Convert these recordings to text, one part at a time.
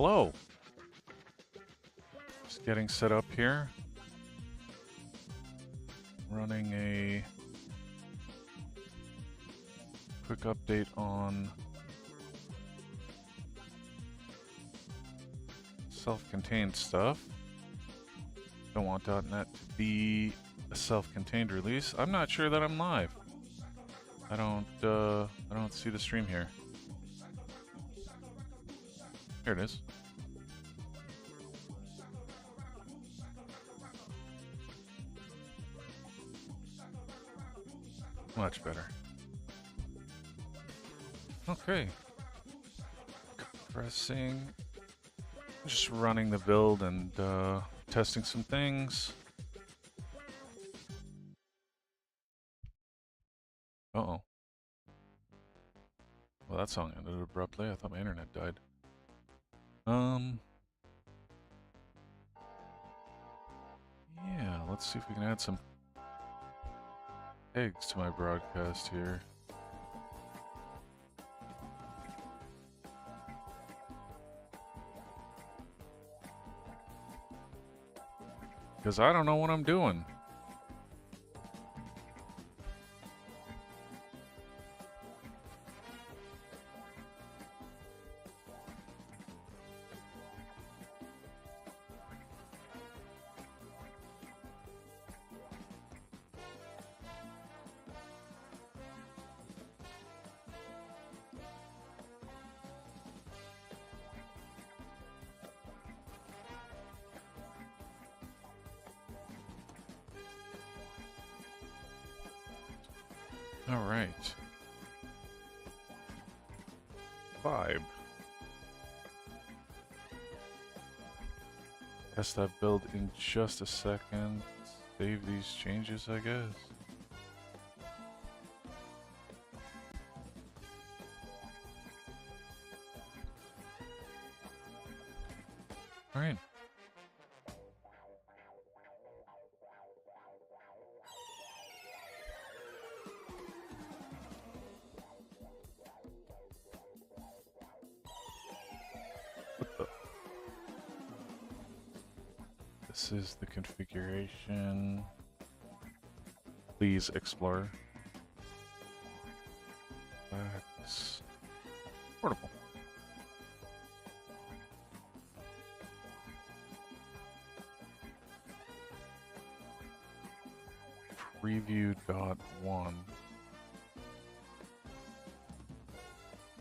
Hello. Just getting set up here. Running a quick update on self-contained stuff. Don't want .NET to be a self-contained release. I'm not sure that I'm live. I don't see the stream here. Here it is. Much better. Okay. Compressing. Just running the build and testing some things. Uh-oh. Well, that song ended abruptly. I thought my internet died. Yeah, let's see if we can add some eggs to my broadcast here. Because I don't know what I'm doing. All right. Vibe. Test that build in just a second. Save these changes, I guess. All right. This is the configuration. Please explore. That's portable. Preview.1.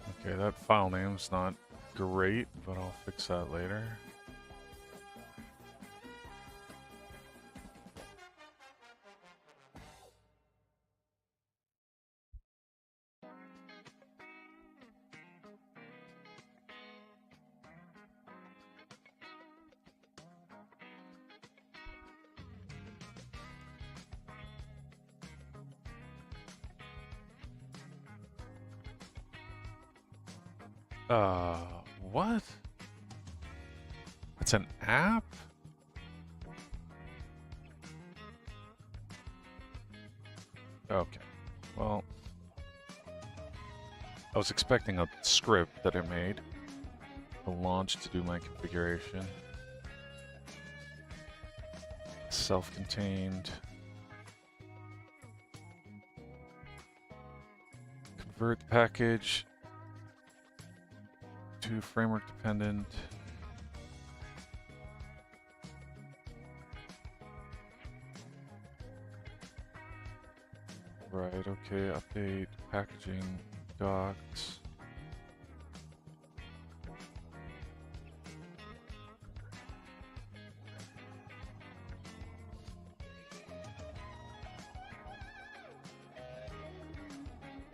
Okay, that file name's not great, but I'll fix that later. What? It's an app? Okay. Well, I was expecting a script that I made to launch to do my configuration. Self-contained. Convert the package to framework dependent. Right, okay, update packaging docs.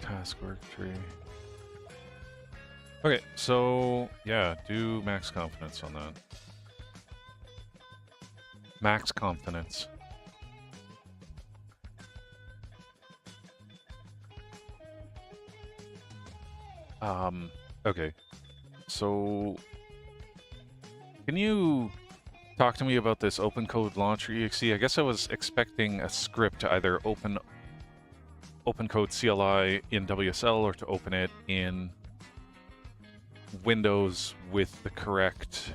Task work tree. Okay, so yeah, do max confidence on that. Max confidence. Okay. So can you talk to me about this open code launcher exe? I guess I was expecting a script to either open code CLI in WSL or to open it in Windows with the correct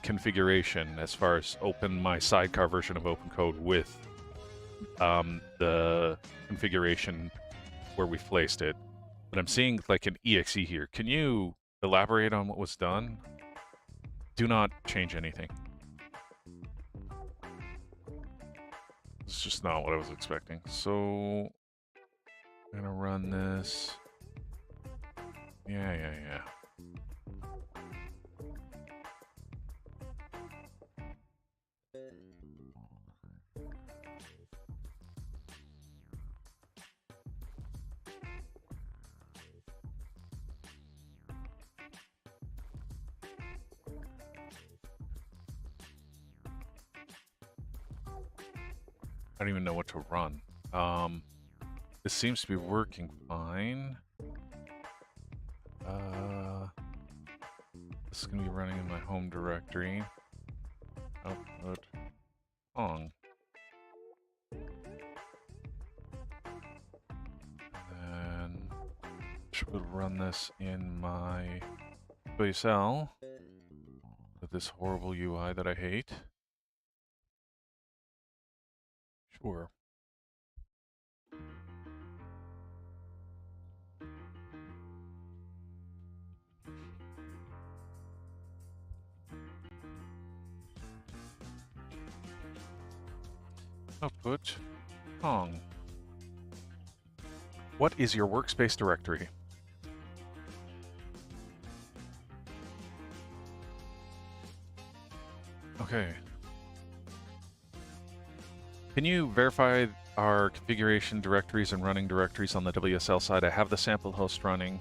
configuration as far as open my sidecar version of OpenCode with the configuration where we placed it. But I'm seeing like an exe here. Can you elaborate on what was done? Do not change anything. It's just not what I was expecting. So I'm gonna run this. Yeah. I don't even know what to run. This seems to be working fine. This is going to be running in my home directory. Output Pong. And then should run this in my WSL with this horrible UI that I hate. Sure. Output Pong. What is your workspace directory? Okay. Can you verify our configuration directories and running directories on the WSL side? I have the sample host running.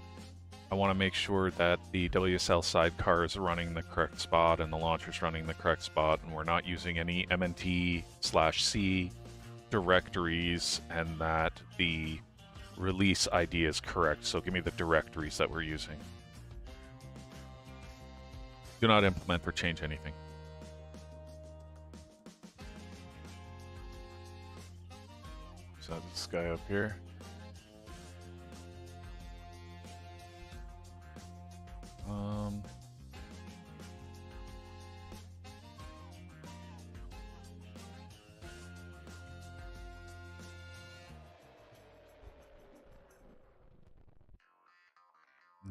I want to make sure that the WSL sidecar is running the correct spot and the launcher is running the correct spot, and we're not using any MNT/C directories, and that the release ID is correct. So give me the directories that we're using. Do not implement or change anything. So this guy up here.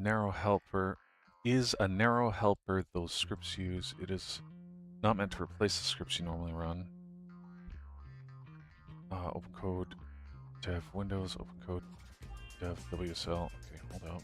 Narrow helper. Is a narrow helper those scripts use? It is not meant to replace the scripts you normally run. OpenCode dev Windows, OpenCode dev WSL. Okay, hold out.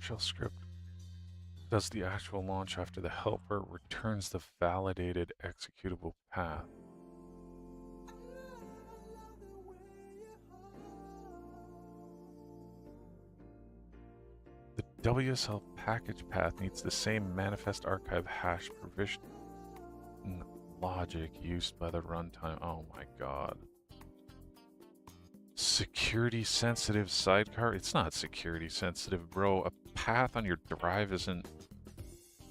Shell script does the actual launch after the helper returns the validated executable path. The WSL package path needs the same manifest archive hash provision logic used by the runtime. Oh my god. Security sensitive sidecar? It's not security sensitive, bro. A path on your drive isn't...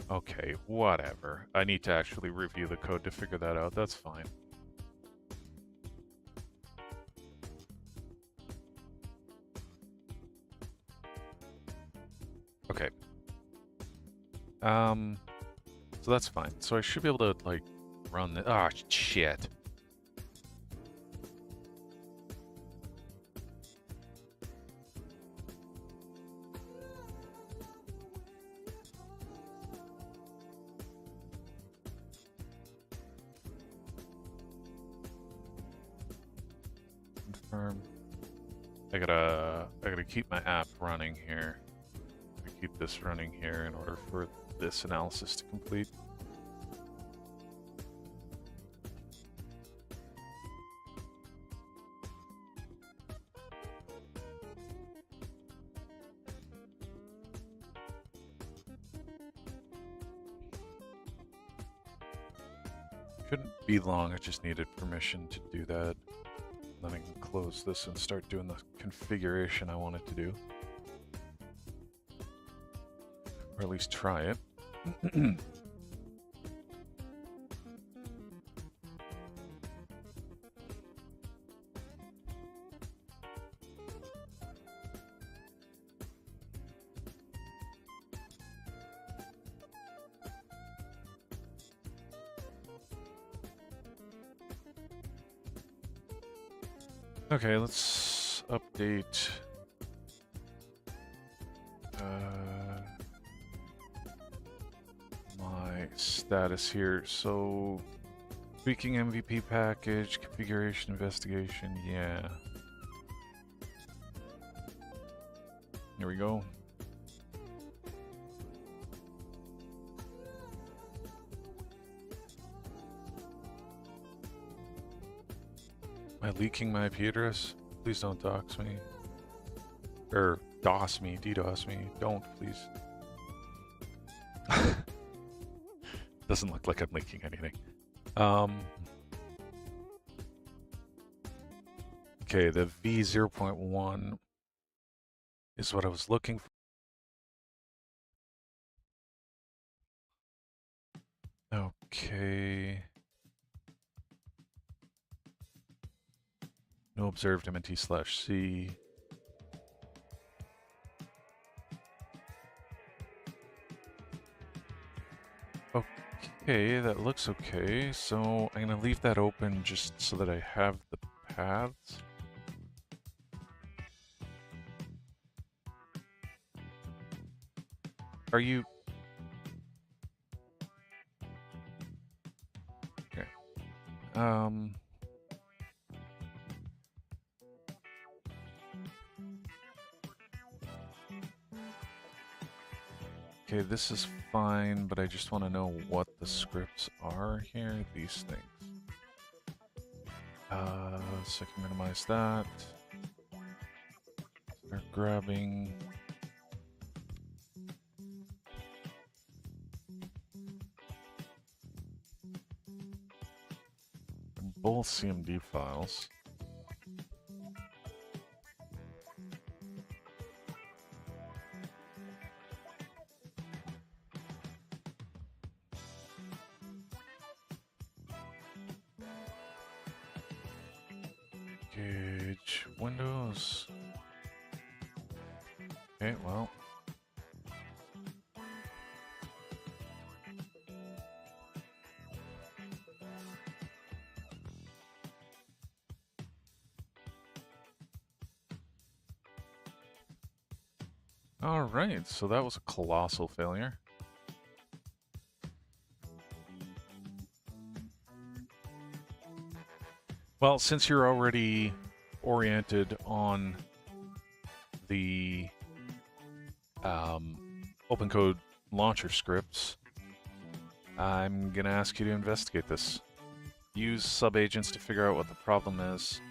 Okay, whatever. I need to actually review the code to figure that out. That's fine. Okay. So that's fine. So I should be able to, like, run the... Ah, shit. I gotta keep my app running here. I keep this running here in order for this analysis to complete. Shouldn't be long, I just needed permission to do that. Then I can close this and start doing the configuration I wanted to do. Or at least try it. Okay, let's update my status here. So, tweaking MVP package, configuration investigation, yeah. Here we go. Am I leaking my IP address? Please don't dox me. Or DOS me, DDoS me. Don't, please. Doesn't look like I'm leaking anything. Okay, the V0.1 is what I was looking for. Okay. No observed MNT/C. Okay, that looks okay. So I'm gonna leave that open just so that I have the paths. Are you... Okay. Okay, this is fine, but I just want to know what the scripts are here, these things. So I can minimize that. Start grabbing. Both CMD files. Gauge windows. Okay, well. All right, so that was a colossal failure. Well, since you're already oriented on the open code launcher scripts, I'm going to ask you to investigate this. Use subagents to figure out what the problem is,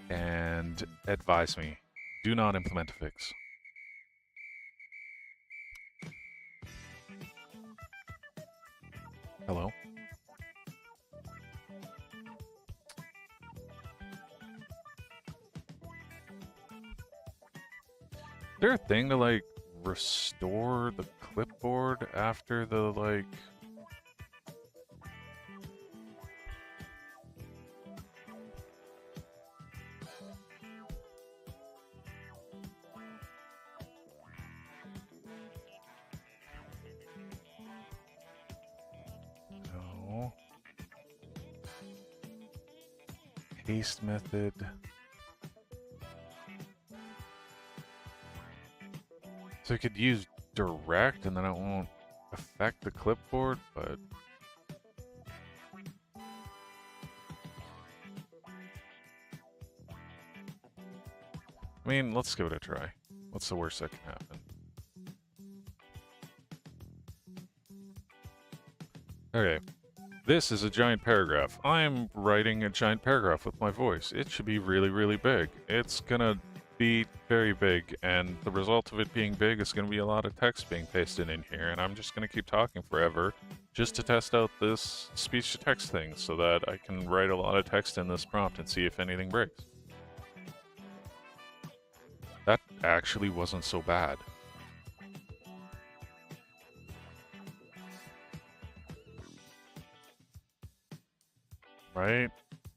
and advise me. Do not implement a fix. Hello? Is there a thing to, like, restore the clipboard after the, like... No. Paste method. So I could use direct and then it won't affect the clipboard, but... I mean, let's give it a try. What's the worst that can happen? Okay. This is a giant paragraph. I'm writing a giant paragraph with my voice. It should be really, really big. It's gonna be very big, and the result of it being big is gonna be a lot of text being pasted in here, and I'm just gonna keep talking forever just to test out this speech-to-text thing so that I can write a lot of text in this prompt and see if anything breaks. That actually wasn't so bad. Right?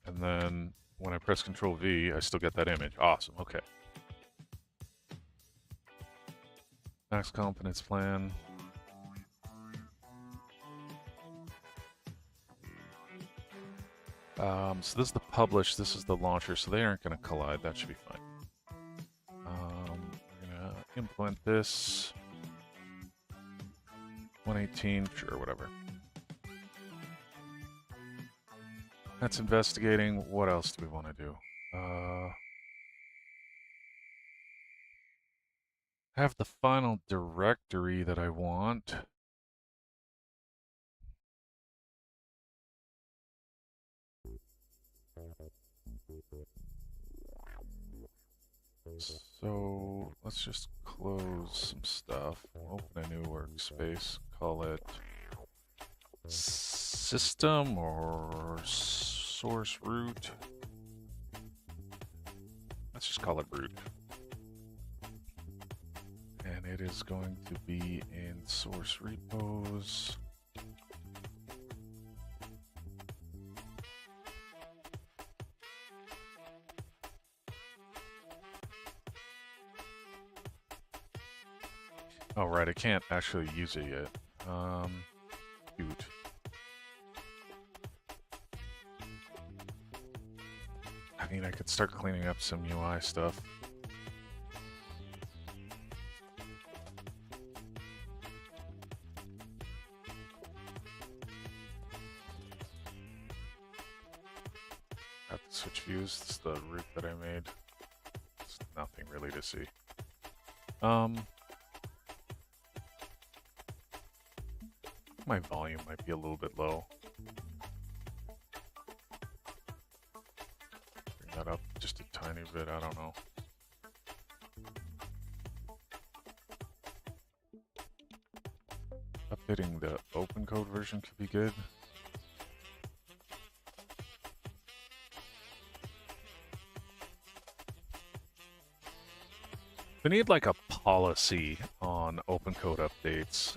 And then when I press Control V, I still get that image. Awesome, okay. Max confidence plan. So this is the publish, this is the launcher, so they aren't going to collide. That should be fine. We're going to implement this. 118, sure, whatever. That's investigating. What else do we want to do? Have the final directory that I want. So let's just close some stuff. Open a new workspace. Call it system or source root. Let's just call it root. And it is going to be in source repos. Oh, right, I can't actually use it yet. Cute. I mean, I could start cleaning up some UI stuff. Have to switch views. This is the route that I made. There's nothing really to see. My volume might be a little bit low. Bring that up just a tiny bit, I don't know. Updating the open code version could be good. We need like a policy on open code updates.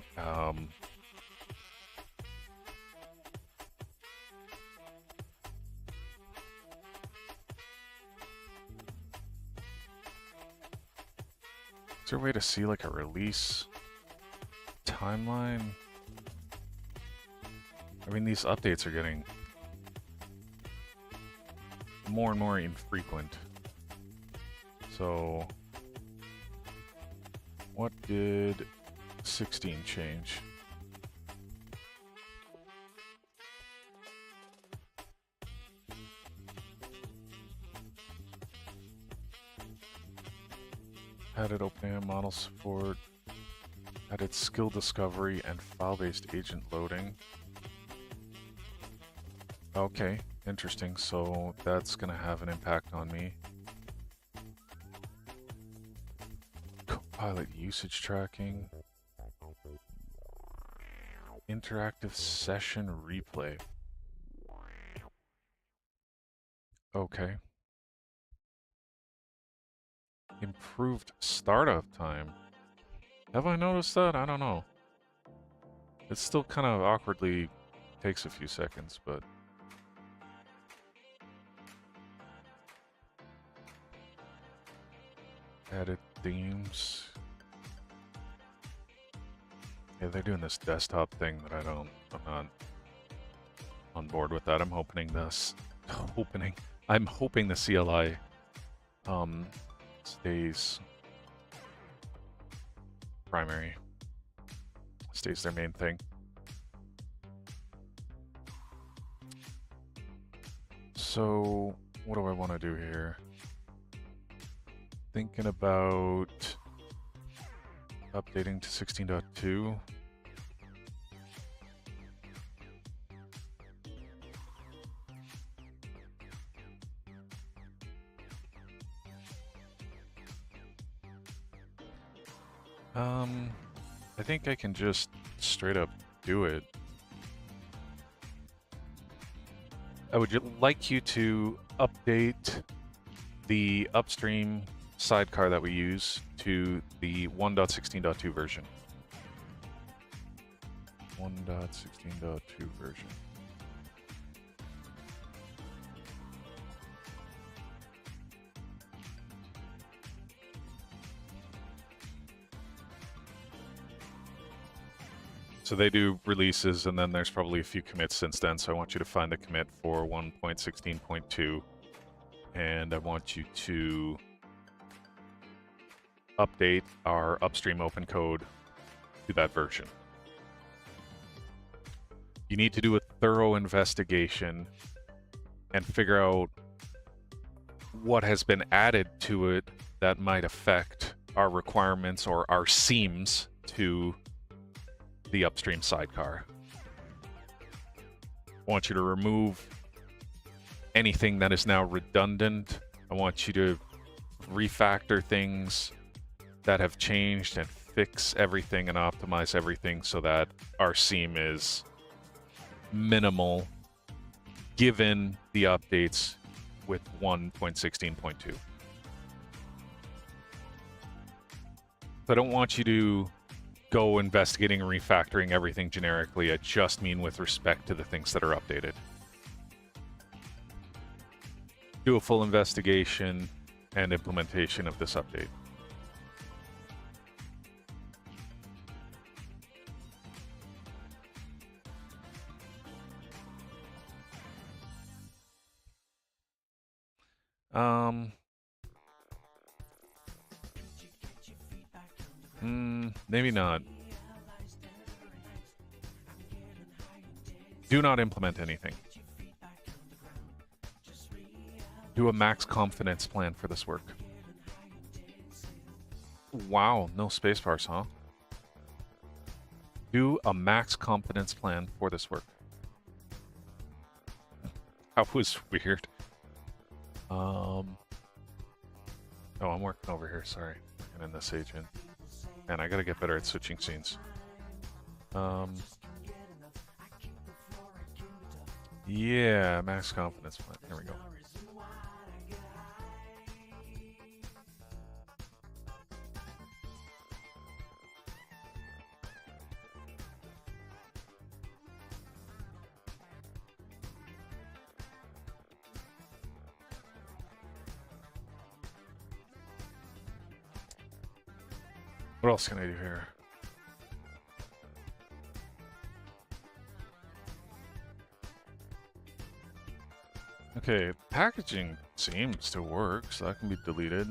Is there a way to see like a release timeline? I mean, these updates are getting more and more infrequent. So, what did 16 change? Added OpenAI model support, added skill discovery and file-based agent loading. Okay, interesting. So that's going to have an impact on me. Copilot usage tracking. Interactive session replay. Okay. Improved startup time. Have I noticed that? I don't know. It still kind of awkwardly takes a few seconds, but... Added themes. Yeah, they're doing this desktop thing that I'm not on board with that. I'm hoping the CLI stays primary, stays their main thing. So what do I want to do here? Thinking about updating to 16.2. I think I can just straight up do it. I would like you to update the upstream sidecar that we use to the 1.16.2 version. 1.16.2 version. So they do releases, and then there's probably a few commits since then. So I want you to find the commit for 1.16.2, and I want you to update our upstream open code to that version. You need to do a thorough investigation and figure out what has been added to it that might affect our requirements or our seams to the upstream sidecar. I want you to remove anything that is now redundant. I want you to refactor things that have changed and fix everything and optimize everything so that our seam is minimal given the updates with 1.16.2. I don't want you to go investigating and refactoring everything generically. I just mean with respect to the things that are updated. Do a full investigation and implementation of this update. Maybe not. Do not implement anything. Do a max confidence plan for this work. Wow, no spacebars, huh? Do a max confidence plan for this work. That was weird. Oh, I'm working over here, sorry. Working in this agent. Man, I gotta get better at switching scenes. Yeah, max confidence plan. Here we go. What else can I do here? Okay, packaging seems to work, so that can be deleted.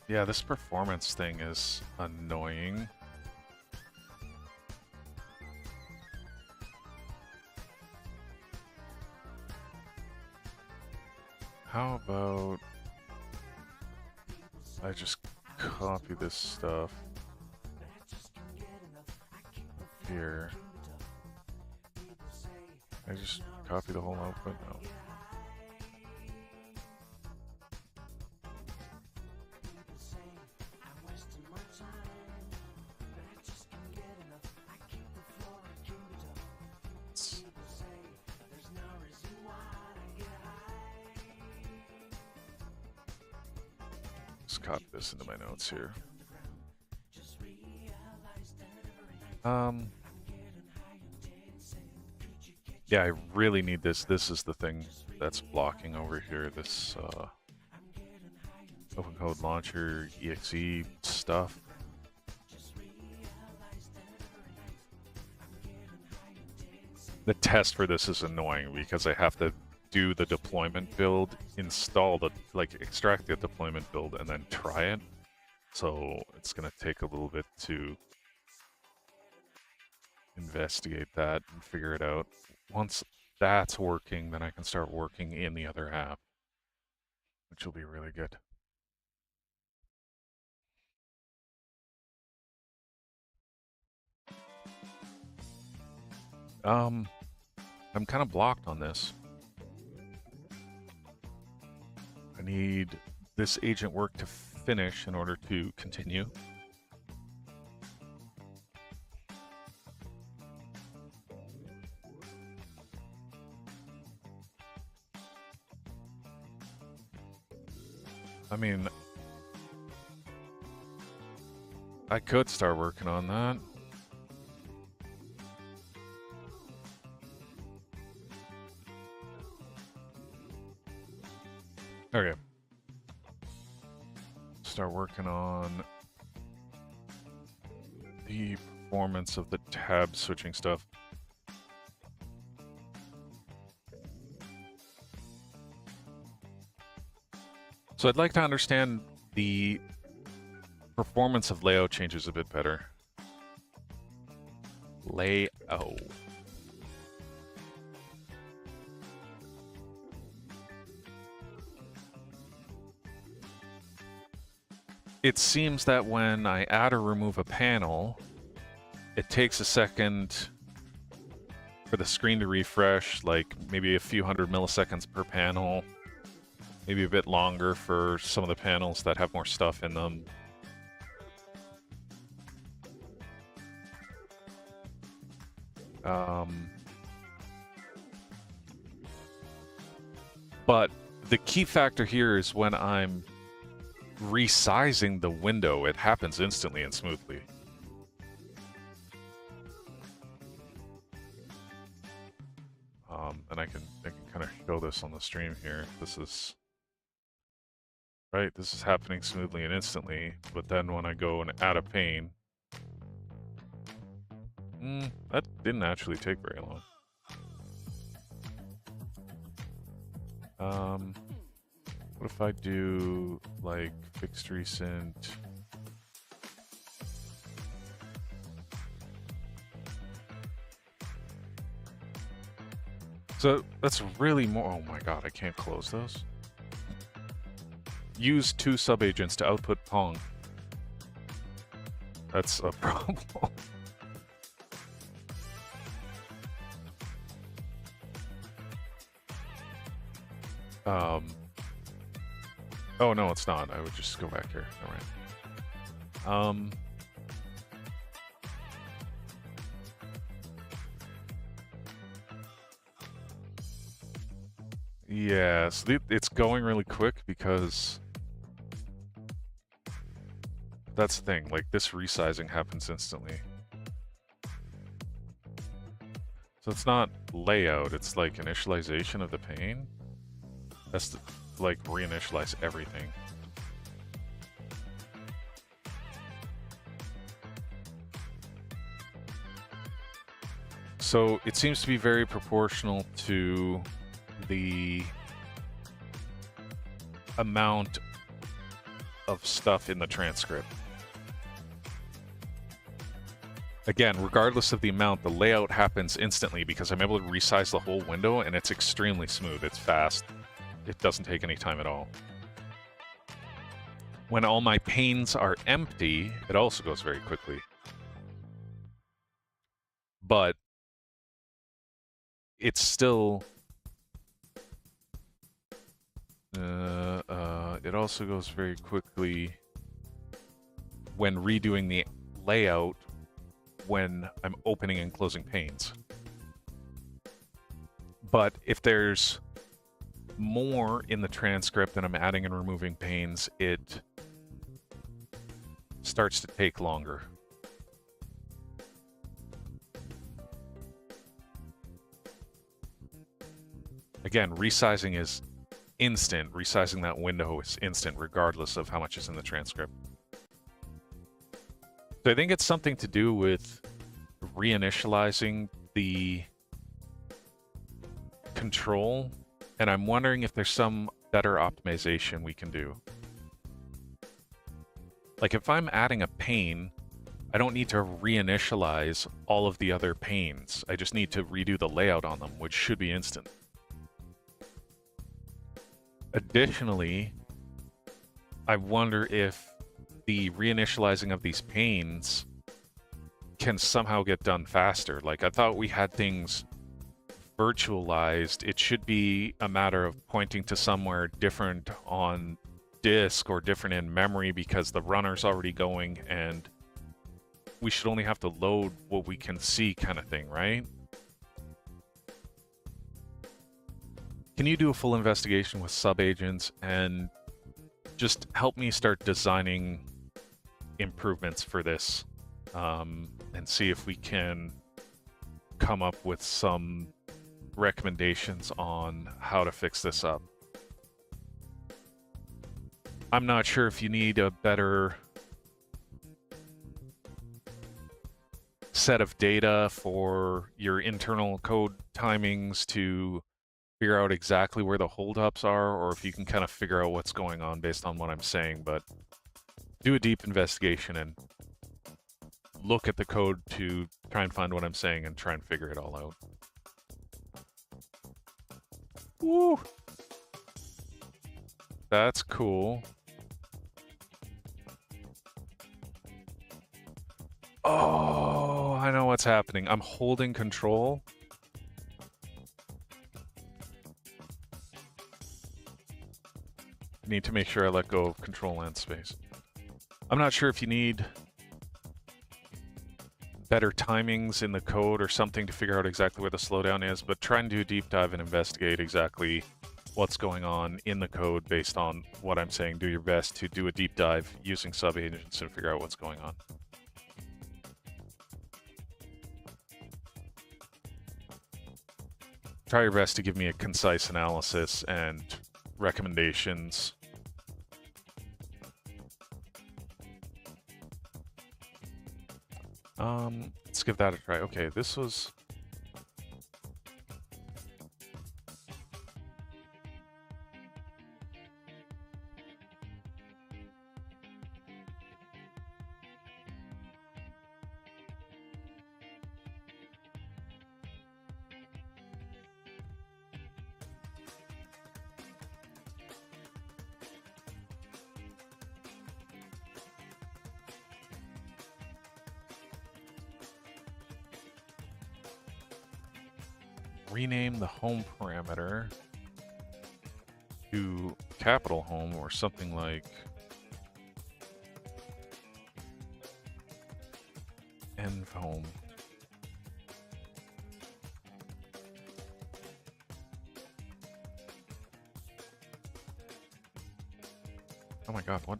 Yeah, this performance thing is annoying. How about I just copy this stuff here. I just copy the whole output now. Just copy this into my notes here. Yeah, I really need this. This is the thing that's blocking over here. This open code launcher exe stuff. The test for this is annoying because I have to do the deployment build, install the, extract the deployment build, and then try it. So it's going to take a little bit to investigate that and figure it out. Once that's working, then I can start working in the other app, which will be really good. I'm kind of blocked on this. I need this agent work to finish in order to continue. mean, I could start working on that. Okay. Start working on the performance of the tab switching stuff. So I'd like to understand the performance of layout changes a bit better. Layout. It seems that when I add or remove a panel, it takes a second for the screen to refresh, like maybe a few hundred milliseconds per panel, maybe a bit longer for some of the panels that have more stuff in them. But the key factor here is when I'm resizing the window, it happens instantly and smoothly. And I can kind of show this on the stream here. This is right. This is happening smoothly and instantly. But then when I go and add a pane, that didn't actually take very long. What if I do like fixed recent? So that's really more. Oh my god, I can't close those. Use 2 subagents to output Pong. That's a problem. Oh no, it's not. I would just go back here. All right. Yeah, so it's going really quick because that's the thing. Like this resizing happens instantly. So it's not layout, it's like initialization of the pane. That's to, like reinitialize everything. So it seems to be very proportional to the amount of stuff in the transcript. Again, regardless of the amount, the layout happens instantly because I'm able to resize the whole window and it's extremely smooth. It's fast. It doesn't take any time at all. When all my panes are empty, it also goes very quickly. But it's still... it also goes very quickly when redoing the layout when I'm opening and closing panes. But if there's more in the transcript and I'm adding and removing panes, it starts to take longer. Again, resizing is instant. Resizing that window is instant regardless of how much is in the transcript. So I think it's something to do with reinitializing the control, and I'm wondering if there's some better optimization we can do. Like if I'm adding a pane, I don't need to reinitialize all of the other panes. I just need to redo the layout on them, which should be instant. Additionally, I wonder if the reinitializing of these panes can somehow get done faster. Like I thought we had things virtualized. It should be a matter of pointing to somewhere different on disk or different in memory because the runner's already going and we should only have to load what we can see kind of thing, right? Can you do a full investigation with subagents and just help me start designing improvements for this, and see if we can come up with some recommendations on how to fix this up. I'm not sure if you need a better set of data for your internal code timings to figure out exactly where the holdups are, or if you can kind of figure out what's going on based on what I'm saying, but do a deep investigation and look at the code to try and find what I'm saying and try and figure it all out. Woo! That's cool. Oh, I know what's happening. I'm holding control. Need to make sure I let go of control and space. I'm not sure if you need better timings in the code or something to figure out exactly where the slowdown is, but try and do a deep dive and investigate exactly what's going on in the code based on what I'm saying. Do your best to do a deep dive using sub-agents and figure out what's going on. Try your best to give me a concise analysis and recommendations. Let's give that a try. Okay, this was... rename the home parameter to capital home or something like env home. Oh my god, what?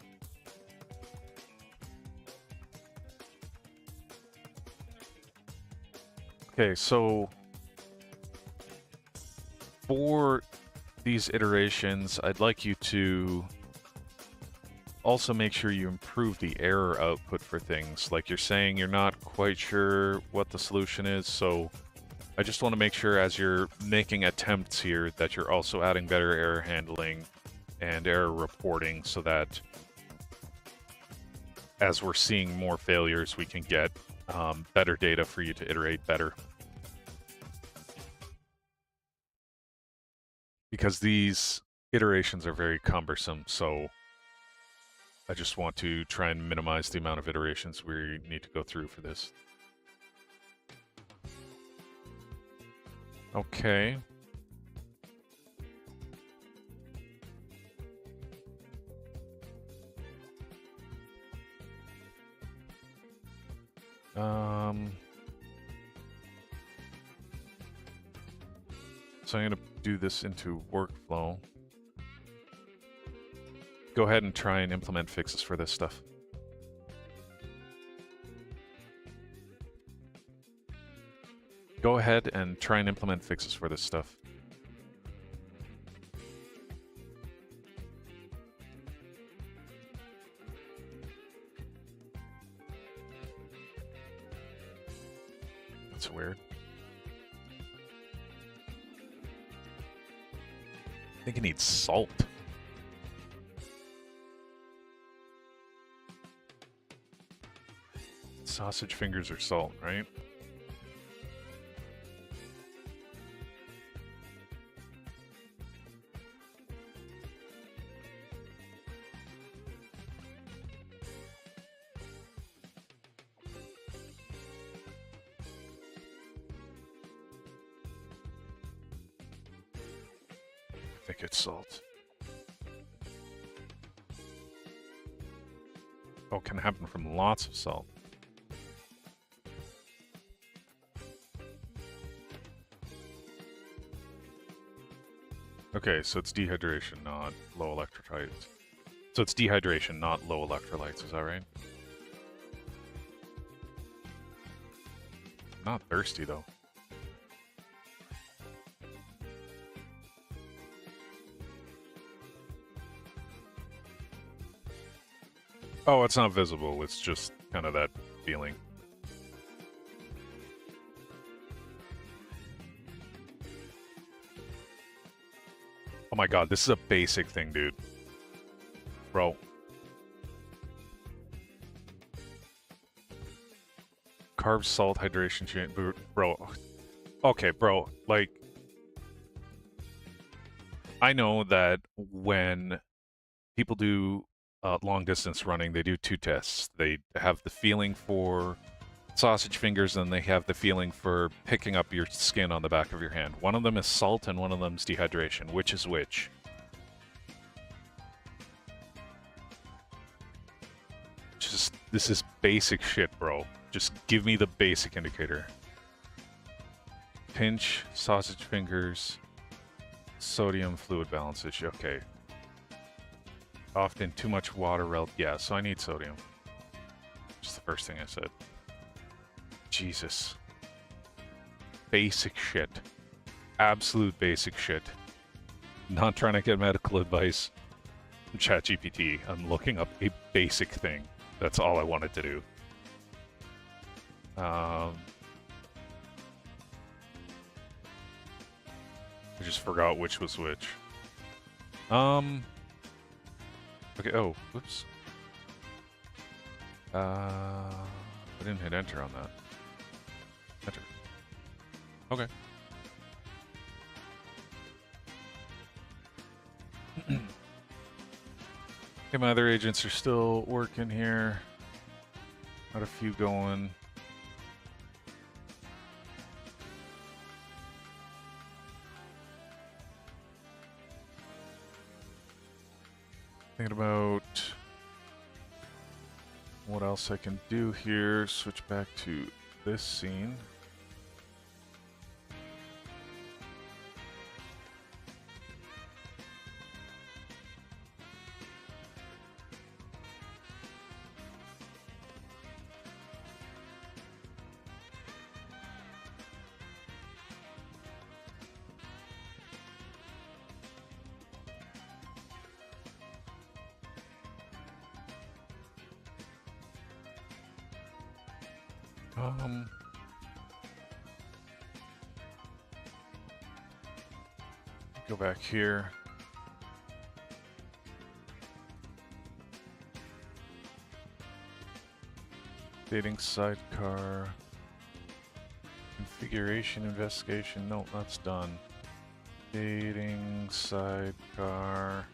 Okay, so for these iterations, I'd like you to also make sure you improve the error output for things. Like you're saying you're not quite sure what the solution is, so I just want to make sure as you're making attempts here that you're also adding better error handling and error reporting so that as we're seeing more failures, we can get better data for you to iterate better. Because these iterations are very cumbersome, so I just want to try and minimize the amount of iterations we need to go through for this. Okay. So I'm going to do this into workflow. Go ahead and try and implement fixes for this stuff. Go ahead and try and implement fixes for this stuff. That's weird. I think it needs salt. Sausage fingers are salt, right? I think it's salt. Oh, it can happen from lots of salt. Okay, so it's dehydration, not low electrolytes. So it's dehydration, not low electrolytes, is that right? I'm not thirsty, though. Oh, it's not visible. It's just kind of that feeling. Oh my god, this is a basic thing, dude. Bro. Carbs, salt, hydration, bro. Okay, bro. Like, I know that when people do long distance running, they do two tests. They have the feeling for sausage fingers and they have the feeling for picking up your skin on the back of your hand. One of them is salt and one of them is dehydration. Which is which? Just, this is basic shit, bro. Just give me the basic indicator. Pinch, sausage fingers, sodium fluid balance issue. Okay. Often too much water yeah, so I need sodium. Just the first thing I said. Jesus. Basic shit. Absolute basic shit. Not trying to get medical advice from ChatGPT. I'm looking up a basic thing. That's all I wanted to do. I just forgot which was which. Okay, oh, whoops. I didn't hit enter on that. Enter. Okay. Okay, my other agents are still working here. Got a few going. Thinking about what else I can do here. Switch back to this scene. Go back here. Dating sidecar. Configuration investigation. No, that's done. Dating sidecar.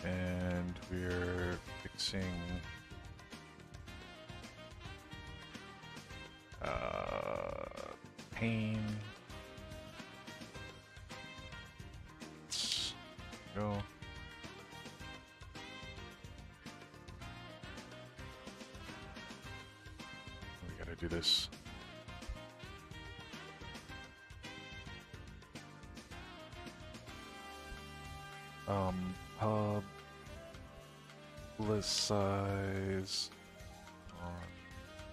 And we're fixing pain. Let's go. We gotta do this. Publicize on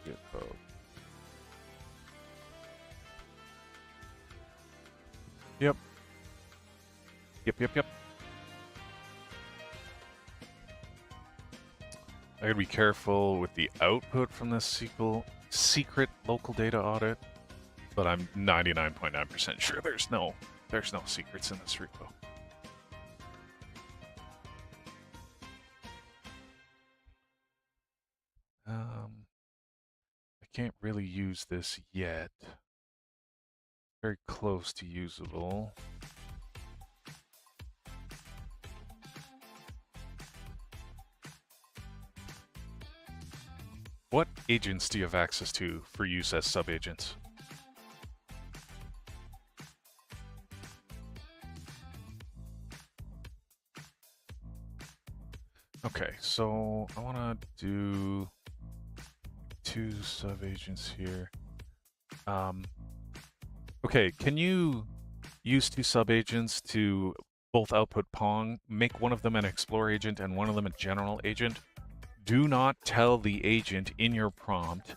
GitHub. Yep. Yep. I gotta be careful with the output from this secret local data audit, but I'm 99.9% sure there's no secrets in this repo. I can't really use this yet. Very close to usable. What agents do you have access to for use as sub-agents? Okay, so I want to do 2 sub-agents here. Okay, can you use 2 sub-agents to both output Pong, make one of them an Explore agent and one of them a General agent. Do not tell the agent in your prompt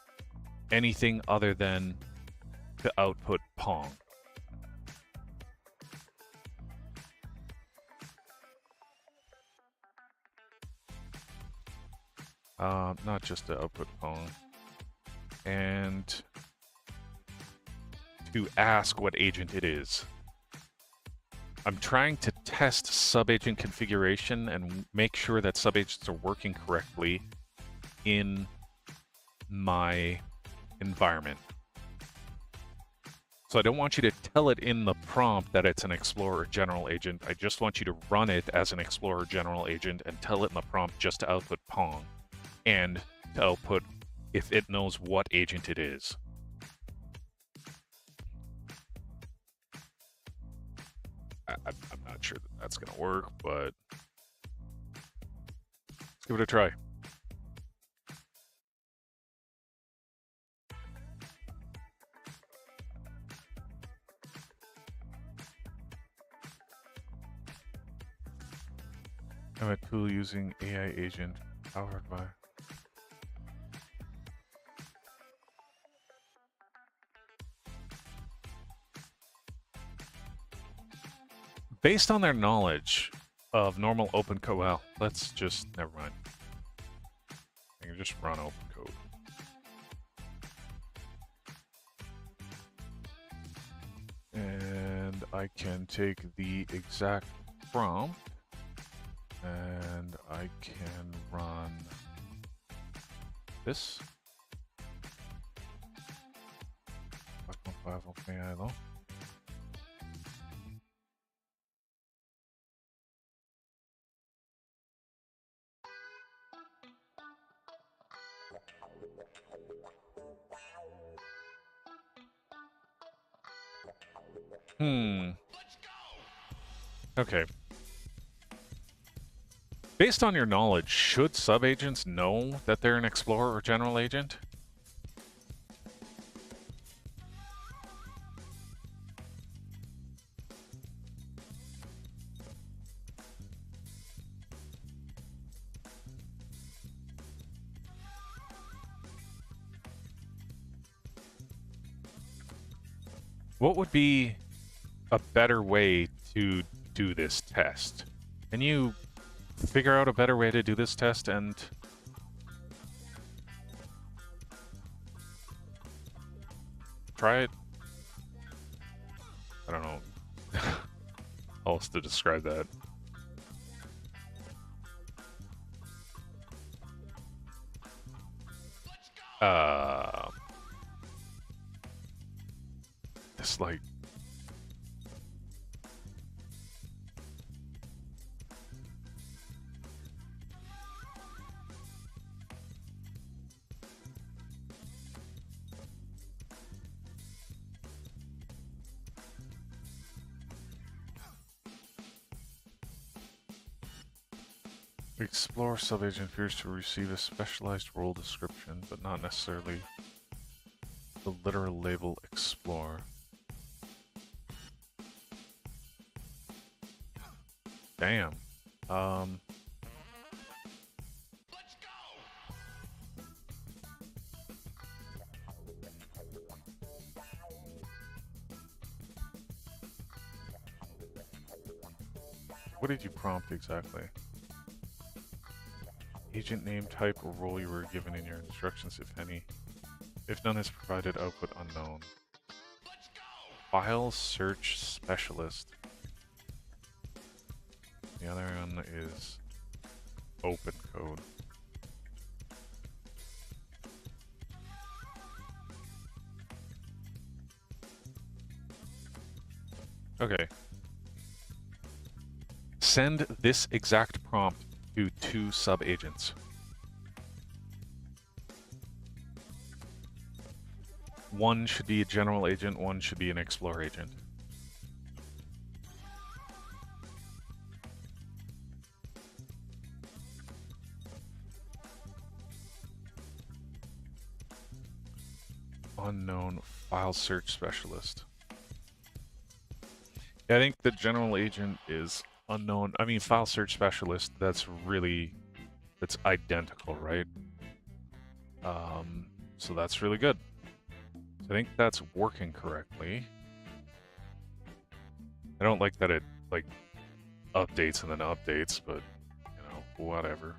anything other than to output Pong. Not just to output Pong. And to ask what agent it is. I'm trying to test subagent configuration and make sure that subagents are working correctly in my environment. So I don't want you to tell it in the prompt that it's an Explorer General agent. I just want you to run it as an Explorer General agent and tell it in the prompt just to output Pong and to output if it knows what agent it is. I'm not sure that that's going to work, but let's give it a try. I'm a tool using AI agent powered by... Based on their knowledge of normal open code, well, let's just, never mind. I can just run open code. And I can take the exact prompt and I can run this. Okay. Based on your knowledge, should subagents know that they're an Explorer or General agent? What would be a better way to do this test? Can you figure out a better way to do this test and try it? I don't know how else to describe that. It's like... Explore subagent appears to receive a specialized role description, but not necessarily the literal label explore. Damn. What did you prompt exactly? Agent name, type, or role you were given in your instructions, if any. If none is provided, output unknown. File search specialist. The other one is open code. Okay. Send this exact prompt to 2 subagents. One should be a general agent, one should be an explore agent. Unknown file search specialist. Yeah, I think the general agent is unknown. I mean, file search specialist, that's identical, right? So that's really good. So I think that's working correctly. I don't like that it, like, updates and then updates, but, you know, whatever.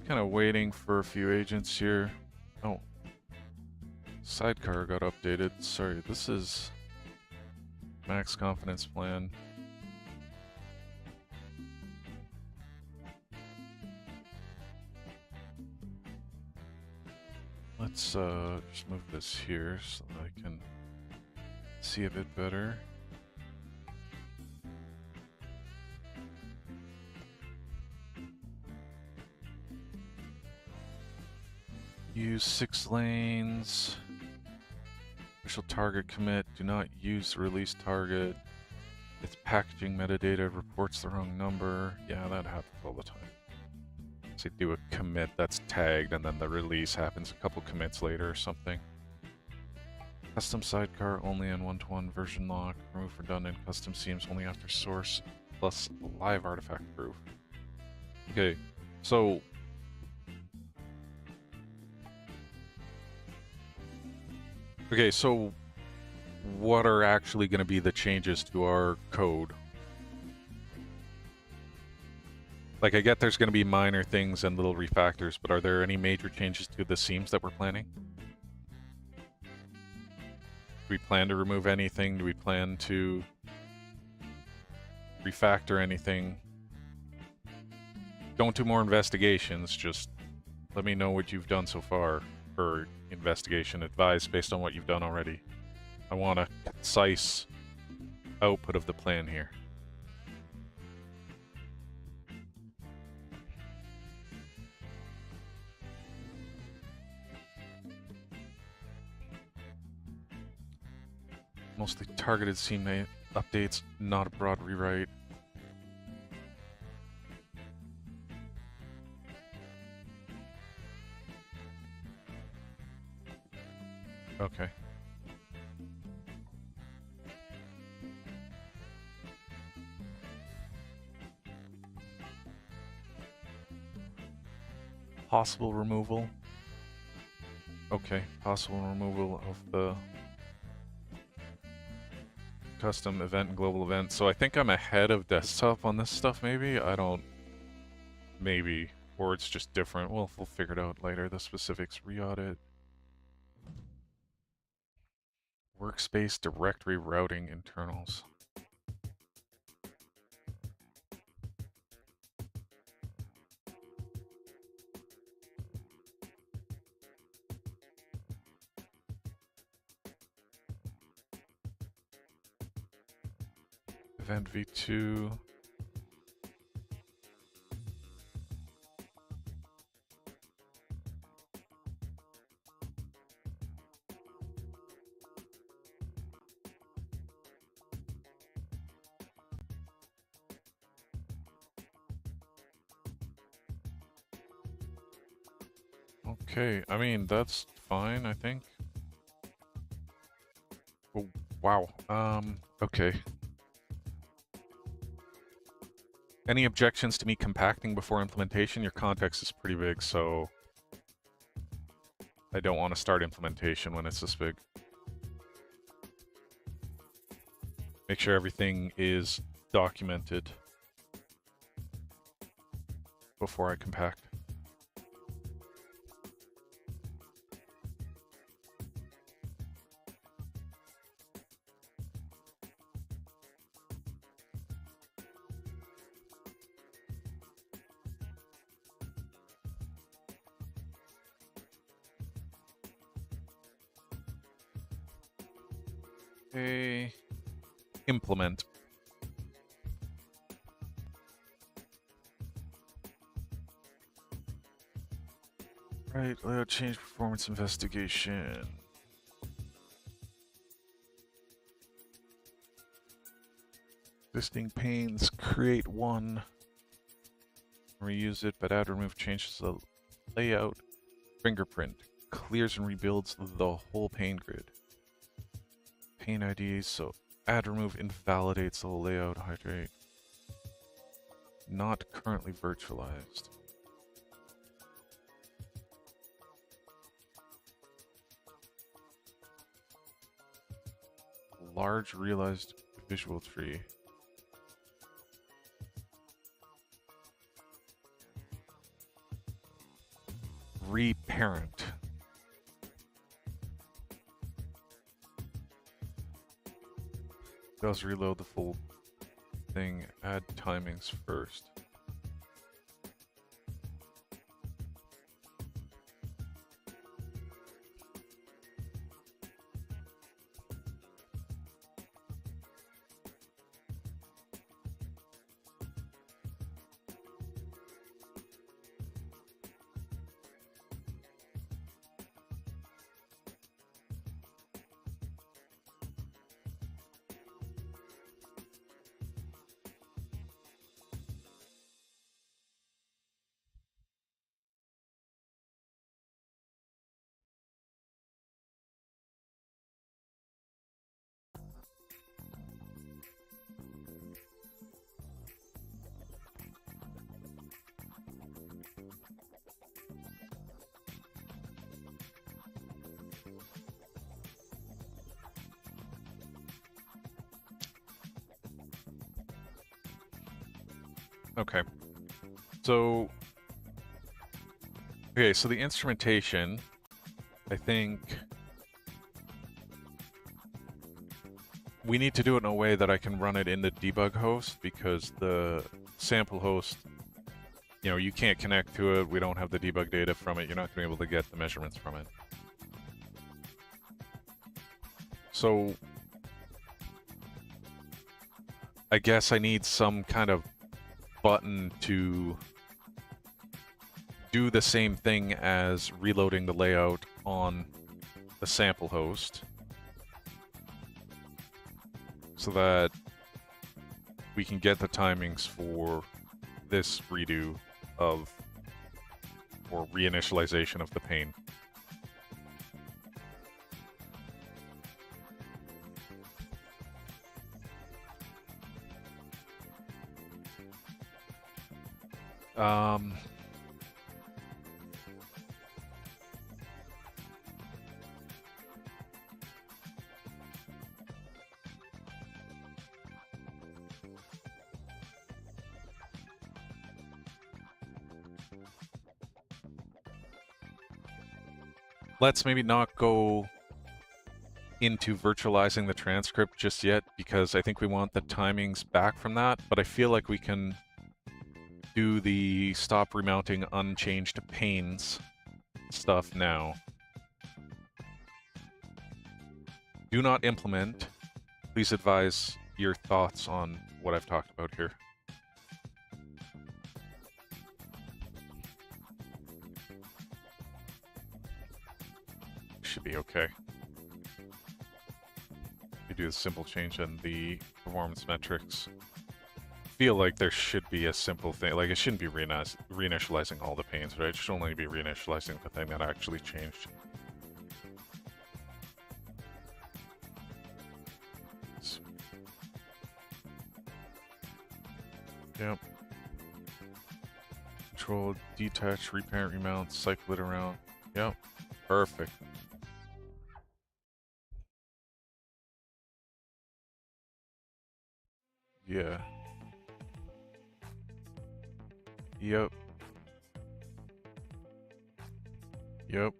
Kind of waiting for a few agents here. Oh. Sidecar got updated. Sorry, this is max confidence plan. Let's just move this here so that I can see a bit better. Use 6 lanes. Official target commit. Do not use release target. It's packaging metadata. Reports the wrong number. Yeah, that happens all the time. So you do a commit that's tagged, and then the release happens a couple commits later or something. Custom sidecar only in 1-to-1 version lock. Remove redundant custom seams only after source plus live artifact proof. Okay, so what are actually going to be the changes to our code? Like, I get there's going to be minor things and little refactors, but are there any major changes to the seams that we're planning? Do we plan to remove anything? Do we plan to refactor anything? Don't do more investigations, just let me know what you've done so far for investigation advice based on what you've done already. I want a concise output of the plan here. Mostly targeted seam updates, not a broad rewrite. Okay. Possible removal. Okay, possible removal of the custom event and global event. So I think I'm ahead of desktop on this stuff, maybe? Maybe. Or it's just different. We'll figure it out later. The specifics, re-audit. Workspace directory routing internals. Event v2. Okay, I mean, that's fine, I think. Oh, wow. Okay. Any objections to me compacting before implementation? Your context is pretty big, so I don't want to start implementation when it's this big. Make sure everything is documented before I compact. Okay. Implement. Right, layout change, performance investigation. Existing panes, create one. Reuse it, but add, remove, changes the layout. Fingerprint, clears and rebuilds the whole pane grid. Pane IDs, so add, remove, invalidates the layout, hydrate. Not currently virtualized. Large realized visual tree. Reparent. Does reload the full thing. Add timings first. Okay. So the instrumentation, I think we need to do it in a way that I can run it in the debug host, because the sample host, you know, you can't connect to it. We don't have the debug data from it. You're not going to be able to get the measurements from it. So I guess I need some kind of button to do the same thing as reloading the layout on the sample host, so that we can get the timings for this redo of, or reinitialization of the pane. Let's maybe not go into virtualizing the transcript just yet, because I think we want the timings back from that, but I feel like we can do the stop remounting unchanged panes stuff now. Do not implement. Please advise your thoughts on what I've talked about here. Should be okay. You do a simple change in the performance metrics. Feel like there should be a simple thing, like it shouldn't be reinitializing all the panes, right? It should only be reinitializing the thing that actually changed. Yep. Control, detach, reparent, remount, cycle it around. Yep. Perfect. Yeah. Yep. Yep.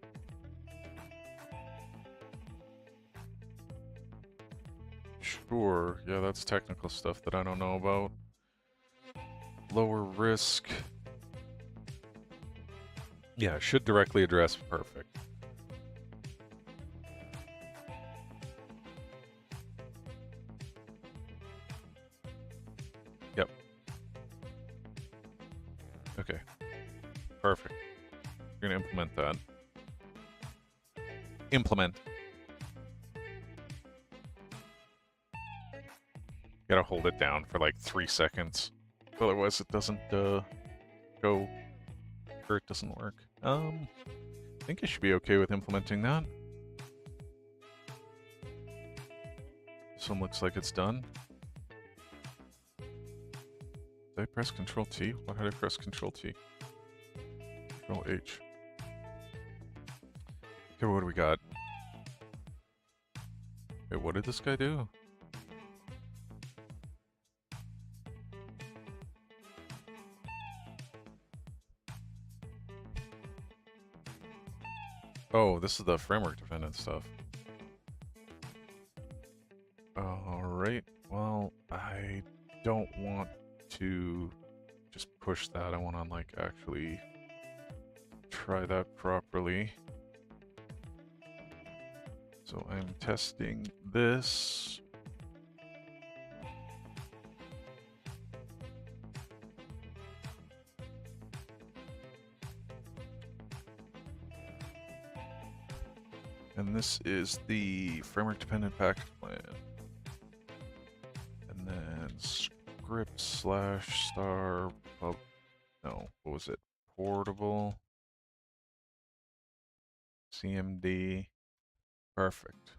Sure. Yeah, that's technical stuff that I don't know about. Lower risk. Yeah, should directly address perfect. Yep. Okay. Perfect. We're gonna implement that. Implement. Gotta hold it down for like 3 seconds. Otherwise it doesn't go, or it doesn't work. I think I should be okay with implementing that. This one looks like it's done. Did I press Control T? Why did I press Control T? Control H. Okay, what do we got? Wait, what did this guy do? Oh, this is the framework dependent stuff. Alright, well, I don't want to just push that. I want to, like, actually try that properly. So I'm testing this. And this is the framework dependent package plan. And then script slash star pub. No, what was it? Portable. CMD. Perfect.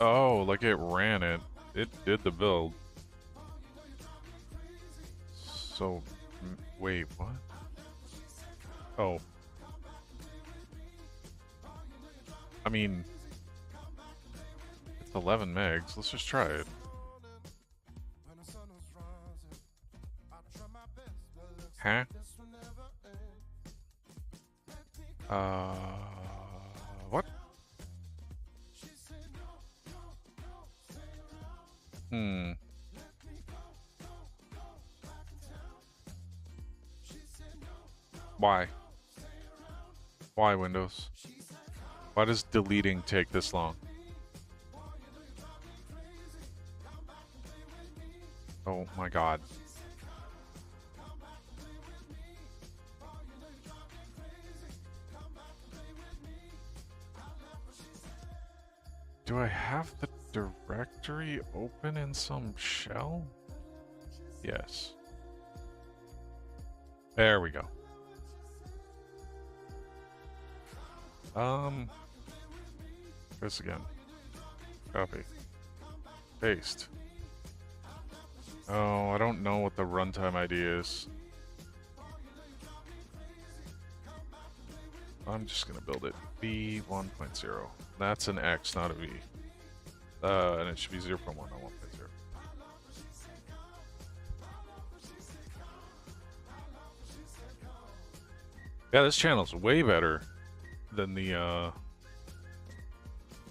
Oh, like it ran it. It did the build. So, wait, what? Oh. I mean, it's 11 megs. Let's just try it. Huh? What? Why? Why, Windows? Why does deleting take this long? Oh my god. Do I have the directory open in some shell? Yes. There we go. This again. Copy. Paste. Oh, I don't know what the runtime ID is. I'm just gonna build it. V 1.0. That's an X, not a V. And it should be 0.1, not 1.0. Yeah, this channel's way better than the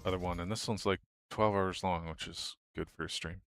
other one, and this one's like 12 hours long, which is good for a stream.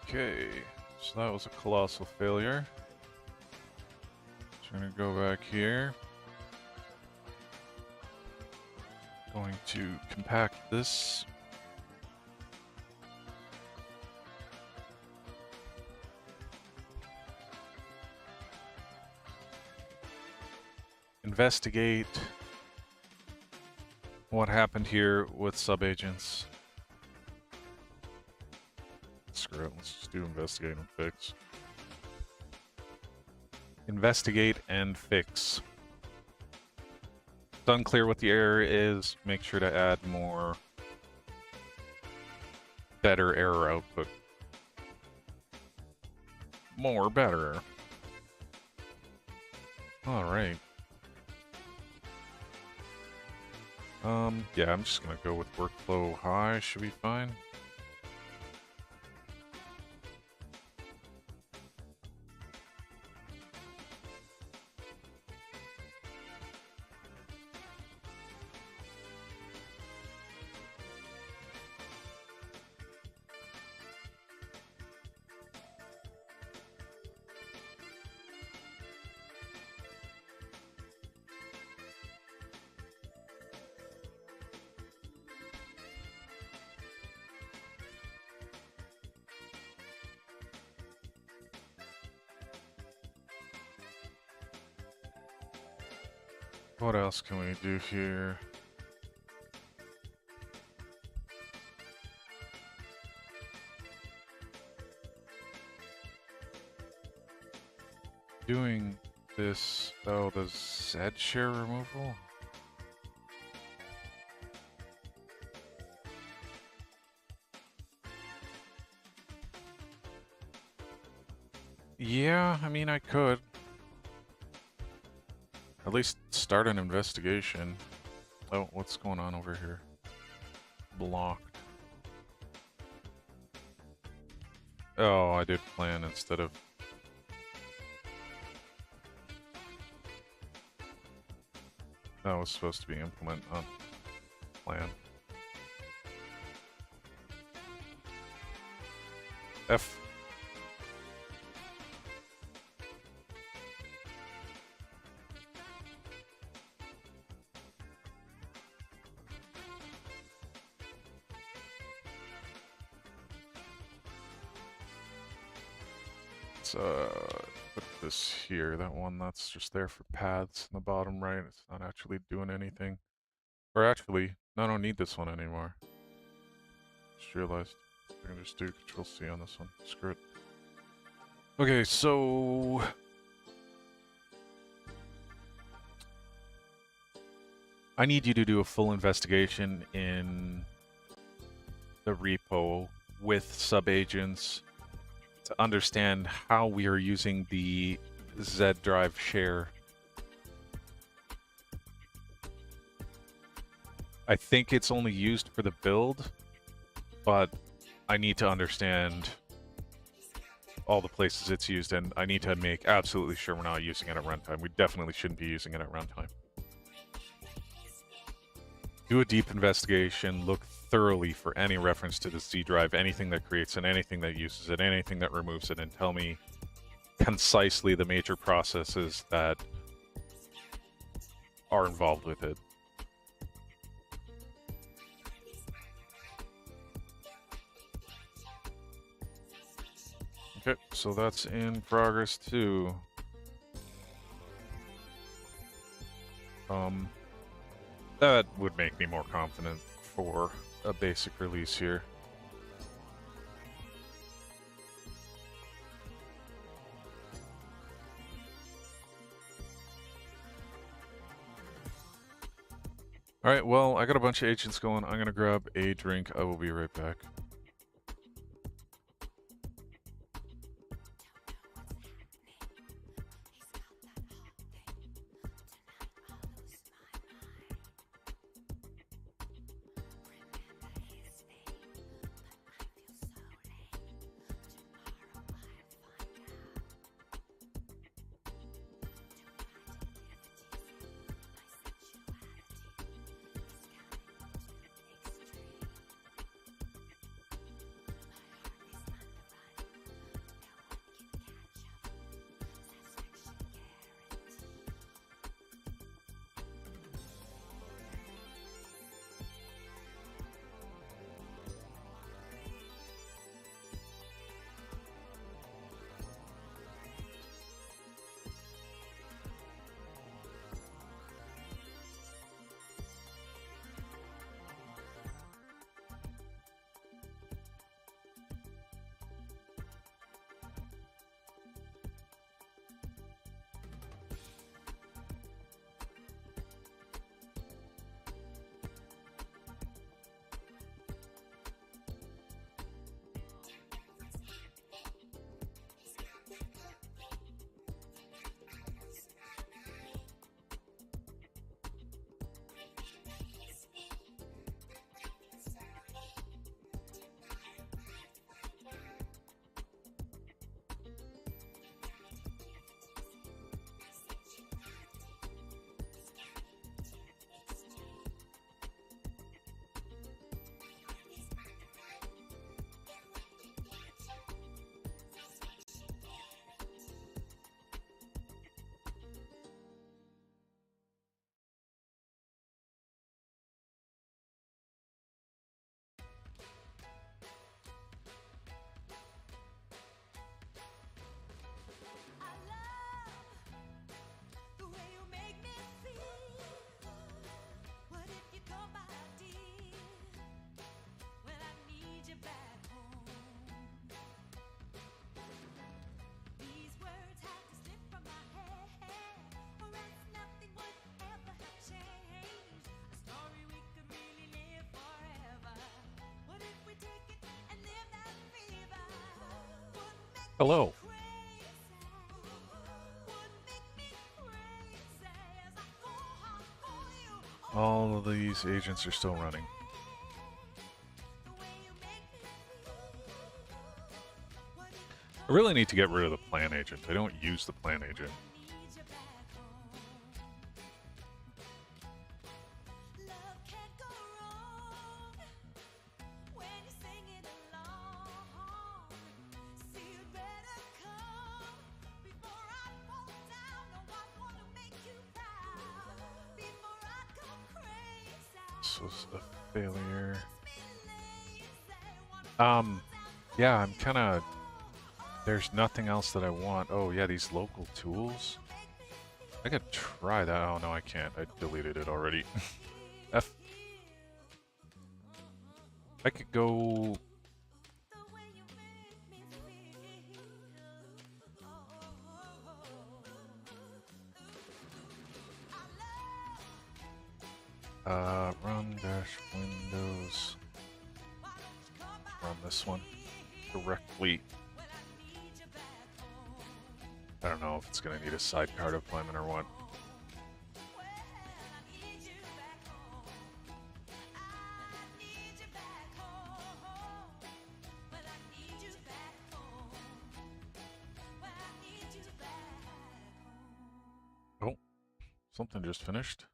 Okay, so that was a colossal failure. So I'm going to go back here. Going to compact this. investigate what happened here with subagents. Screw it, let's just do investigate and fix. Investigate and fix. It's unclear what the error is. Make sure to add more better error output. More better. Alright. Yeah, I'm just gonna go with workflow high, should be fine. What else can we do here? Doing this, oh, the Z share removal? Yeah, I mean, I could. At least start an investigation. Oh, what's going on over here? Blocked. Oh, I did plan instead of... That was supposed to be implement, not plan. F. Put this here. That one, that's just there for paths in the bottom right. It's not actually doing anything. Or actually, no, I don't need this one anymore. Just realized I can just do Control C on this one. Screw it. Okay, so I need you to do a full investigation in the repo with subagents to understand how we are using the Z drive share. I think it's only used for the build, but I need to understand all the places it's used, and I need to make absolutely sure we're not using it at runtime. We definitely shouldn't be using it at runtime. Do a deep investigation, look thoroughly for any reference to the Z drive, anything that creates it, anything that uses it, anything that removes it, and tell me concisely the major processes that are involved with it. Okay, so that's in progress too. That would make me more confident for a basic release here. Alright, well, I got a bunch of agents going. I'm gonna grab a drink. I will be right back. Hello. All of these agents are still running. I really need to get rid of the plan agent. I don't use the plan agent. This was a failure. Yeah, I'm kind of... There's nothing else that I want. Oh, yeah, these local tools. I could try that. Oh, no, I can't. I deleted it already. F. I could go... run dash Windows. Run this one directly. I don't know if it's going to need a sidecar deployment or what. Oh, something just finished.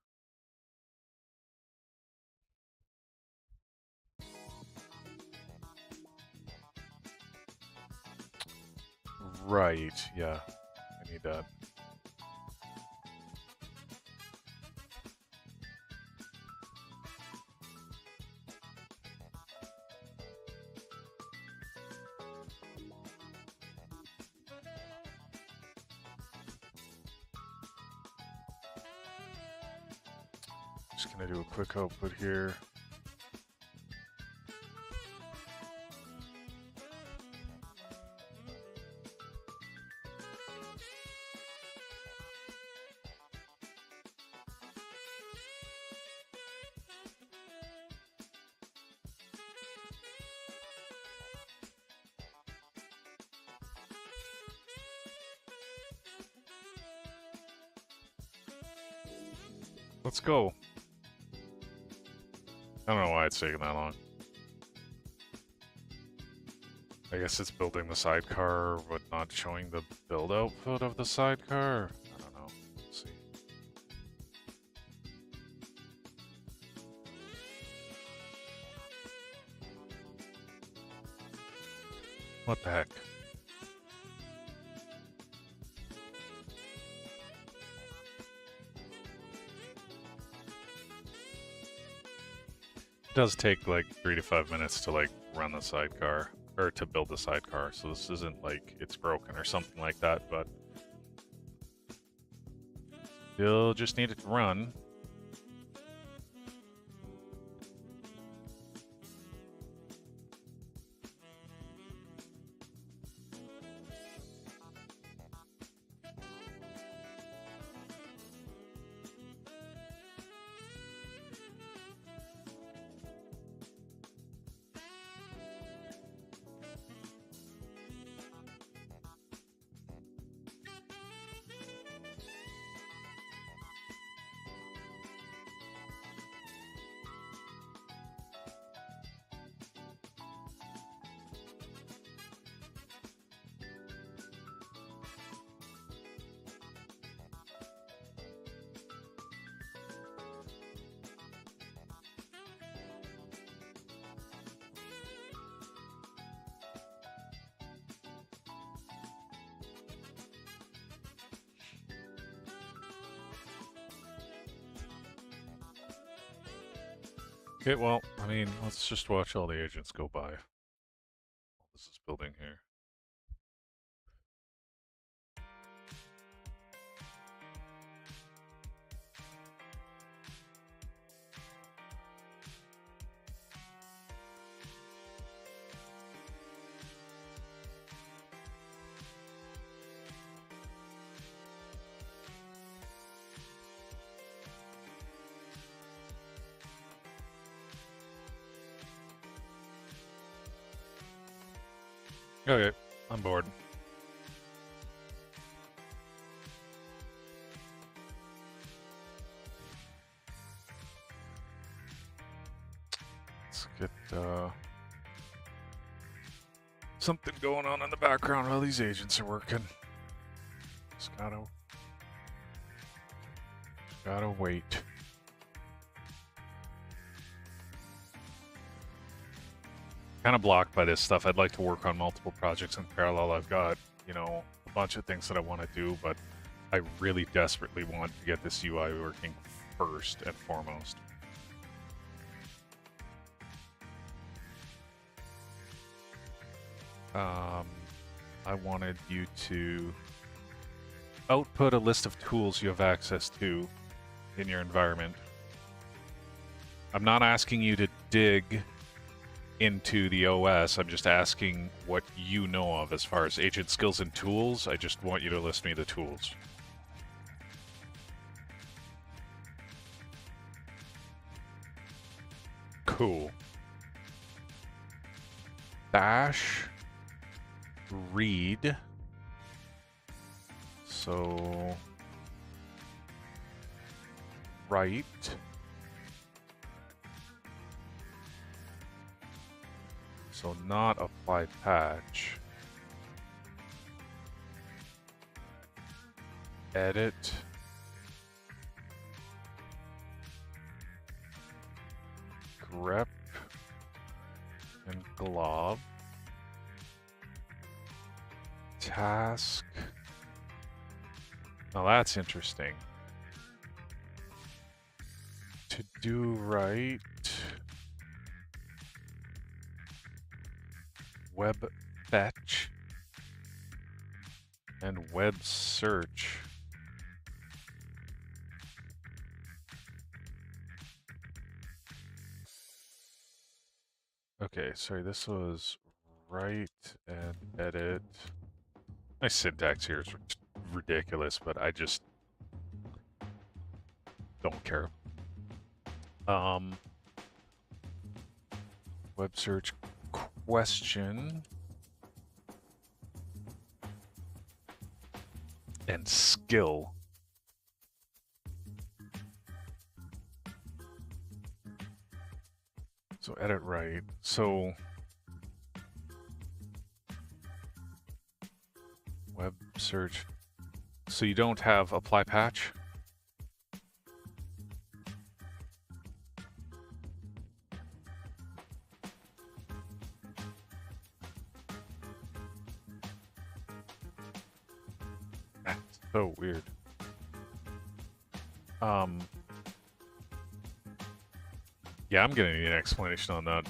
Right, yeah. I need that. Just gonna do a quick output here. Let's go. I don't know why it's taking that long. I guess it's building the sidecar, but not showing the build output of the sidecar. I don't know. Let's see. What the heck? It does take like 3 to 5 minutes to like run the sidecar or to build the sidecar, so this isn't like it's broken or something like that, but you'll just need it to run. Okay, well, I mean, let's just watch all the agents go by. This is building here. Okay, I'm bored. Let's get something going on in the background while these agents are working. Just gotta wait. Kind of blocked by this stuff. I'd like to work on multiple projects in parallel. I've got, you know, a bunch of things that I want to do, but I really desperately want to get this UI working first and foremost. I wanted you to output a list of tools you have access to in your environment. I'm not asking you to dig into the OS. I'm just asking what you know of as far as agent skills and tools. I just want you to list me the tools. Cool. Bash. Read. So write. So not apply patch. Edit. Grep and glob. Task. Now that's interesting. To do right. Web fetch and web search. Okay, sorry, this was write and edit. My syntax here is ridiculous, but I just don't care. Web search question and skill. So edit right. So web search. So you don't have apply patch? That's so weird. Yeah, I'm gonna need an explanation on that.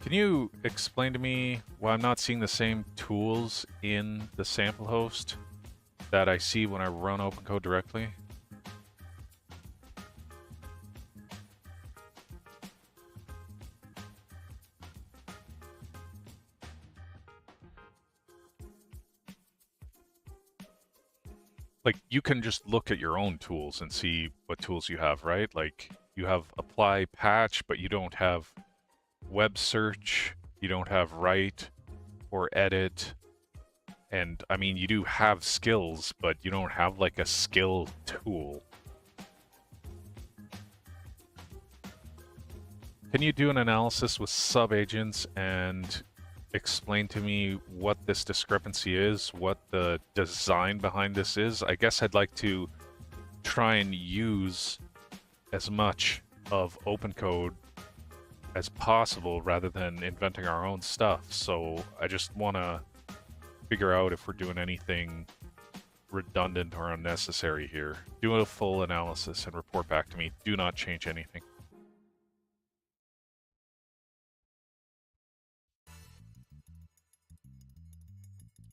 Can you explain to me why I'm not seeing the same tools in the sample host that I see when I run OpenCode directly? Like, you can just look at your own tools and see what tools you have, right? Like, you have apply patch, but you don't have web search, you don't have write or edit. And I mean, you do have skills, but you don't have like a skill tool. Can you do an analysis with sub-agents and explain to me what this discrepancy is, what the design behind this is? I guess I'd like to try and use as much of OpenCode as possible rather than inventing our own stuff. So I just want to figure out if we're doing anything redundant or unnecessary here. Do a full analysis and report back to me. Do not change anything.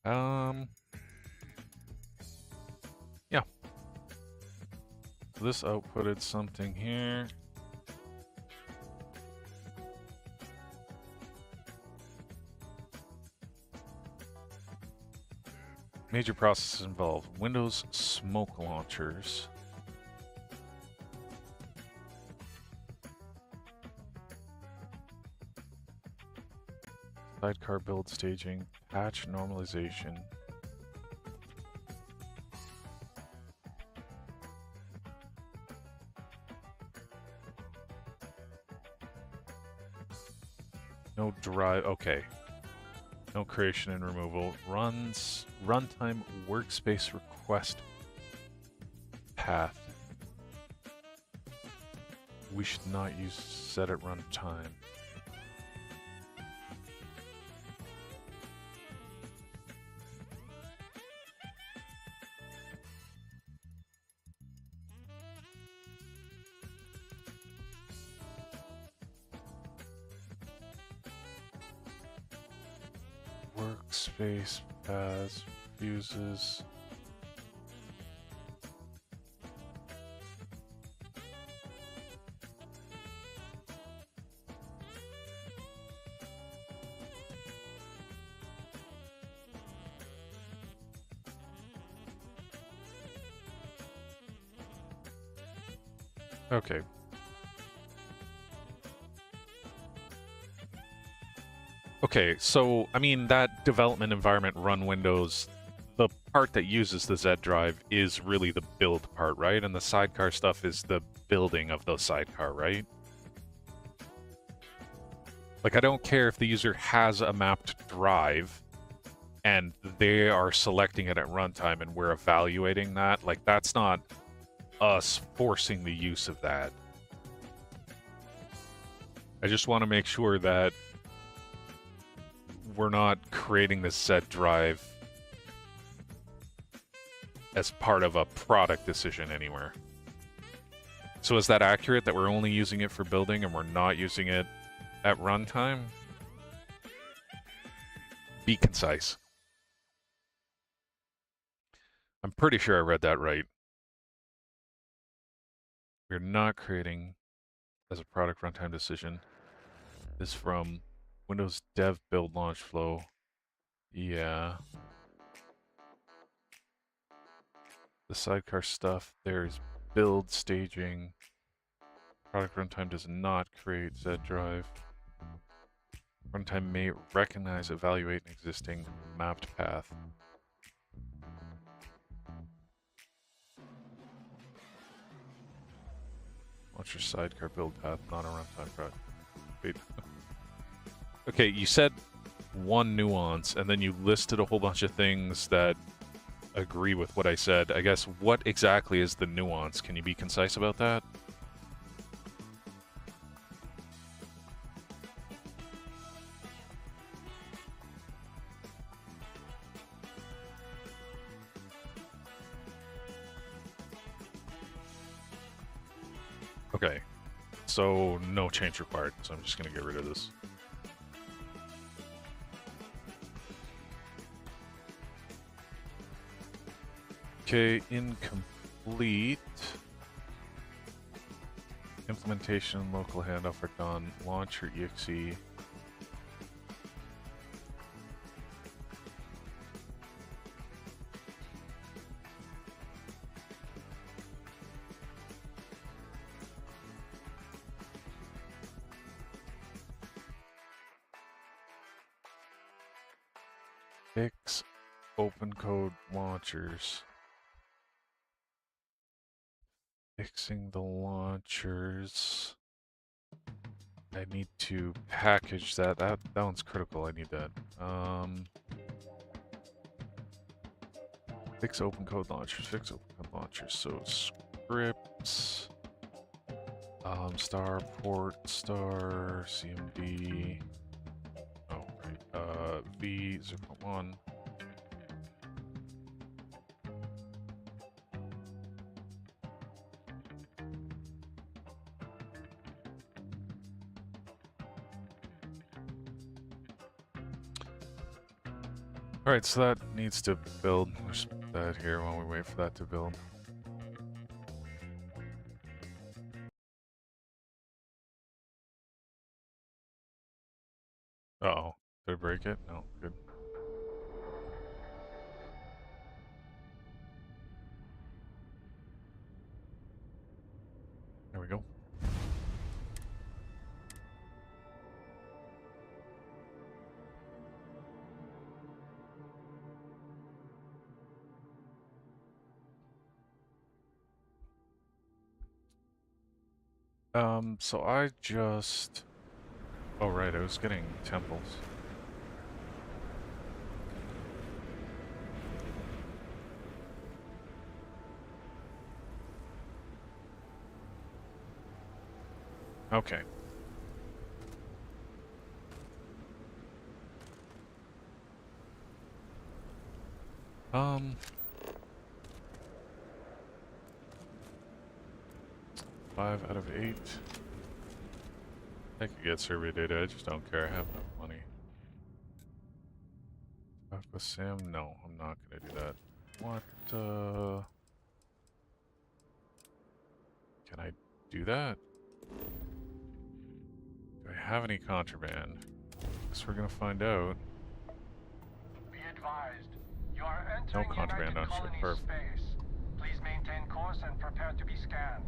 Yeah. So this outputted something here. Major processes involved. Windows smoke launchers. Sidecar build staging. Patch normalization. No drive. Okay. No creation and removal. Runtime workspace request path. We should not use set at runtime. Workspace paths fuses. Okay. Okay, so, I mean, that development environment run windows, the part that uses the Z drive is really the build part, right? And the sidecar stuff is the building of the sidecar, right? Like, I don't care if the user has a mapped drive and they are selecting it at runtime and we're evaluating that. Like, that's not us forcing the use of that. I just want to make sure that we're not creating this Z drive as part of a product decision anywhere. So is that accurate that we're only using it for building and we're not using it at runtime? Be concise. I'm pretty sure I read that right. We're not creating as a product runtime decision. This is from Windows Dev Build Launch Flow. Yeah. The sidecar stuff, there's build staging. Product runtime does not create Z drive. Runtime may recognize, evaluate an existing mapped path. What's your sidecar build path, not a runtime product? Wait. Okay, you said one nuance, and then you listed a whole bunch of things that agree with what I said. I guess, what exactly is the nuance? Can you be concise about that? Okay, so no change required, so I'm just going to get rid of this. Okay, incomplete. Implementation, local handoff are done. Launcher exe. Fix open code launchers. Fixing the launchers. I need to package that. That one's critical. I need that. Fix open code launchers. Fix open code launchers. So scripts. Star port star CMD. Oh right. V0.1. Alright, so that needs to build. Let's put that here while we wait for that to build. Uh-oh. Did I break it? No, good. There we go. So I just... Oh, right, I was getting temples. Okay. Um... 5 out of 8. I could get survey data, I just don't care. I have enough money. Talk with Sam? No, I'm not gonna do that. What, can I do that? Do I have any contraband? Guess we're gonna find out. Be advised, you are entering No contraband on ship. Perfect. space. Please maintain course and prepare to be scanned.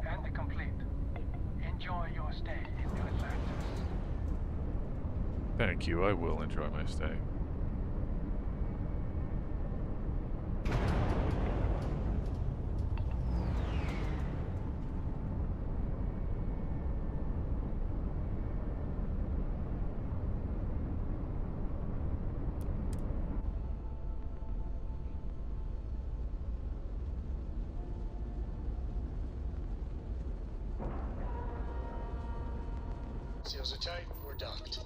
And complete. Enjoy your stay in New Atlantis. Thank you, I will enjoy my stay. Seals are tight, we're docked.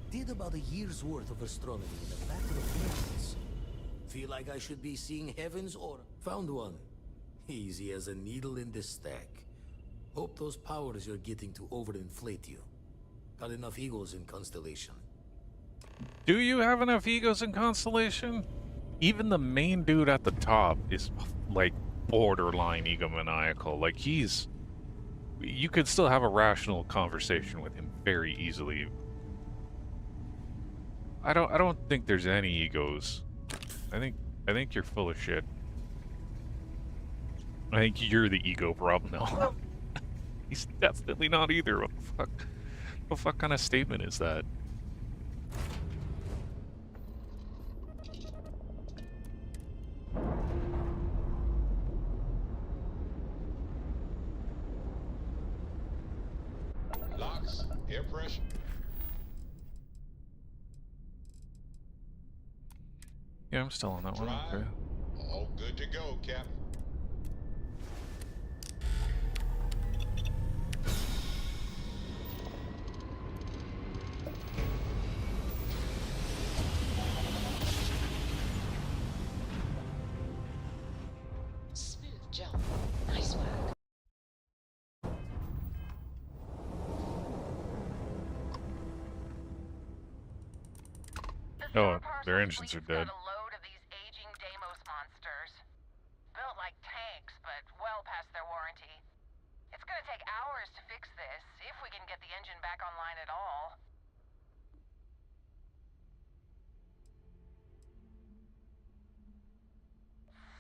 Did about a year's worth of astronomy in a matter of minutes. Feel like I should be seeing heavens or... Found one. Easy as a needle in the stack. Hope those powers you're getting to overinflate you. Got enough egos in Constellation. Do you have enough egos in Constellation? Even the main dude at the top is, like, borderline egomaniacal. Like, he's... You could still have a rational conversation with him very easily. I don't think there's any egos. I think you're full of shit. I think you're the ego problem now. He's definitely not either. What the fuck? What the fuck kind of statement is that? Locks, air pressure. Yeah, I'm still on that one. Drive. Okay. All good to go, Captain. Smooth jump. Nice work. Oh, their engines are dead. A load of these aging Deimos monsters. Built like tanks, but well past their warranty. It's gonna take hours to fix this, if we can get the engine back online at all.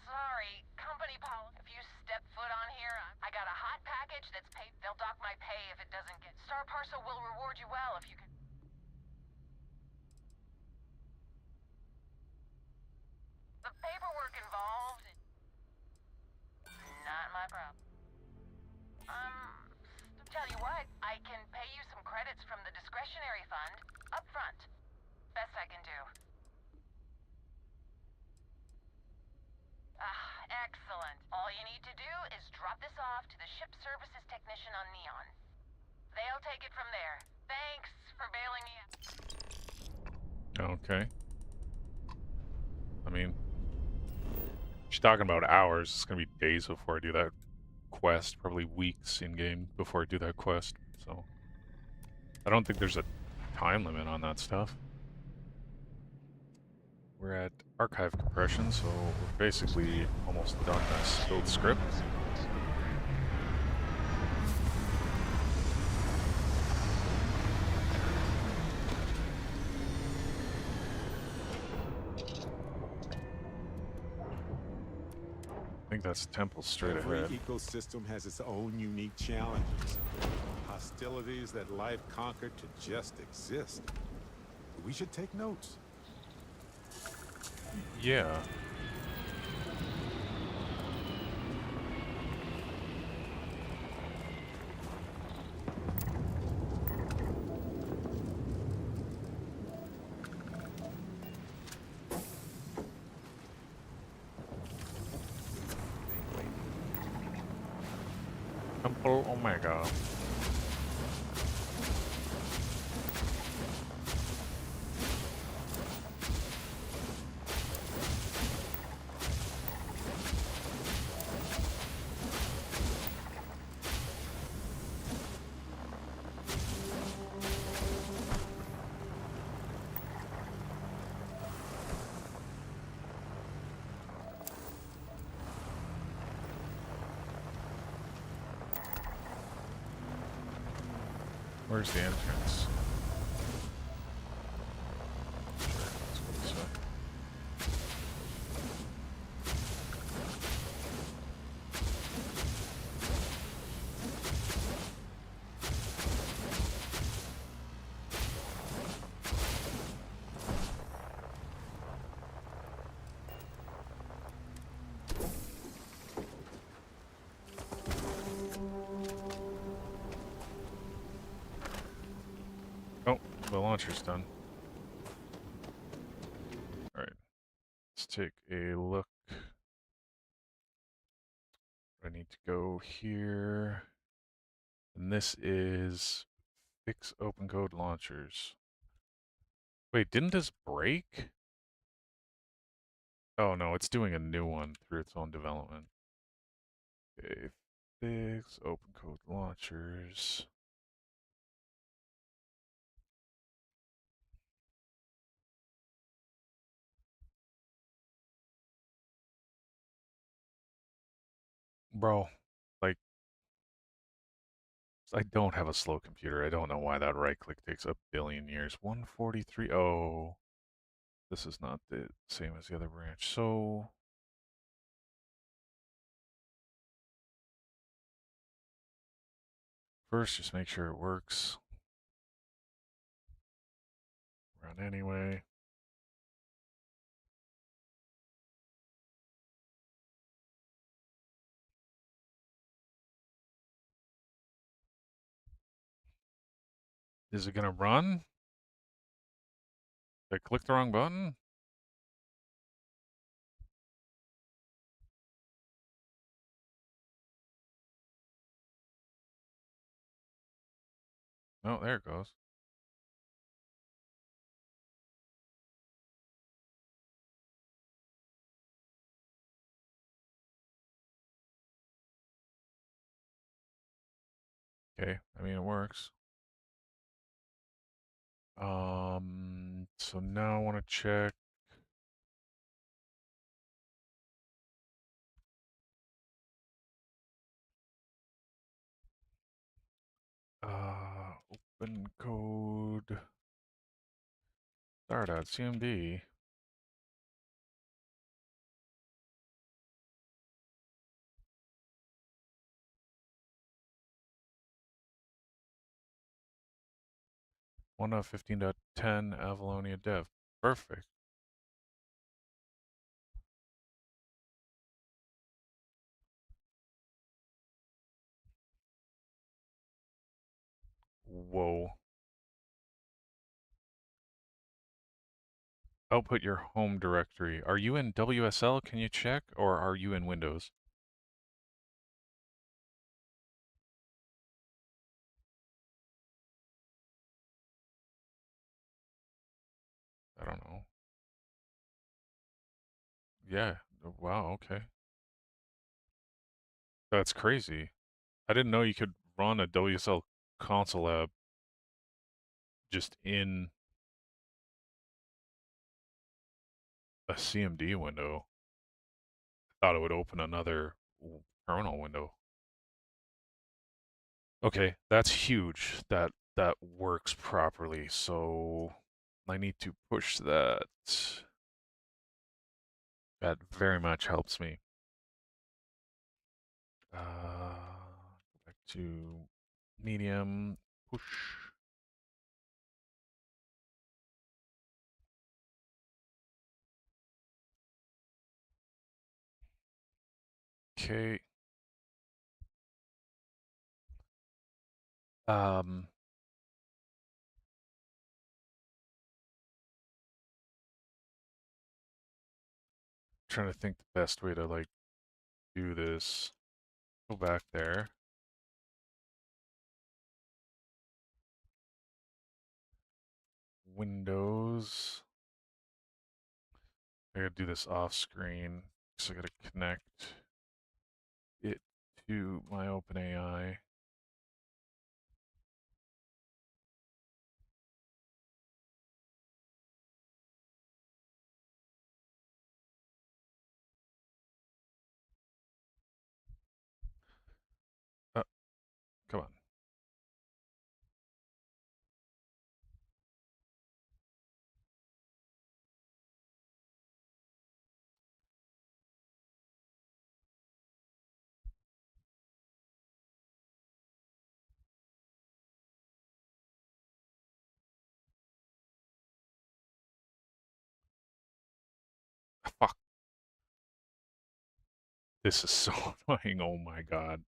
Sorry, company policy. If you step foot on here, I got a hot package that's paid. They'll dock my pay if it doesn't get. Star Parcel will reward you well if you can. The paperwork involved. Not my problem. Tell you what, I can pay you some credits from the discretionary fund up front. Best I can do. Excellent. All you need to do is drop this off to the ship services technician on Neon. They'll take it from there. Thanks for bailing me out. Okay. I mean, she's talking about hours. It's gonna be days before I do that quest. Probably weeks in game before I do that quest. So I don't think there's a time limit on that stuff. We're at archive compression, so we're basically almost done this build script. I think that's temple straight Every ahead. ecosystem has its own unique challenges. Hostilities that life conquered to just exist. We should take notes. Yeah. Temple Omega. Where's the entrance? Sure, let's go this way. Oh, the launcher's done. Alright, let's take a look. I need to go here. And this is fix open code launchers. Wait, didn't this break? Oh no, it's doing a new one through its own development. Okay, fix open code launchers. Bro, like, I don't have a slow computer. I don't know why that right click takes a billion years. 143. Oh, this is not the same as the other branch. So, first, just make sure it works. Run anyway. Is it gonna run? Did I click the wrong button? Oh, there it goes. Okay, I mean, it works. So now I want to check. Open code. Star.cmd. One of 15.10 Avalonia Dev. Perfect. Whoa. Output your home directory. Are you in WSL? Can you check? Or are you in Windows? I don't know. Yeah. Wow, okay. That's crazy. I didn't know you could run a WSL console app just in a CMD window. Thought it would open another terminal window. Okay, that's huge. That works properly. So I need to push that. That very much helps me. Go back to medium, push. Okay. Um, Trying to think the best way to like do this. Go back there. Windows. I gotta do this off screen. So I gotta connect it to my OpenAI. Oh, come on. Fuck. This is so annoying. Oh my god.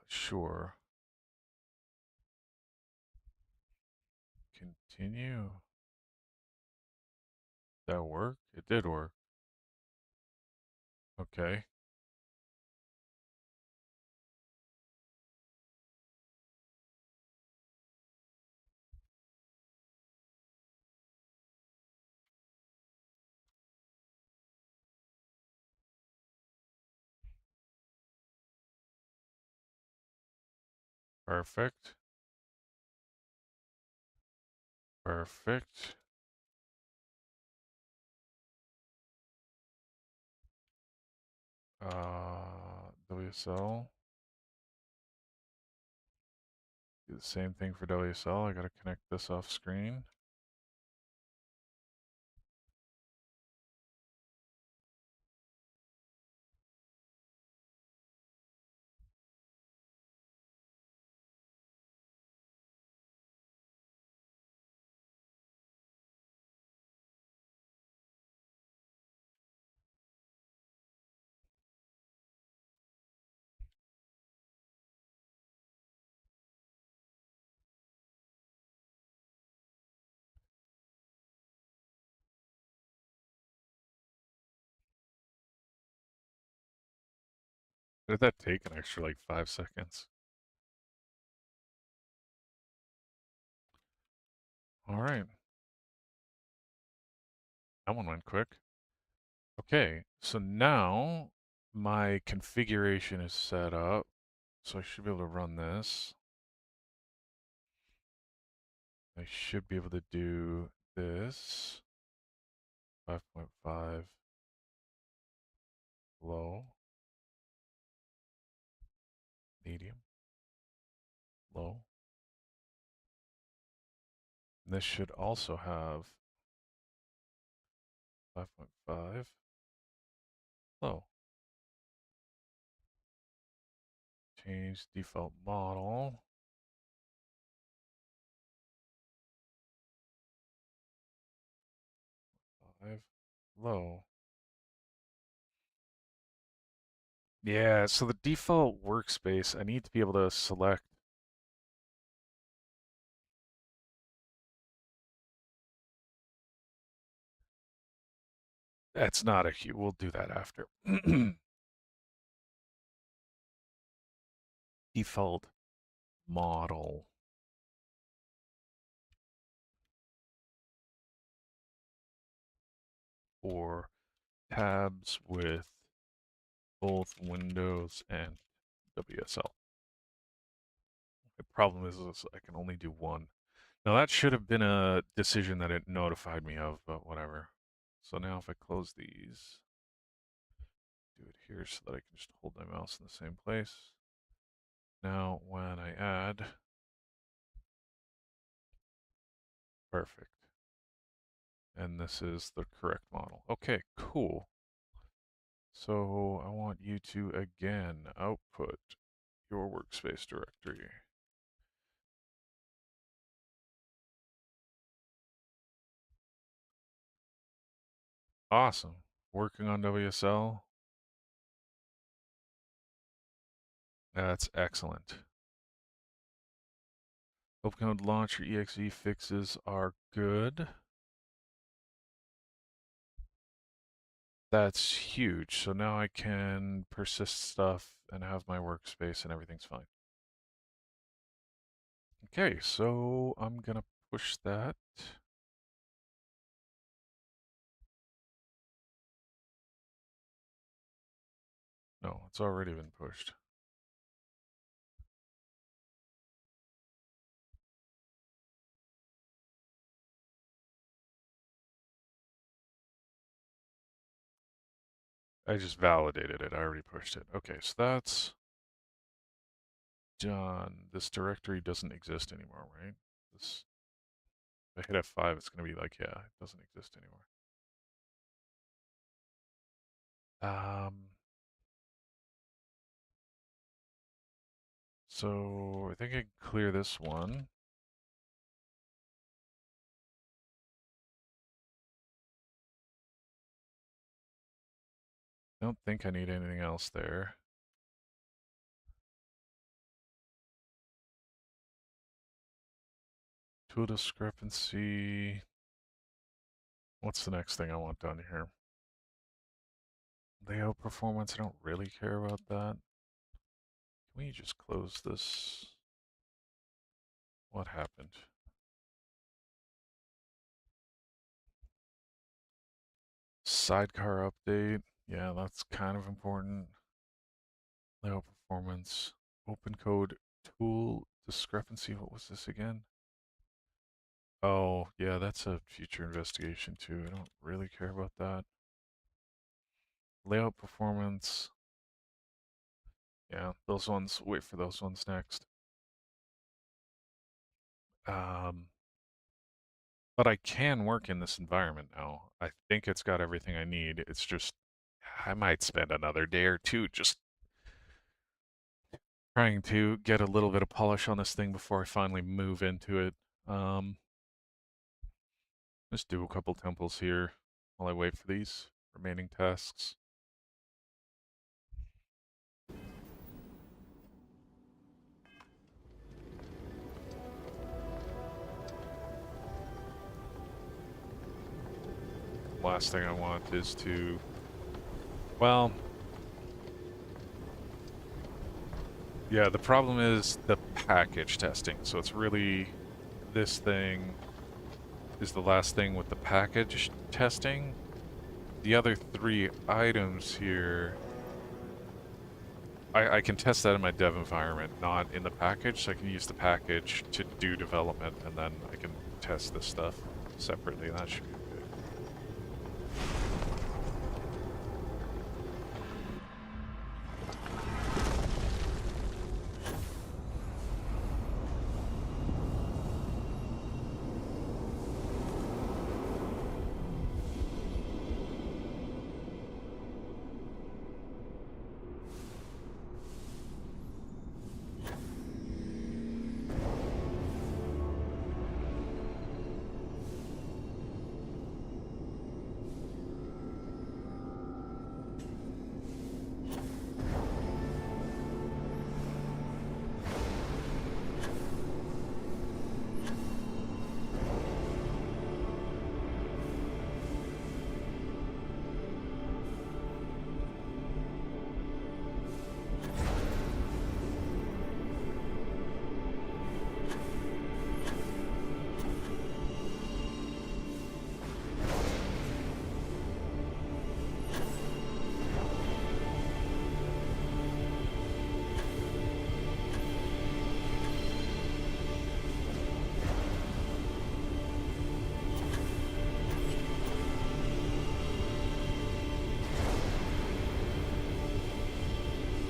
Sure. Continue. That work? It did work. Okay. Perfect. Perfect. WSL. Do the same thing for WSL. I gotta connect this off screen. Did that take an extra like 5 seconds? All right. That one went quick. Okay, so now my configuration is set up. So I should be able to run this. I should be able to do this. 5.5 low, medium, low. And this should also have 5.5 low. Change default model. 5 low. Yeah, so the default workspace, I need to be able to select. That's not a huge, we'll do that after. Default model. For tabs with both Windows and WSL. The problem is I can only do one. Now that should have been a decision that it notified me of, but whatever. So now if I close these, do it here so that I can just hold my mouse in the same place. Now, when I add, perfect. And this is the correct model. Okay, cool. So I want you to again output your workspace directory. Awesome. Working on WSL. That's excellent. OpenCode Launcher exe fixes are good. That's huge. So now I can persist stuff and have my workspace and everything's fine. Okay, so I'm gonna push that. No, it's already been pushed. I just validated it. I already pushed it. Okay, so that's done. This directory doesn't exist anymore, right? This, if I hit F5, it's going to be like, yeah, it doesn't exist anymore. So I think I can clear this one. Don't think I need anything else there. Tool discrepancy. What's the next thing I want done here? Layout performance, I don't really care about that. Can we just close this? What happened? Sidecar update. Yeah, that's kind of important. Layout performance. Open code tool discrepancy. What was this again? Oh, yeah, that's a future investigation too. I don't really care about that. Layout performance. Yeah, those ones, wait for those ones next. But I can work in this environment now. I think it's got everything I need. It's just, I might spend another day or two just trying to get a little bit of polish on this thing before I finally move into it. Just do a couple temples here while I wait for these remaining tasks. Last thing I want is to, well, yeah, the problem is the package testing. So it's really, this thing is the last thing with the package testing. The other 3 items here, I can test that in my dev environment, not in the package. So I can use the package to do development, and then I can test this stuff separately. That should be good.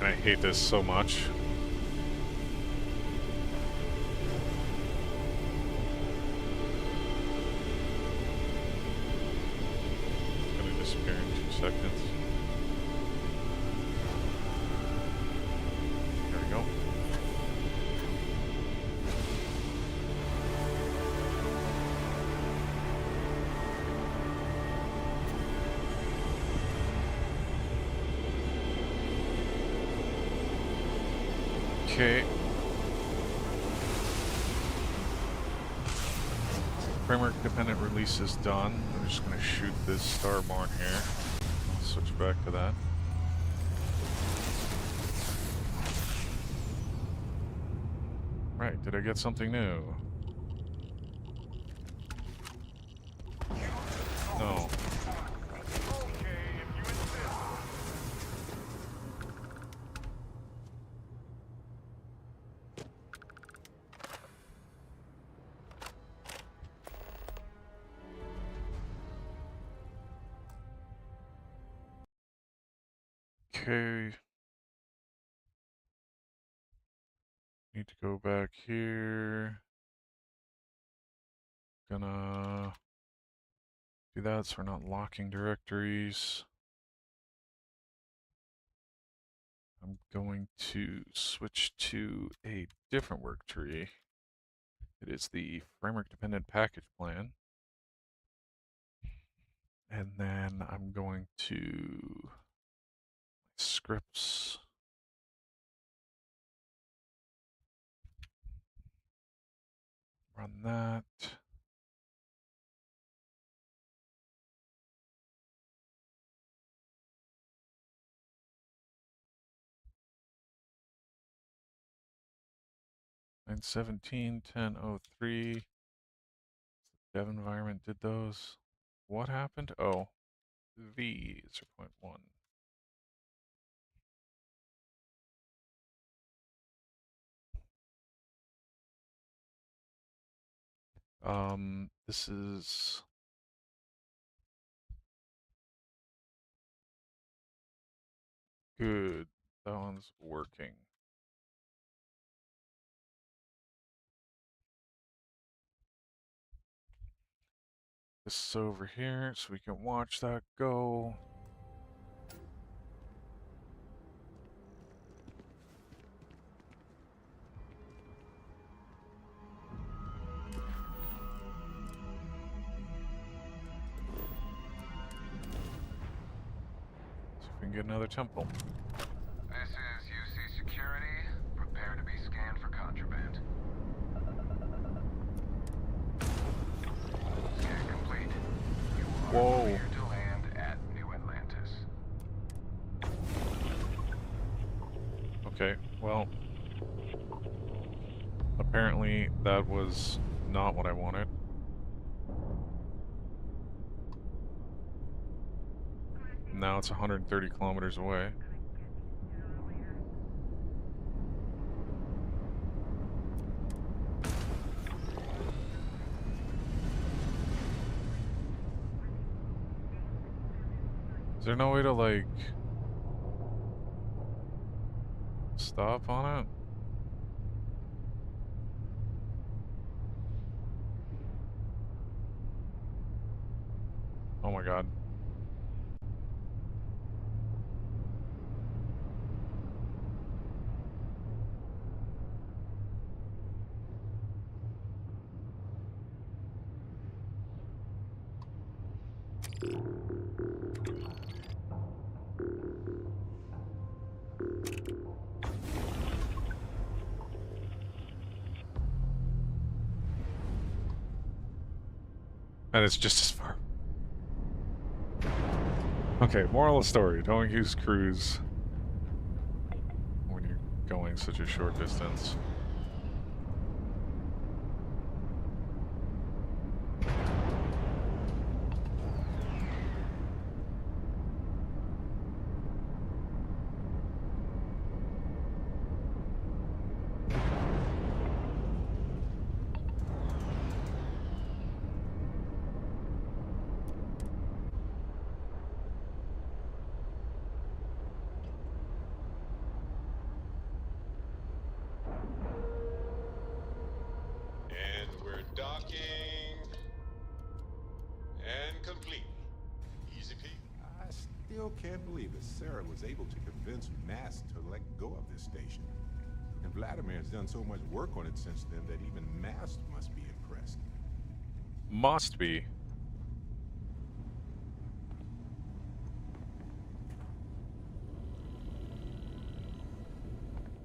And I hate this so much. It's gonna disappear in 2 seconds. There we go. Okay. Framework dependent release is done. I'm just gonna shoot this starborn here. I'll switch back to that. Right, did I get something new? No. Okay. Need to go back here. Gonna do that so we're not locking directories. I'm going to switch to a different work tree. It is the framework dependent package plan. And then I'm going to scripts. Run that. Line 17.10.03. Dev environment did those. What happened? Oh, v 0.1. This is good. That one's working. This is over here, so we can watch that go. See if we can get another temple. This is UC Security. Prepare to be scanned for contraband. Scan complete. You are Whoa. clear to land at New Atlantis. Okay, well, apparently that was not what I wanted. Now it's 130 kilometers away. Is there no way to, like, stop on it? Oh my god. And it's just as far. Okay, moral of the story. Don't use cruise when you're going such a short distance. Docking. And complete. Easy peasy. I still can't believe that Sarah was able to convince Mast to let go of this station. And Vladimir has done so much work on it since then that even Mast must be impressed. Must be.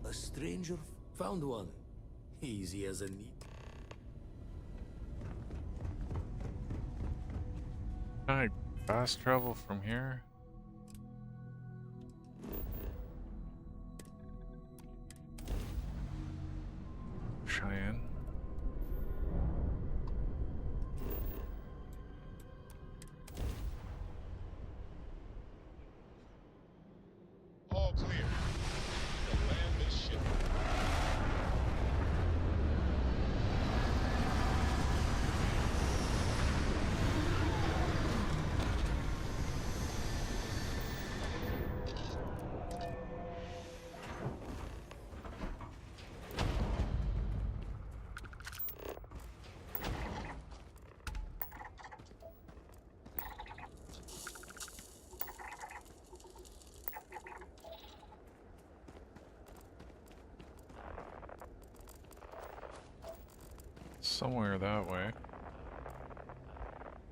A stranger found one. Easy as a needle. Can I fast travel from here? Cheyenne. All clear. To land this ship. Somewhere that way.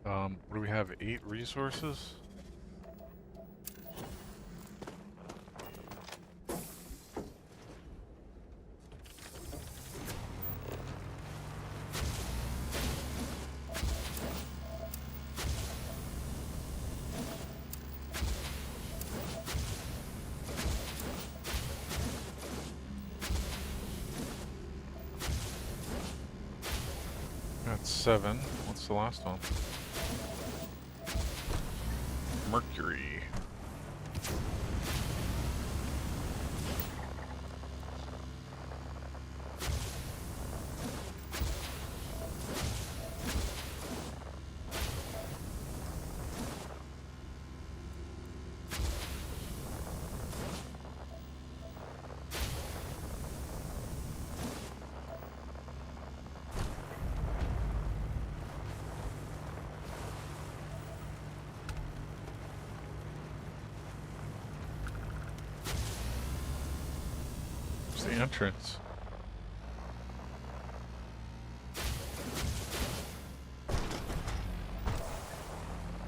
What do we have? 8 resources? Got 7. What's the last one? Mercury. The entrance.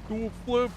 Dual flip.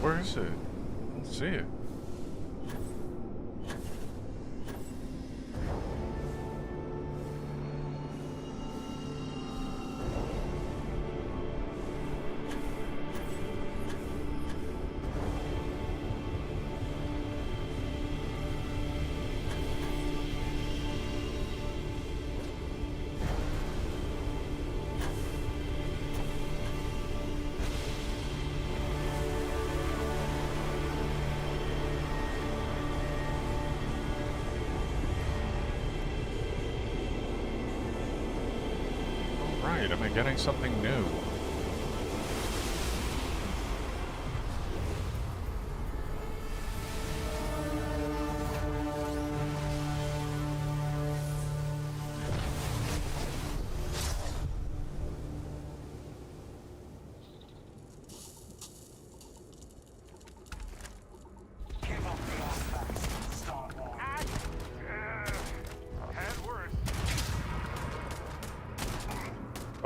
Where is it? I don't see it. Right, am I getting something new?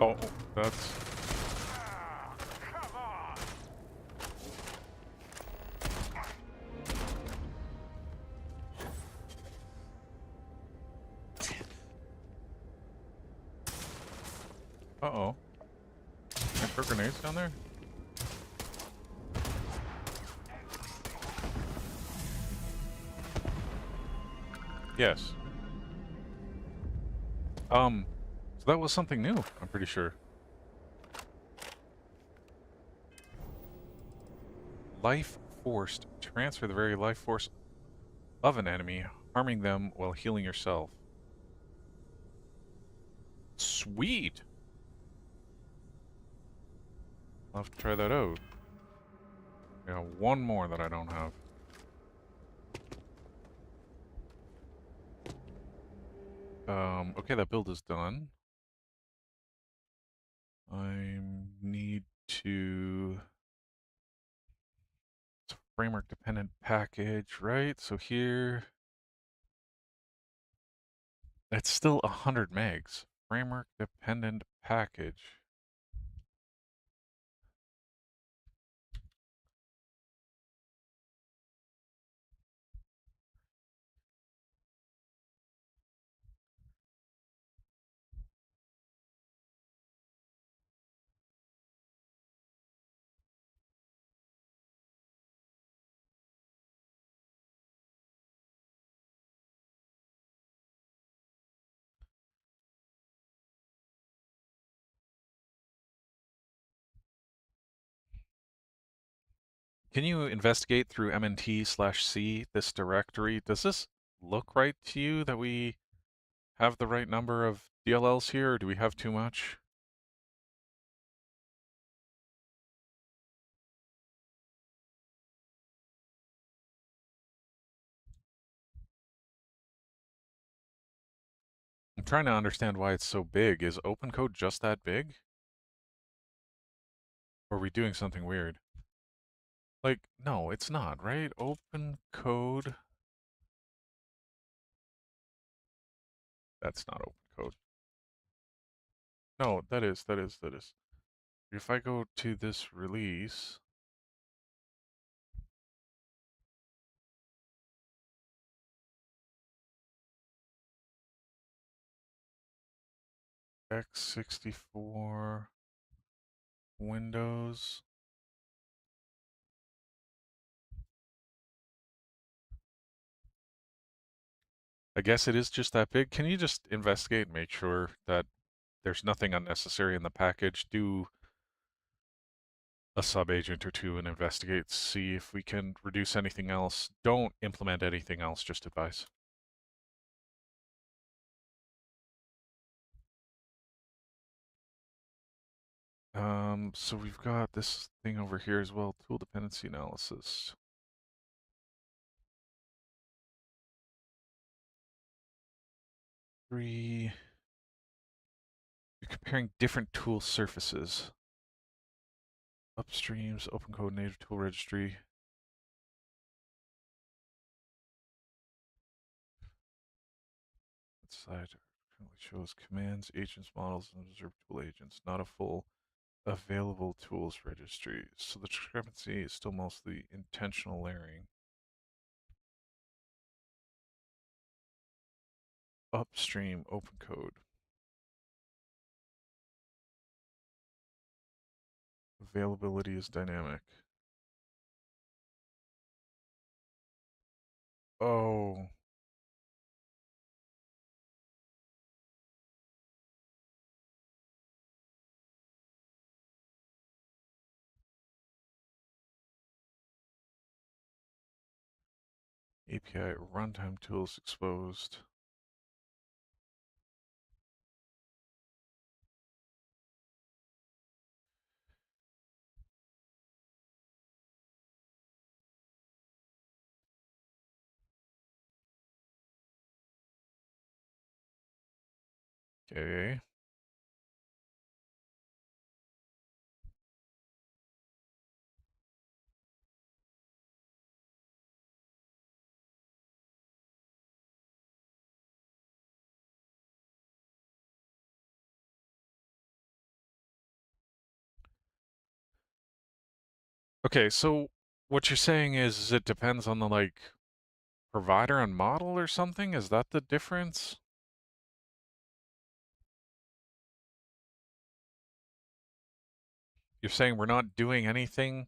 Oh, that's... Uh-oh. Can I throw grenades down there? Yes. So that was something new, I'm pretty sure. Life forced. Transfer the very life force of an enemy, harming them while healing yourself. Sweet! I'll have to try that out. Yeah, one more that I don't have. Okay, that build is done. I need to... It's a framework dependent package, right? So here... It's still 100 megs. Framework dependent package. Can you investigate through mnt/c this directory? Does this look right to you that we have the right number of DLLs here, or do we have too much? I'm trying to understand why it's so big. Is OpenCode just that big? Or are we doing something weird? Like, no, it's not, right? OpenCode... That's not OpenCode. No, that is. If I go to this release... x64... Windows... I guess it is just that big. Can you just investigate and make sure that there's nothing unnecessary in the package? Do a sub-agent or two and investigate, see if we can reduce anything else. Don't implement anything else, just advice. So we've got this thing over here as well, tool dependency analysis. You're comparing different tool surfaces. Upstreams, OpenCode native tool registry. That side currently shows commands, agents, models, and observed tool agents, not a full available tools registry. So the discrepancy is still mostly intentional layering. Upstream OpenCode. Availability is dynamic. Oh. API runtime tools exposed. Okay. Okay, so what you're saying is it depends on the, like, provider and model or something? Is that the difference? You're saying we're not doing anything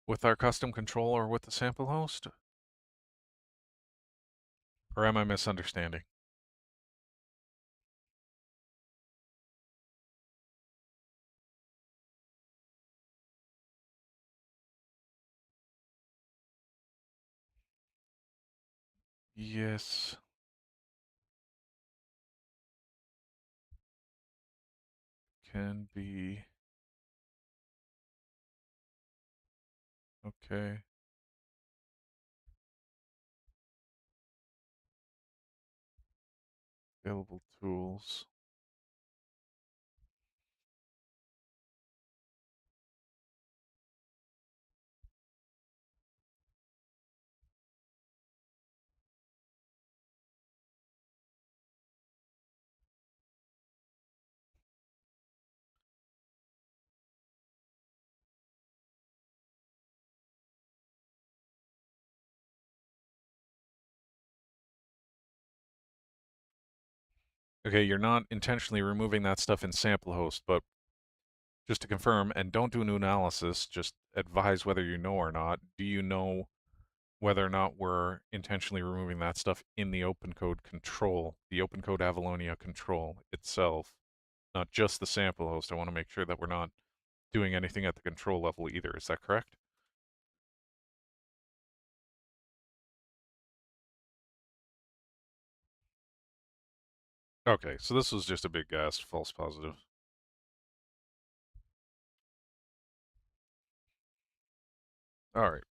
with our custom control or with the sample host? Or am I misunderstanding? Yes. Can be. Okay. Available tools. Okay, you're not intentionally removing that stuff in sample host, but just to confirm, and don't do a new analysis, just advise whether you know or not. Do you know whether or not we're intentionally removing that stuff in the OpenCode control, the OpenCode Avalonia control itself, not just the sample host? I want to make sure that we're not doing anything at the control level either. Is that correct? Okay, so this was just a big gas false positive. All right.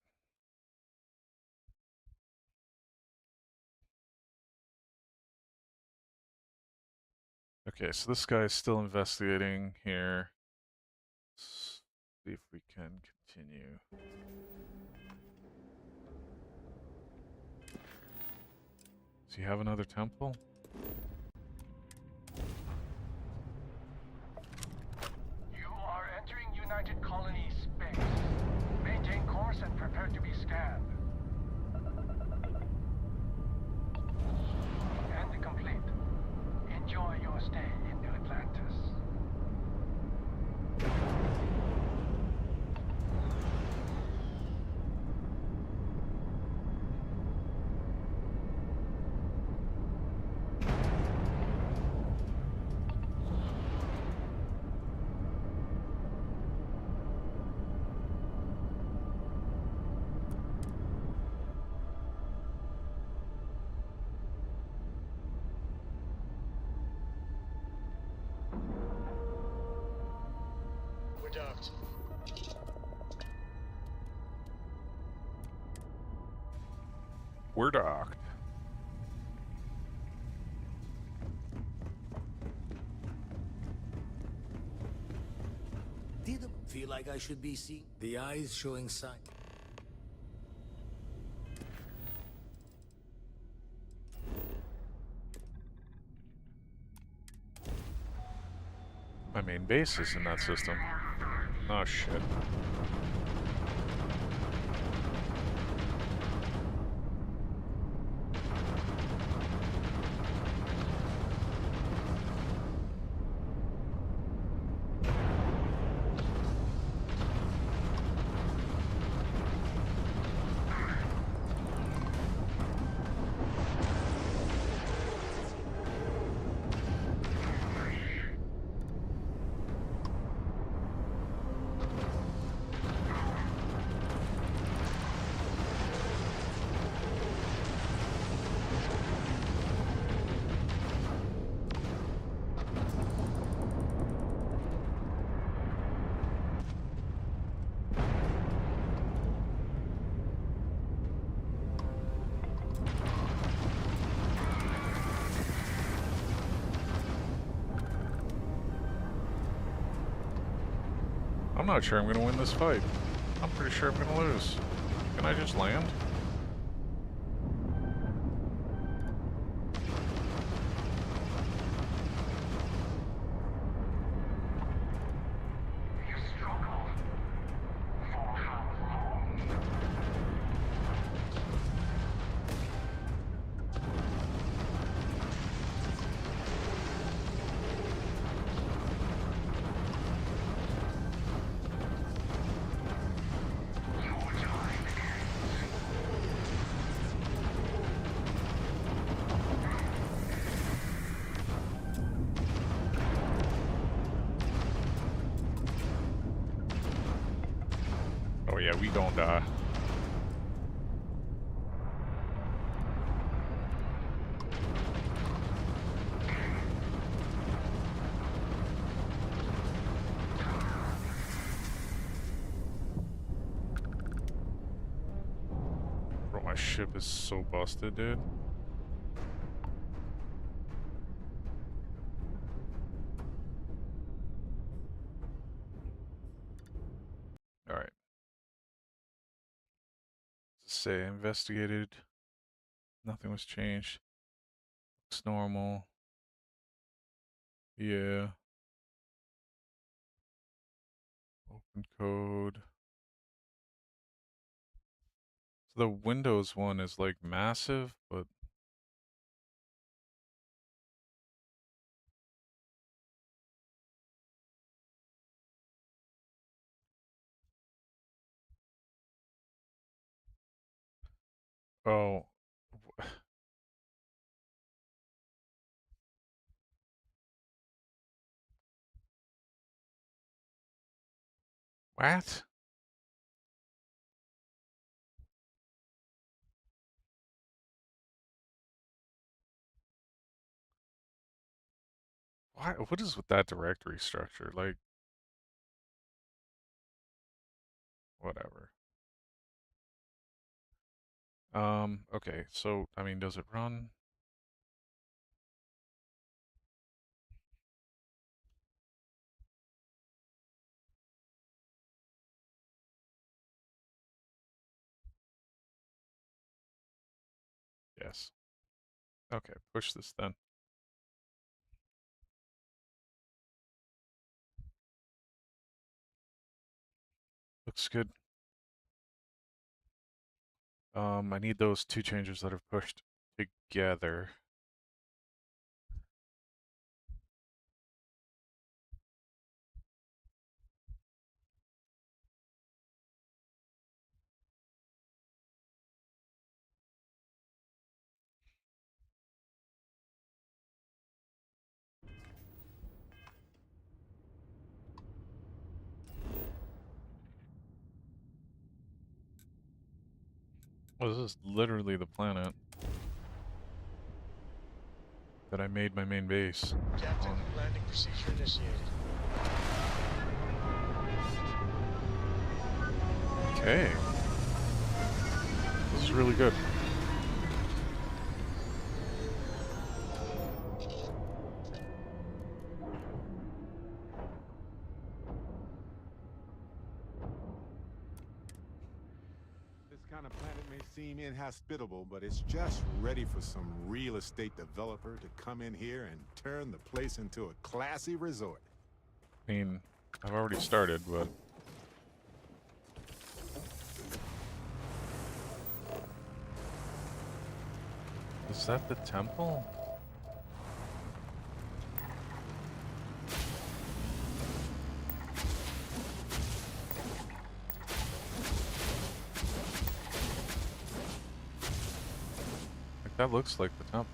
Okay, so this guy's still investigating here. Let's see if we can continue. Does he have another temple? You are entering United Colonies space. Maintain course and prepare to be scanned. And complete. Enjoy your stay in New Atlantis. We're docked. We're docked. Didn't feel like I should be seeing the eyes showing sign. My main base is in that system. Oh shit. I'm not sure I'm gonna win this fight. I'm pretty sure I'm gonna lose. Can I just land? You struggle. For how Oh yeah, we gon' die. Bro, my ship is so busted, dude. Alright. Say investigated. Nothing was changed. Looks normal. Yeah. Open code. So the Windows one is like massive, but oh, what? Why? What is with that directory structure? Like, whatever. Okay, so, I mean, does it run? Yes. Okay, push this then. Looks good. I need those two changes that are pushed together. Well, this is literally the planet that I made my main base Captain, on. landing procedure initiated. Okay. This is really good. This kind of planet may seem inhospitable, but it's just ready for some real estate developer to come in here and turn the place into a classy resort. I mean, I've already started, but... Is that the temple? Like, that looks like the temple.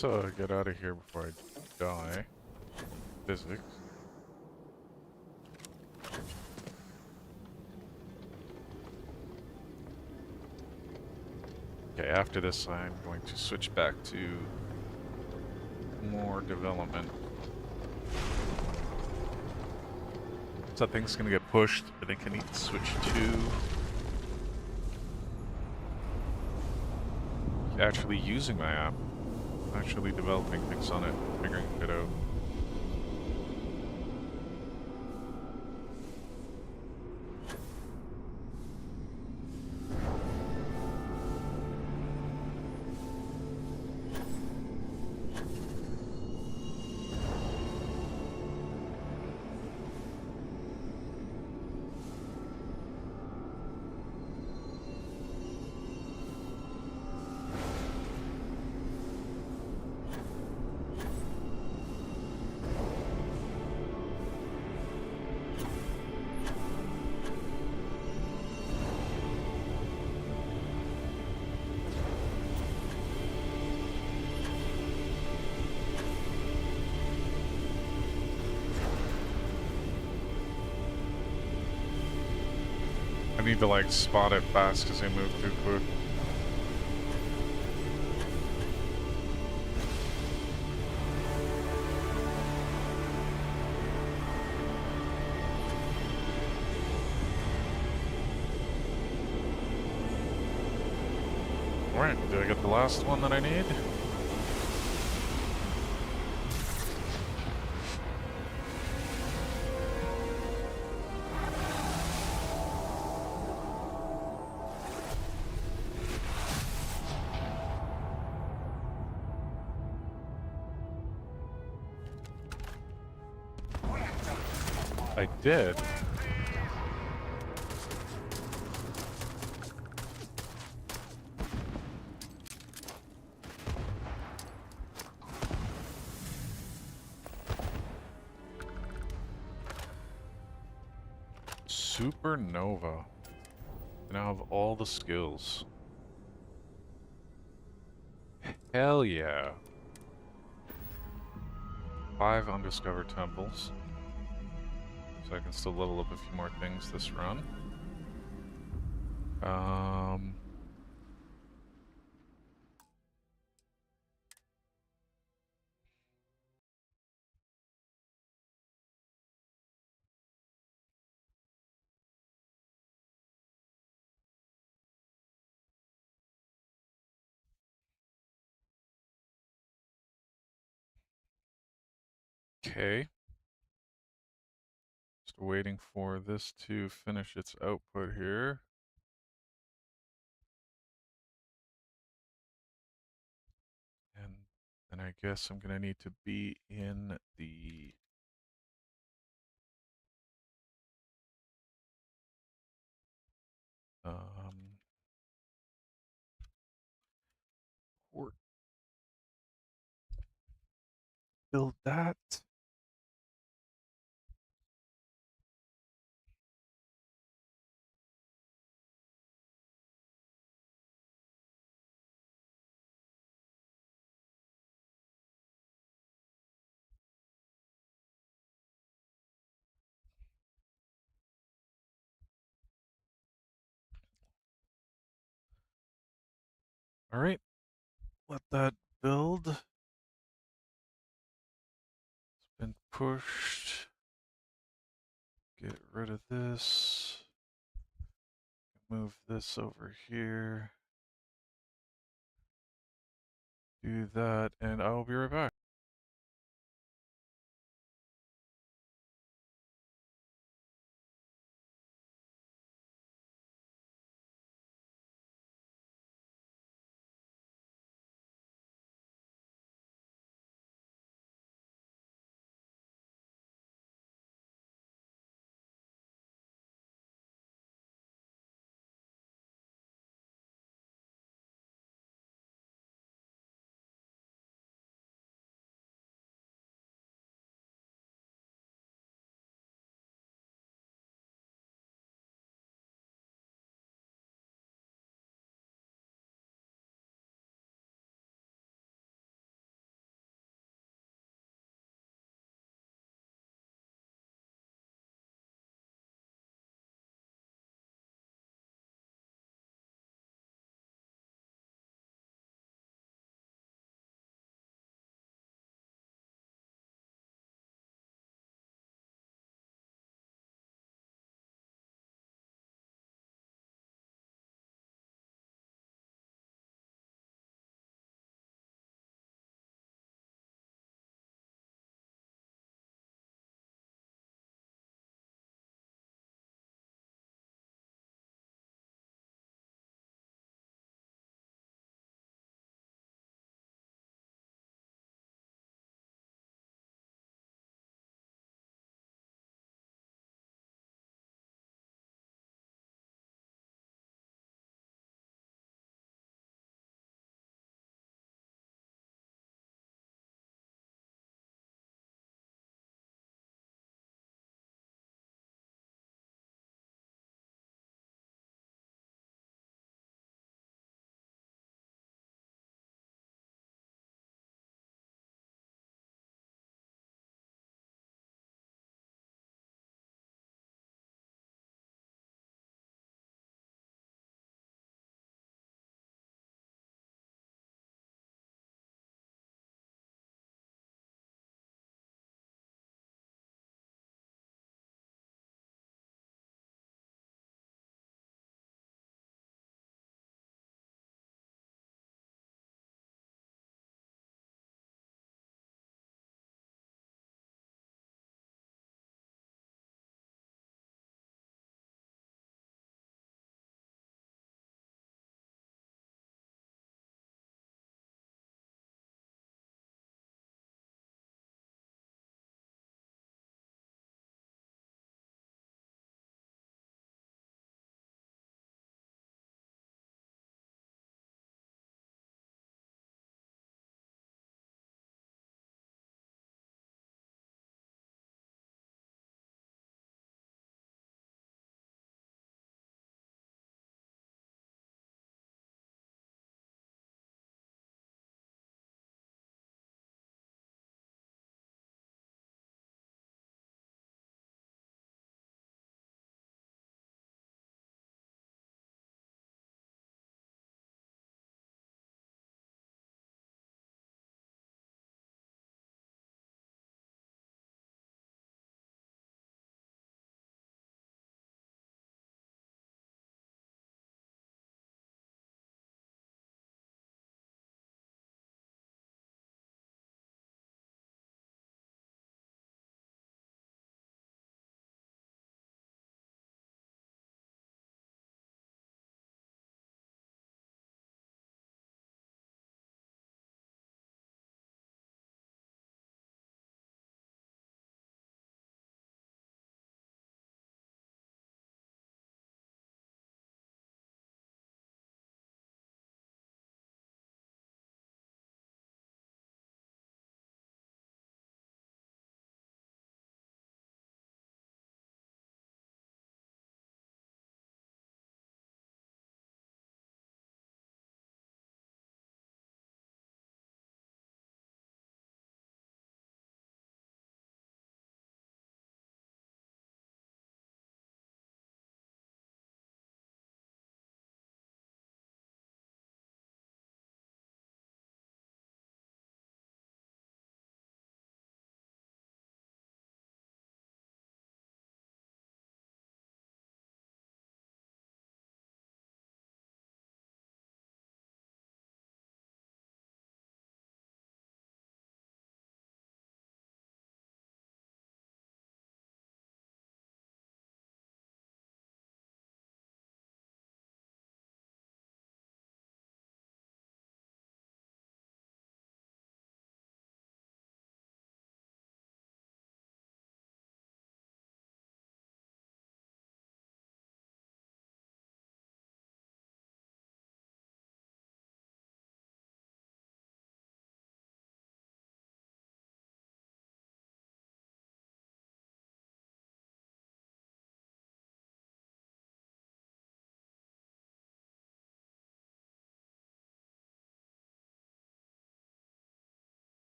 Let's get out of here before I die. Physics. Okay, after this I'm going to switch back to more development. So that thing's gonna get pushed. I think I need to switch to actually using my app. Actually developing things on it, figuring it out. I need to like spot it fast because they move too quick. Alright, did I get the last one that I need? I did. Supernova. I now have all the skills. Hell yeah. 5 undiscovered temples. So I can still level up a few more things this run. Okay. Just waiting for this to finish its output here. And then I guess I'm gonna need to be in the port. Build that. All right, let that build. It's been pushed. Get rid of this. Move this over here. Do that, and I'll be right back.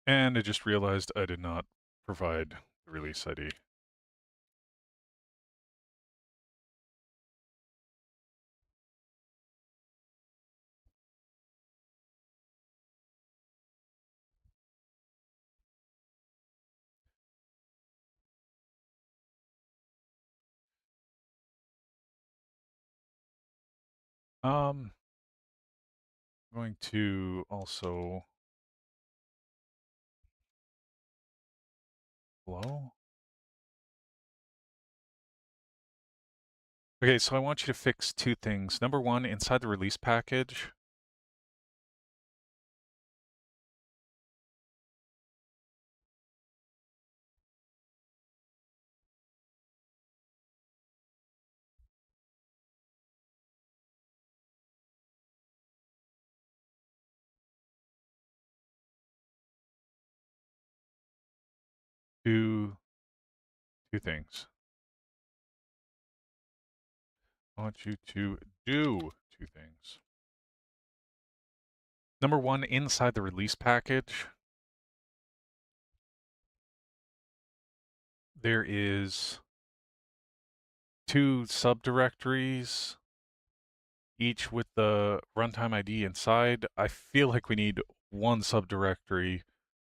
And I just realized I did not provide the release ID. I'm going to also hello? Okay, so I want you to fix two things. Number one, inside the release package, two things. I want you to do two things. Number one, inside the release package, there is two subdirectories, each with the runtime ID inside. I feel like we need one subdirectory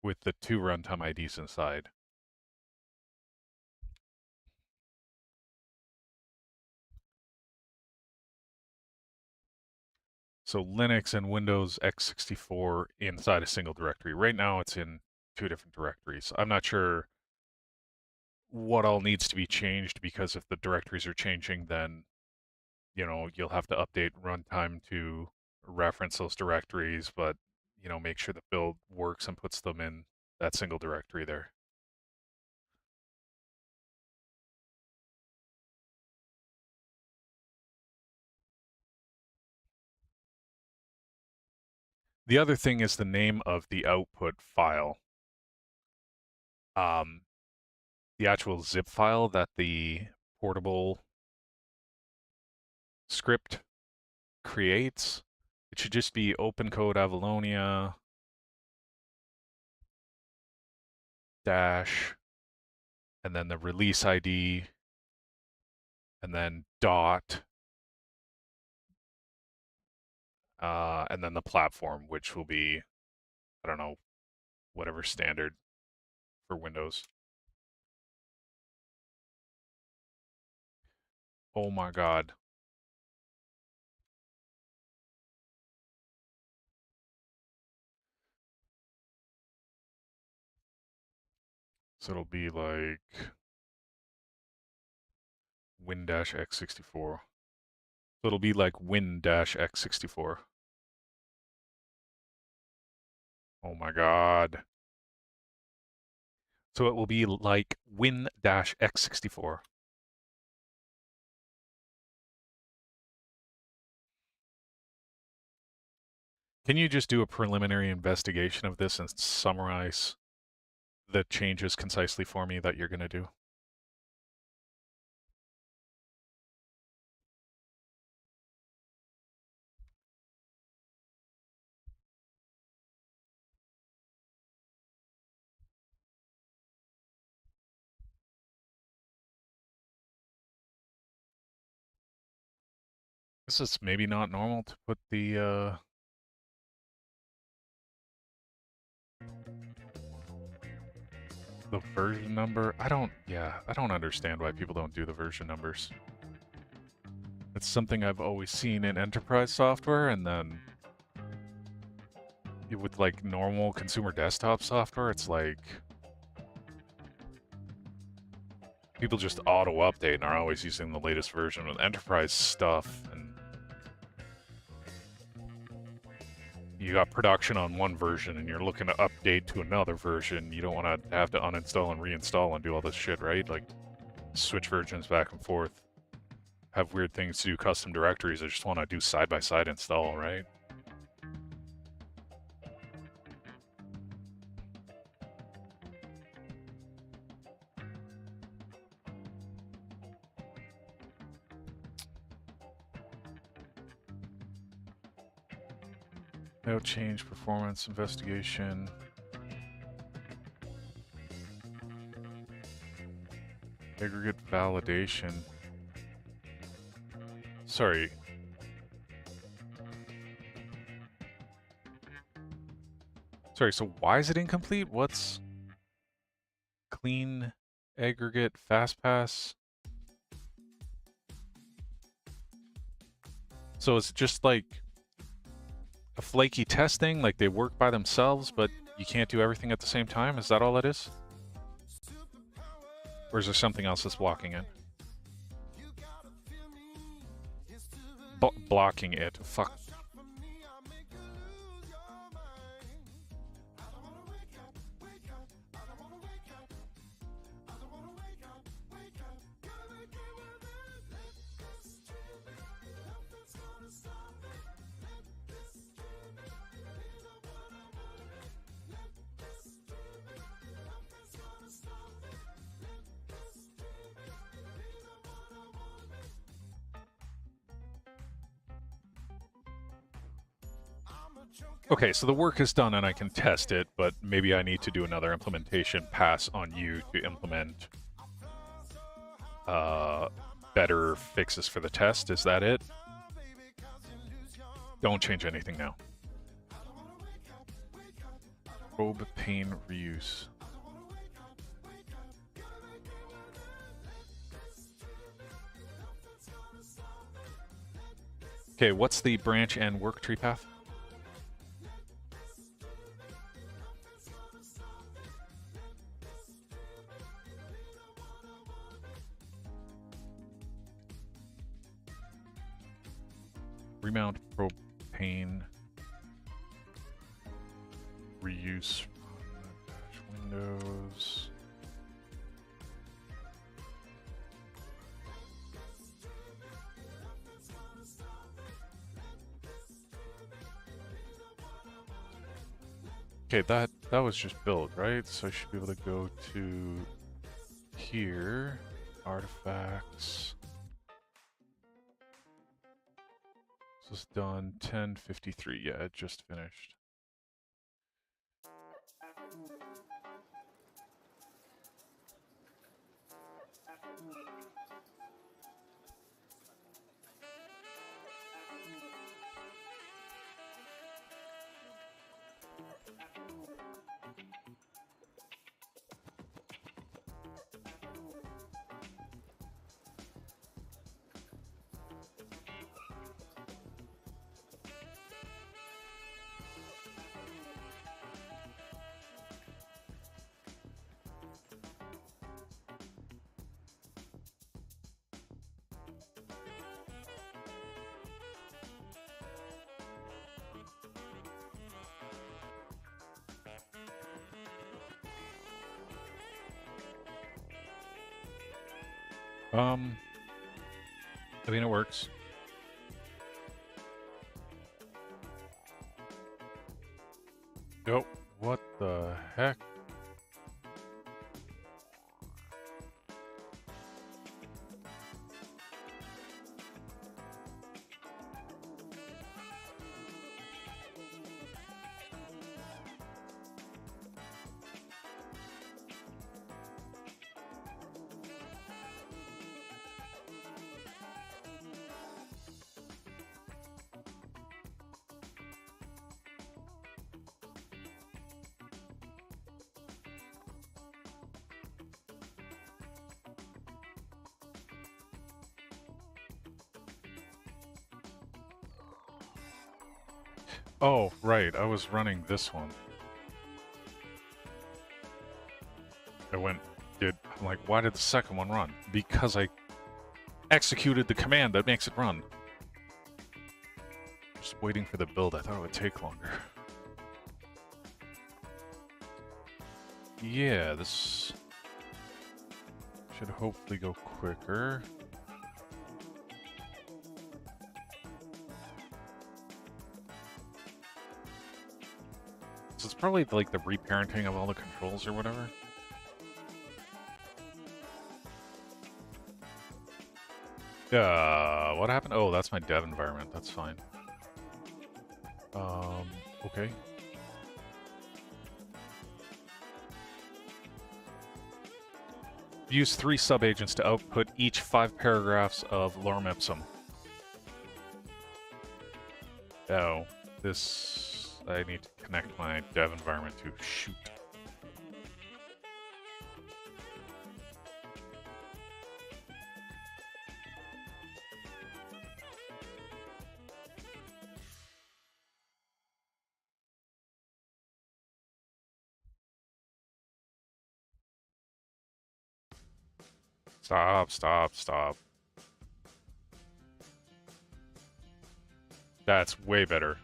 with the two runtime IDs inside. So Linux and Windows x64 inside a single directory. Right now it's in two different directories. I'm not sure what all needs to be changed, because if the directories are changing, then you'll have to update runtime to reference those directories, but make sure the build works and puts them in that single directory there. The other thing is the name of the output file. The actual zip file that the portable script creates, it should just be OpenCode Avalonia dash, and then the release ID, and then dot, and then the platform, which will be, I don't know, whatever standard for Windows. Oh my God. So it'll be like Win-X64. So it'll be like Win-X64. Oh my God. So it will be like Win-X64. Can you just do a preliminary investigation of this and summarize the changes concisely for me that you're going to do? This is maybe not normal to put the version number. I don't understand why people don't do the version numbers. It's something I've always seen in enterprise software, and then with like normal consumer desktop software, it's like people just auto-update and are always using the latest version. With enterprise stuff, and you got production on one version and you're looking to update to another version, you don't want to have to uninstall and reinstall and do all this shit, right? Like, switch versions back and forth. Have weird things to do, custom directories. I just want to do side-by-side install, right? No change, performance, investigation. Aggregate validation. Sorry. Sorry, so why is it incomplete? What's clean aggregate fast pass? So is it just like a flaky testing, like they work by themselves, but you can't do everything at the same time? Is that all it is? Or is there something else that's blocking it? Blocking it. Fuck. Okay, so the work is done and I can test it, but maybe I need to do another implementation pass on you to implement better fixes for the test. Is that it? Don't change anything now. Probe pane reuse. Okay, what's the branch and work tree path? Remount propane reuse Windows. Okay, that was just built, right? So I should be able to go to here, artifacts. This is done 10:53. Yeah, it just finished. I mean, it works. Oh, what the heck? Oh, right, I was running this one. I'm like, why did the second one run? Because I executed the command that makes it run. Just waiting for the build, I thought it would take longer. Yeah, this should hopefully go quicker. So it's probably like the reparenting of all the controls or whatever. What happened? Oh, that's my dev environment. That's fine. Okay. Use 3 sub-agents to output each 5 paragraphs of lorem ipsum. Oh, this... I need to connect my dev environment to. Shoot. Stop. That's way better.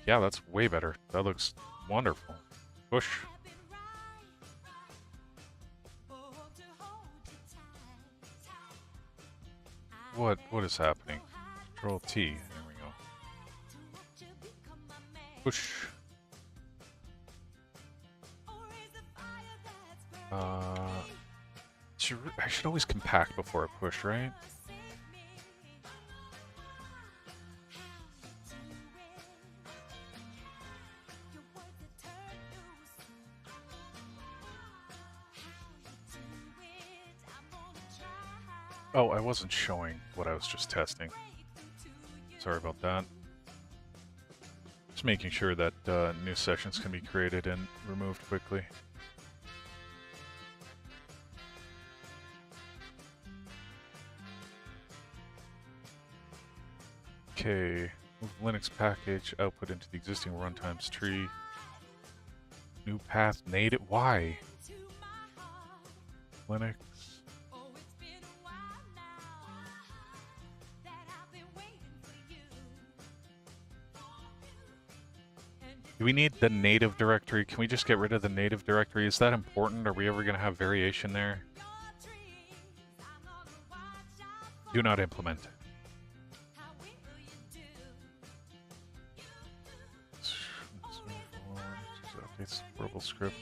Yeah, that's way better. That looks wonderful. Push. What is happening? Control T. There we go. Push. I should always compact before I push, right? Oh, I wasn't showing what I was just testing. Sorry about that. Just making sure that new sessions can be created and removed quickly. Okay, move Linux package output into the existing runtimes tree. New path native. Why? Linux. Do we need the native directory? Can we just get rid of the native directory? Is that important? Are we ever going to have variation there? Do not implement. Updates horrible script.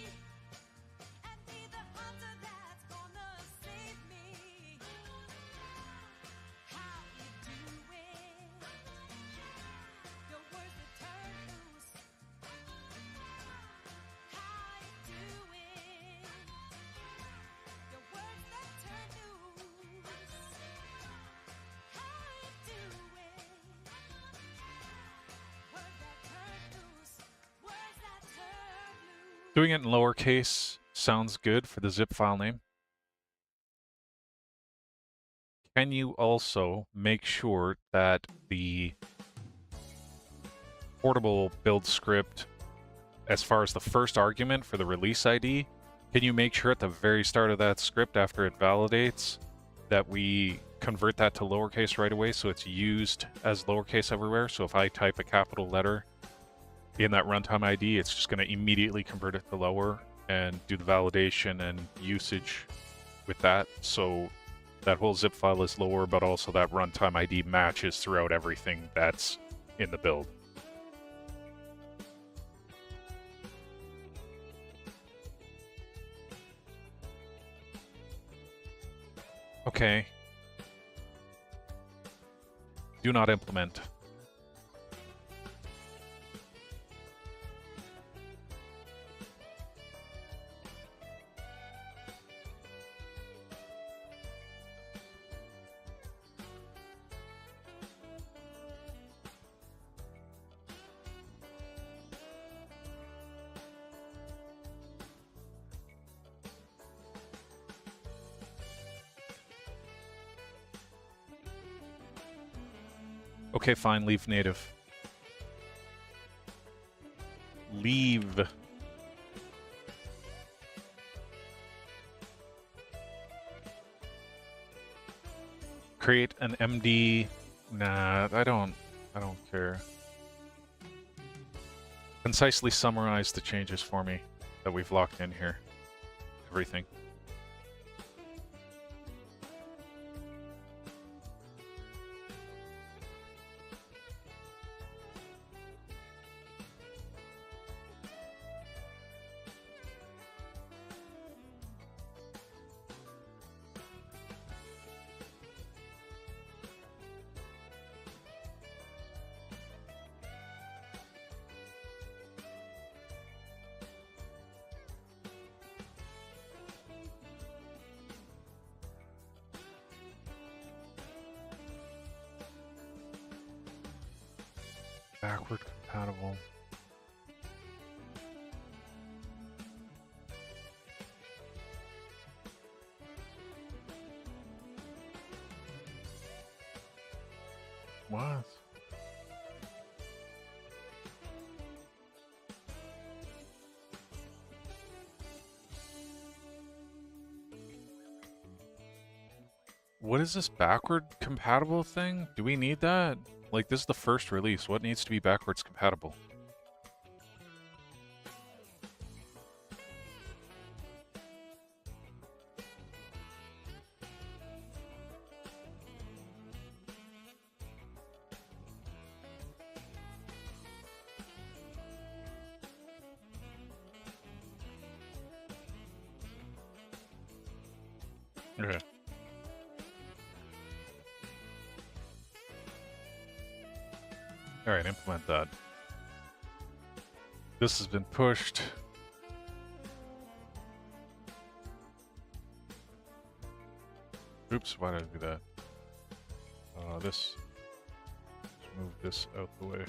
Doing it in lowercase sounds good for the zip file name. Can you also make sure that the portable build script, as far as the first argument for the release ID, can you make sure at the very start of that script, after it validates, that we convert that to lowercase right away so it's used as lowercase everywhere? So if I type a capital letter in that runtime ID, it's just going to immediately convert it to lower and do the validation and usage with that. So that whole zip file is lower, but also that runtime ID matches throughout everything that's in the build. Okay. Do not implement. Okay, fine, leave native. Leave. Create an MD. Nah, I don't care. Concisely summarize the changes for me that we've locked in here. Everything. Backward compatible. What? What is this backward compatible thing? Do we need that? Like, this is the first release. What needs to be backwards compatible? Okay. Alright, implement that. This has been pushed. Oops, why did I do that? Let's move this out the way.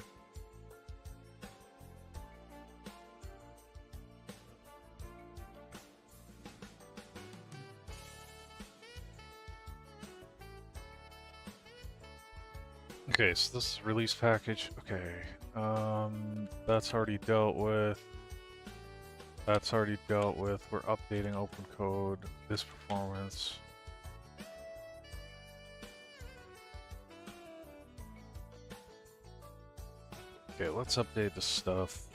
Okay, so this is release package. Okay, that's already dealt with. That's already dealt with. We're updating open code. This performance. Okay, let's update the stuff.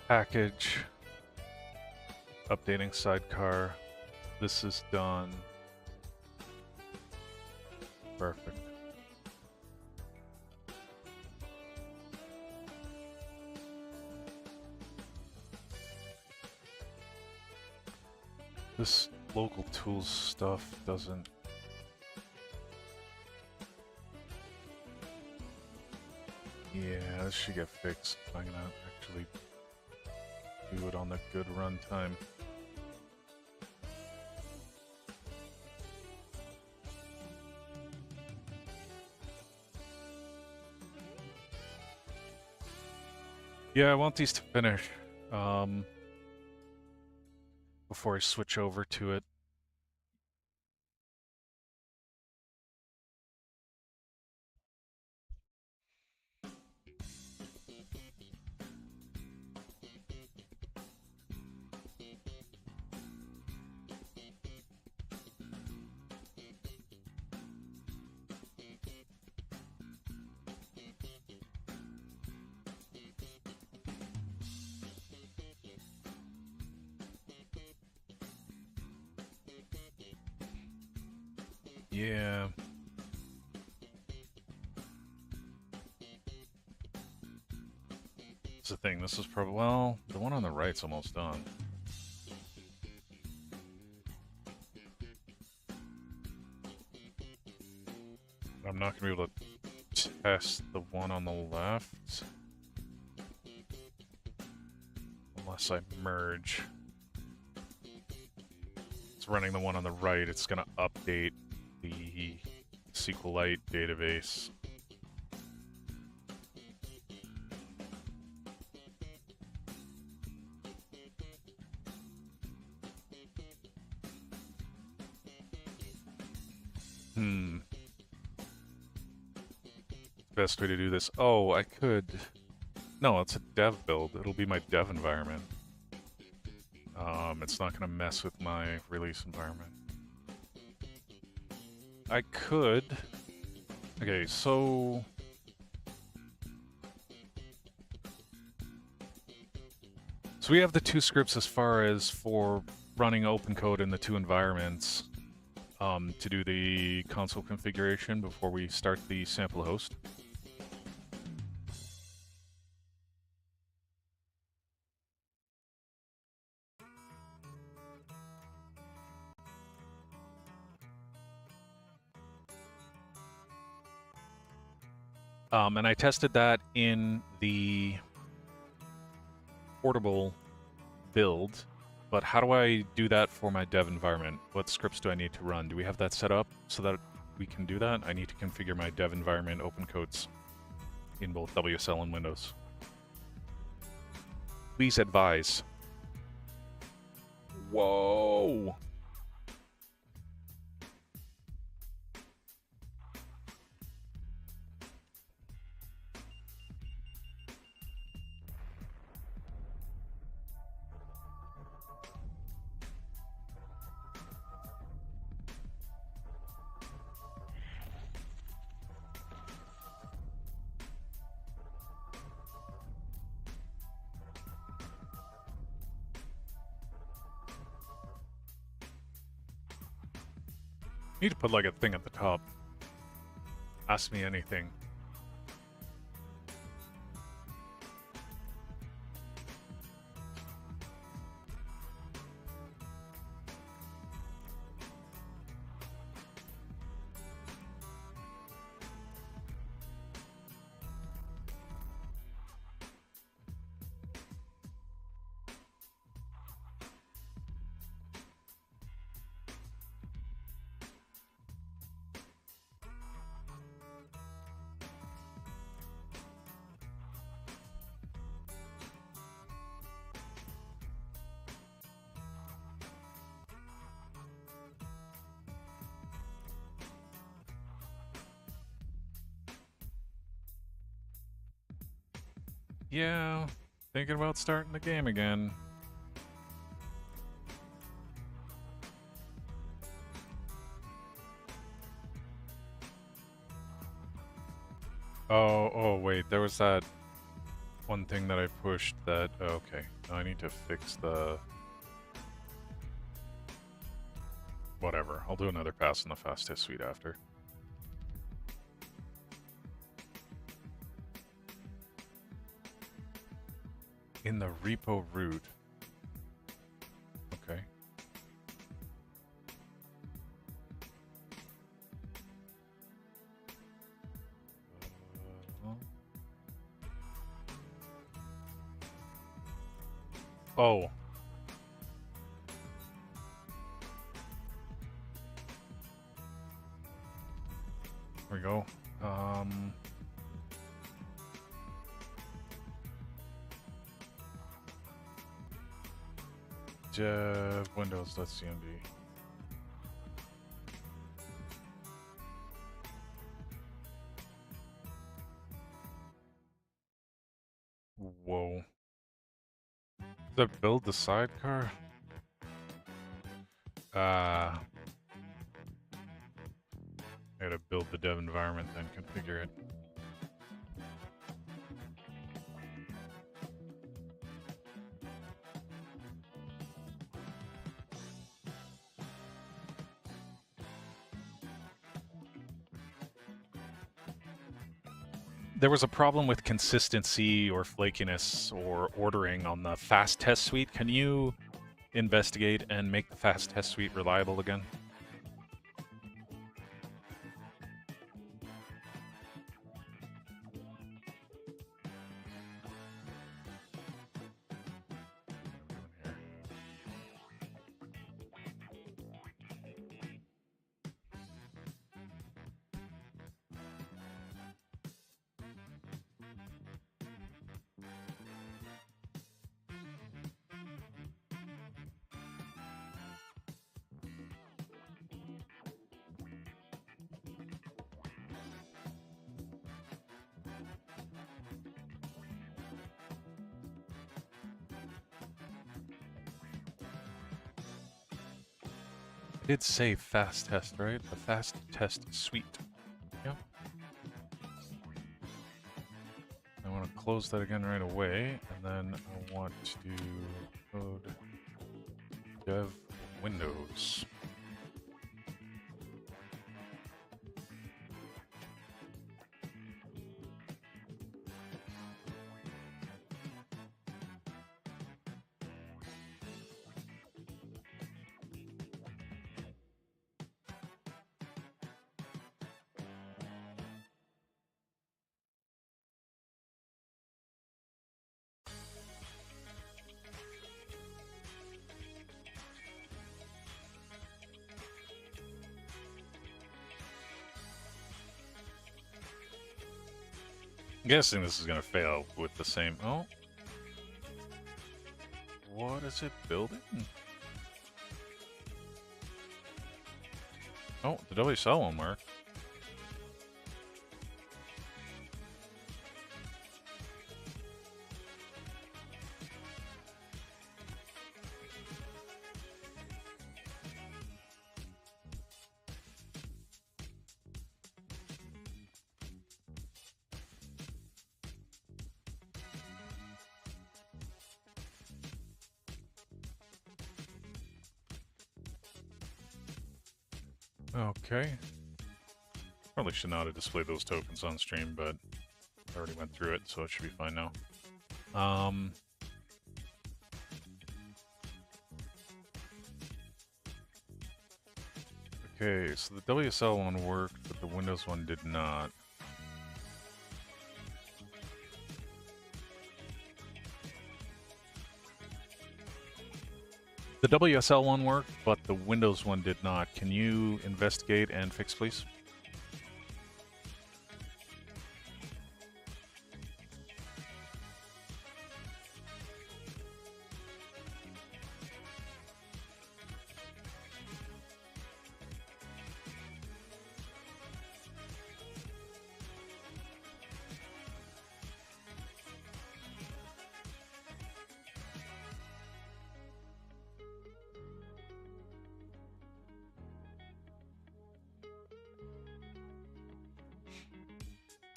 Package. Updating sidecar. This is done. Perfect. This local tools stuff doesn't... Yeah, this should get fixed. I'm gonna actually do it on the good runtime. Yeah, I want these to finish before I switch over to it. Yeah. That's the thing, this is probably, well, the one on the right's almost done. I'm not gonna be able to test the one on the left unless I merge. It's running the one on the right, it's gonna update the SQLite database. Best way to do this. Oh, I could... No, it's a dev build. It'll be my dev environment. It's not going to mess with my release environment. I could... Okay, so... So we have the two scripts as far as for running OpenCode in the two environments to do the console configuration before we start the sample host. And I tested that in the portable build, but how do I do that for my dev environment? What scripts do I need to run? Do we have that set up so that we can do that, I need to configure my dev environment open codes in both WSL and Windows. Please advise. Whoa! Need to put like a thing at the top. Ask me anything. Yeah, thinking about starting the game again. Oh, wait, there was that one thing that I pushed that, okay, now I need to fix the... Whatever, I'll do another pass in the fast test suite after. In the repo root. Okay. Oh. There we go. Dev Windows.cmd. Whoa. Does that build the sidecar? I gotta build the dev environment, then configure it. There was a problem with consistency or flakiness or ordering on the fast test suite. Can you investigate and make the fast test suite reliable again? I did say fast test, right? The fast test suite. Yeah. I want to close that again right away, and then I want to code dev Windows. I'm guessing this is gonna fail with the same. Oh, what is it building? Oh, the WSL won't work. Okay. Probably should not have displayed those tokens on stream, but I already went through it, so it should be fine now. Okay, so the WSL one worked, but the Windows one did not. The WSL one worked, but the Windows one did not. Can you investigate and fix, please?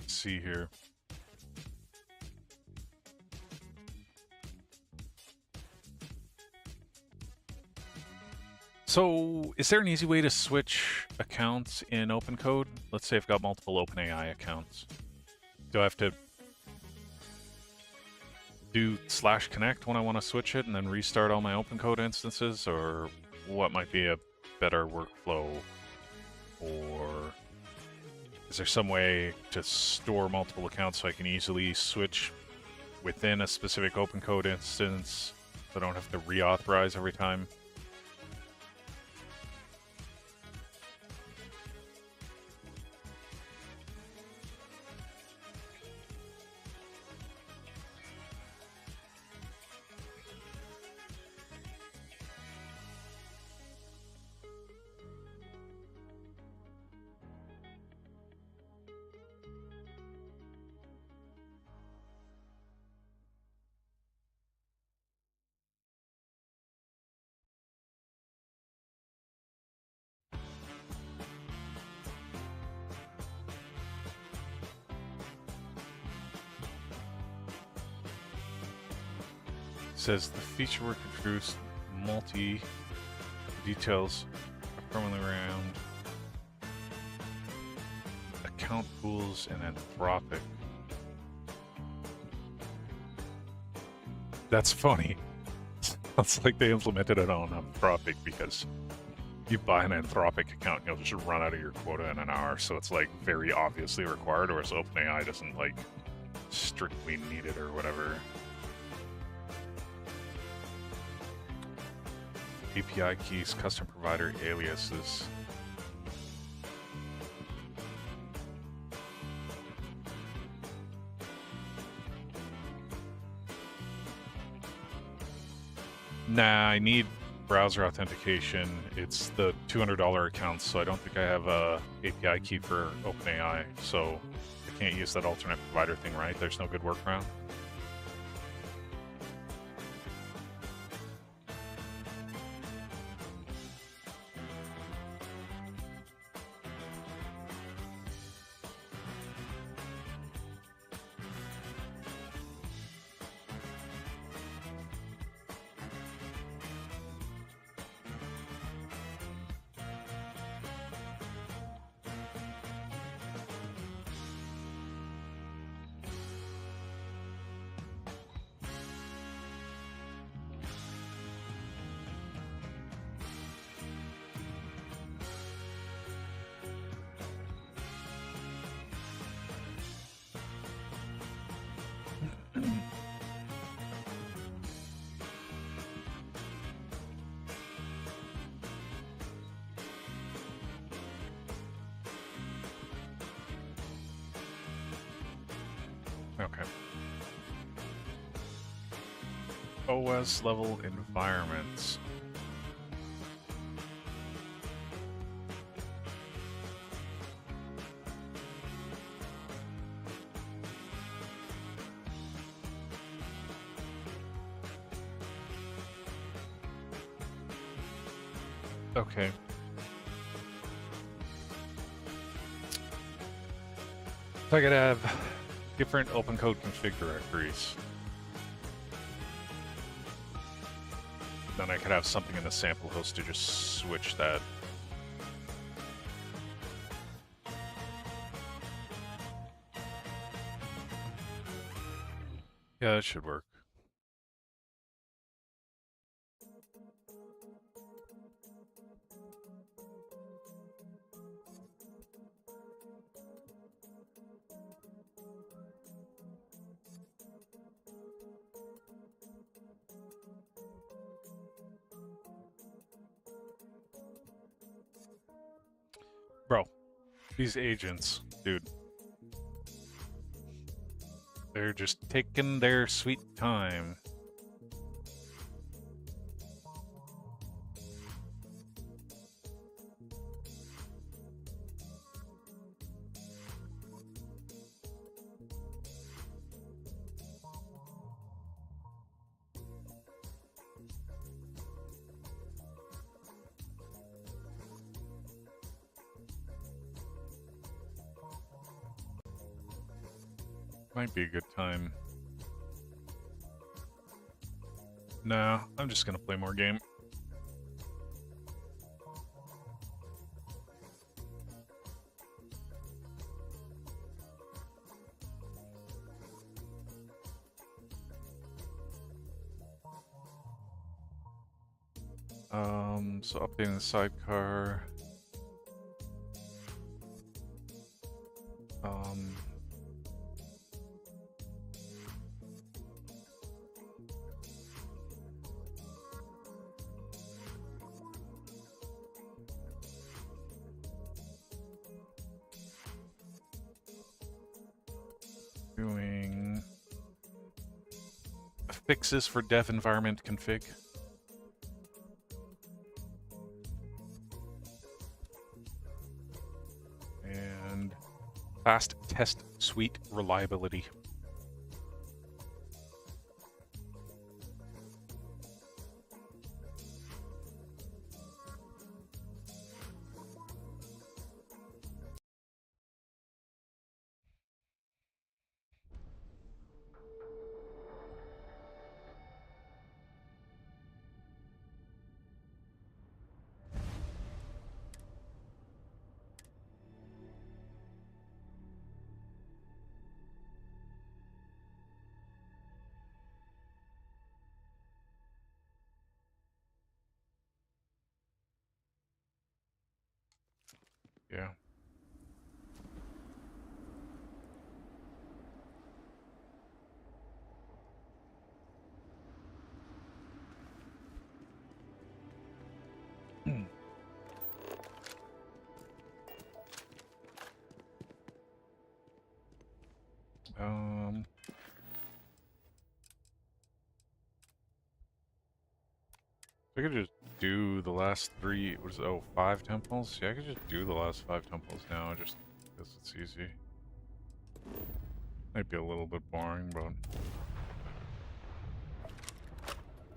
See here. So, is there an easy way to switch accounts in OpenCode? Let's say I've got multiple OpenAI accounts. Do I have to do /connect when I want to switch it and then restart all my OpenCode instances? Or what might be a better workflow? Or is there some way to store multiple accounts so I can easily switch within a specific OpenCode instance so I don't have to reauthorize every time? Says the feature work introduced multi details are permanently around account pools and Anthropic. That's funny. It's like they implemented it on Anthropic because you buy an Anthropic account and you'll just run out of your quota in an hour. So it's like very obviously required, whereas OpenAI doesn't like strictly need it or whatever. API keys, custom provider aliases. Nah, I need browser authentication. It's the $200 account, so I don't think I have a API key for OpenAI, so I can't use that alternate provider thing, right? There's no good workaround. Okay. OS level environments. Okay. So I could have different open code config directories. Then I could have something in the sample host to just switch that. Yeah, that should work. Bro, these agents, dude. They're just taking their sweet time. Might be a good time. No, I'm just gonna play more game. So updating the sidecar. Doing fixes for dev environment config. And fast test suite reliability. Yeah. I could just do the last three, what is it, 5 temples? Yeah, I could just do the last 5 temples now, just because it's easy. Might be a little bit boring, but...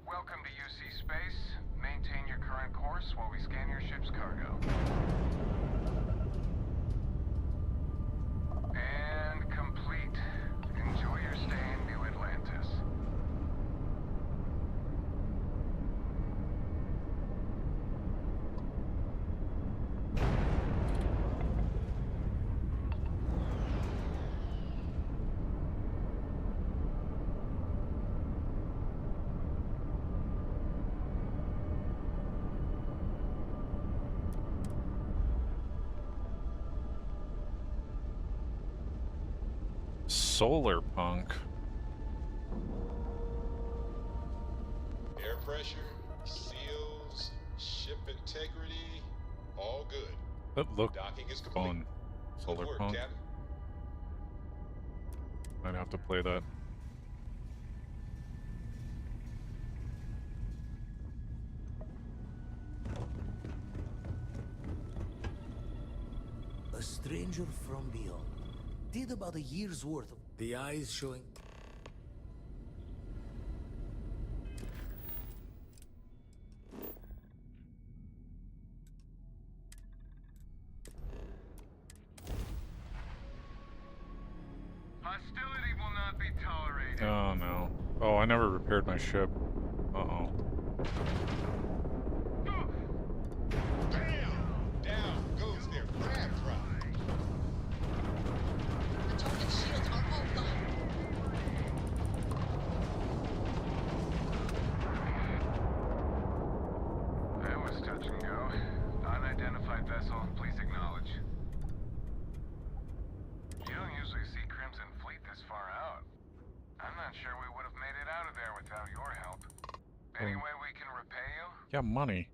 Welcome to UC Space. Maintain your current course while we scan your ship's cargo. And complete. Enjoy your stay in New Atlantis. Solar punk. Air pressure, seals, ship integrity, all good. That looked Docking is complete. fun. Good Solar work, punk. Captain. I'd have to play that. A stranger from beyond. Did about a year's worth of the eyes showing. Hostility will not be tolerated. Oh no. Oh, I never repaired my ship. Uh-oh. Bam! Down goes their crab drop. The target shields are offline. That was touch and go. Unidentified vessel, please acknowledge. You don't usually see Crimson Fleet this far out. I'm not sure we would have made it out of there without your help. Any way we can repay you? Yeah, money.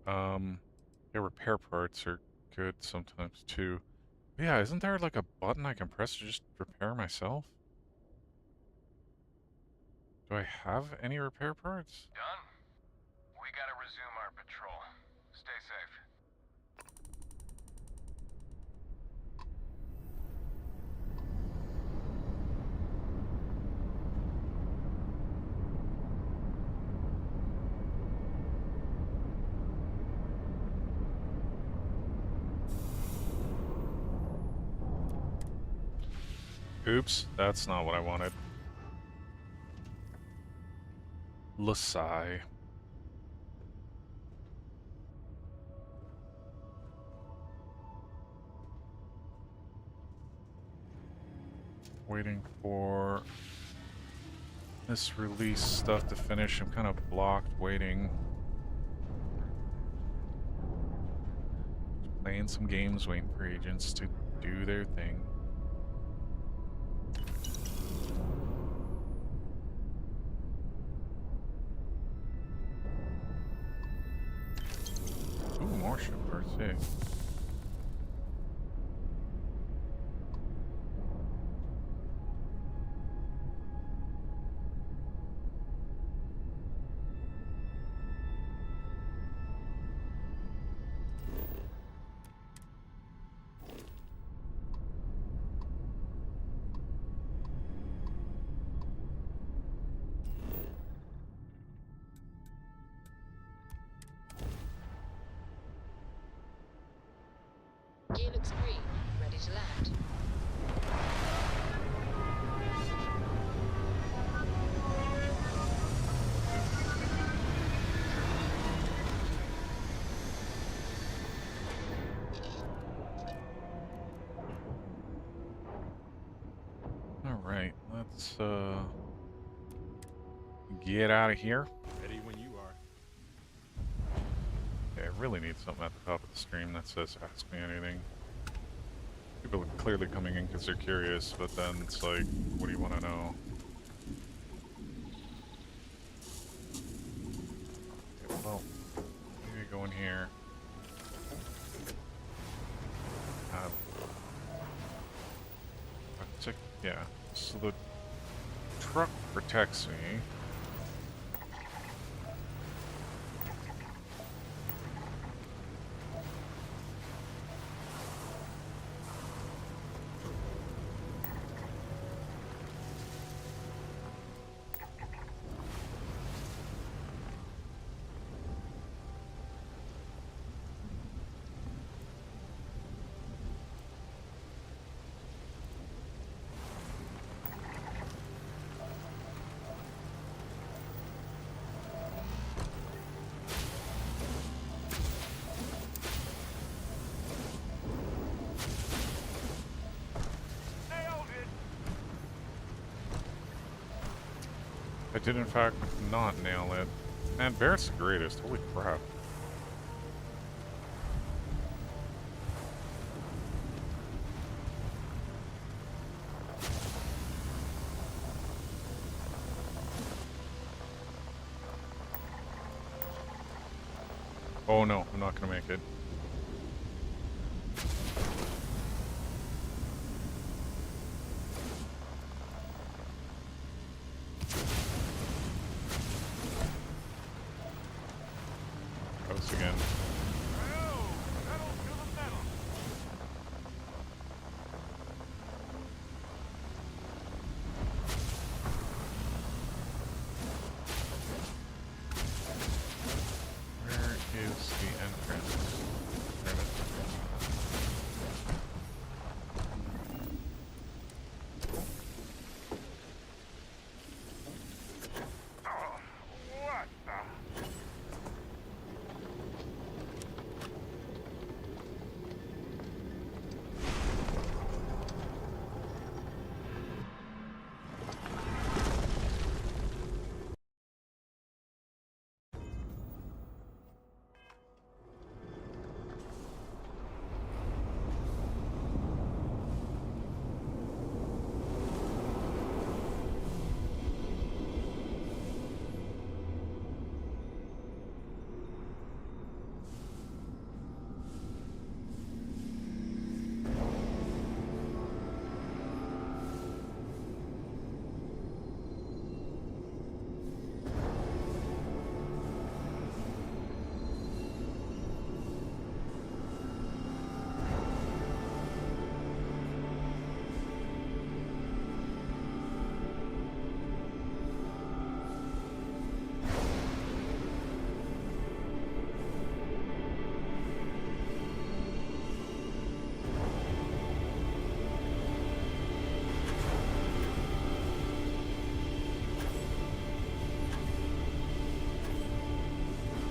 Yeah, repair parts are good sometimes too. But yeah, isn't there like a button I can press to just repair myself? Do I have any repair parts? Done? We gotta resume our patrol. Stay safe. Oops, that's not what I wanted. Lasai. Waiting for this release stuff to finish. I'm kind of blocked waiting. Playing some games, waiting for agents to do their thing. Ooh, more ship parts, hey. Gear looks green. Ready to land. Alright, let's get out of here. Ready when you are. Okay, I really need something at the top of the stream that says ask me anything. People are clearly coming in because they're curious, but then it's like, what do you want to know? Okay, well, maybe go in here. Yeah, so the truck protects me. I did in fact not nail it. Man, Barrett's the greatest. Holy crap. Oh no, I'm not gonna make it.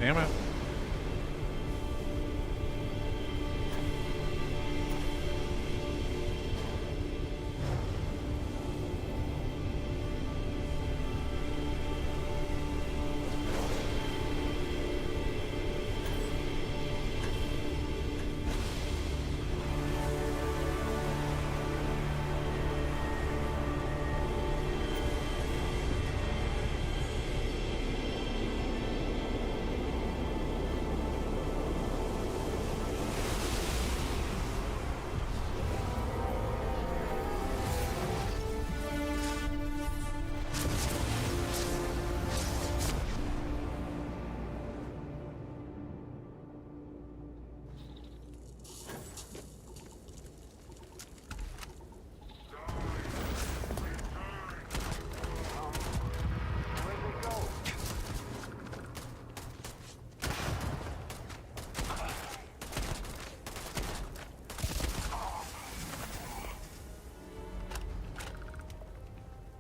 Damn it.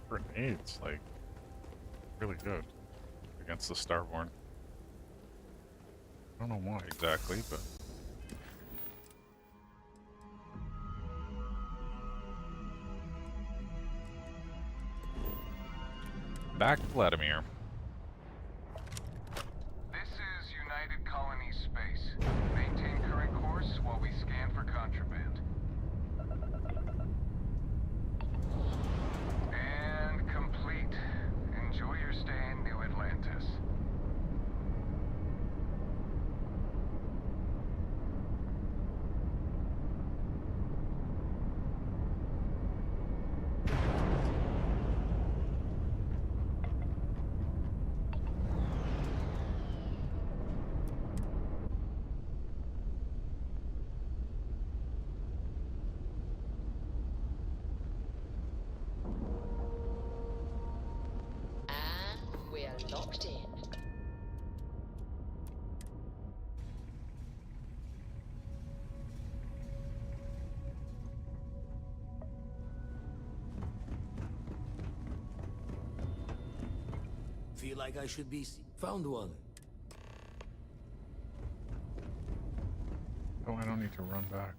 Grenades, like, really good against the Starborn. I don't know why exactly, but... Back to Vladimir. This is United Colony Space. Maintain current course while we scan for contraband. And complete. Enjoy your stay in New Atlantis. And we're locked in. Feel like I should be... Found one. Oh, I don't need to run back.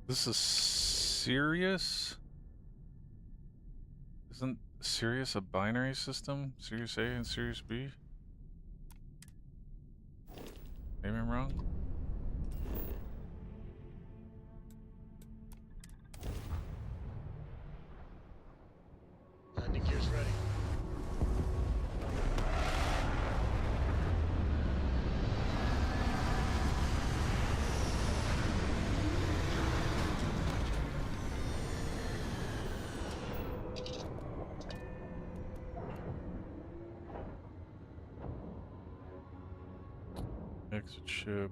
This is Sirius? Isn't Sirius a binary system? Sirius A and Sirius B? Maybe I'm wrong? Landing gear's ready. Exit ship.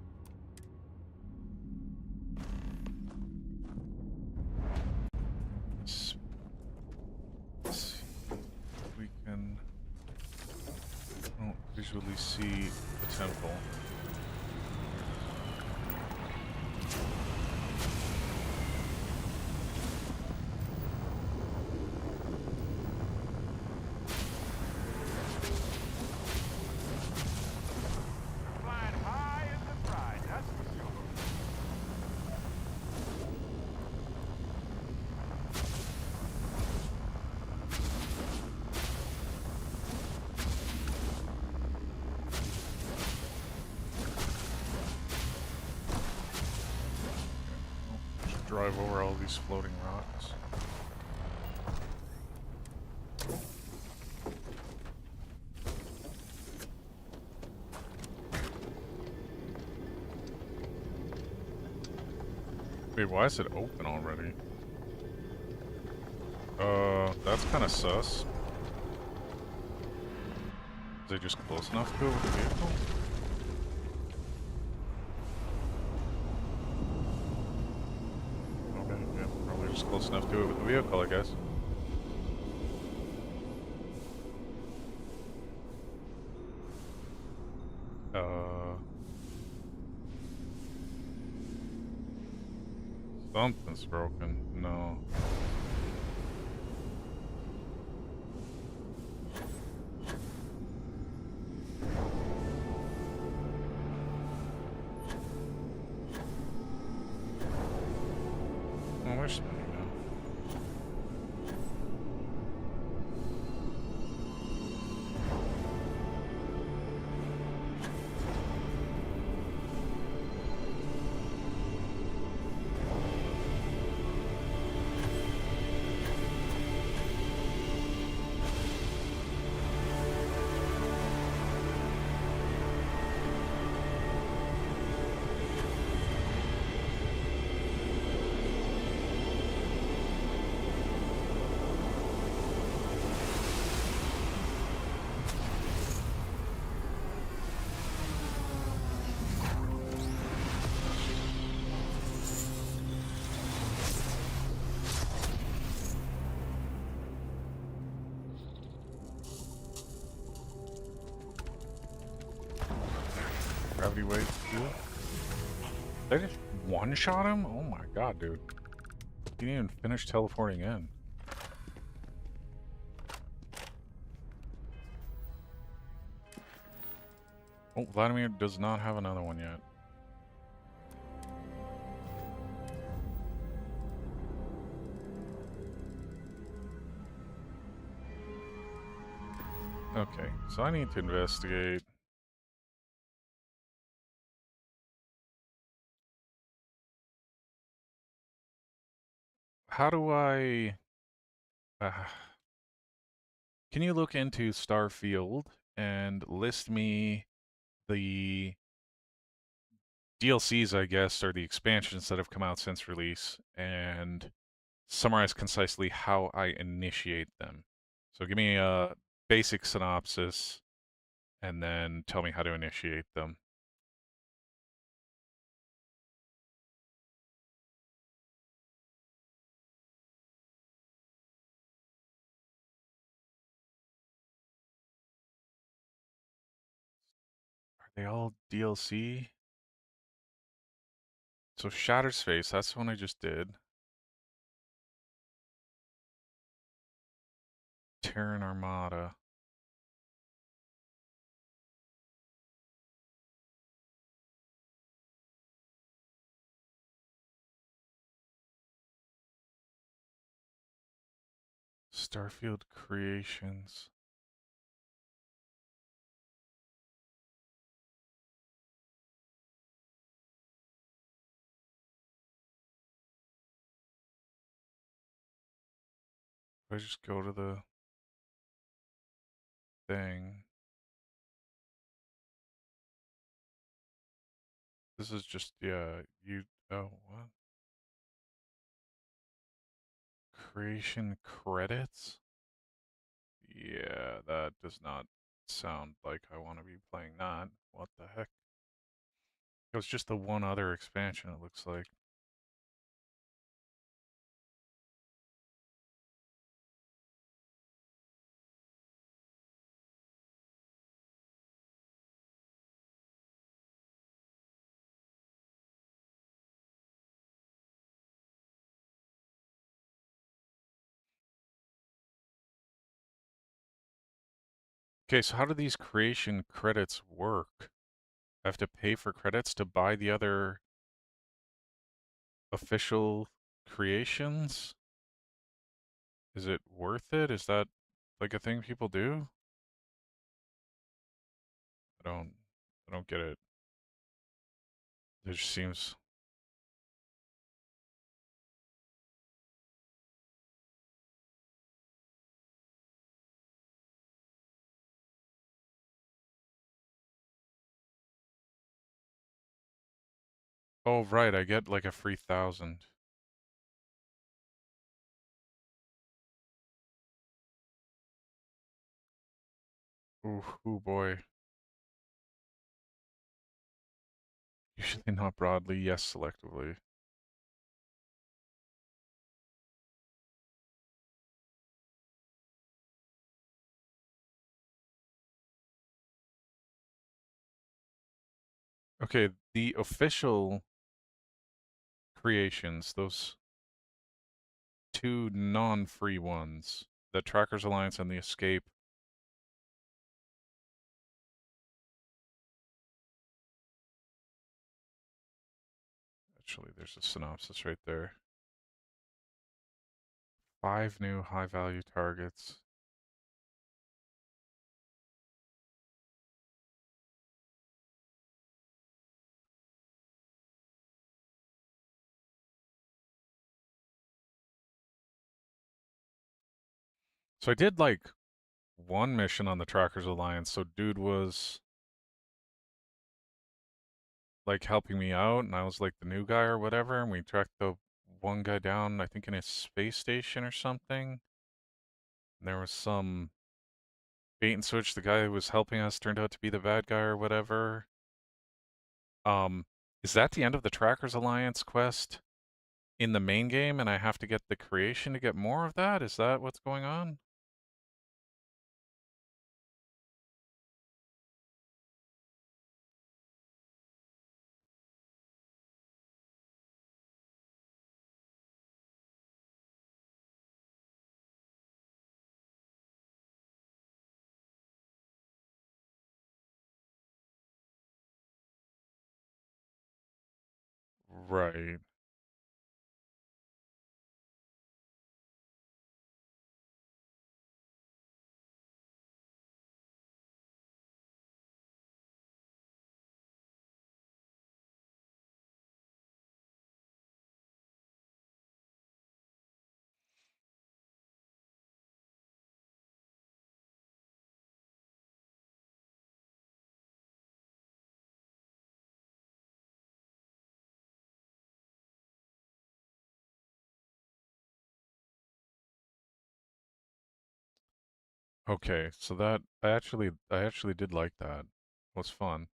We can... I don't visually see the temple. Flying high as a bride, that's for sure. Just drive over all these floating rocks. Wait, why is it open already? That's kind of sus. Is they just close enough to it with the vehicle? Okay, yeah, probably just close enough to it with the vehicle, I guess. Something's broken. No. Oh, we're spinning now. Gravity wave. They just one-shot him? Oh my god, dude. He didn't even finish teleporting in. Oh, Vladimir does not have another one yet. Okay, so I need to investigate. How do I... can you look into Starfield and list me the DLCs, I guess, or the expansions that have come out since release, and summarize concisely how I initiate them? So give me a basic synopsis, and then tell me how to initiate them. Are they all DLC? So Shattered Space, that's the one I just did. Terran Armada. Starfield Creations. If I just go to the thing. This is just, yeah, you, oh, what? Creation credits? Yeah, that does not sound like I want to be playing that. What the heck? It was just the one other expansion, it looks like. Okay, so how do these creation credits work? I have to pay for credits to buy the other official creations? Is it worth it? Is that like a thing people do? I don't I don't get it. It just seems oh right, I get like a free 1,000. Ooh, ooh boy. Usually not broadly, yes selectively. Okay, the official creations, those two non-free ones, the Trackers Alliance and the Escape. Actually, there's a synopsis right there. 5 new high-value targets. So I did like one mission on the Trackers Alliance. So dude was like helping me out, and I was like the new guy or whatever, and we tracked the one guy down, I think in his space station or something. And there was some bait and switch. The guy who was helping us turned out to be the bad guy or whatever. Um, is that the end of the Trackers Alliance quest in the main game, and I have to get the creation to get more of that? Is that what's going on? Right. Okay, so that I actually did like that. It was fun.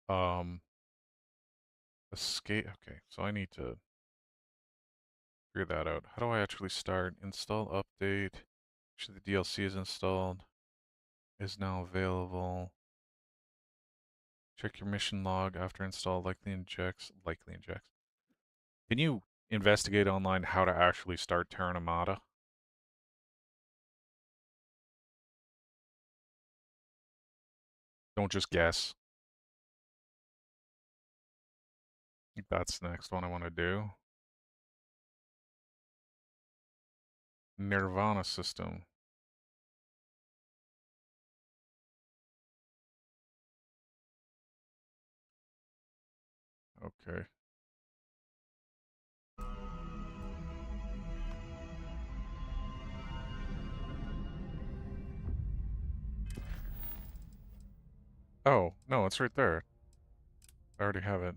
Um, escape. Okay, so I need to figure that out. How do I actually start? Install update. Actually, the DLC is installed. Is now available. Check your mission log after install. Likely injects. Likely injects. Can you investigate online how to actually start Terra Armada? Don't just guess. I think that's the next one I want to do. Nirvana system. Okay. Oh, no, it's right there. I already have it.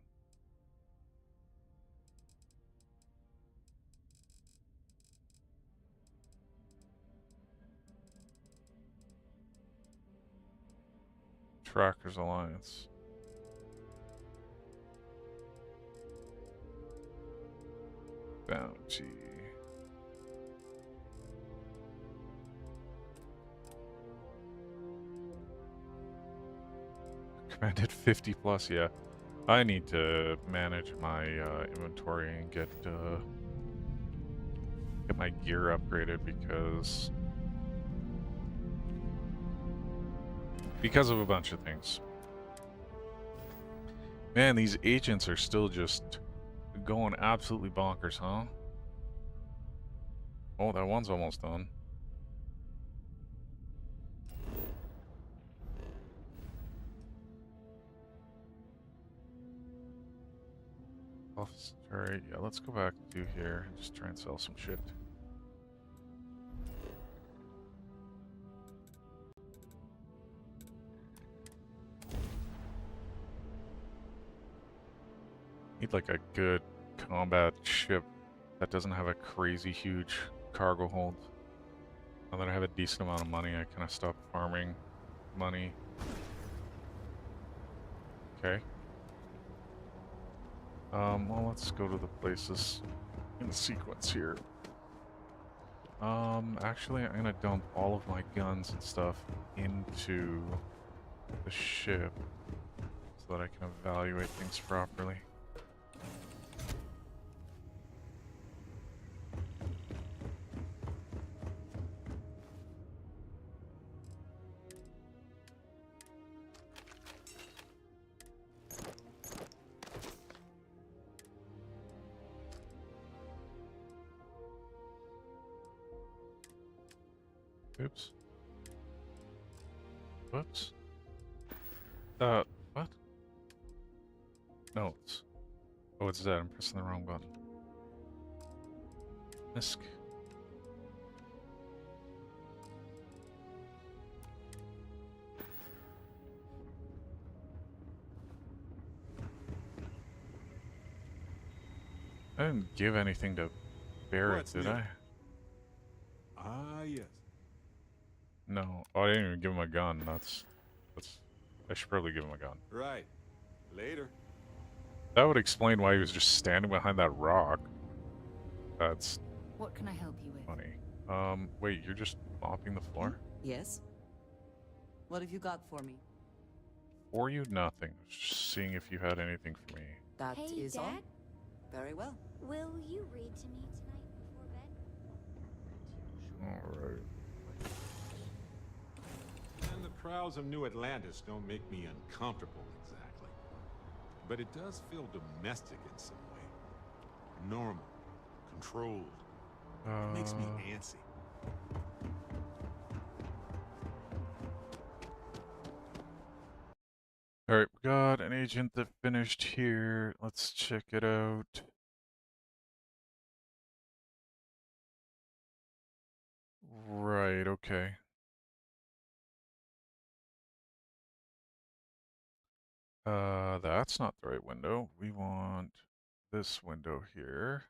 Trackers Alliance. Bounty. Commanded 50 plus, yeah. I need to manage my inventory and get my gear upgraded because of a bunch of things. Man, these agents are still just going absolutely bonkers, huh? Oh, that one's almost done. Office, alright, yeah, let's go back to here and just try and sell some shit. Need like a good combat ship that doesn't have a crazy huge cargo hold. Now that I have a decent amount of money, I kind of stopped farming money. Okay. Well, let's go to the places in the sequence here. Actually, I'm gonna dump all of my guns and stuff into the ship so that I can evaluate things properly. Oops. Whoops. What? No, it's... Oh, it's that. I'm pressing the wrong button. Misc. I didn't give anything to Barrett, What's did new? I? Ah, yes. No. Oh, I didn't even give him a gun. That's... I should probably give him a gun. Right. Later. That would explain why he was just standing behind that rock. That's What can I help you with? funny. Wait, you're just mopping the floor? Yes? What have you got for me? For you, nothing. Just seeing if you had anything for me. That Hey, is all? Dad? Very well. Will you read to me tonight before bed? Alright. And the crowds of New Atlantis don't make me uncomfortable exactly. But it does feel domestic in some way. Normal. Controlled. Makes me antsy. Alright, we got an agent that finished here. Let's check it out. Right, okay. That's not the right window. We want this window here.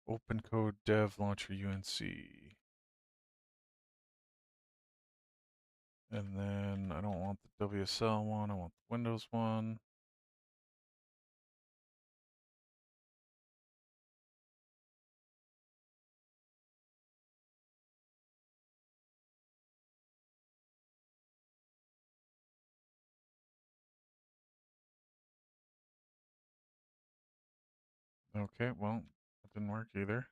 Open code dev launcher UNC. And then I don't want the WSL one, I want the Windows one. Okay, well, that didn't work either.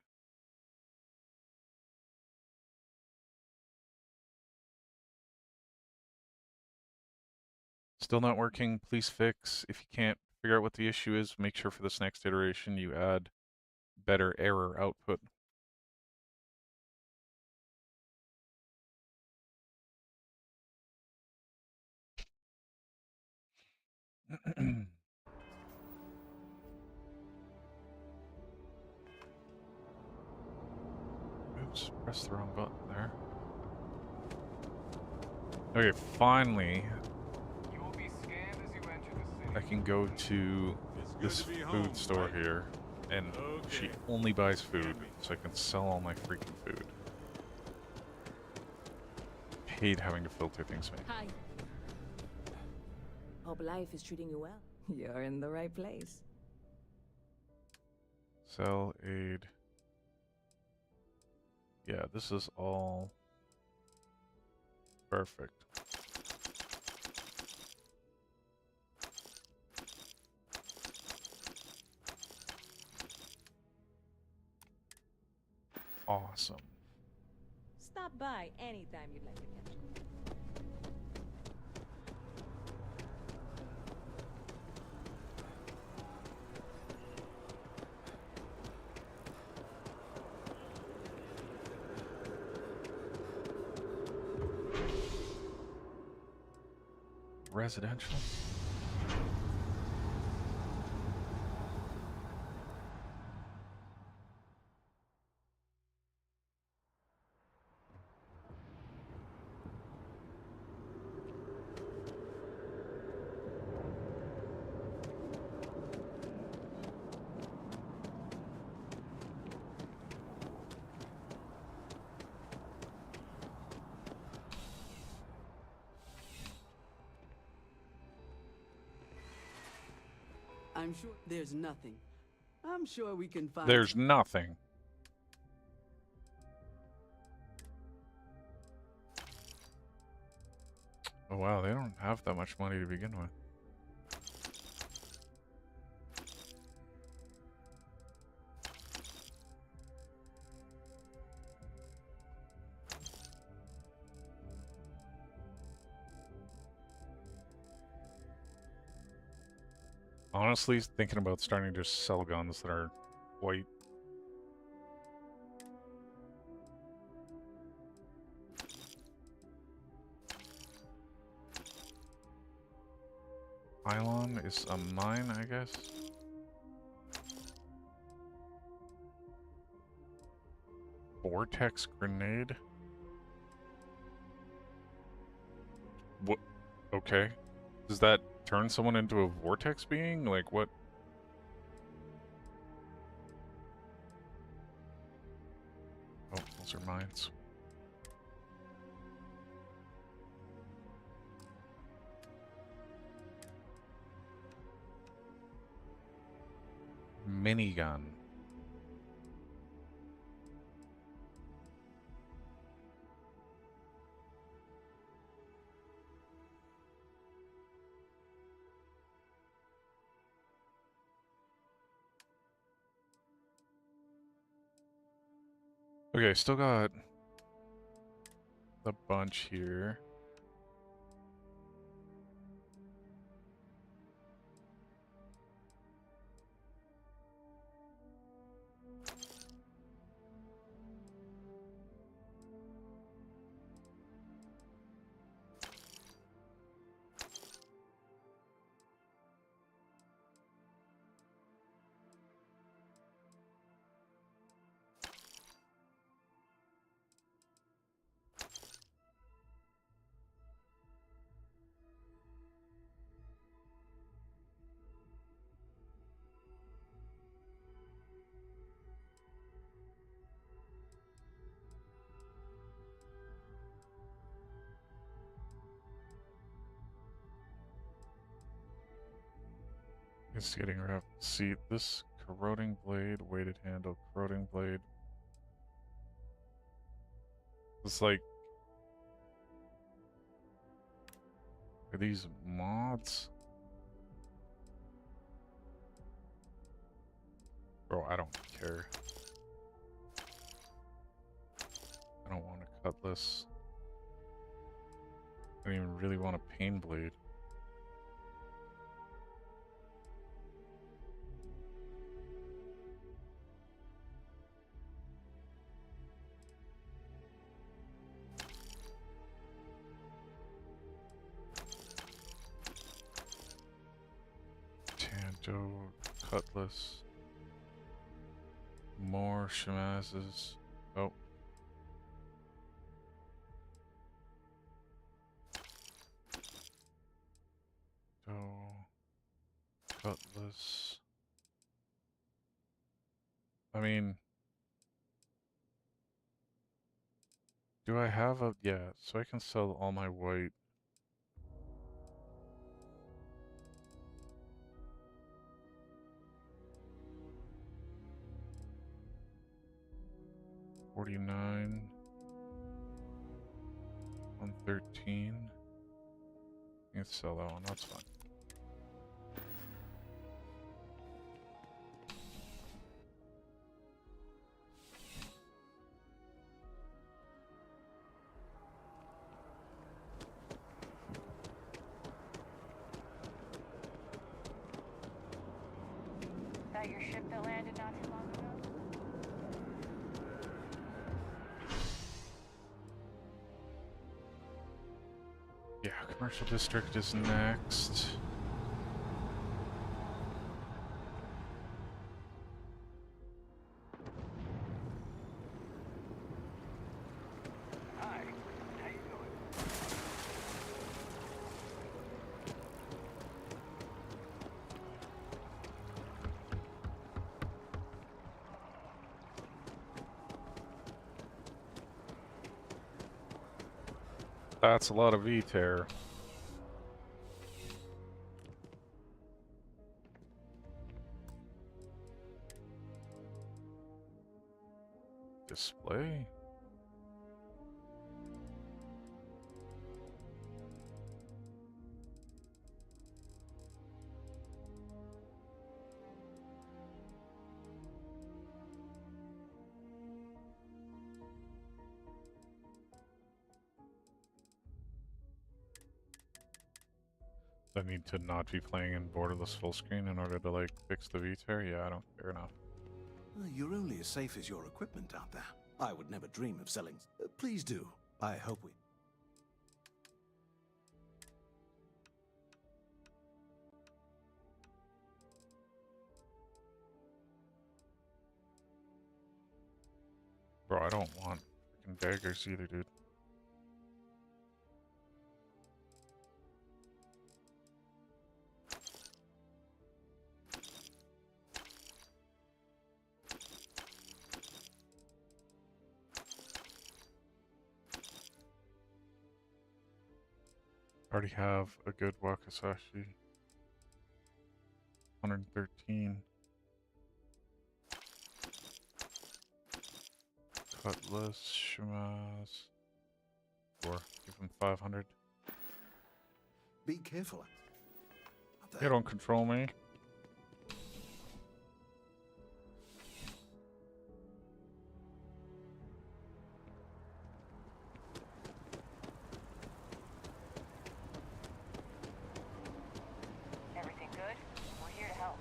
Still not working, please fix. If you can't figure out what the issue is, make sure for this next iteration you add better error output. Oops, pressed the wrong button there. Okay, finally, You will be scanned as you enter the city. I can go to this to be food home, store right? here, and she Okay. only buys food, so I can sell all my freaking food. Hate having to filter things, man. Hi. Hope life is treating you well. You're in the right place. Sell aid. Yeah, this is all perfect. Awesome. Stop by anytime you'd like to catch me. Residential? I'm sure there's nothing. I'm sure we can find. There's nothing. Oh wow, they don't have that much money to begin with. Honestly, thinking about starting to sell guns that are white. Pylon is a mine, I guess. Vortex grenade? What? Okay. Does that turn someone into a vortex being? Like, what? Oh, those are mines. Minigun. Okay, still got a bunch here. It's getting rough. See, this corroding blade, weighted handle, corroding blade. It's like, are these mods? Bro, I don't care. I don't want a cutlass. I don't even really want a pain blade. Tanto, cutlass. More shamazes. Oh. Oh. Cutlass. I mean, do I have a... Yeah, so I can sell all my white. $49. $113. You can sell that one, that's fine. That your ship that landed not too long ago? Yeah, commercial district is next. Hi, how you doing? That's a lot of V-tear. Display? I need to not be playing in borderless full screen in order to like fix the V-tear? Yeah, I don't care enough. You're only as safe as your equipment out there. I would never dream of selling. Please do. I hope we... Bro, I don't want freaking daggers either, dude. Already have a good Wakasashi. 113. Cutlass, Shimas. 4. Give him 500. Be careful. They don't control me. Everything good? We're here to help.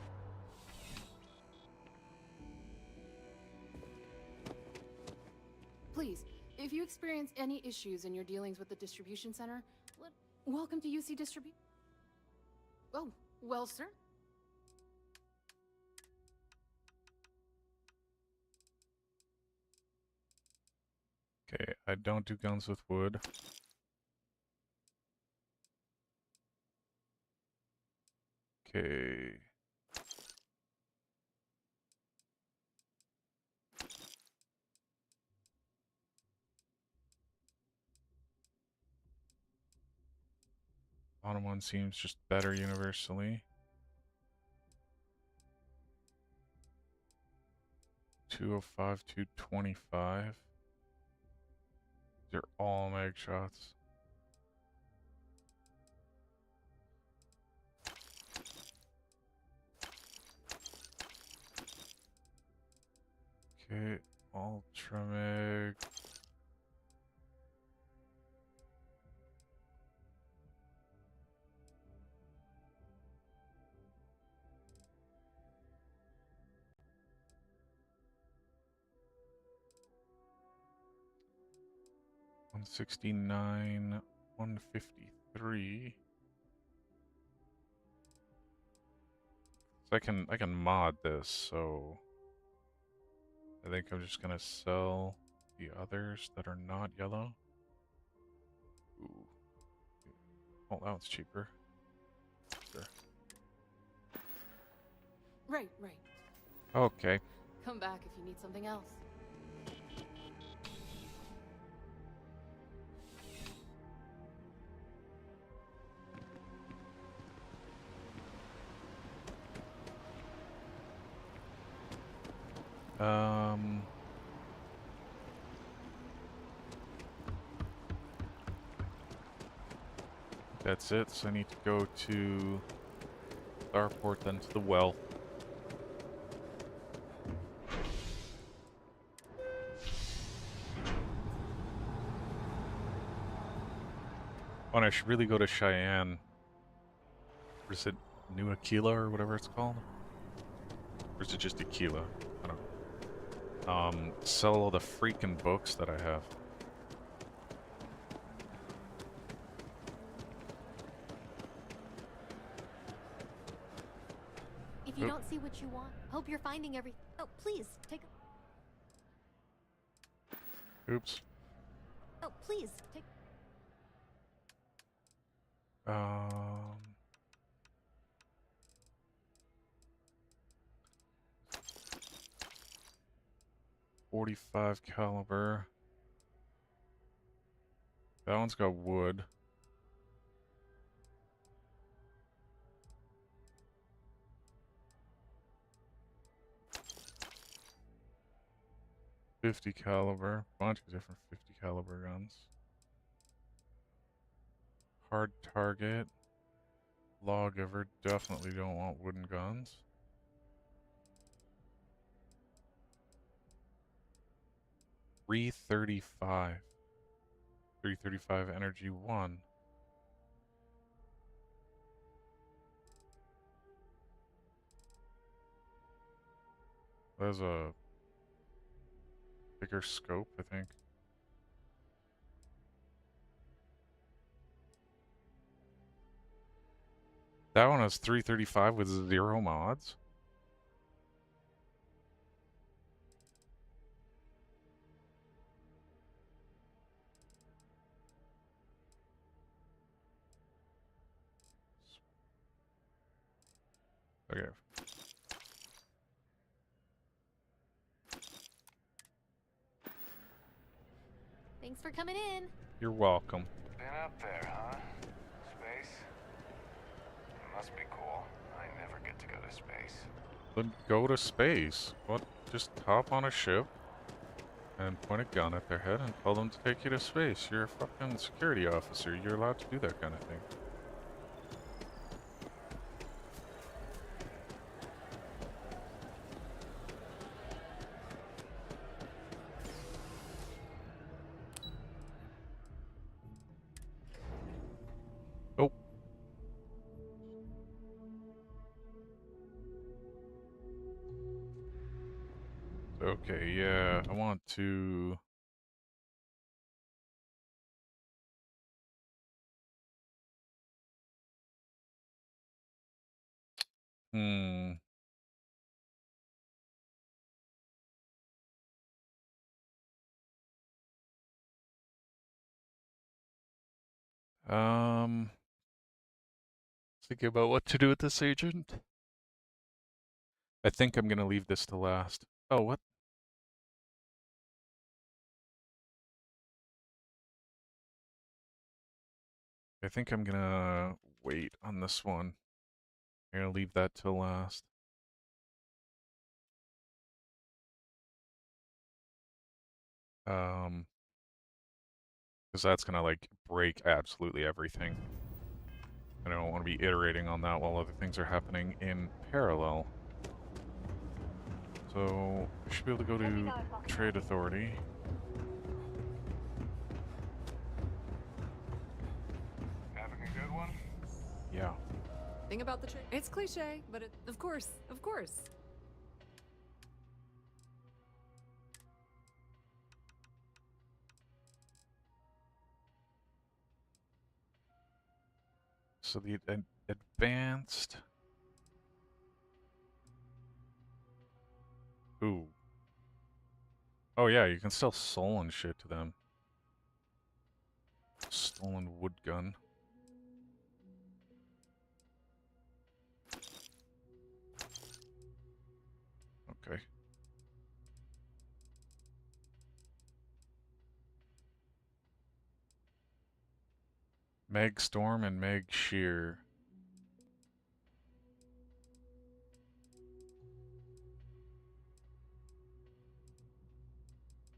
Please, if you experience any issues in your dealings with the distribution center, welcome to UC Distribute. Oh, well, sir. Okay, I don't do guns with wood. Okay. Bottom one seems just better universally. 205, 225. They're all mag shots. Okay, ultra mag. $169, $153. So I can mod this, so I think I'm just gonna sell the others that are not yellow. Ooh. Oh, that one's cheaper. Sure. Right. Okay. Come back if you need something else. That's it. So I need to go to Starport, then to the well. Oh, and I should really go to Cheyenne. Or is it New Aquila or whatever it's called? Or is it just Aquila? I don't know. Sell all the freaking books that I have. If you don't see what you want, hope you're finding every... Oh, please, take a... Oops. Oh, please, take... 45 caliber. That one's got wood. .50 caliber. Bunch of different 50 caliber guns. Hard target. Lawgiver. Definitely don't want wooden guns. .335. 335 energy 1. There's a bigger scope, I think. That one has 335 with 0 mods. Okay. Thanks for coming in. You're welcome. Been up there, huh? Space? Must be cool. I never get to go to space. Then go to space. What? Just hop on a ship and point a gun at their head and tell them to take you to space. You're a fucking security officer. You're allowed to do that kind of thing. Oh. Okay, yeah, I want to... Hmm. Thinking about what to do with this agent. I think I'm gonna leave this to last. Oh, what? I think I'm gonna wait on this one. I'm gonna leave that till last. Because that's gonna like break absolutely everything. I don't want to be iterating on that while other things are happening in parallel. So, we should be able to go to Trade Authority. Having a good one? Yeah. Thing about the trade. It's cliche, but of course, of course. So the advanced... Ooh. Oh yeah, you can sell stolen shit to them. Stolen wood gun. Okay. Meg Storm and Meg Shear.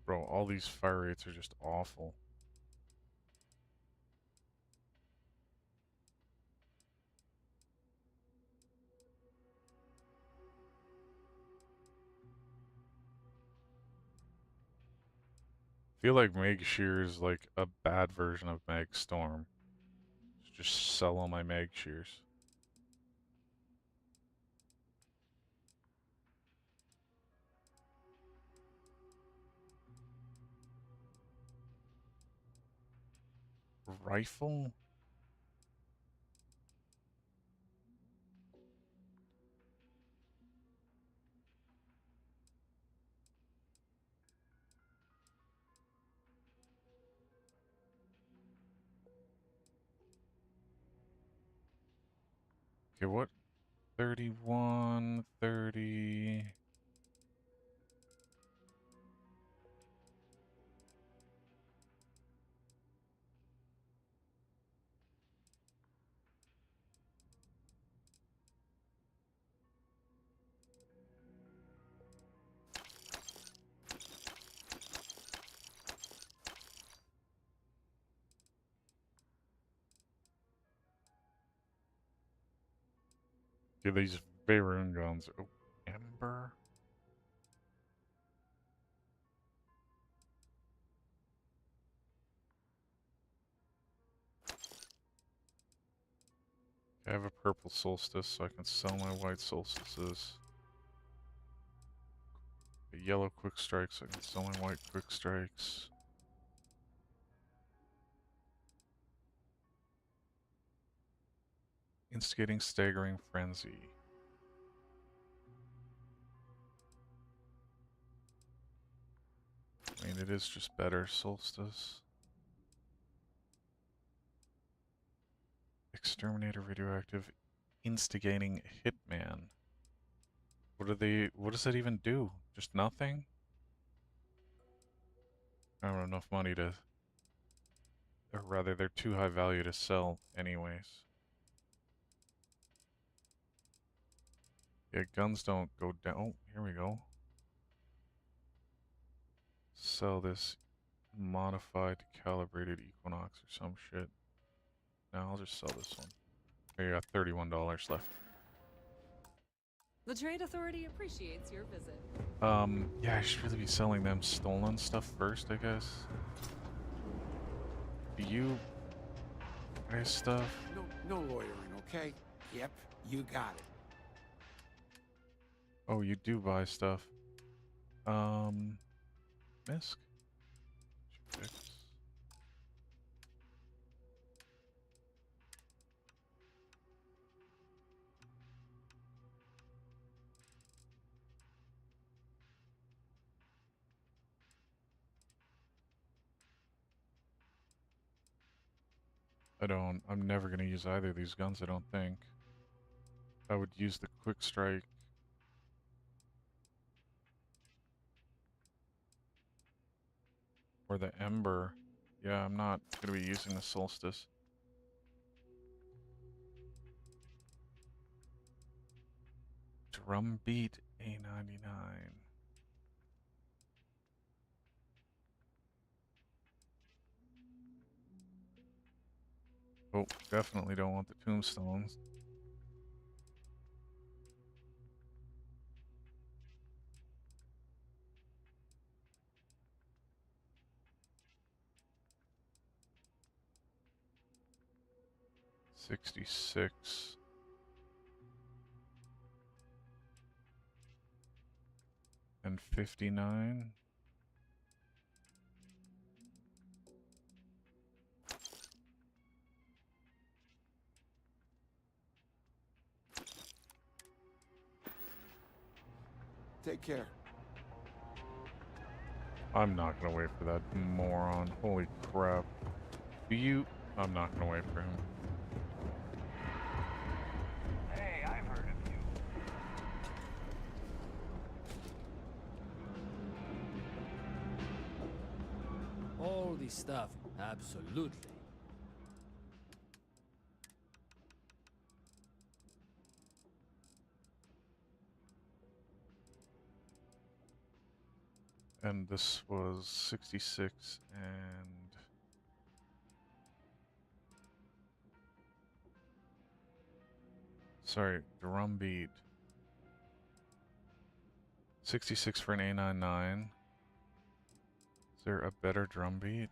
Bro, all these fire rates are just awful. I feel like Meg Shear is like a bad version of Meg Storm. Just sell all my Meg Shears. Rifle? Okay, what? 31, 30... Okay, these Faerun guns. Oh, Ember? I have a purple solstice, so I can sell my white solstices. The yellow quick strikes. I can sell my white quick strikes. Instigating staggering frenzy. I mean, it is just better, Solstice. Exterminator radioactive. Instigating hitman. What does that even do? Just nothing? I don't have enough money to, or rather, they're too high value to sell anyways. Yeah, guns don't go down. Oh, here we go. Sell this modified calibrated Equinox or some shit. No, I'll just sell this one. I got $31 left. The Trade Authority appreciates your visit. Yeah, I should really be selling them stolen stuff first, I guess. Do you buy stuff? No lawyering, okay? Yep, you got it. Oh, you do buy stuff. Misk? Fix. I'm never gonna use either of these guns, I don't think. I would use the quick strike. Or the Ember. Yeah, I'm not gonna be using the Solstice. Drumbeat A99. Oh, definitely don't want the tombstones. $66. And 59. Take care. I'm not gonna wait for that moron. Holy crap. I'm not gonna wait for him. Hey, I've heard of you. All this stuff, absolutely. And this was 66 and... Sorry, drumbeat. 66 for an A99. Is there a better drumbeat?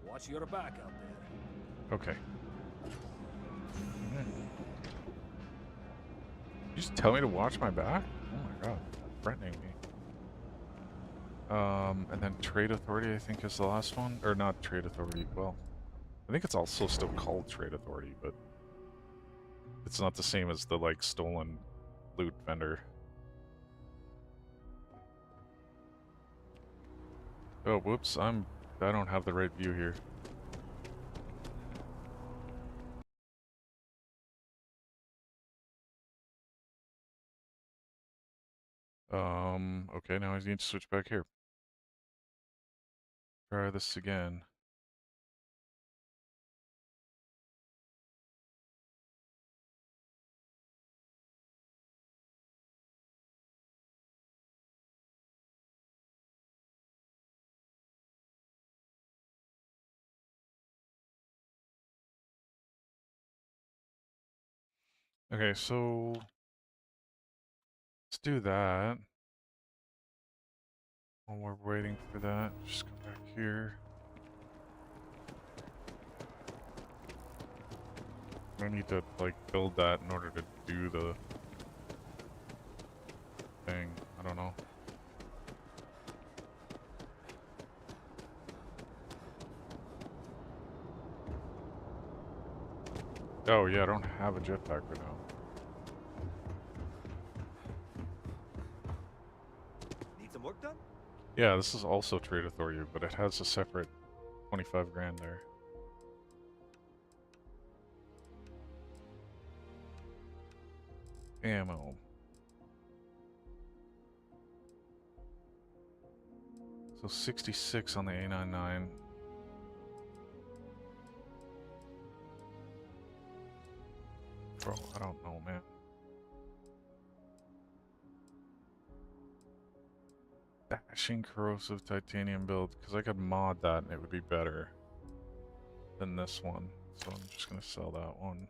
Watch your back out there. Okay. You just tell me to watch my back? Oh my god, threatening me. And then Trade Authority, I think, is the last one. Or not Trade Authority, well, I think it's also still called Trade Authority, but it's not the same as the, like, stolen loot vendor. Oh, whoops, I don't have the right view here. Okay, now I need to switch back here. Try this again. Okay, so let's do that. While we're waiting for that, just go back here. I need to, like, build that in order to do the thing. I don't know. Oh, yeah, I don't have a jetpack right now. Need some work done? Yeah, this is also Trade Authority, but it has a separate 25 grand there. Ammo. So 66 on the A99. Bro, I don't know, man. Dashing corrosive titanium build, because I could mod that and it would be better than this one. So I'm just gonna sell that one.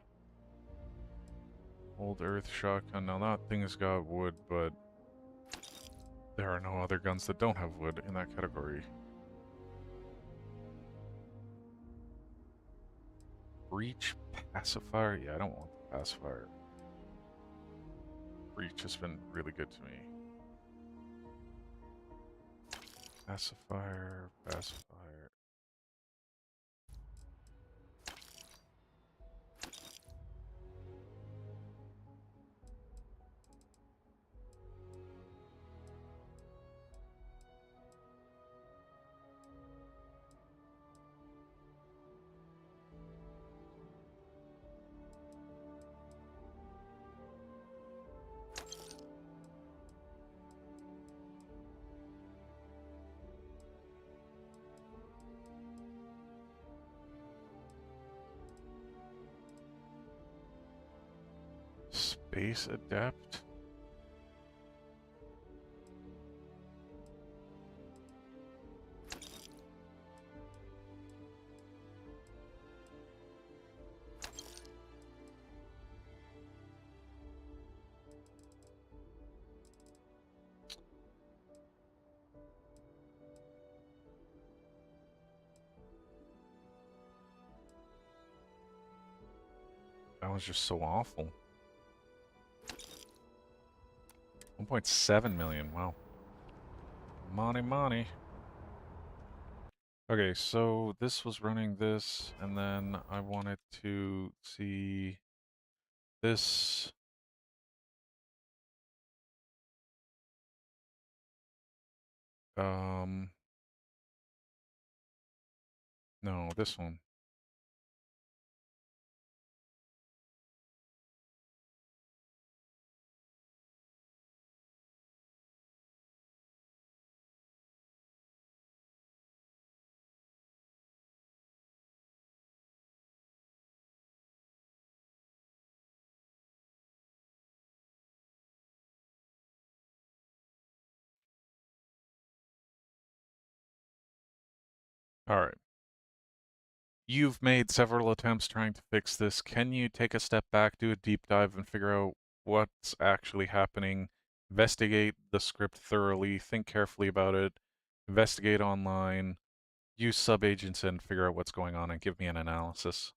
Old Earth shotgun. Now that thing's got wood, but there are no other guns that don't have wood in that category. Breach pacifier? Yeah, I don't want the pacifier. Breach has been really good to me. Pacifier, pacifier. Space adept? That was just so awful. 1.7 million, wow. Money, money. Okay, so this was running this, and then I wanted to see this. No, this one. Alright. You've made several attempts trying to fix this. Can you take a step back, do a deep dive, and figure out what's actually happening? Investigate the script thoroughly, think carefully about it, investigate online, use subagents and figure out what's going on, and give me an analysis.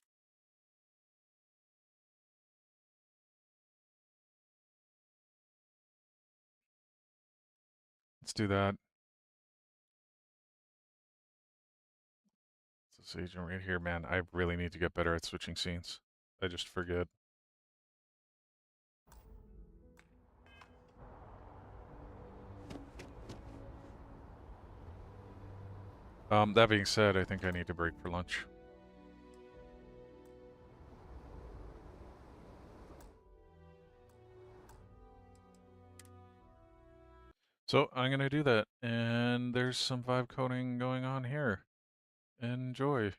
Let's do that. This agent right here, man. I really need to get better at switching scenes. I just forget. That being said, I think I need to break for lunch. So I'm gonna do that, and there's some vibe coding going on here. Enjoy.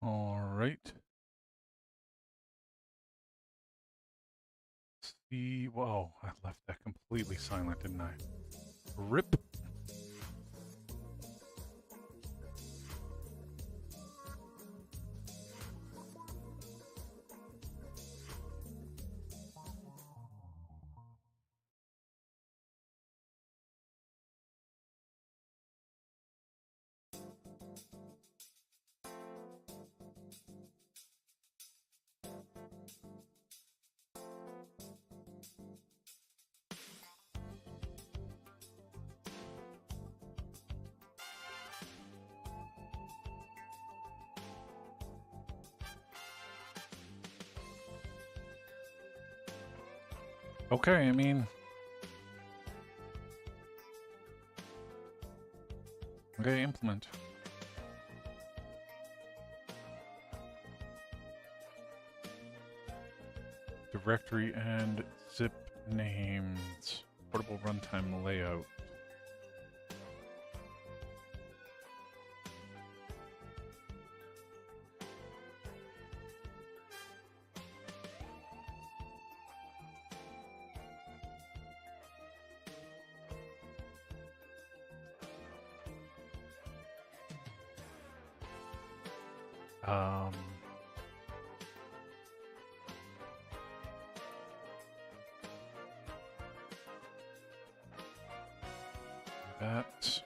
All right. See, whoa, I left that completely silent, didn't I? Rip. Okay, I mean, okay, implement. Directory and zip names. Portable runtime layout. That.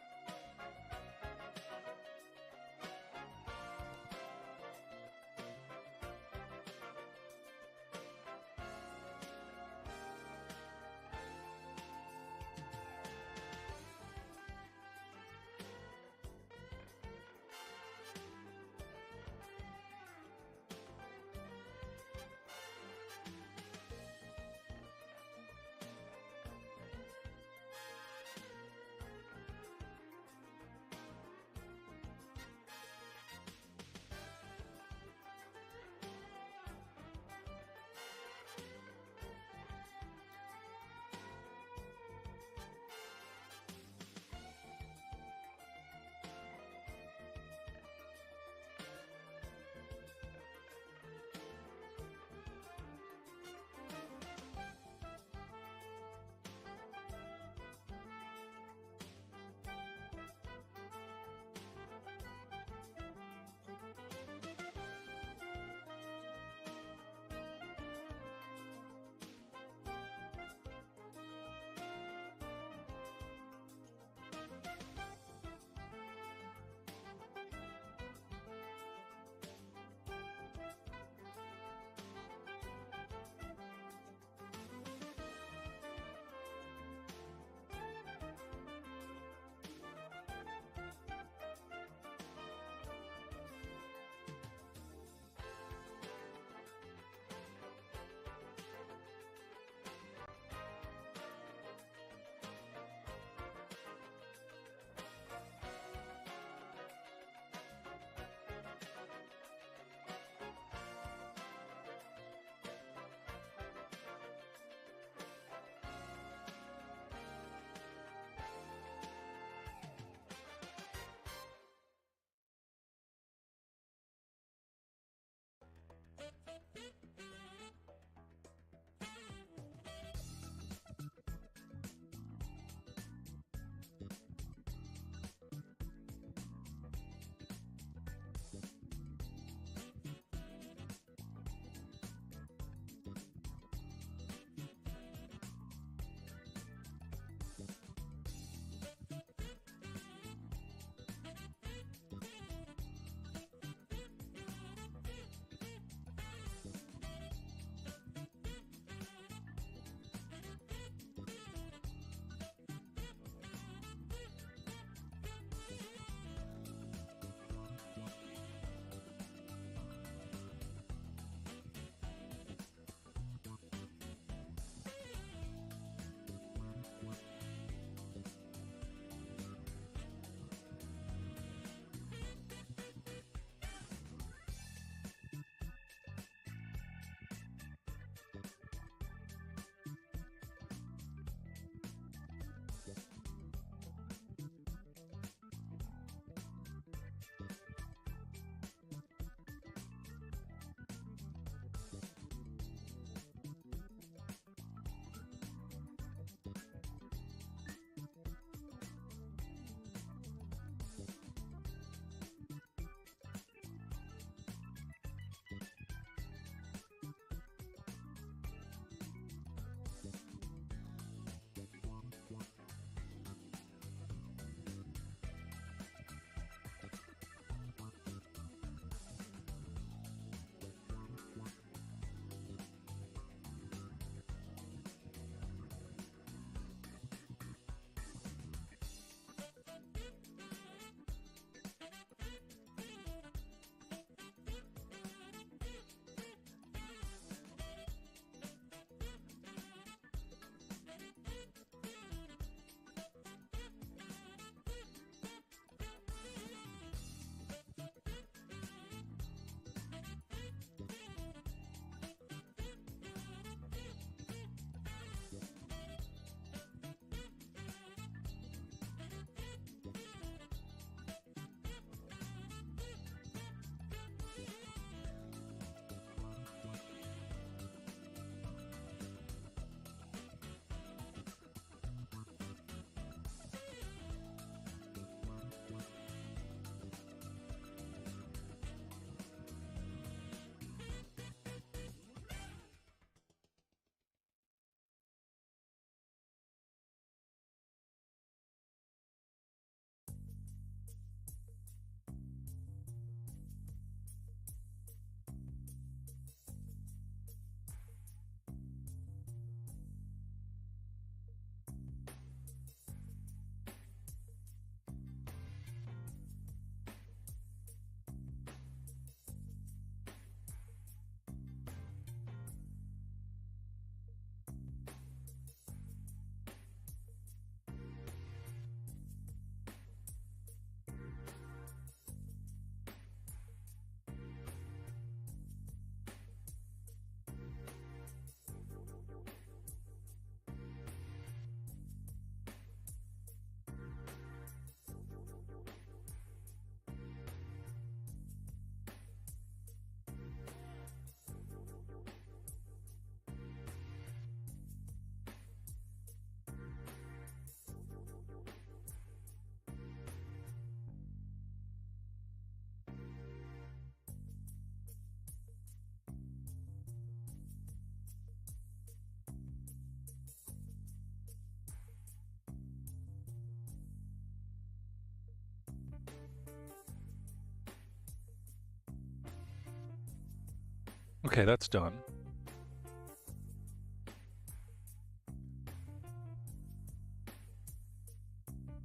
Okay, that's done.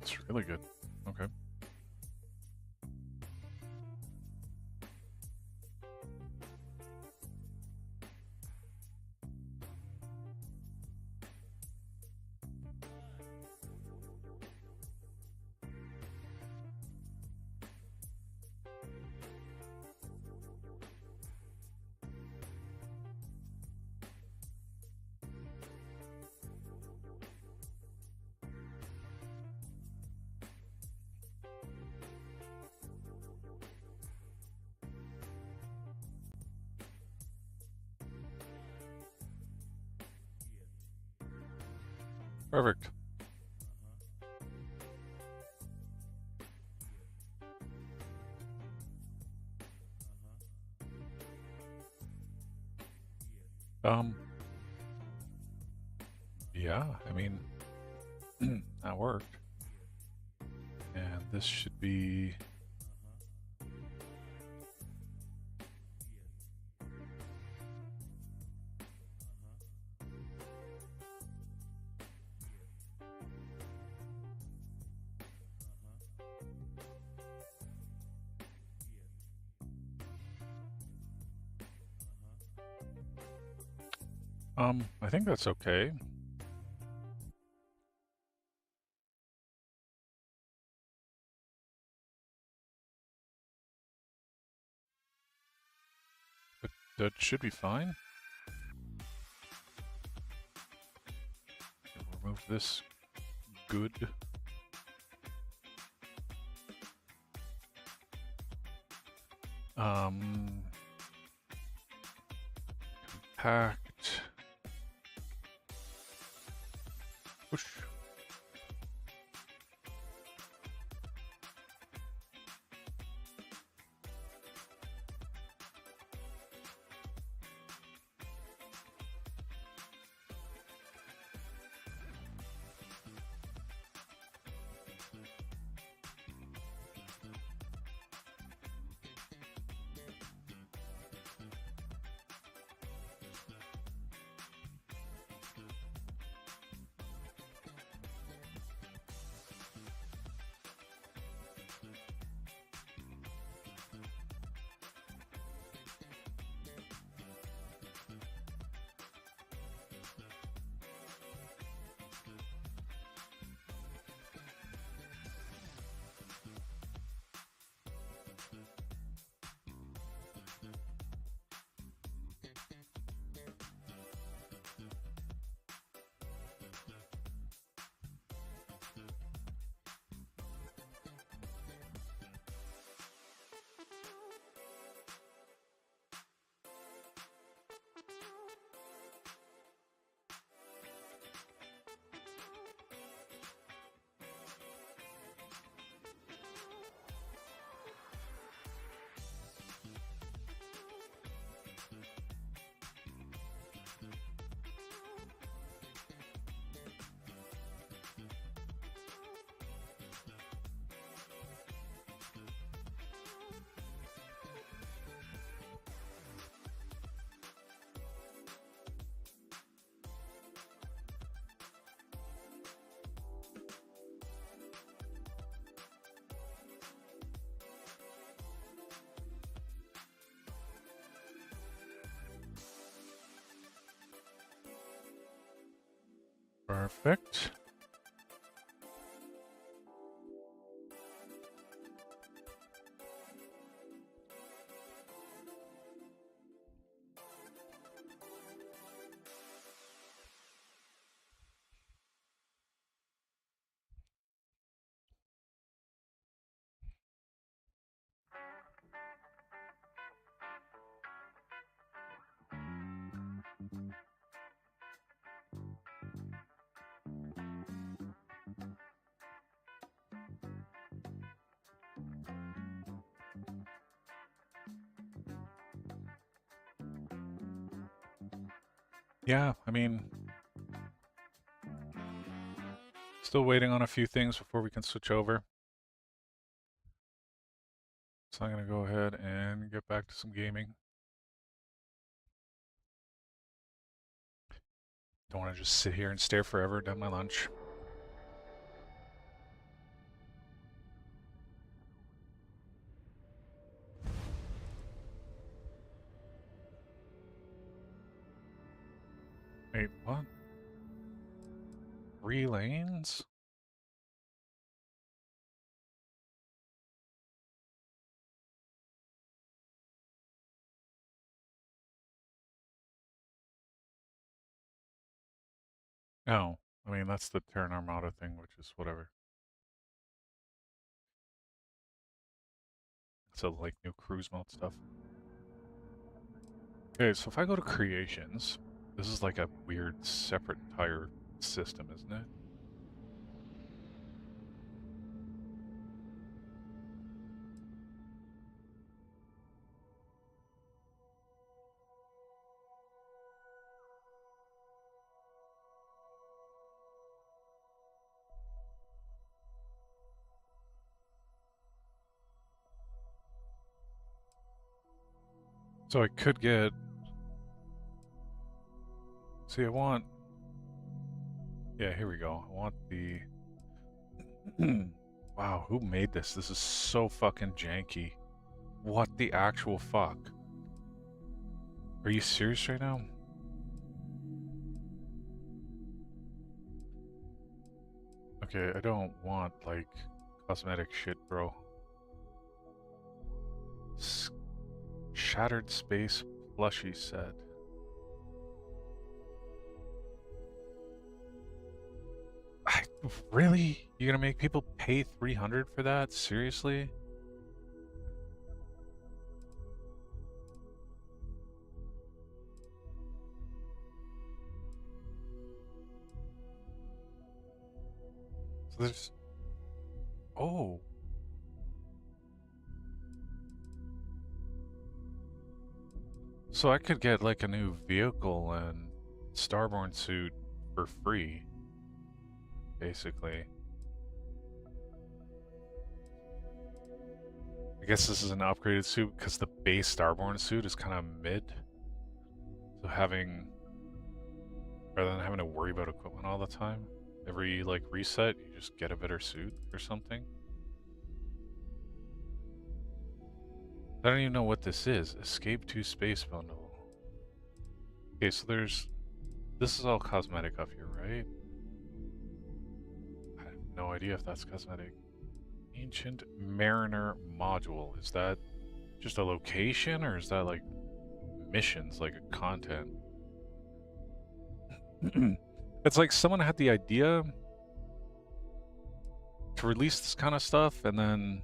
It's really good. Okay. Perfect. Yeah, I mean, that worked. And this should be... I think that's okay. But that should be fine. Remove this. Good. Compact. Push. Perfect. Yeah, I mean, still waiting on a few things before we can switch over. So I'm going to go ahead and get back to some gaming. Don't want to just sit here and stare forever down my lunch. Wait, what? 3 lanes? No, I mean, that's the Terran Armada thing, which is whatever. So, like, new cruise mode stuff. Okay, so if I go to creations, this is like a weird separate entire system, isn't it? So I could get... See, I want... Yeah, here we go. I want the... Wow, who made this? This is so fucking janky. What the actual fuck? Are you serious right now? Okay, I don't want, like, cosmetic shit, bro. Shattered Space plushie set. Really? You're gonna make people pay $300 for that? Seriously? So there's... Oh. So I could get like a new vehicle and Starborn suit for free, basically. I guess this is an upgraded suit because the base Starborn suit is kind of mid. So having, rather than having to worry about equipment all the time, every like reset, you just get a better suit or something. I don't even know what this is. Escape 2 Space Bundle. Okay, so there's... This is all cosmetic up here, right? I have no idea if that's cosmetic. Ancient Mariner Module. Is that just a location, or is that like missions, like a content? It's like someone had the idea to release this kind of stuff, and then...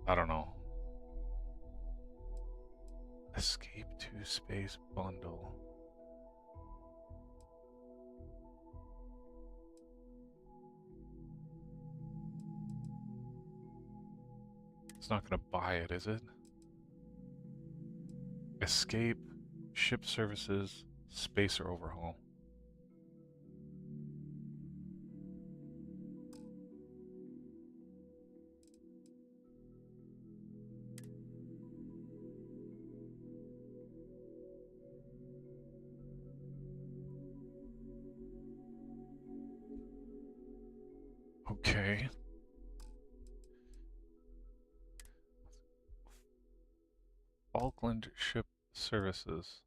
I don't know. Escape 2 Space Bundle. It's not gonna buy it, is it? Escape, ship services, spacer overhaul. Okay. Falkland ship services.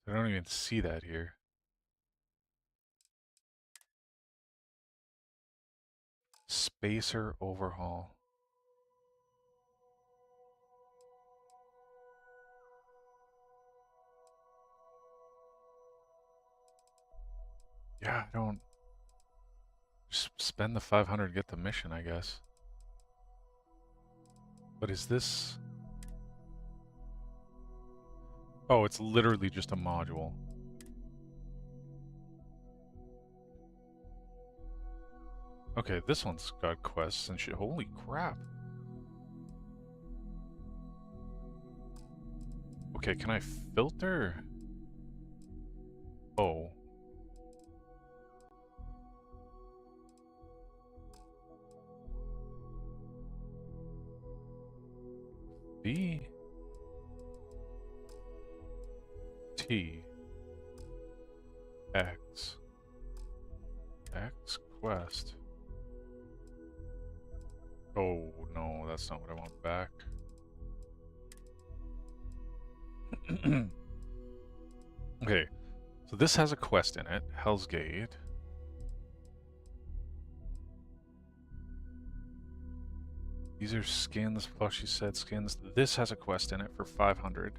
I don't even see that here. Spacer overhaul. Yeah, I don't... Just spend the 500, get the mission, I guess. But is this... Oh, it's literally just a module. Okay, this one's got quests and shit. Holy crap. Okay, can I filter? Oh. Theme? T. X. X quest. Oh no, that's not what I want back. Okay, so this has a quest in it, Hell's Gate. These are skins, plushy set skins. This has a quest in it for 500.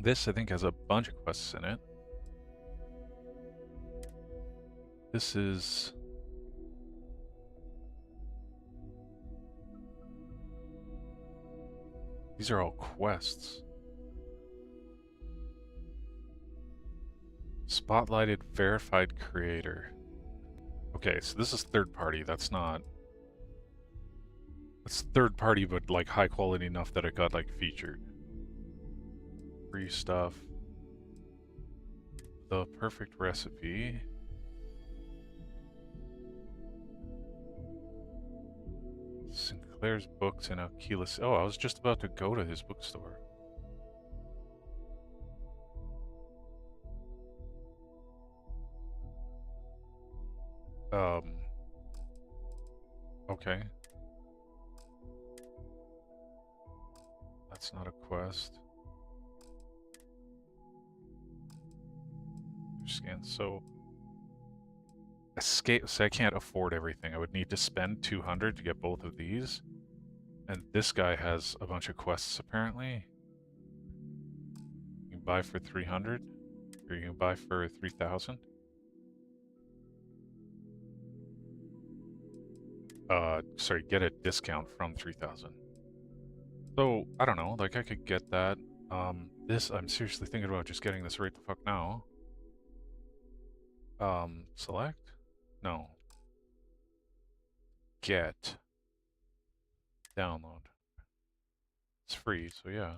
This, I think, has a bunch of quests in it. This is... These are all quests. Spotlighted verified creator. Okay, so this is third party. That's not... It's third party, but like high quality enough that it got like featured. Free stuff. The perfect recipe. Sinclair's books in Aquila. Oh, I was just about to go to his bookstore. Okay. That's not a quest. Scan. So escape. So I can't afford everything. I would need to spend 200 to get both of these. And this guy has a bunch of quests apparently. You can buy for 300, or you can buy for 3,000. Sorry, get a discount from 3,000. So, I don't know, like I could get that. This, I'm seriously thinking about just getting this right the fuck now. Select? No. Get. Download. It's free, so yeah.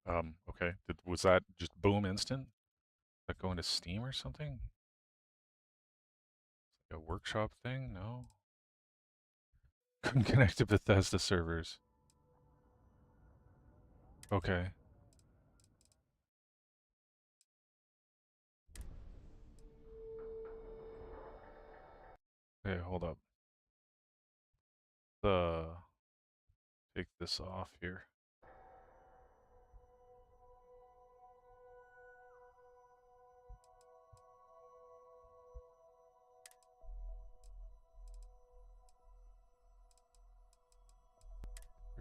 Okay. Was that just boom instant? Did that go into Steam or something? A workshop thing? No. Couldn't connect to Bethesda servers. Okay. Okay, hold up. Take this off here.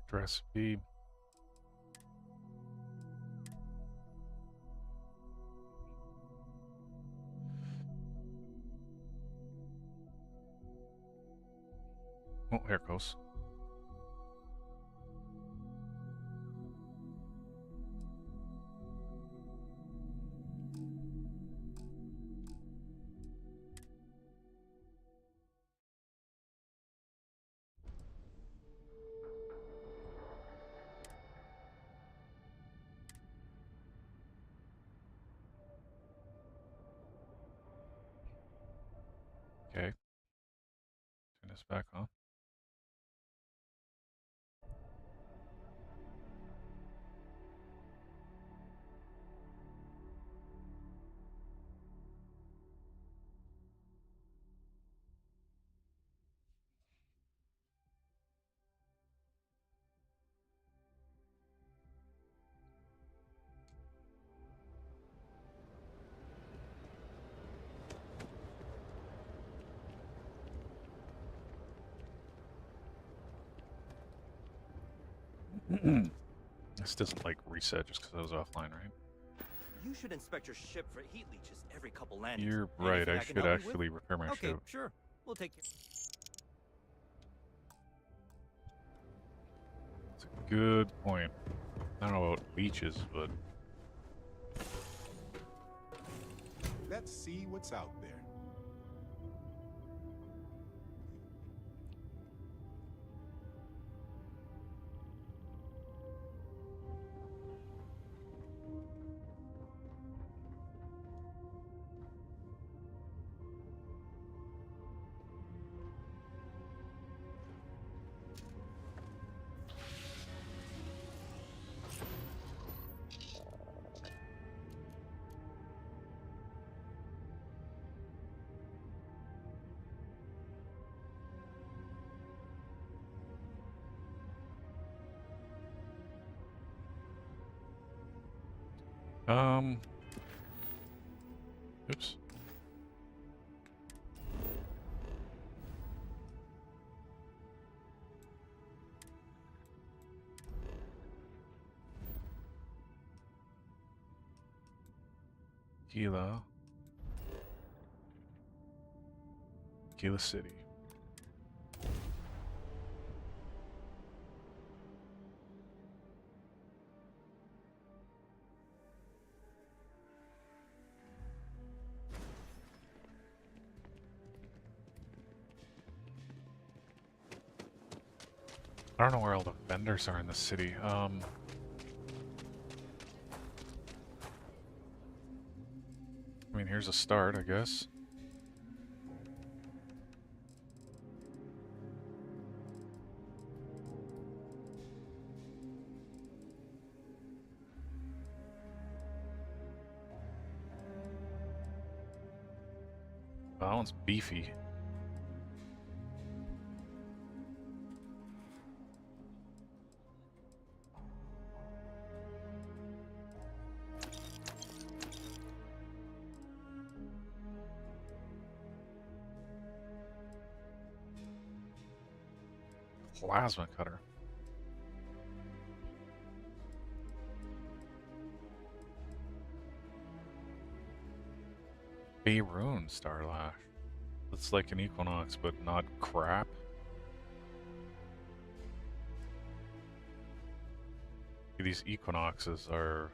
Recipe. Oh, here it goes. Okay. Turn this back on. This doesn't like reset just because I was offline, right? You should inspect your ship for heat leeches every couple landings. You're right. Anything I can should help you actually with? repair my Okay, ship. sure. We'll take care. It's a good point. I don't know about leeches, but Let's see what's out there. Oops. Gila City. I don't know where all the vendors are in the city. I mean, here's a start, I guess. That one's beefy. Plasma cutter. Bayroon Starlash. It's like an Equinox, but not crap. These Equinoxes are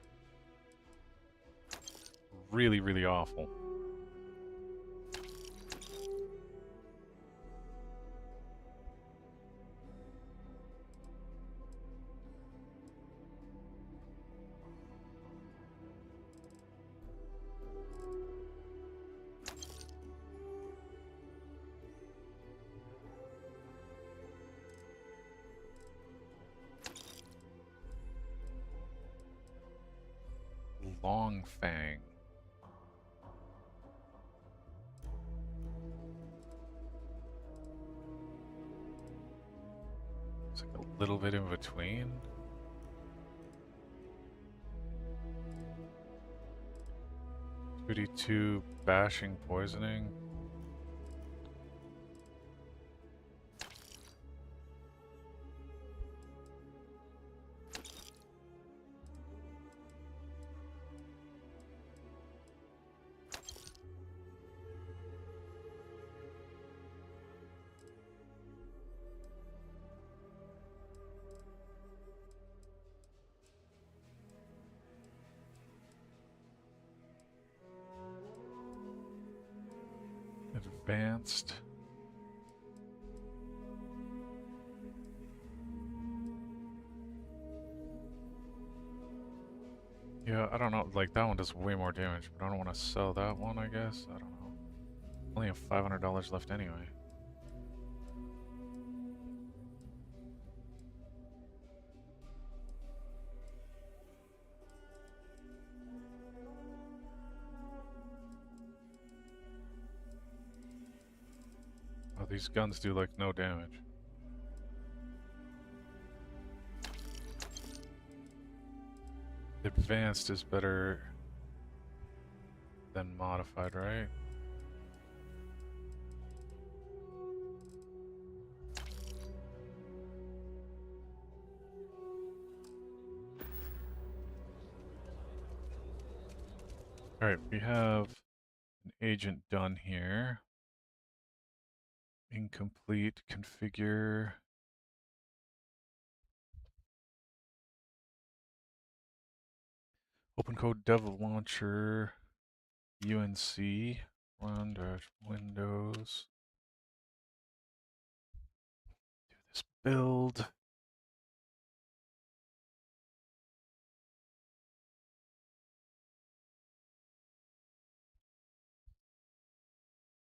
really, really awful. Long Fang. It's like a little bit in between. $2 bashing poisoning. Advanced. Yeah, I don't know. Like, that one does way more damage, but I don't want to sell that one, I guess. I don't know. Only have $500 left anyway. Oh, these guns do, like, no damage. Advanced is better than modified, right? Alright, we have an agent done here. Incomplete, configure. Open code dev launcher, UNC, run-windows. Do this build.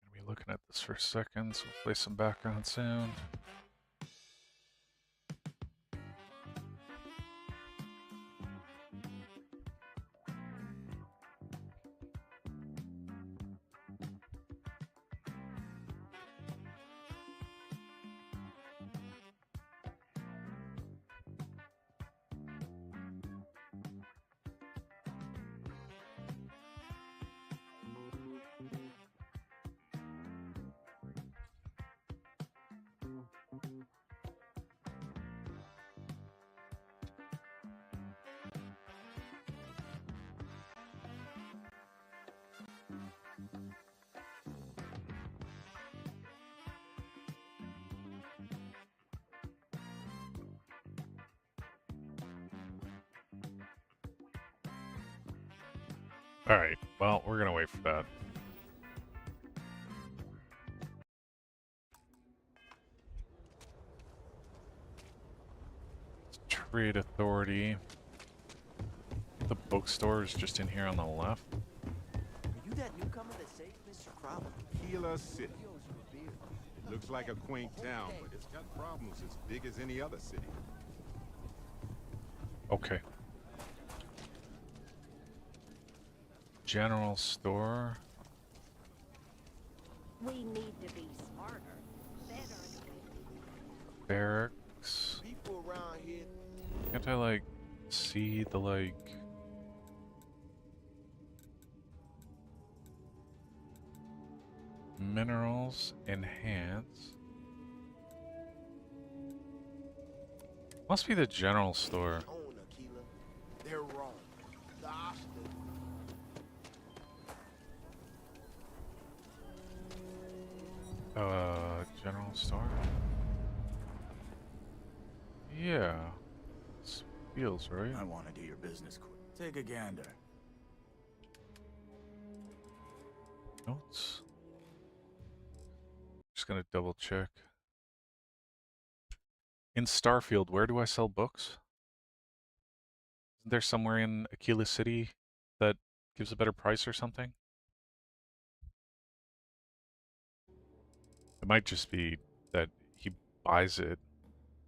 Gonna be looking at this for a second, so we'll play some background sound. Alright, well, we're gonna wait for that. Trade Authority. The bookstore is just in here on the left. Are you that newcomer that saved Mr. Crowley? Aquila City. It looks like a quaint town, but it's got problems as big as any other city. Okay. General store. We need to be smarter, better. Barracks. People around here. Can't I, like, see the, like... Minerals enhance. Must be the general store. They're wrong. The hospital. General store? Yeah. This feels right. I want to do your business quick. Take a gander. Notes. Just gonna double check. In Starfield, where do I sell books? Isn't there somewhere in Aquila City that gives a better price or something? It might just be that he buys it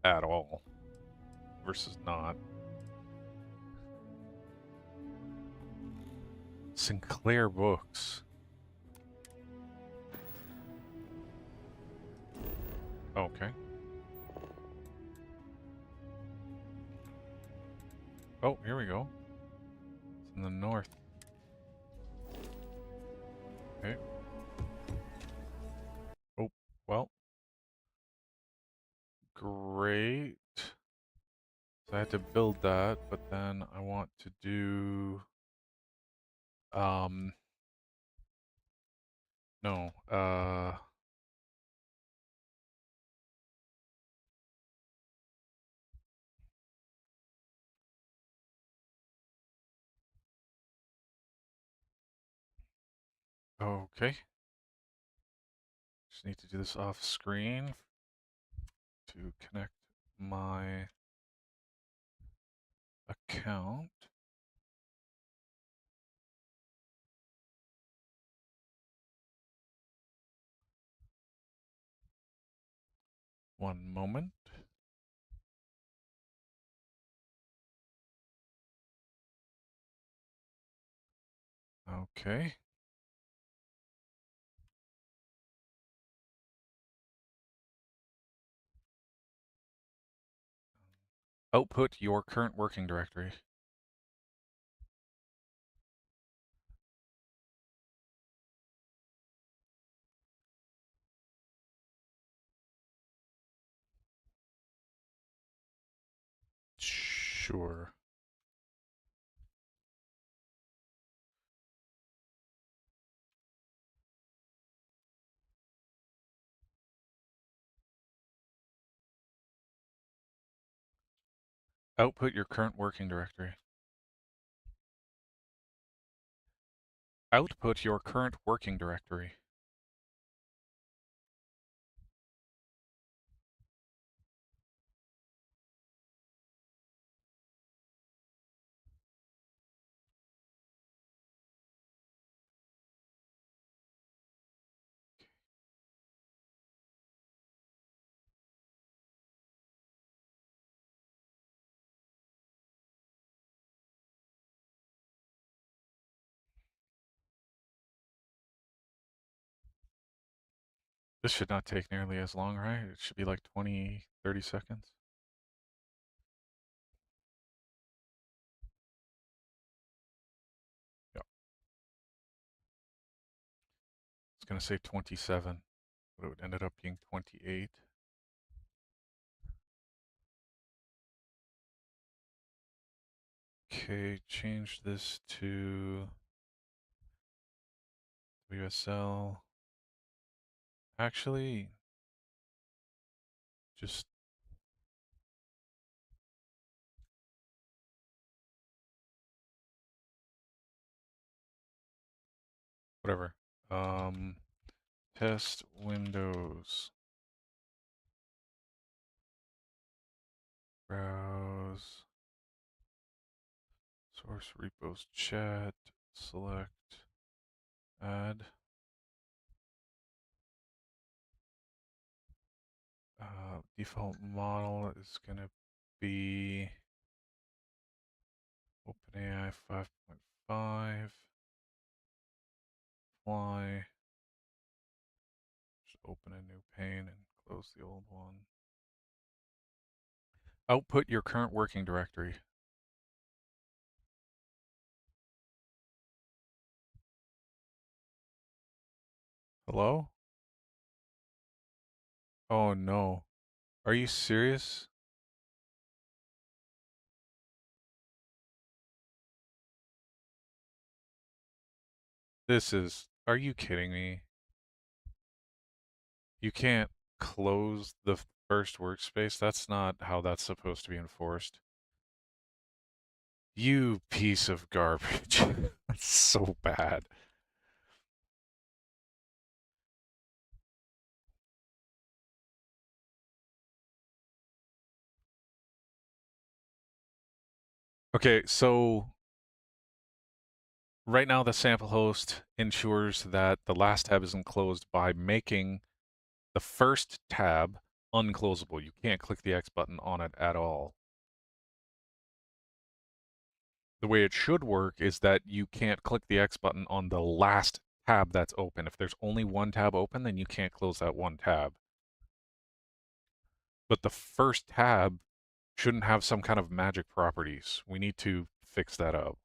at all versus not. Sinclair Books. Okay. Oh, here we go. It's in the north. Okay. Oh, well. Great. So I had to build that, but then I want to do... No, okay. Just need to do this off screen to connect my account. One moment. Okay. Output your current working directory. Sure. Output your current working directory. Output your current working directory. This should not take nearly as long, right? It should be like 20, 30 seconds. Yep. It's going to say 27, but it ended up being 28. Okay, change this to WSL. Actually, just whatever. Test Windows. Browse. Source repos chat. Select. Add. Default model is going to be OpenAI 5.5. Fly. Just open a new pane and close the old one. Output your current working directory. Hello? Oh no. Are you serious? Are you kidding me? You can't close the first workspace? That's not how that's supposed to be enforced. You piece of garbage. That's so bad. Okay, so right now the sample host ensures that the last tab isn't closed by making the first tab unclosable. You can't click the X button on it at all. The way it should work is that you can't click the X button on the last tab that's open. If there's only one tab open, then you can't close that one tab. But the first tab shouldn't have some kind of magic properties. We need to fix that up.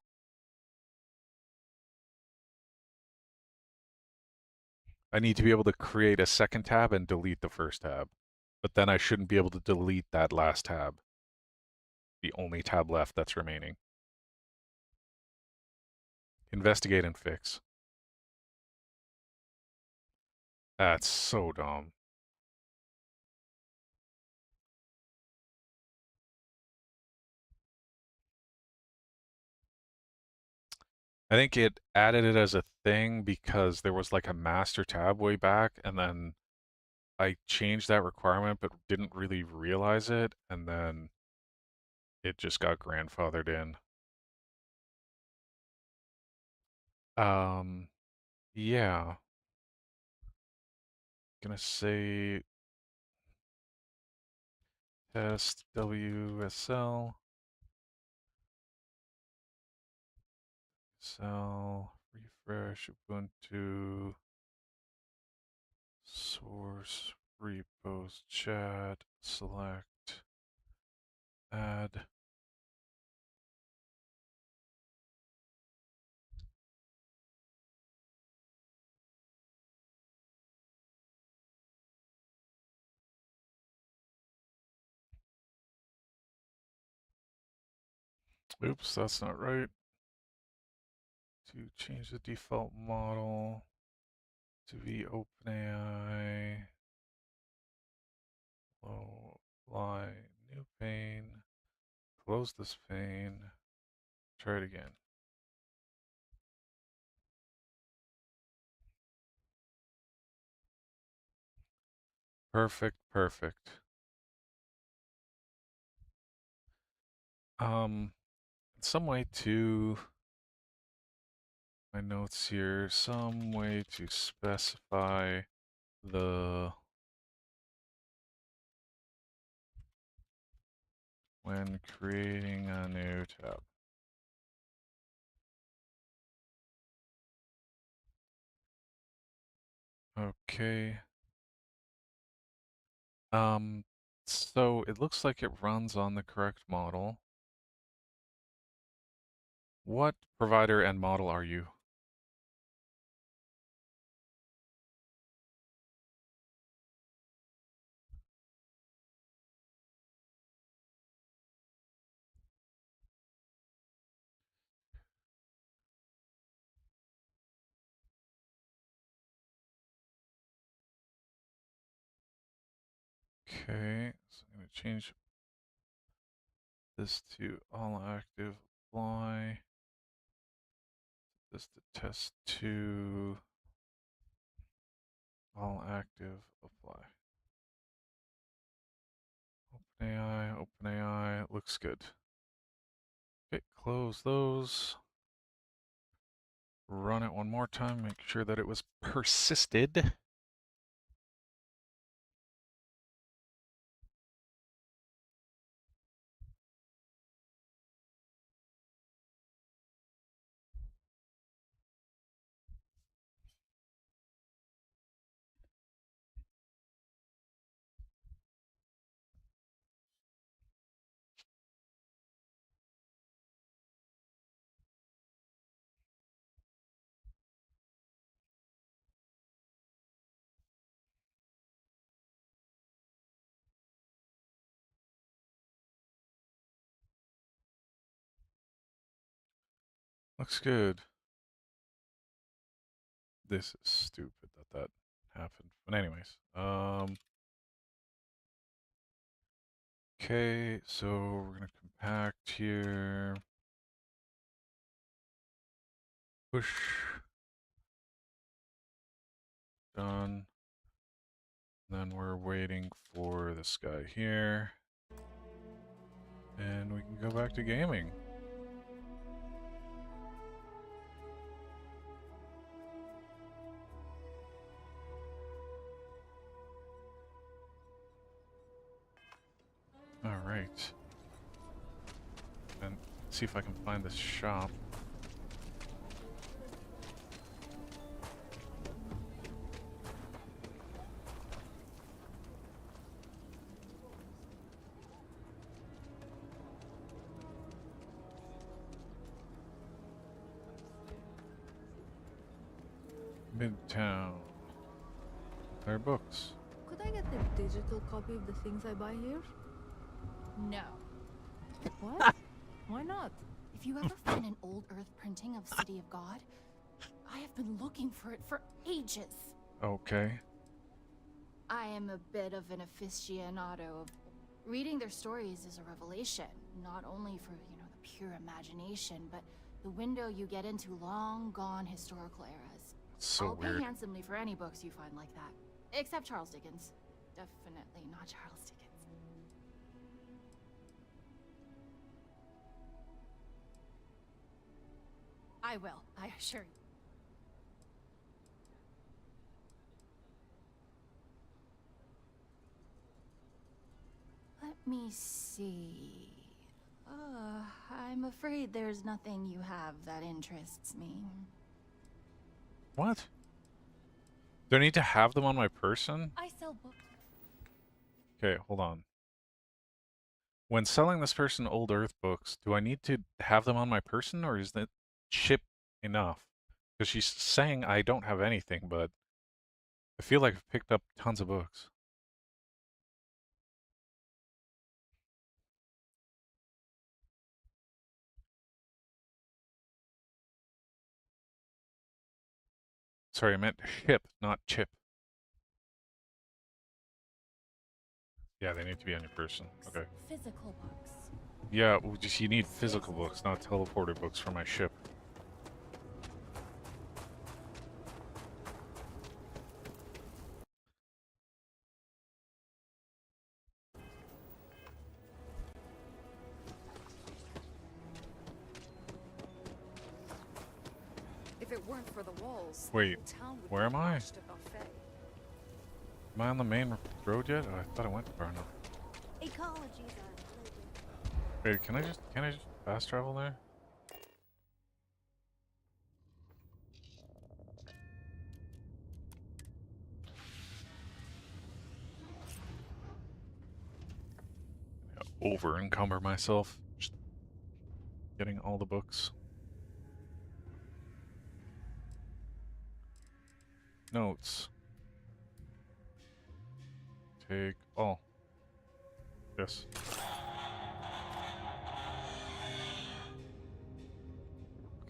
I need to be able to create a second tab and delete the first tab. But then I shouldn't be able to delete that last tab. The only tab left that's remaining. Investigate and fix. That's so dumb. I think it added it as a thing because there was like a master tab way back, and then I changed that requirement but didn't really realize it, and then it just got grandfathered in. Yeah. Gonna say test WSL. Refresh Ubuntu source repos chat select add. Oops, that's not right. To change the default model to be OpenAI. Low line, new pane. Close this pane. Try it again. Perfect, perfect. Some way to my notes here, some way to specify the when creating a new tab. Okay. So it looks like it runs on the correct model. What provider and model are you? Okay, so I'm going to change this to all active apply. This to test 2. All active. Apply. OpenAI. Looks good. Okay, close those. Run it one more time. Make sure that it was persisted. Looks good. This is stupid that happened. But anyways, okay, so we're gonna compact here. Push. Done. Then we're waiting for this guy here. And we can go back to gaming. All right. And see if I can find this shop. Midtown. Their books. Could I get the digital copy of the things I buy here? No. What? Why not? If you ever find an old Earth printing of City of God, I have been looking for it for ages. Okay. I am a bit of an aficionado of reading their stories is a revelation, not only for, you know, the pure imagination, but the window you get into long gone historical eras. So I'll weird. pay handsomely for any books you find like that. Except Charles Dickens. Definitely not Charles Dickens. I will, I assure you. Let me see. I'm afraid there's nothing you have that interests me. What? Do I need to have them on my person? I sell books. Okay, hold on. When selling this person old Earth books, do I need to have them on my person, or is that ship enough? Because she's saying I don't have anything, but I feel like I've picked up tons of books. Sorry, I meant ship, not chip. Yeah, they need to be on your person. Okay. Physical books. Yeah, well, just you need physical books, not teleporter books for my ship. If it weren't for the walls, Wait, the town would where be am I? just a buffet. Am I on the main road yet? Oh, I thought I went far enough. Ecology's Wait, can I just fast travel there? Over encumber myself. Just getting all the books. Notes. Take all. Yes.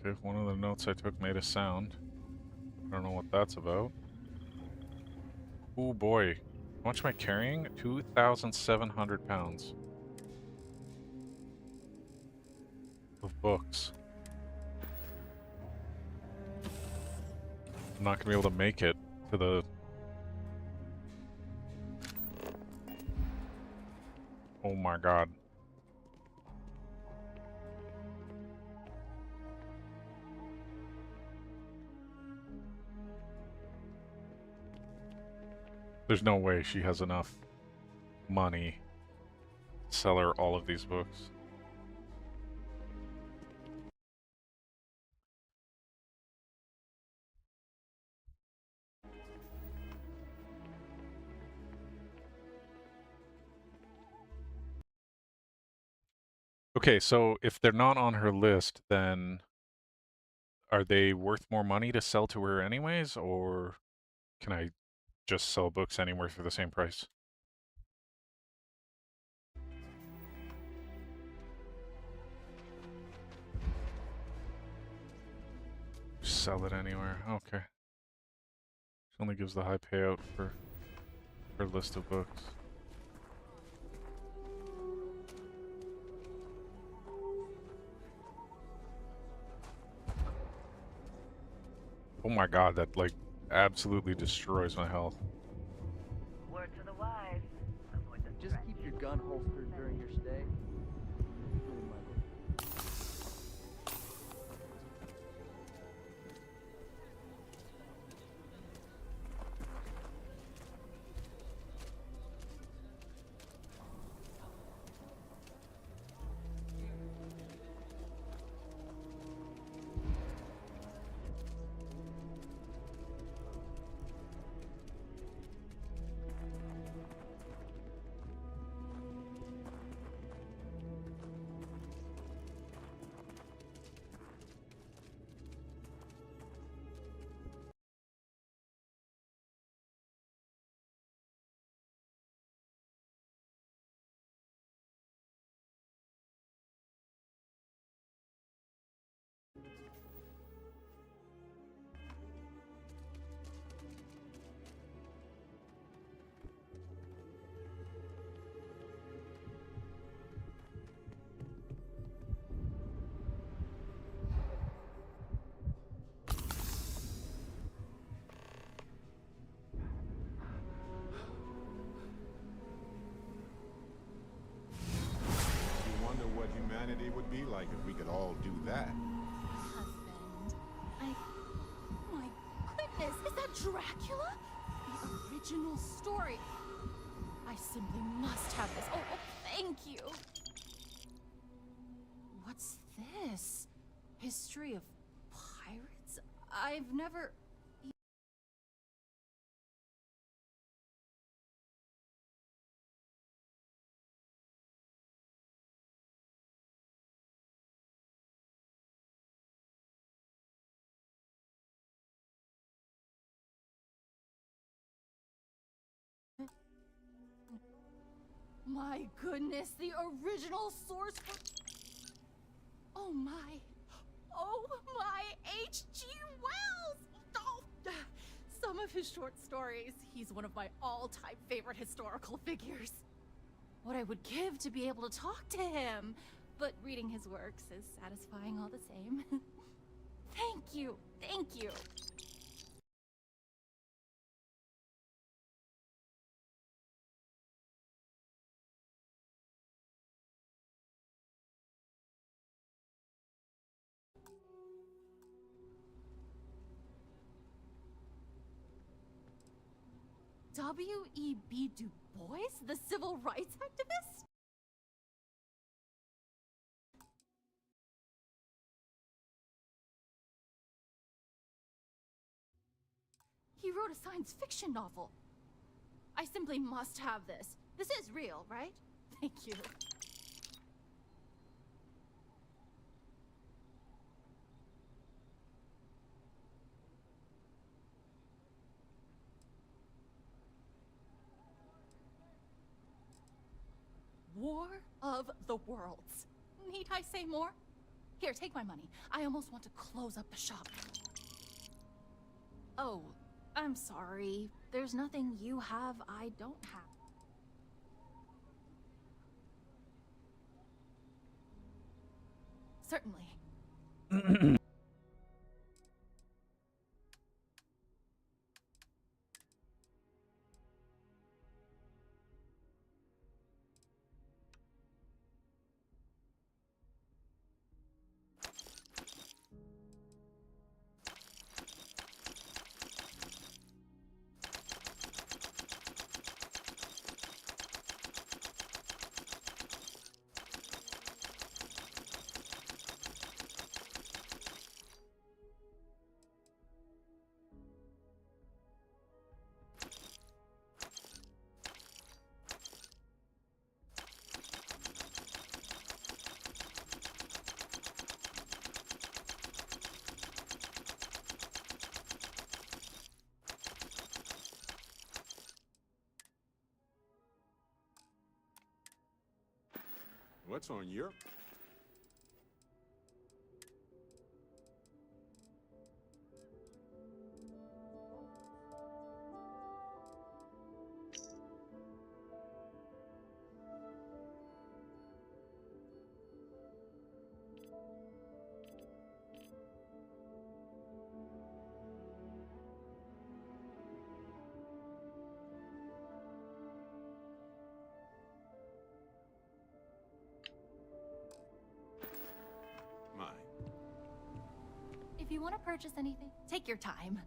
Okay, one of the notes I took made a sound. I don't know what that's about. Oh boy. How much am I carrying? 2,700 pounds. Of books. I'm not gonna be able to make it to the Oh my god. There's no way she has enough money to sell her all of these books. Okay, so if they're not on her list, then are they worth more money to sell to her anyways, or can I just sell books anywhere for the same price? Sell it anywhere. Okay. She only gives the high payout for her list of books. Oh my god, that like absolutely destroys my health. Word to the wise. Just keep your gun holstered during your stay. Humanity would be like if we could all do that. Husband, my goodness, is that Dracula? The original story. I simply must have this. Oh, thank you. What's this? History of pirates? I've never... My goodness, the original source for... Oh my H.G. Wells! Oh, some of his short stories, he's one of my all-time favorite historical figures. What I would give to be able to talk to him, but reading his works is satisfying all the same. Thank you, thank you. W.E.B. Du Bois, the civil rights activist? He wrote a science fiction novel. I simply must have this. This is real, right? Thank you. War of the Worlds. Need I say more? Here, take my money. I almost want to close up the shop. Oh, I'm sorry. There's nothing you have I don't have. Certainly. What's on your... If you want to purchase anything, take your time.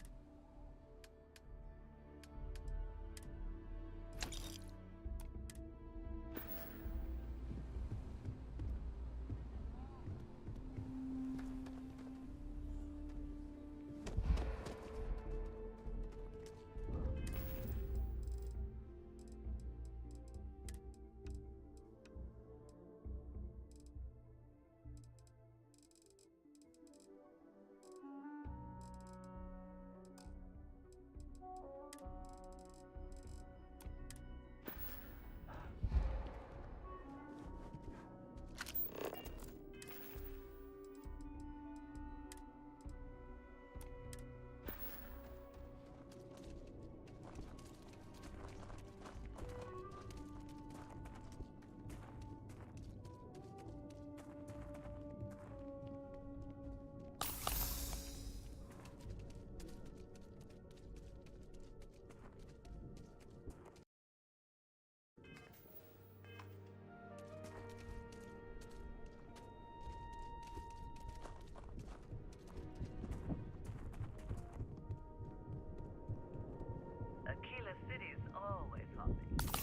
Aquila City's always hopping.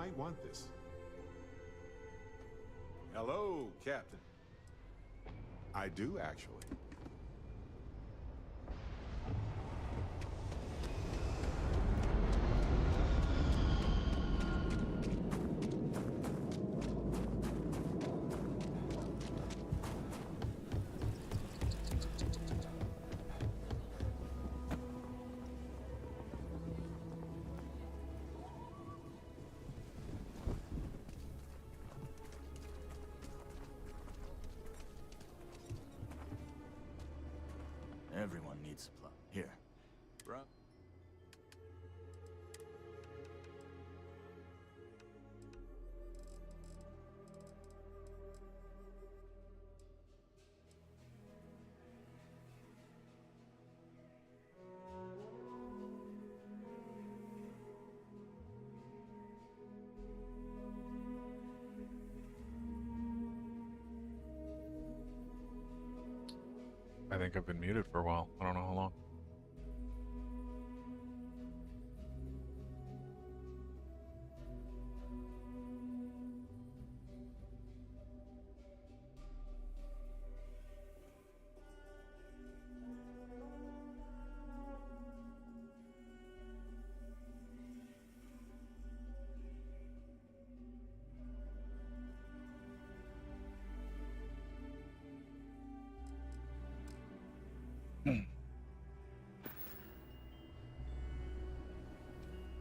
might want this. Hello, Captain. I do, actually. Everyone needs supply. Here. Bro. I think I've been muted for a while. I don't know how long.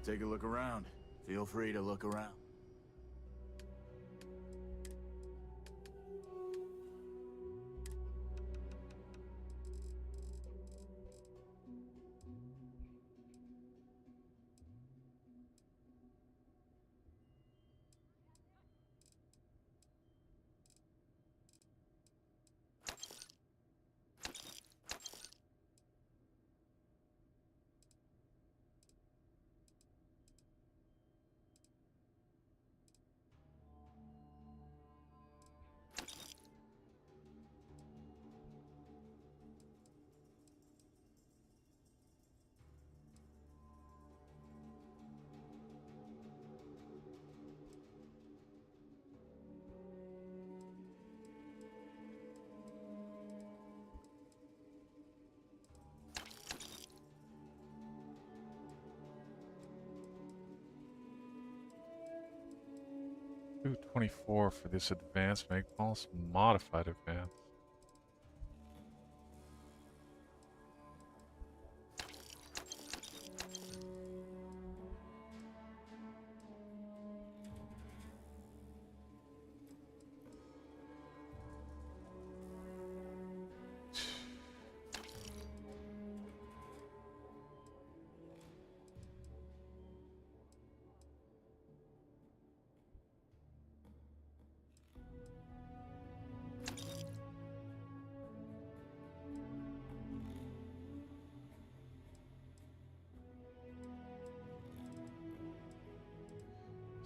Take a look around. Feel free to look around. $224 for this advanced make pulse modified advance.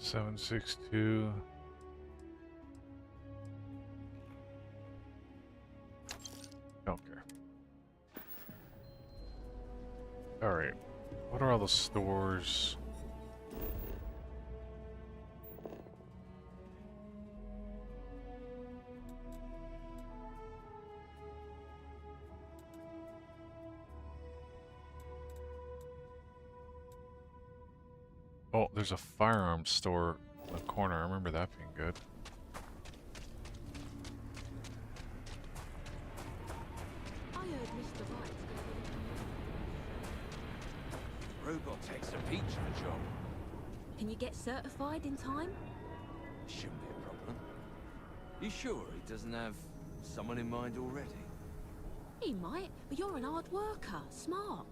$762. Don't care. Alright. What are all the stores? Oh, there's a firearms store in the corner. I remember that being good. I heard Mr. White's Robotech's a peach of a job. Can you get certified in time? Shouldn't be a problem. You sure he doesn't have someone in mind already? He might, but you're an hard worker, smart.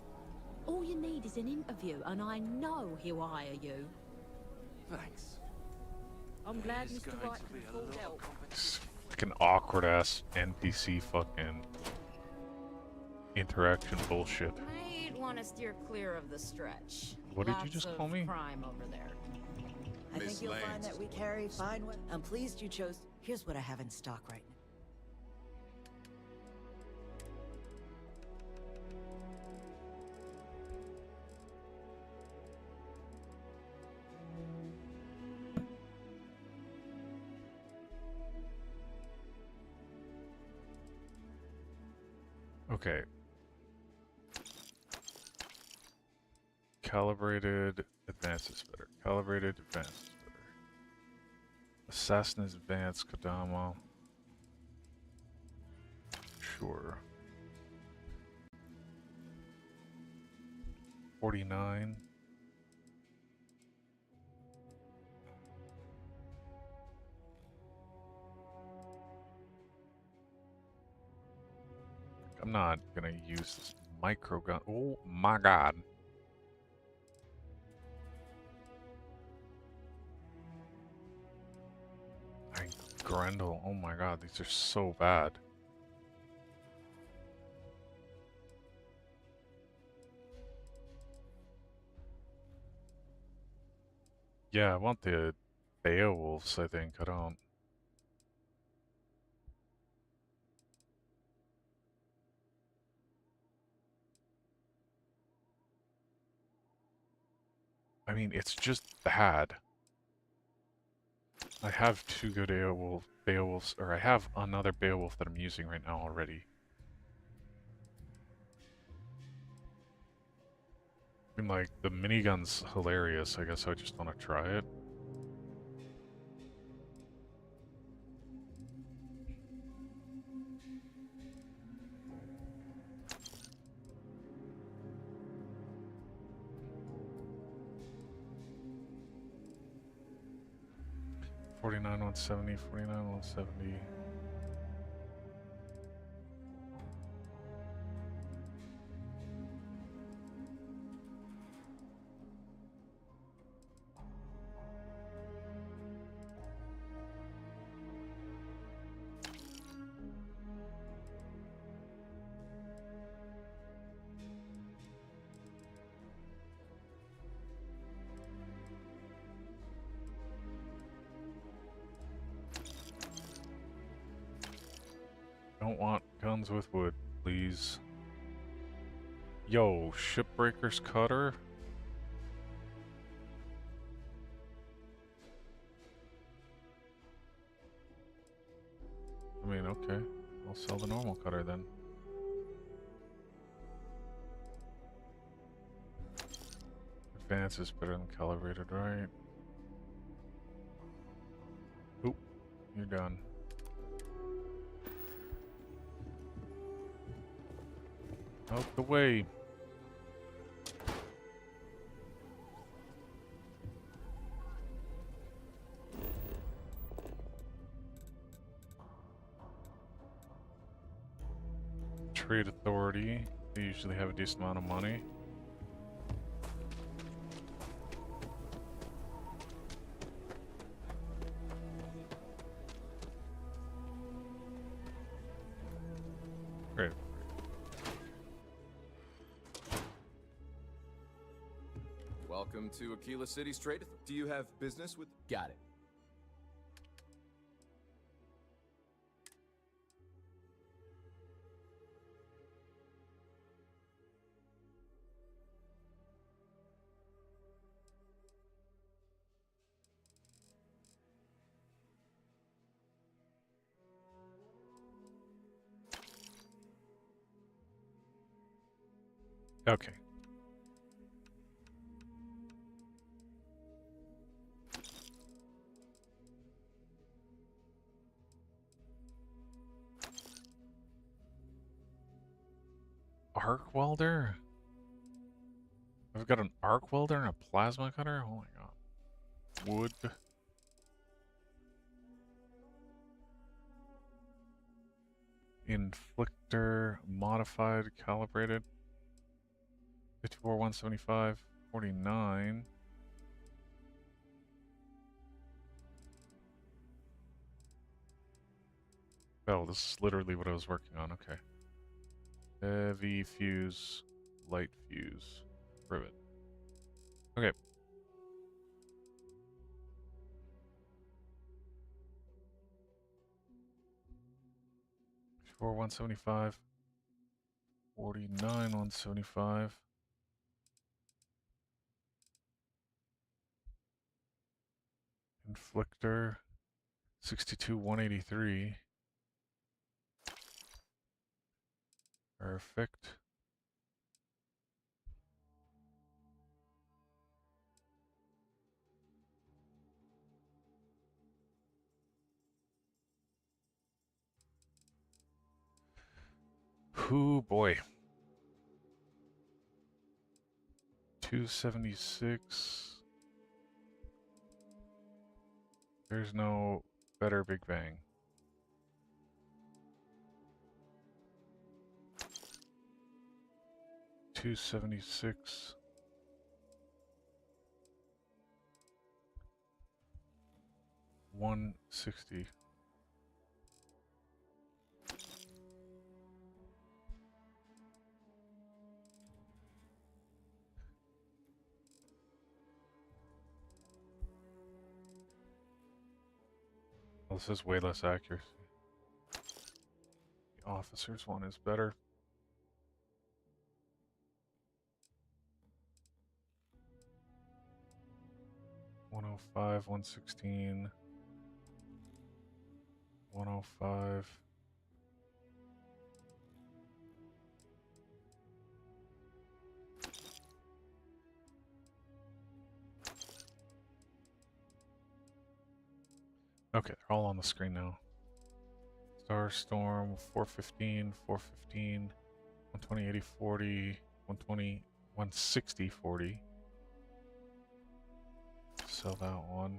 All you need is an interview, and I know he'll hire you. Thanks. I'm glad There's Mr. going White to can be a afford lot of help. Fucking awkward ass NPC fucking interaction bullshit. Might want to steer clear of the stretch. What did you Lots just of call me? crime over there. I think you'll find that we carry fine weapons. I'm pleased you chose. Here's what I have in stock right now. Okay. Calibrated advanced is better. Calibrated advanced is better. Assassin is advanced. Kodama. Sure. 49. I'm not gonna use this micro gun. Oh my god. Grendel. Oh my god, these are so bad. Yeah, I want the Beowulfs, I think. I don't. I mean, it's just bad. I have two good Beowulfs, or I have another Beowulf that I'm using right now already. I mean, like, the minigun's hilarious. I guess I just want to try it. $49 $170, $49 $170. Don't want guns with wood, please. Yo, Shipbreaker's Cutter? I mean, okay. I'll sell the normal cutter then. Advance is better than calibrated, right? Oop, you're done. Out the way. Trade Authority. They usually have a decent amount of money. Great. Welcome to Aquila City's trade. Do you have business with? Got it. Okay. Arc welder? I've got an arc welder and a plasma cutter? Oh my god. Wood. Inflictor, modified, calibrated. 54, 175, 49. Oh, this is literally what I was working on. Okay. Heavy fuse, light fuse, rivet. Okay. For 175, 49, 175. Inflictor, 62, 183. All Perfect. Ooh, boy. 276. There's no better Big Bang. $276. $160. Well, this is way less accuracy. The officer's one is better. $105, $116, $105. Okay, they're all on the screen now. Starstorm, 415, 415, 120, 80, 40, 120, 160, 40. Sell that one.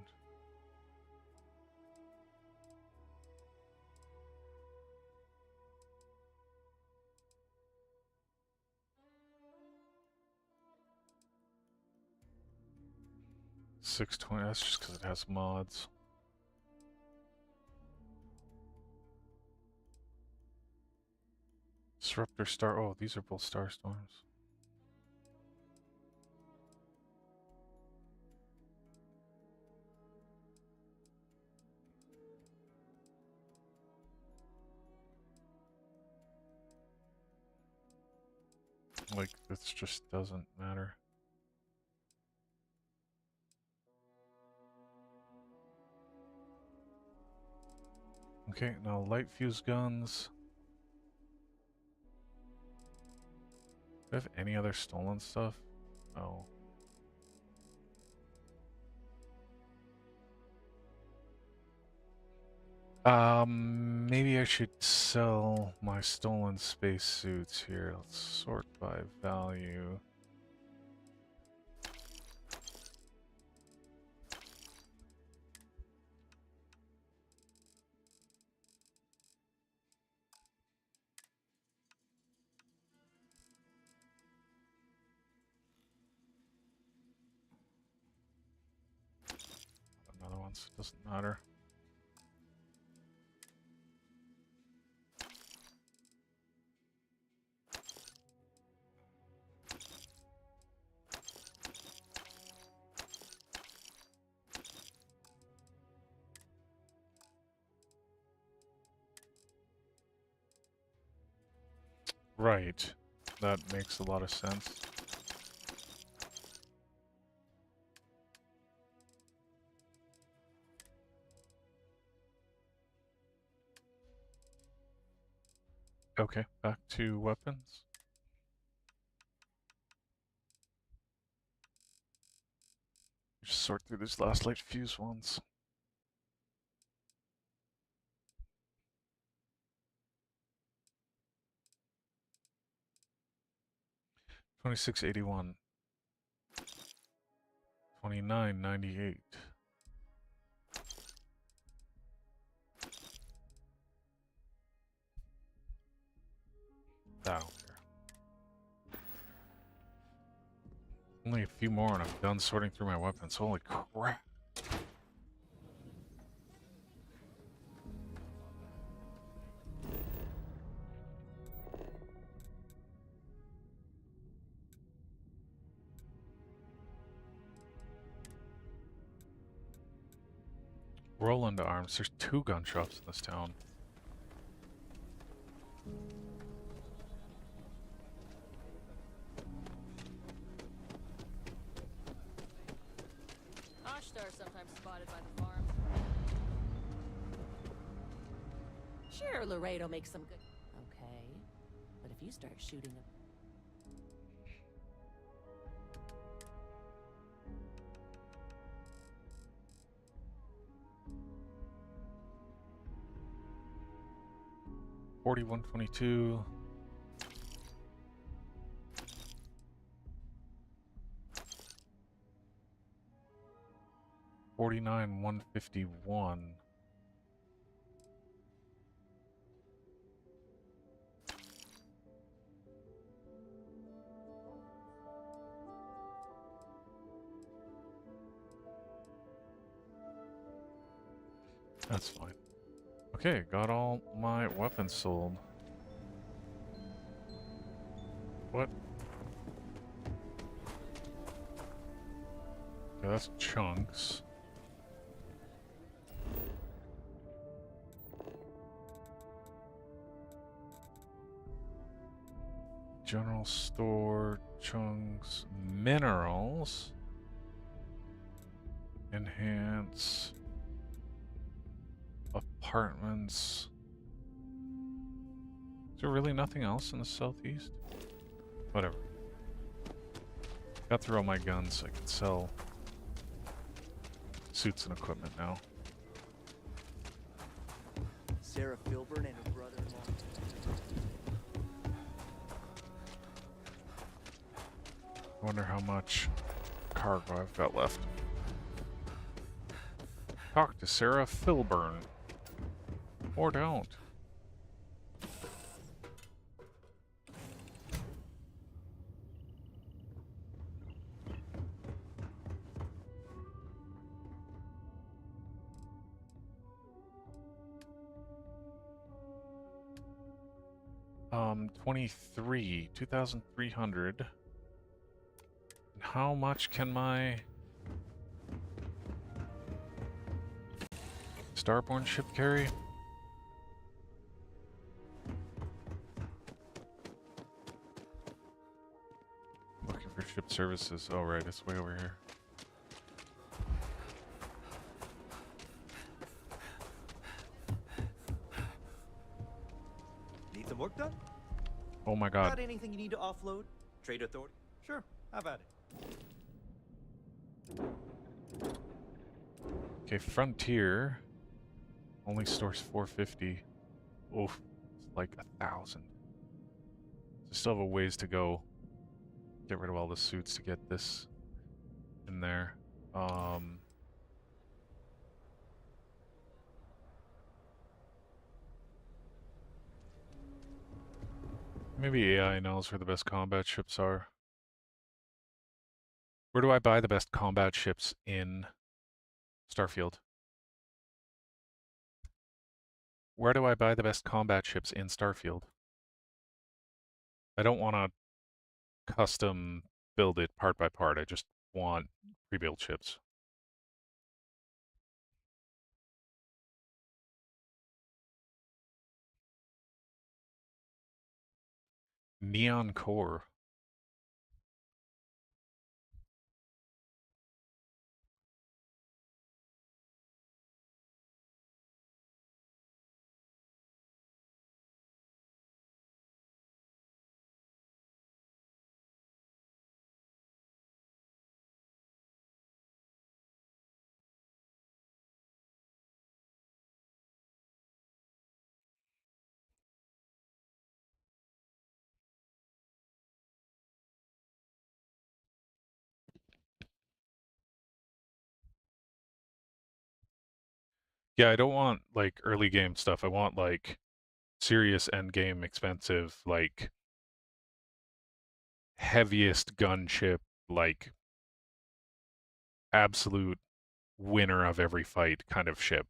$620, that's just because it has mods. Disruptor Star, oh, these are both Starstorms. Like, this just doesn't matter. Okay, now light fuse guns. Do I have any other stolen stuff? No. Maybe I should sell my stolen spacesuits here. Let's sort by value. Another one, so it doesn't matter. Right. That makes a lot of sense. Okay, back to weapons. Just sort through these last light fuse ones. $26.81. $29.98. Down here. Only a few more and I'm done sorting through my weapons. Holy crap. Roland Arms. There's 2 gun shops in this town. Ashtar sometimes spotted by the farm. Sure, Laredo makes some good. Okay, but if you start shooting them. $41.22. $49,151. That's fine. Okay, got all my weapons sold. What? Okay, that's chunks. General store, chunks, minerals. Enhance. Apartments. Is there really nothing else in the southeast? Whatever. Got through all my guns. I can sell suits and equipment now. Sarah Filburn and her brother-in-law. I wonder how much cargo I've got left. Talk to Sarah Filburn. Or don't. $23,000, 2,300. How much can my Starborn ship carry? Looking for ship services. Oh, right, it's way over here. Need some work done? Oh my god. Got anything you need to offload? Trade authority? Sure, have at it. Okay, Frontier only stores 450. Oof, it's like 1,000. So still have a ways to go. Get rid of all the suits to get this in there. Maybe AI knows where the best combat ships are. Where do I buy the best combat ships in Starfield? Where do I buy the best combat ships in Starfield? I don't want to custom build it part by part. I just want pre-built ships. Neon Core. Yeah, I don't want like early game stuff. I want like serious end game expensive, like heaviest gunship, like absolute winner of every fight kind of ship.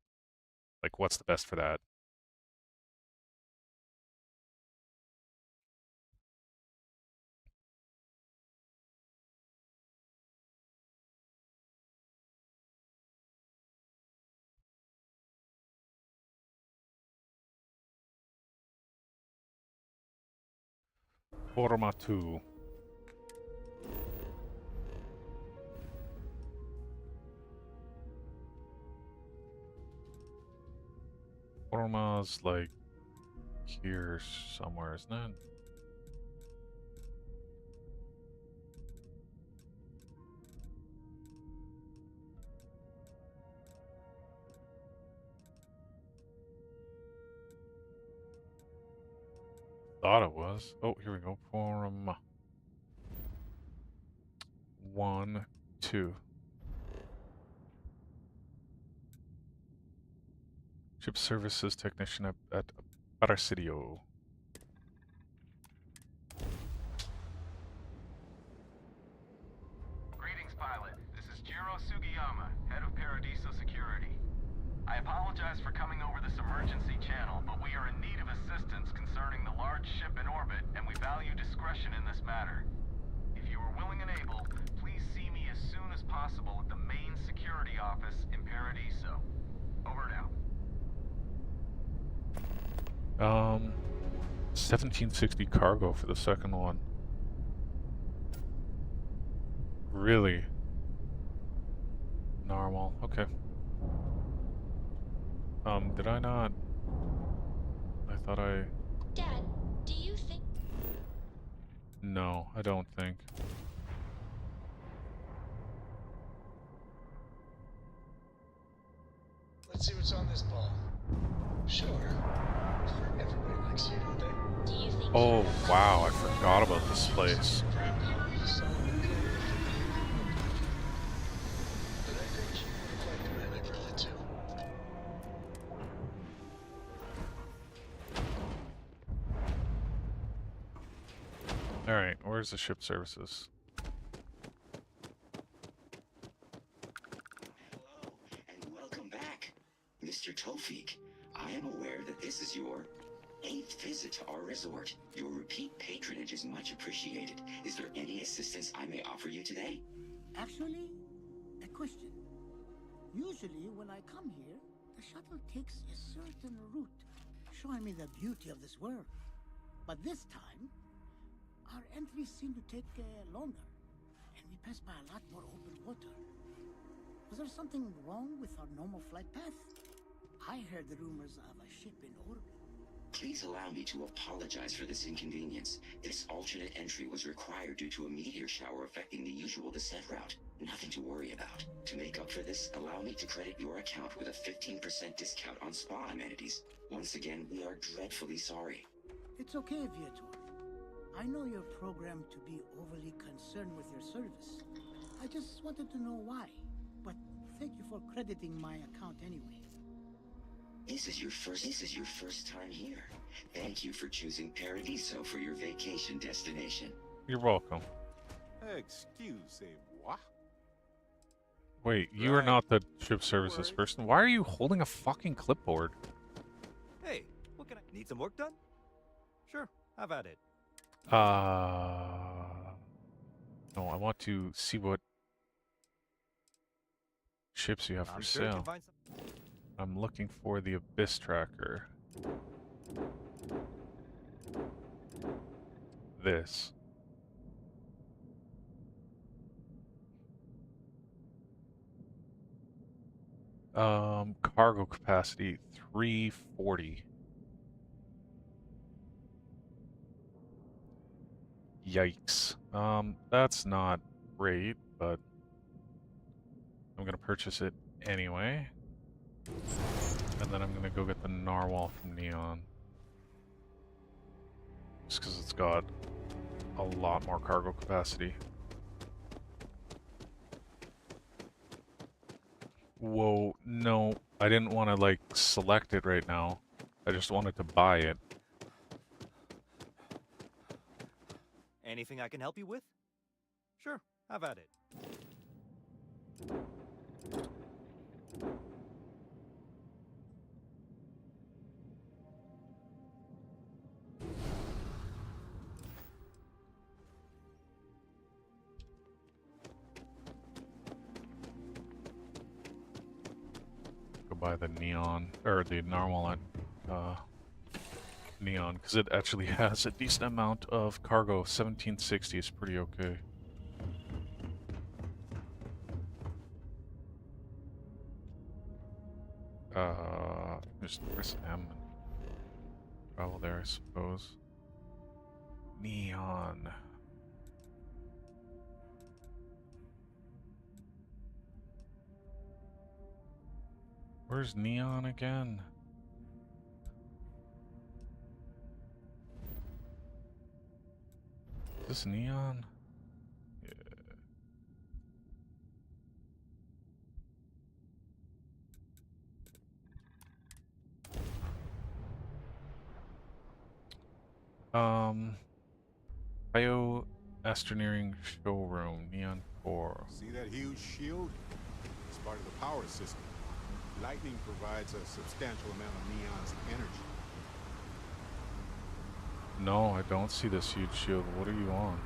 Like what's the best for that? Forma 2. Forma's like here somewhere, isn't it? Thought it was. Oh, here we go. Forum 1, 2. Ship services technician at Parasidio. Greetings, pilot. This is Jiro Sugiyama, head of Paradiso Security. I apologize for coming over this emergency channel, but we are in need of assistance concerning the large ship in orbit, and we value discretion in this matter. If you are willing and able, please see me as soon as possible at the main security office in Paradiso. Over and out. 1760 cargo for the second one. Really? Normal. Okay. Did I not? I thought I... Dad, do you think... No, I don't think. Let's see what's on this ball. Sure. Everybody likes you, don't they? Do you think... Oh, wow, I forgot about this place. Alright, where's the ship services? Hello, and welcome back. Mr. Tofik, I am aware that this is your 8th visit to our resort. Your repeat patronage is much appreciated. Is there any assistance I may offer you today? Actually, a question. Usually when I come here, the shuttle takes a certain route, showing me the beauty of this world. But this time, our entries seem to take longer, and we pass by a lot more open water. Was there something wrong with our normal flight path? I heard the rumors of a ship in orbit. Please allow me to apologize for this inconvenience. This alternate entry was required due to a meteor shower affecting the usual descent route. Nothing to worry about. To make up for this, allow me to credit your account with a 15% discount on spa amenities. Once again, we are dreadfully sorry. It's okay, Viator. I know you're programmed to be overly concerned with your service. I just wanted to know why. But thank you for crediting my account anyway. This is your first time here. Thank you for choosing Paradiso for your vacation destination. You're welcome. Excusez-moi. Wait, you are not the ship services person. Why are you holding a fucking clipboard? Hey, what can I... Need some work done? Sure, have at it. No, I want to see what ships you have for sale. I'm looking for the Abyss Tracker. This. Cargo capacity 340. Yikes. That's not great, but I'm gonna purchase it anyway. And then I'm gonna go get the Narwhal from Neon. Just because it's got a lot more cargo capacity. Whoa, no. I didn't want to, like, select it right now. I just wanted to buy it. Anything I can help you with? Sure, have at it. Go buy the Neon, or the Narwhal Neon, because it actually has a decent amount of cargo. 1760 is pretty okay. Just press M and travel there, I suppose. Neon. Where's Neon again? this neon? Yeah. Bioastroneering showroom, neon core. See that huge shield? It's part of the power system. Lightning provides a substantial amount of neon's energy. No, I don't see this huge shield. What are you on?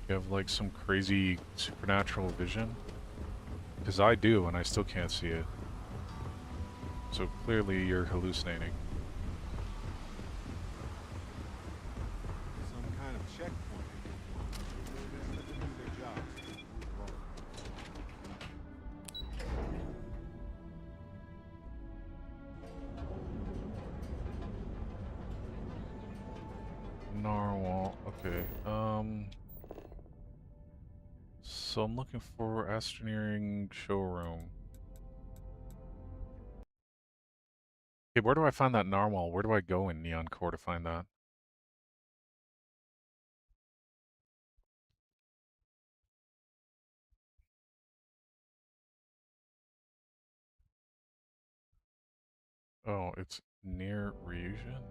You have like some crazy supernatural vision? Because I do, and I still can't see it. So clearly you're hallucinating. Some kind of checkpoint. Let them do their job. Narwhal, okay. So I'm looking for astroneering showroom. Okay, where do I find that narwhal? Where do I go in Neon Core to find that? Oh, it's near Ryujin?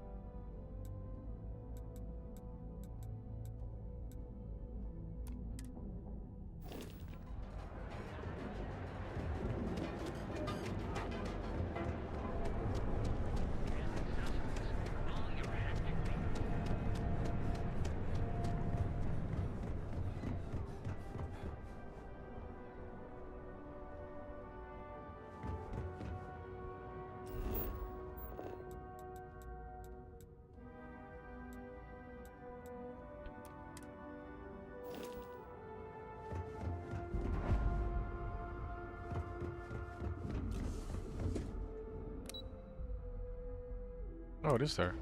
Oh, it is there. I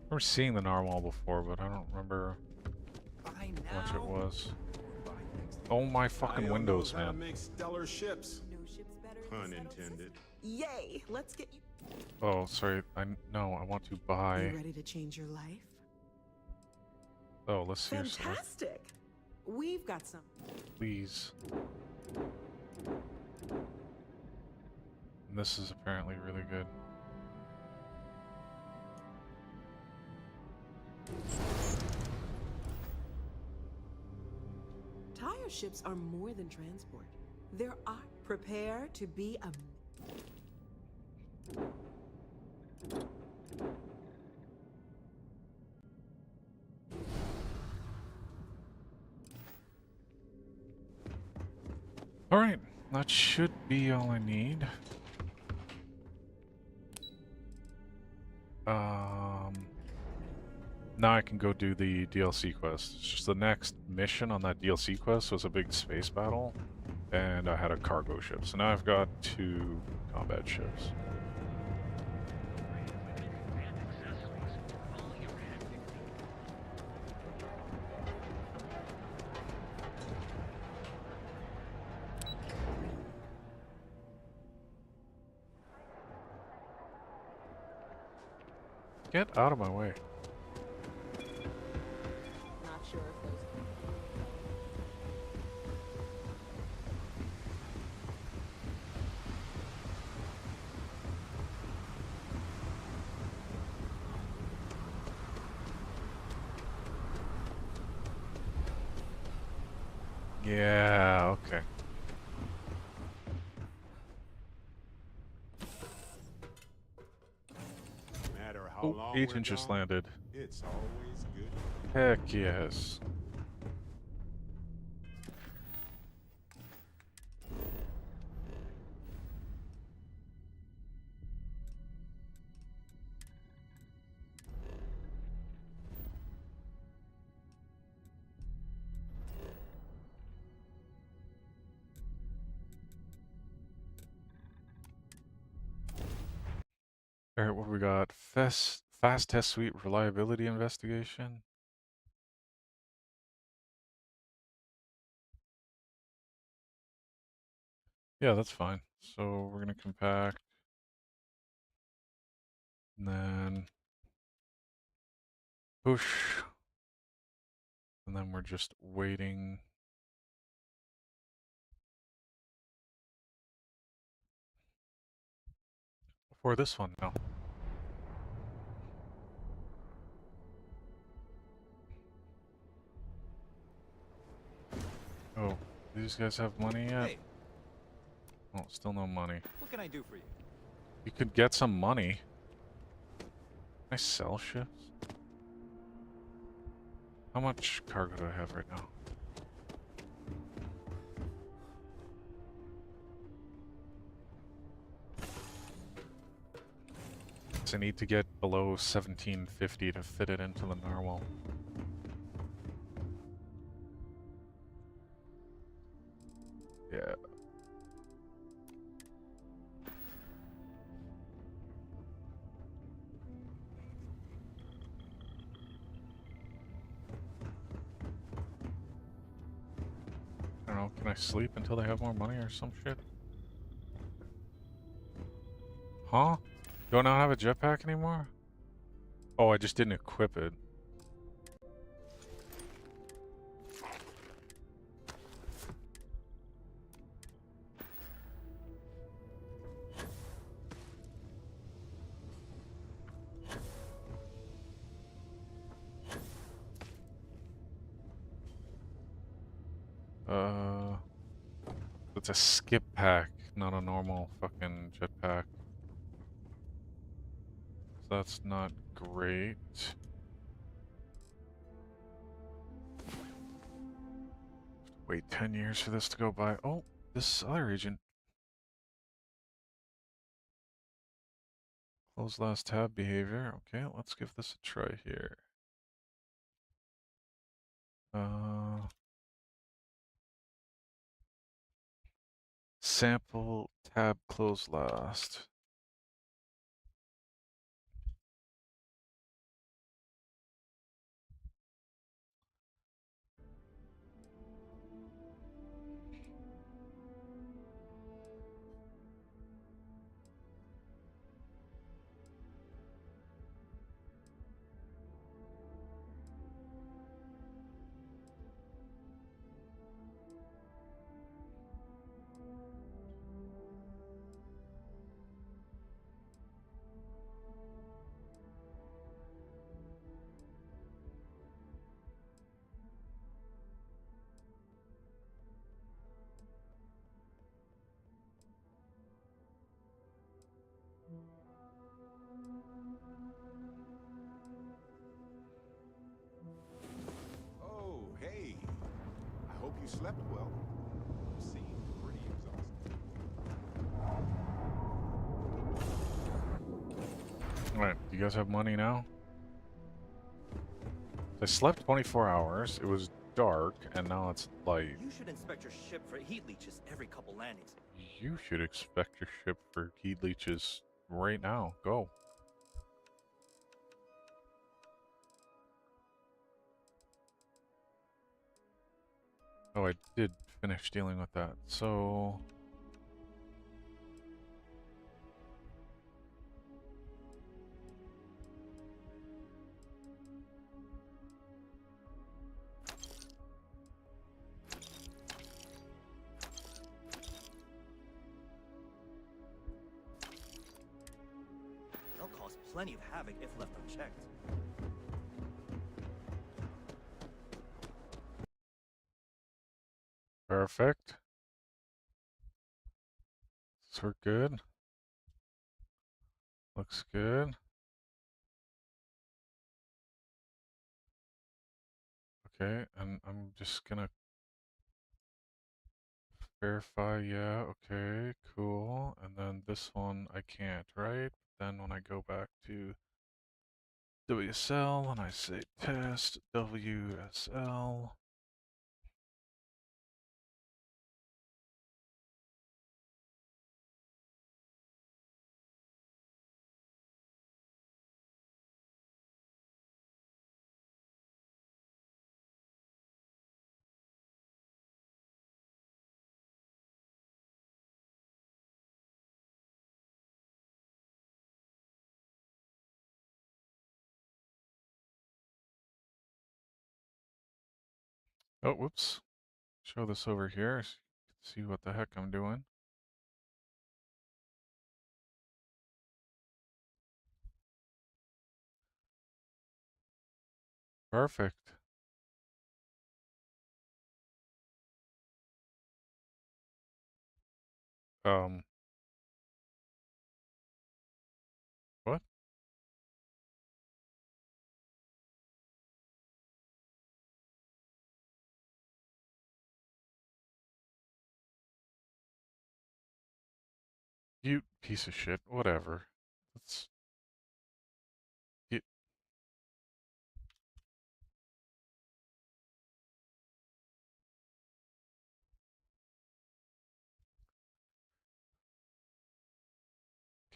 remember seeing the narwhal before, but I don't remember how much it was. Oh my fucking windows, man. How to make stellar ships. Pun intended. Yay! Let's get you. Oh, sorry. No, I want to buy. You ready to change your life? Oh, let's see your stuff. Fantastic! We've got some. Please. And this is apparently really good. Tire ships are more than transport. There are. Prepare to be a. Alright, that should be all I need. Now I can go do the DLC quest. It's just the next mission on that DLC quest was a big space battle, and I had a cargo ship. So now I've got 2 combat ships. Get out of my way. Not sure if those. Yeah, okay. No matter how Oh, long agent we're just gone, landed. it's always good. Heck yes. Alright, what do we got? Fast test suite reliability investigation. Yeah, that's fine. So we're gonna compact. And then push And then we're just waiting. For this one now. Oh, do these guys have money yet? Hey. Oh, still no money. What can I do for you? You could get some money. Can I sell ships? How much cargo do I have right now? So I need to get below 1750 to fit it into the narwhal. Yeah. I don't know, can I sleep until they have more money or some shit? Huh? Do I not have a jetpack anymore? Oh, I just didn't equip it. It's a skip pack, not a normal fucking jetpack. So that's not great. Wait 10 years for this to go by. Oh, this other agent. Close last tab behavior. Okay, let's give this a try here. Sample tab close last. Oh, hey. I hope you slept well. You seem pretty exhausted. Alright, do you guys have money now? I slept 24 hours, it was dark, and now it's light. You should inspect your ship for heat leeches every couple landings. You should expect your ship for heat leeches right now. Go. Oh, I did finish dealing with that, so... They'll cause plenty of havoc if left unchecked. Perfect. So we're good. Looks good. Okay, and I'm just gonna verify, yeah, okay, cool. And then this one I can't, right? Then when I go back to WSL and I say test WSL, Oh, whoops. Show this over here. So you can see what the heck I'm doing. Perfect. What? You piece of shit. Whatever. Let's get.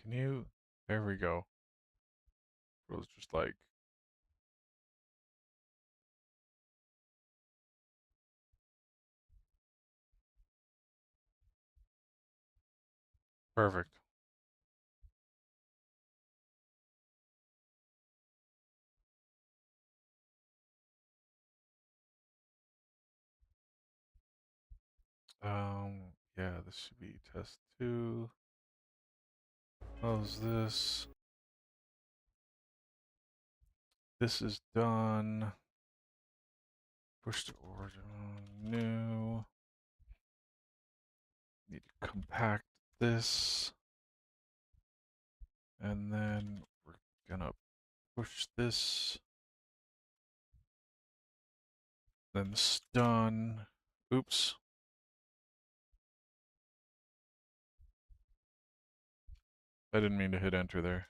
Can you? There we go. It was just like. Perfect. Yeah, this should be test 2. How's this? This is done. Push to origin. New. Need to compact this. And then we're gonna push this. Then stun. Oops. I didn't mean to hit enter there.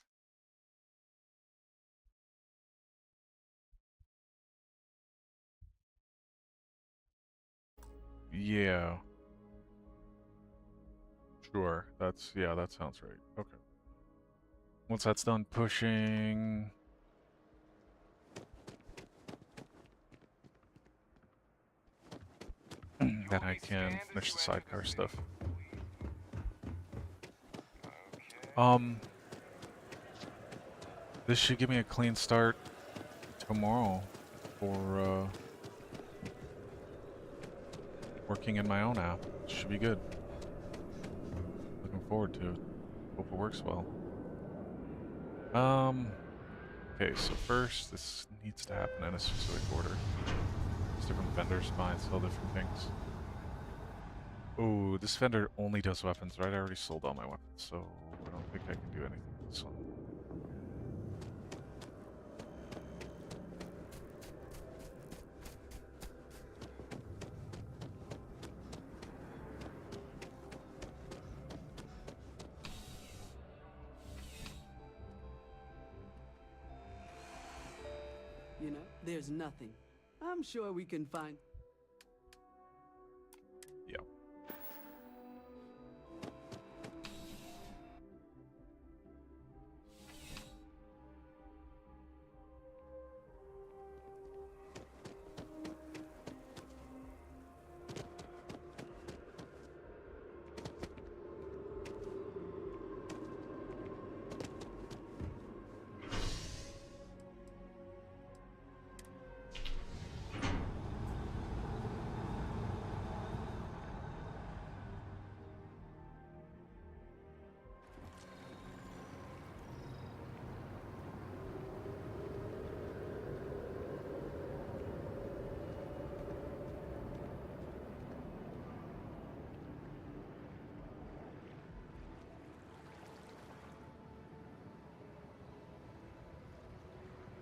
Yeah. Sure. Yeah, that sounds right. Okay. Once that's done pushing. Then I can finish the sidecar stuff. This should give me a clean start tomorrow for working in my own app. Should be good. Looking forward to it. Hope it works well. Okay, so first this needs to happen in a specific order. There's different vendors buy and sell different things. Oh, this vendor only does weapons, right? I already sold all my weapons, so I don't think I can do anything with this one. You know, there's nothing. I'm sure we can find. Yep.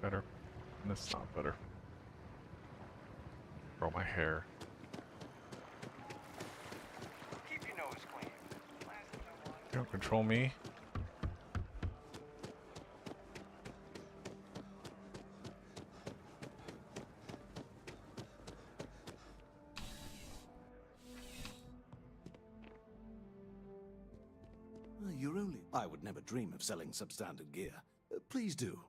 Better. And it's not better. Grow my hair. Keep your nose clean. You don't control me. You're only... I would never dream of selling substandard gear. Please do.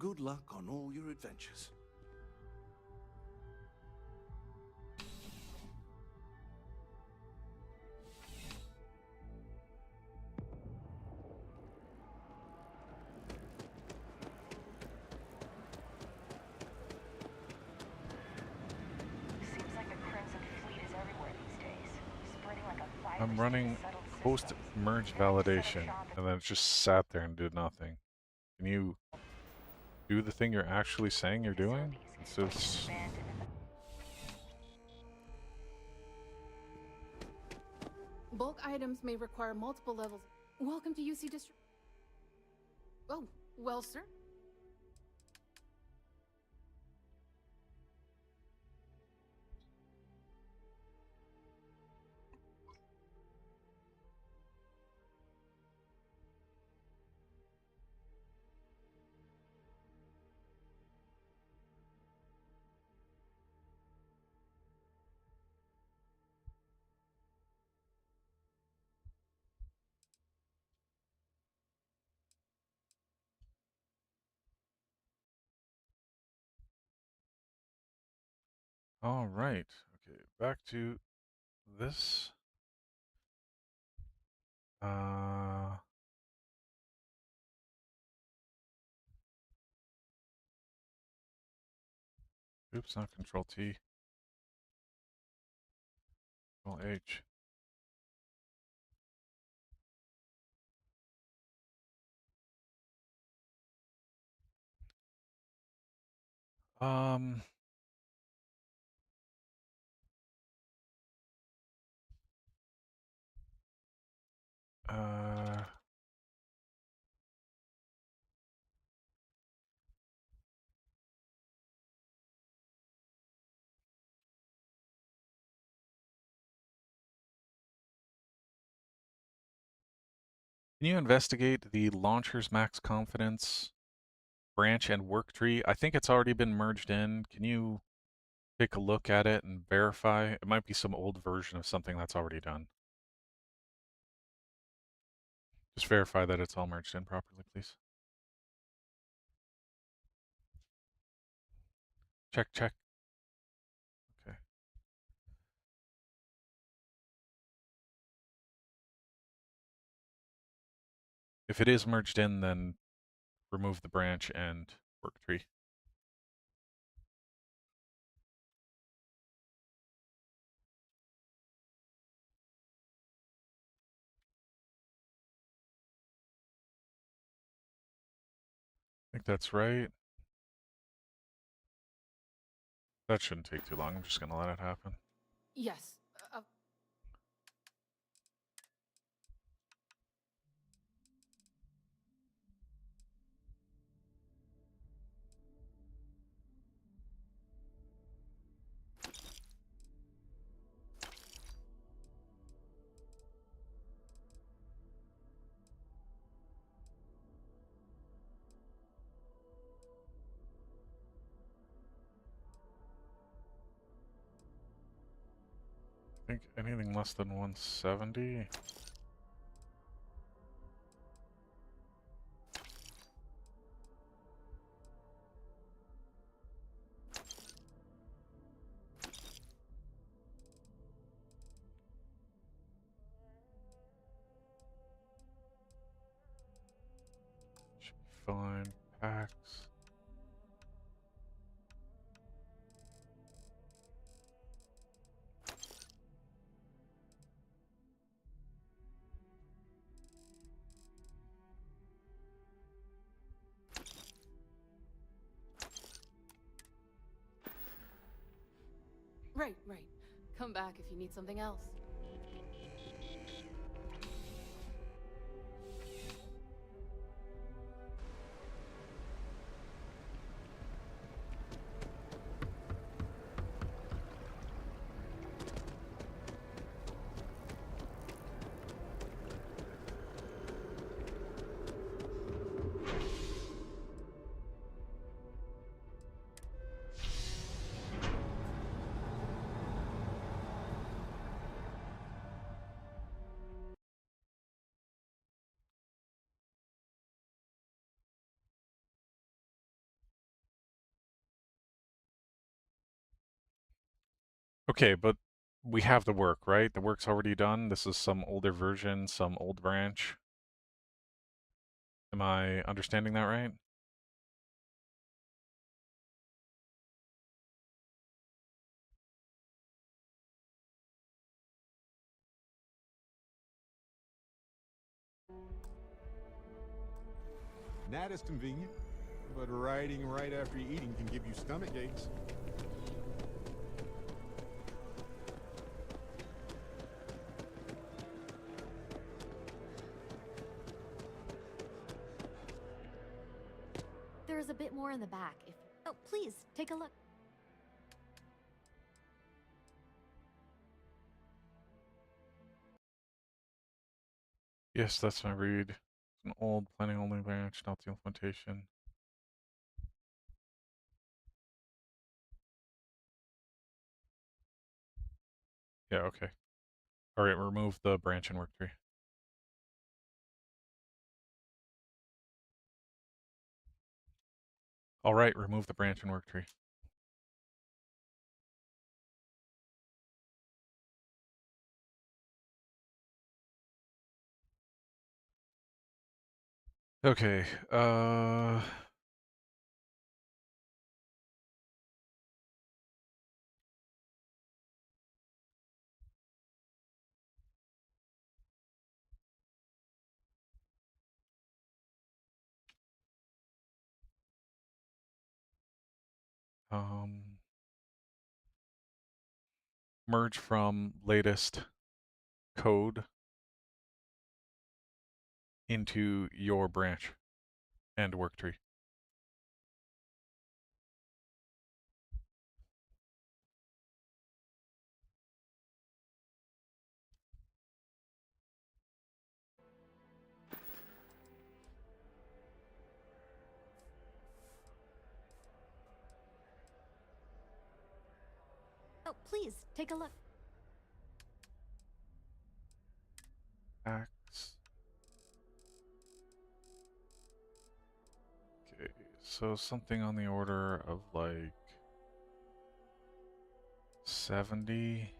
Good luck on all your adventures. Seems like the Crimson Fleet is everywhere these days, spreading like a virus. I'm running post-merge validation, and then it just sat there and did nothing. Can you do the thing you're actually saying you're doing? It's just... Bulk items may require multiple levels. Welcome to UC District. Oh, well, sir. All right. Okay, back to this. Oops, not Control T. Control H. Um... Can you investigate the launcher's max confidence branch and work tree? I think it's already been merged in. Can you take a look at it and verify? It might be some old version of something that's already done. Just verify that it's all merged in properly, please. Check, check. Okay. If it is merged in, then remove the branch and work tree. I think that's right. That shouldn't take too long. I'm just going to let it happen. Yes. I think anything less than 170. Should be fine. Packs. Right, right. Come back if you need something else. Okay, but we have the work, right? The work's already done. This is some older version, some old branch. Am I understanding that right? That is convenient, but riding right after eating can give you stomach aches. There's a bit more in the back. If oh, please take a look. Yes, that's my read. It's an old planning only branch, not the implementation. Yeah, okay. All right, remove the branch and work tree. All right, remove the branch and work tree. Okay, merge from latest code into your branch and work tree. Oh, please take a look. Axe. Okay, so something on the order of like 70.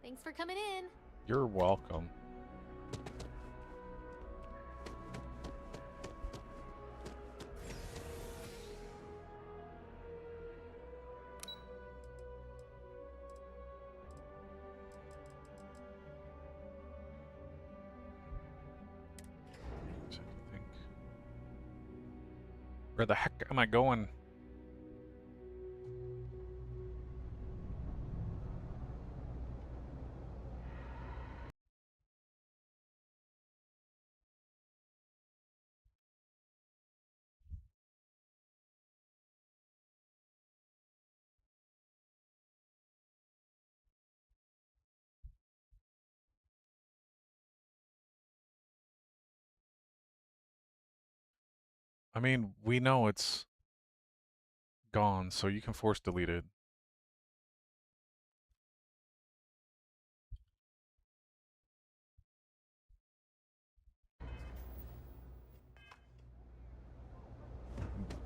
Thanks for coming in. You're welcome. Where the heck am I going? I mean, we know it's gone, so you can force delete it.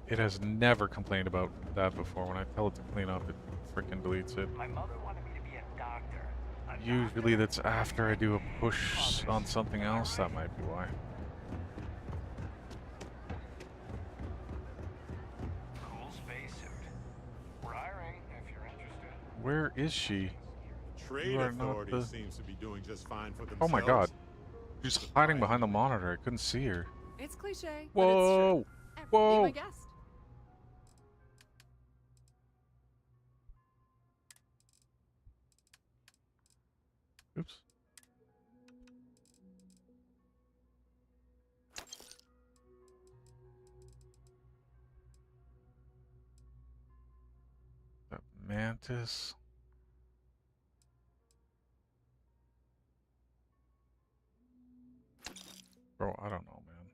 It has never complained about that before. When I tell it to clean up, it freaking deletes it. My mother wanted me to be a doctor. Usually that's after I do a push on something else. That might be why. Cool spacesuit. We're hiring if you're interested. Where is she? Trade You are not Authority the... seems to be doing just fine for themselves. Oh my god. She's hiding behind the monitor. I couldn't see her. It's cliche, Whoa! but it's true. Whoa! Be my guest. Oops. That mantis. Bro, I don't know, man.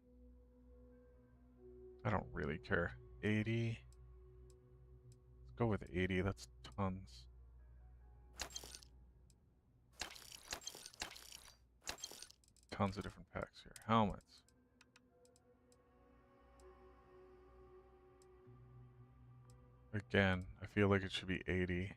I don't really care. 80. Let's go with 80. That's tons. Tons of different packs here. Helmets. Again, I feel like it should be 80.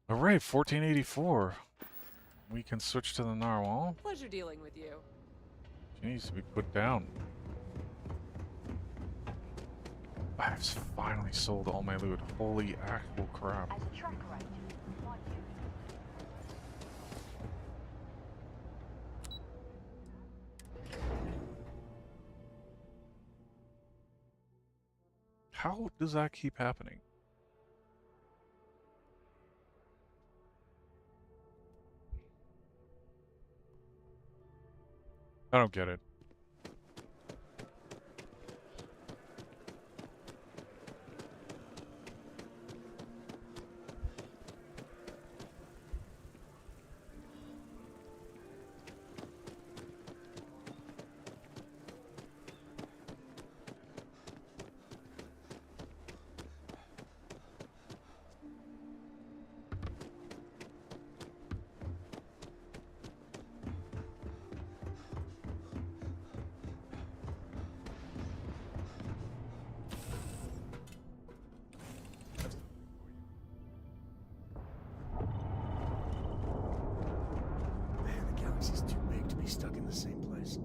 Alright, 1484. We can switch to the narwhal. Pleasure dealing with you. She needs to be put down. I've finally sold all my loot. Holy actual crap. As a truck right, want you. How does that keep happening? I don't get it. Man, the galaxy's too big to be stuck in the same place.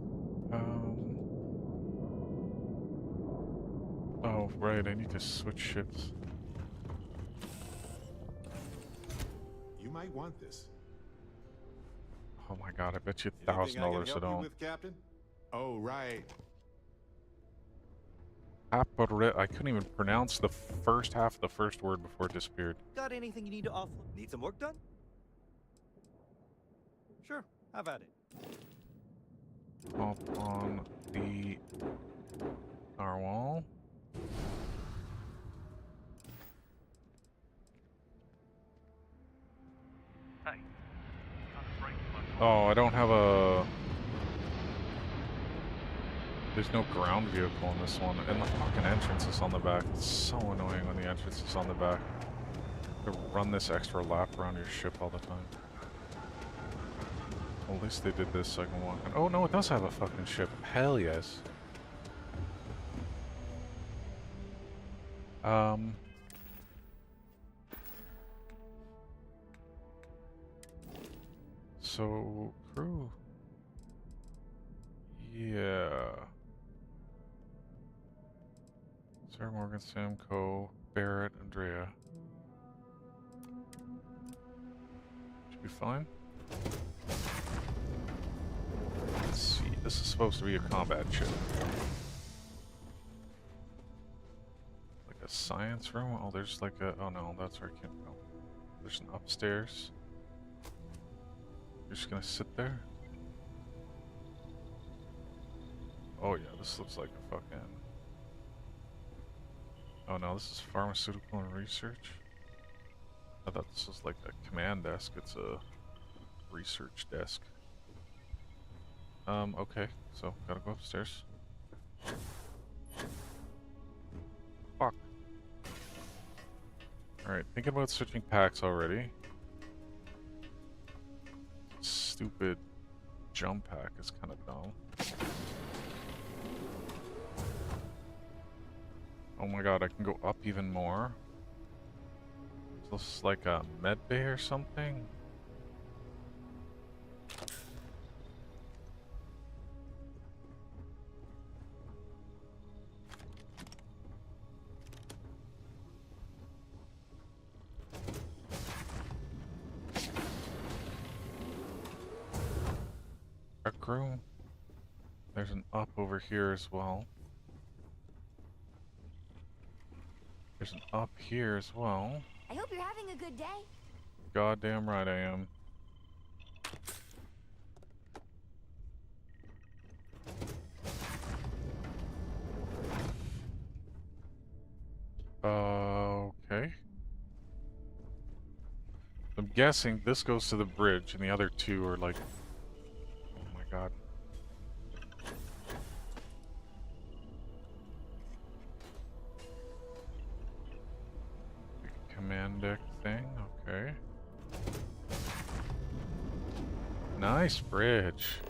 Oh, right, I need to switch ships. You might want this. Oh my god, I bet you Anything I can $1,000 help it you all. with, Captain? Oh, right. I couldn't even pronounce the first half of the first word before it disappeared. Got anything you need to offload? Need some work done? Sure, have at it. Hop on the narwhal. Oh, I don't have a... There's no ground vehicle in this one, and the fucking entrance is on the back. It's so annoying when the entrance is on the back. To run this extra lap around your ship all the time. Well, at least they did this so I can walk in. Oh no, it does have a fucking ship. Hell yes. So, crew. Yeah. Sarah Morgan, Sam Coe, Barrett, Andrea. Should be fine. Let's see. This is supposed to be a combat ship. Like a science room? Oh, there's like a... Oh no, that's where I can't go. There's an upstairs. You're just gonna sit there? Oh yeah, this looks like a fucking... Oh no, this is pharmaceutical and research? I thought this was like a command desk. It's a research desk. Okay, so gotta go upstairs. Fuck. Alright, thinking about switching packs already. Stupid jump pack is kind of dumb. Oh my god, I can go up even more. Is this like a med bay or something? Rec room. There's an up over here as well. There's an up here as well. I hope you're having a good day. Goddamn right I am. Okay. I'm guessing this goes to the bridge and the other two are like... Oh my god. Command deck thing, okay. Nice bridge.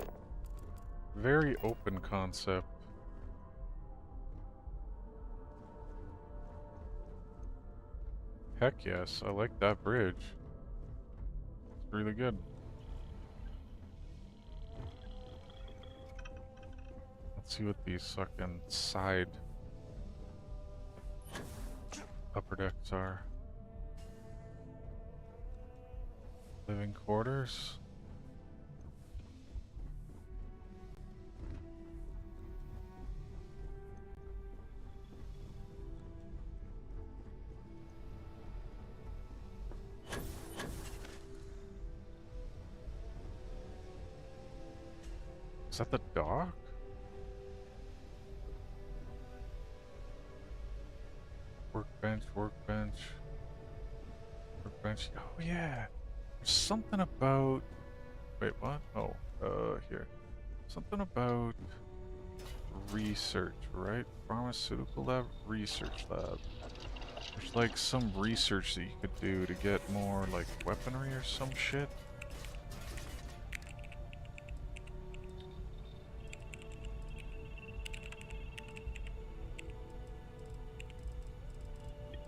Very open concept. Heck yes, I like that bridge. It's really good. Let's see what these fucking side upper decks are. Living quarters. Is that the dock? Workbench, workbench. Workbench. Oh yeah. There's something about... Wait, what? Oh, here. Something about research, right? Pharmaceutical lab, research lab. There's like some research that you could do to get more like weaponry or some shit.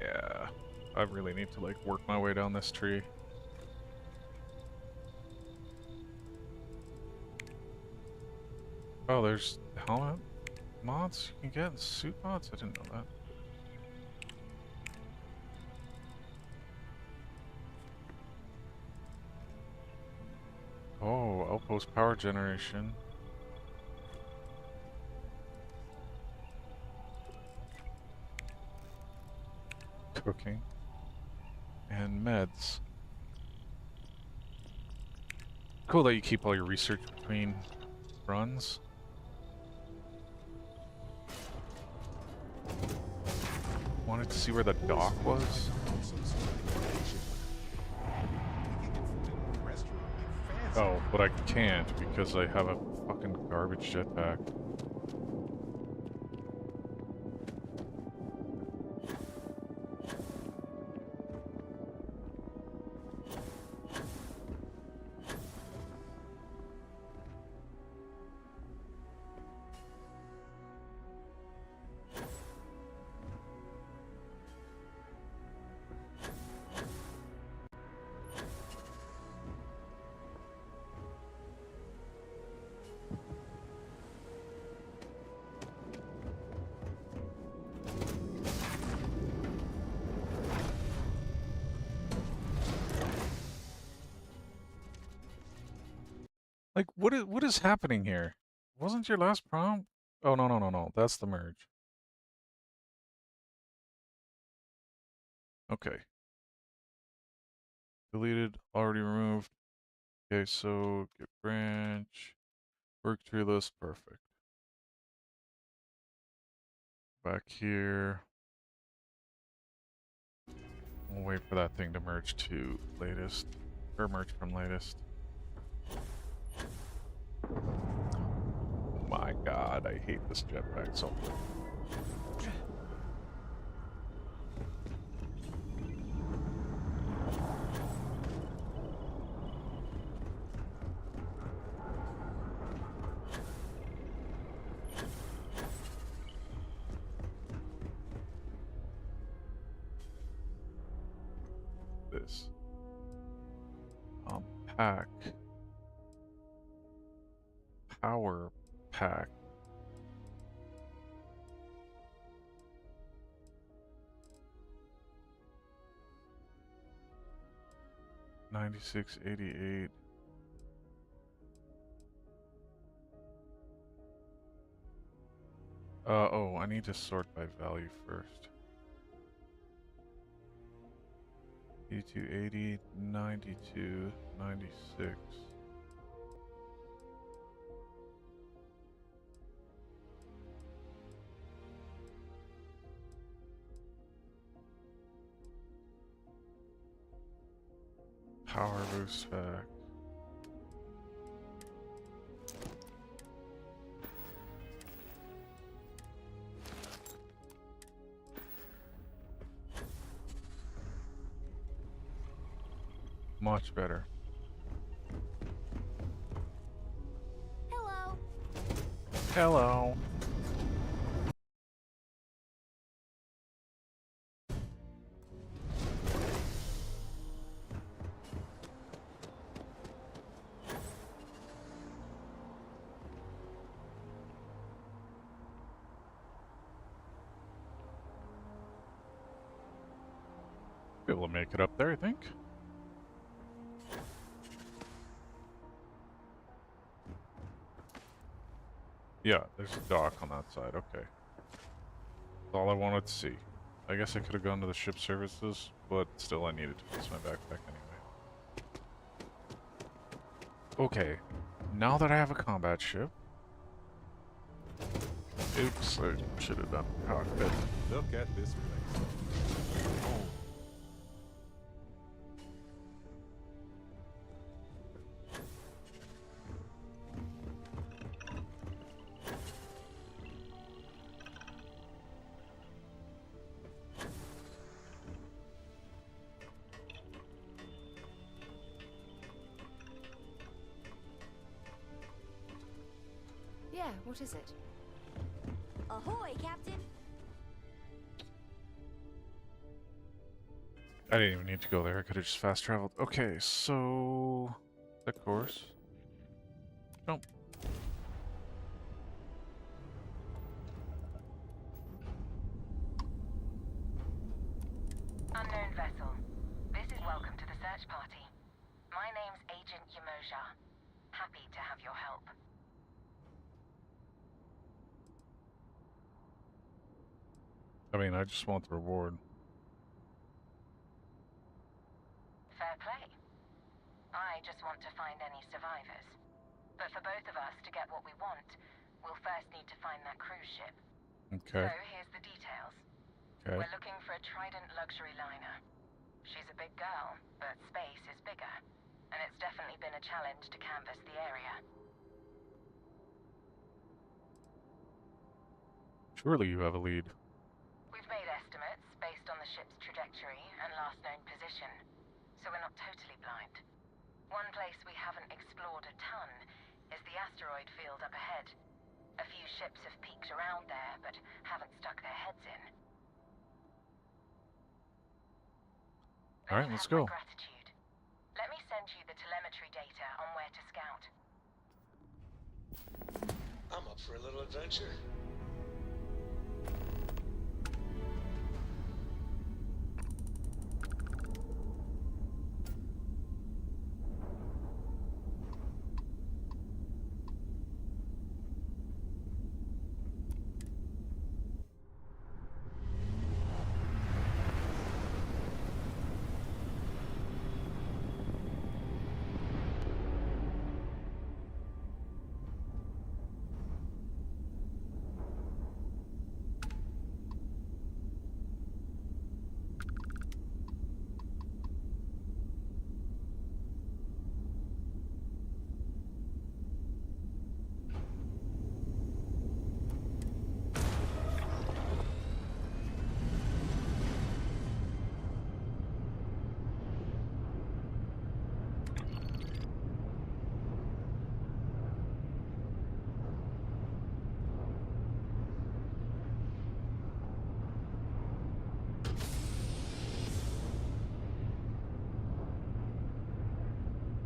Yeah, I really need to like work my way down this tree. Oh, there's helmet mods you can get, suit mods? I didn't know that. Oh, outpost power generation. Cooking. And meds. Cool that you keep all your research between runs. Wanted to see where the dock was. Oh, but I can't because I have a fucking garbage jetpack. Like, what is happening here? Wasn't your last prompt? Oh, no. That's the merge. Okay. Deleted, already removed. Okay, so get branch, work tree list, perfect. Back here. We'll wait for that thing to merge to latest, or merge from latest. Oh my god, I hate this jetpack so much. This. Pack. Power pack. $96.88. Oh, I need to sort by value first. 82, 80, 92, 96. Power boost back. Much better. Hello. Hello. Be able to make it up there, I think. Yeah, there's a dock on that side, okay. That's all I wanted to see. I guess I could have gone to the ship services, but still I needed to fix my backpack anyway. Okay, now that I have a combat ship... Oops, I should have done cockpit. Look at this place. Oh. Yeah, what is it? Ahoy, Captain. I didn't even need to go there, I could have just fast traveled. Okay, so... that course. Nope. Unknown vessel. This is welcome to the search party. My name's Agent Yamoja. Happy to have your help. I mean, I just want the reward. Fair play. I just want to find any survivors. But for both of us to get what we want, we'll first need to find that cruise ship. Okay. So here's the details. Okay. We're looking for a Trident luxury liner. She's a big girl, but space is bigger. And it's definitely been a challenge to canvass the area. Surely you have a lead. We've made estimates based on the ship's trajectory and last known position, so we're not totally blind. One place we haven't explored a ton is the asteroid field up ahead. A few ships have peeked around there, but haven't stuck their heads in. Alright, let's go. Gratitude. Let me send you the telemetry data on where to scout. I'm up for a little adventure.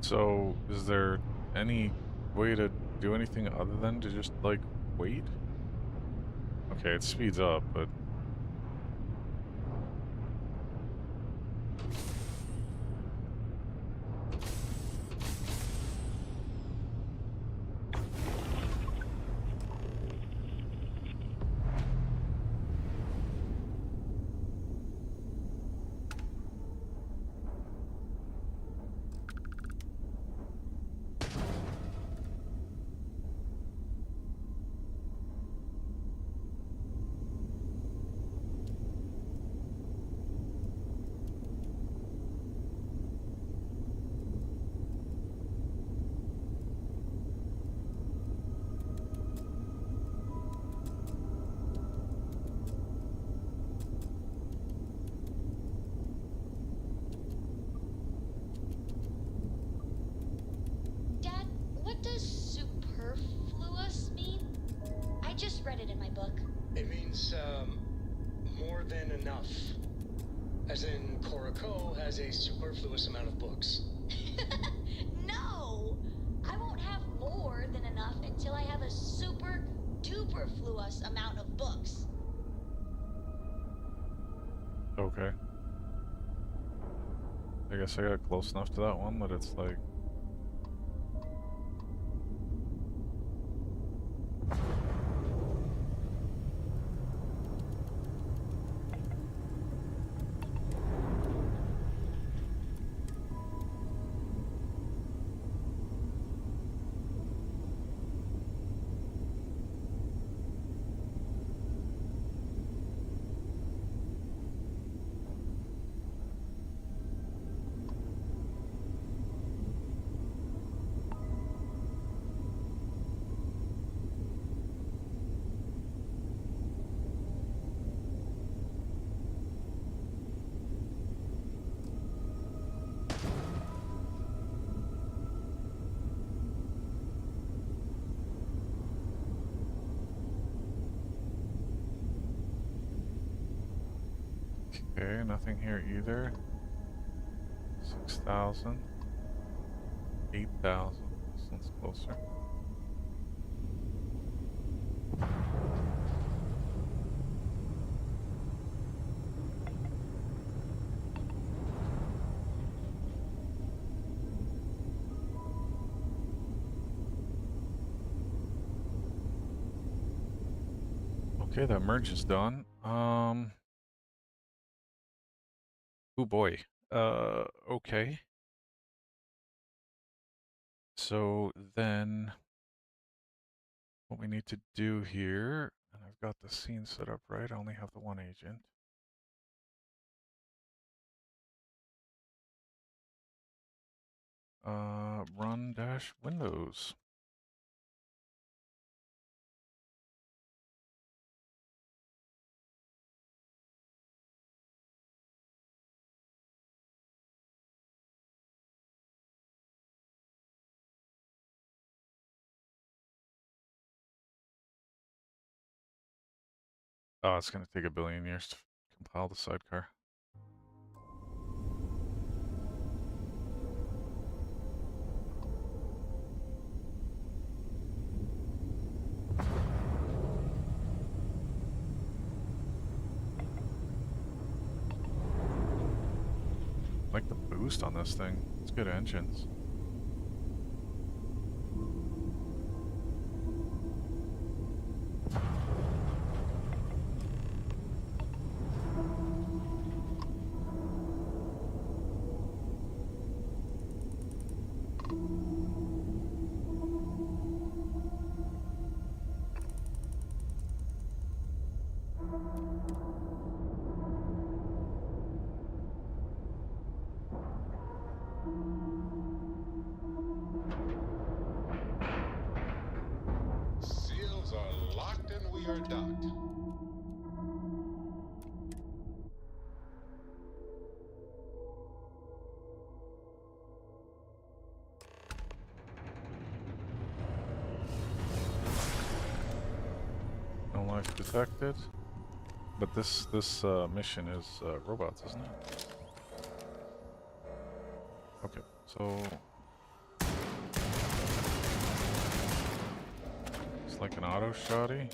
So, is there any way to do anything other than to just, like, wait? Okay, it speeds up, but... read it in my book. It means, more than enough. As in, Korako has a superfluous amount of books. No! I won't have more than enough until I have a super duper fluous amount of books. Okay. I guess I got close enough to that one that it's like... Okay, nothing here either. 6,000. 8,000. This one's closer. Okay, that merge is done. Oh boy. Okay. So then what we need to do here, and I've got the scene set up right, I only have the one agent. Run dash Windows. Oh, it's gonna take a billion years to compile the sidecar. I like the boost on this thing. It's good engines. Seals are locked and we are docked. No life detected. But this mission is robots, isn't it? Okay, so it's like an auto shotty.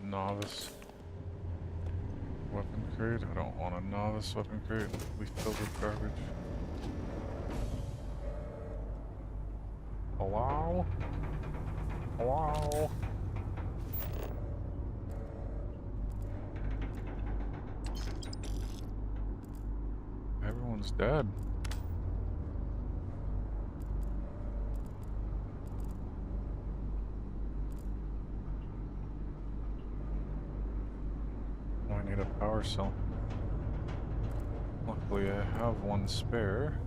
Novice weapon crate. I don't want a novice weapon crate. We filled with garbage. Hello? Wow. Everyone's dead. I need a power cell. Luckily, I have one spare.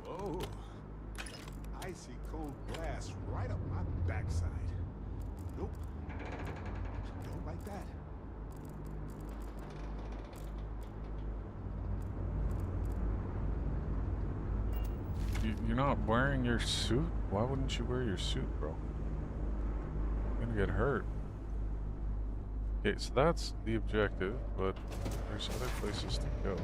Whoa. Icy cold blast right up my backside. Nope. Don't like that. You're not wearing your suit? Why wouldn't you wear your suit, bro? You're gonna get hurt. Okay, so that's the objective, but there's other places to go.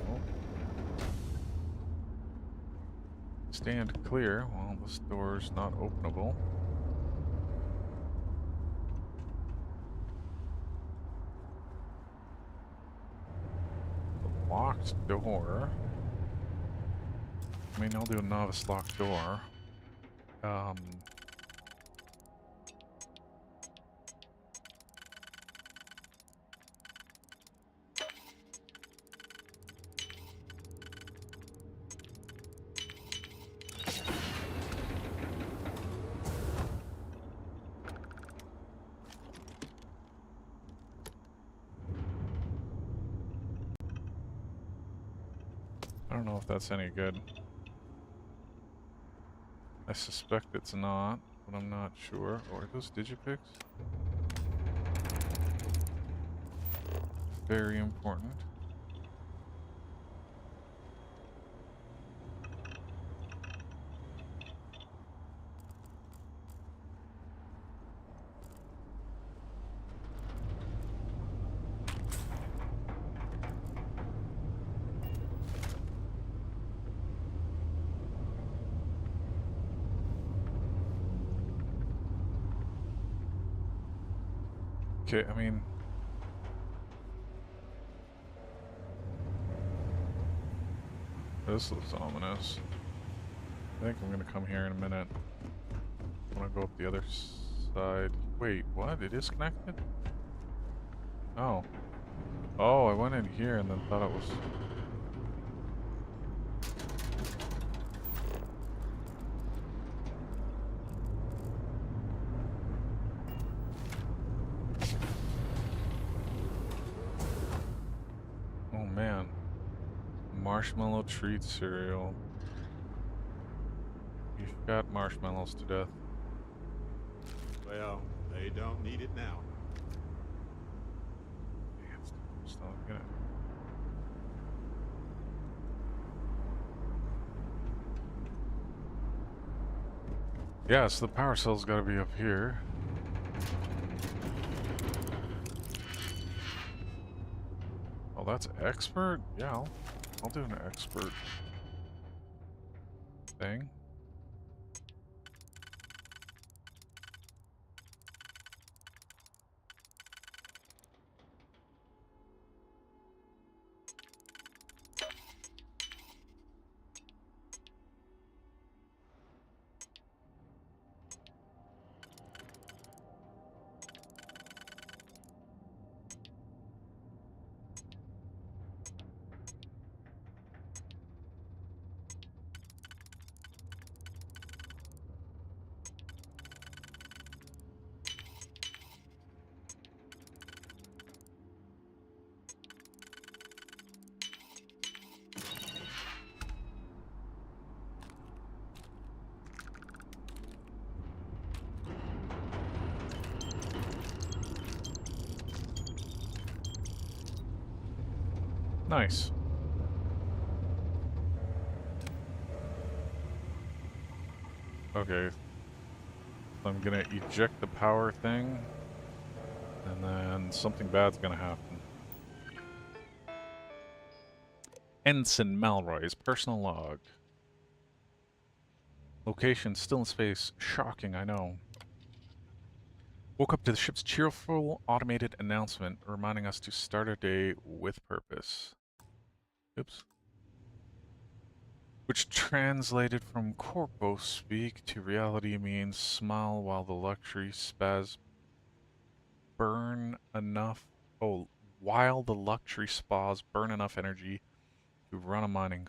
Stand clear. Well, this door's not openable. The locked door. I mean, I'll do a novice locked door. I don't know if that's any good. I suspect it's not, but I'm not sure. Oh, are those digipicks? Very important. Okay, I mean... This looks ominous. I think I'm gonna come here in a minute. I wanna go up the other side. Wait, what? It is connected? Oh. Oh, I went in here and then thought it was... Oh man. Marshmallow treat cereal. You've got marshmallows to death. Well, they don't need it now. Stop gonna... Yeah, so the power cell's gotta be up here. Oh, that's expert? Yeah, I'll do an expert thing. Nice. Okay. I'm gonna eject the power thing, and then something bad's gonna happen. Ensign Malroy's personal log. Location still in space. Shocking, I know. Woke up to the ship's cheerful automated announcement reminding us to start our day with purpose. Oops. Which translated from corpo speak to reality means smile while the luxury spas burn enough. Oh, while the luxury spas burn enough energy to run a mining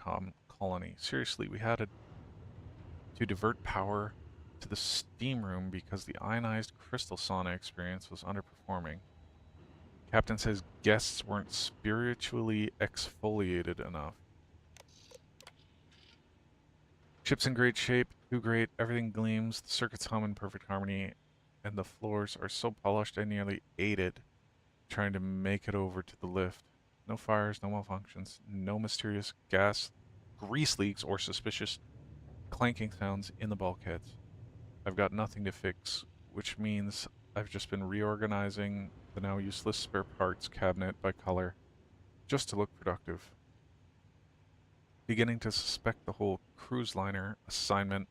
colony. Seriously, we had to divert power to the steam room because the ionized crystal sauna experience was underperforming. Captain says guests weren't spiritually exfoliated enough. Ship's in great shape, too great, everything gleams, the circuits hum in perfect harmony, and the floors are so polished I nearly ate it trying to make it over to the lift. No fires, no malfunctions, no mysterious gas, grease leaks, or suspicious clanking sounds in the bulkheads. I've got nothing to fix, which means I've just been reorganizing the now useless spare parts cabinet by color, just to look productive. Beginning to suspect the whole cruise liner assignment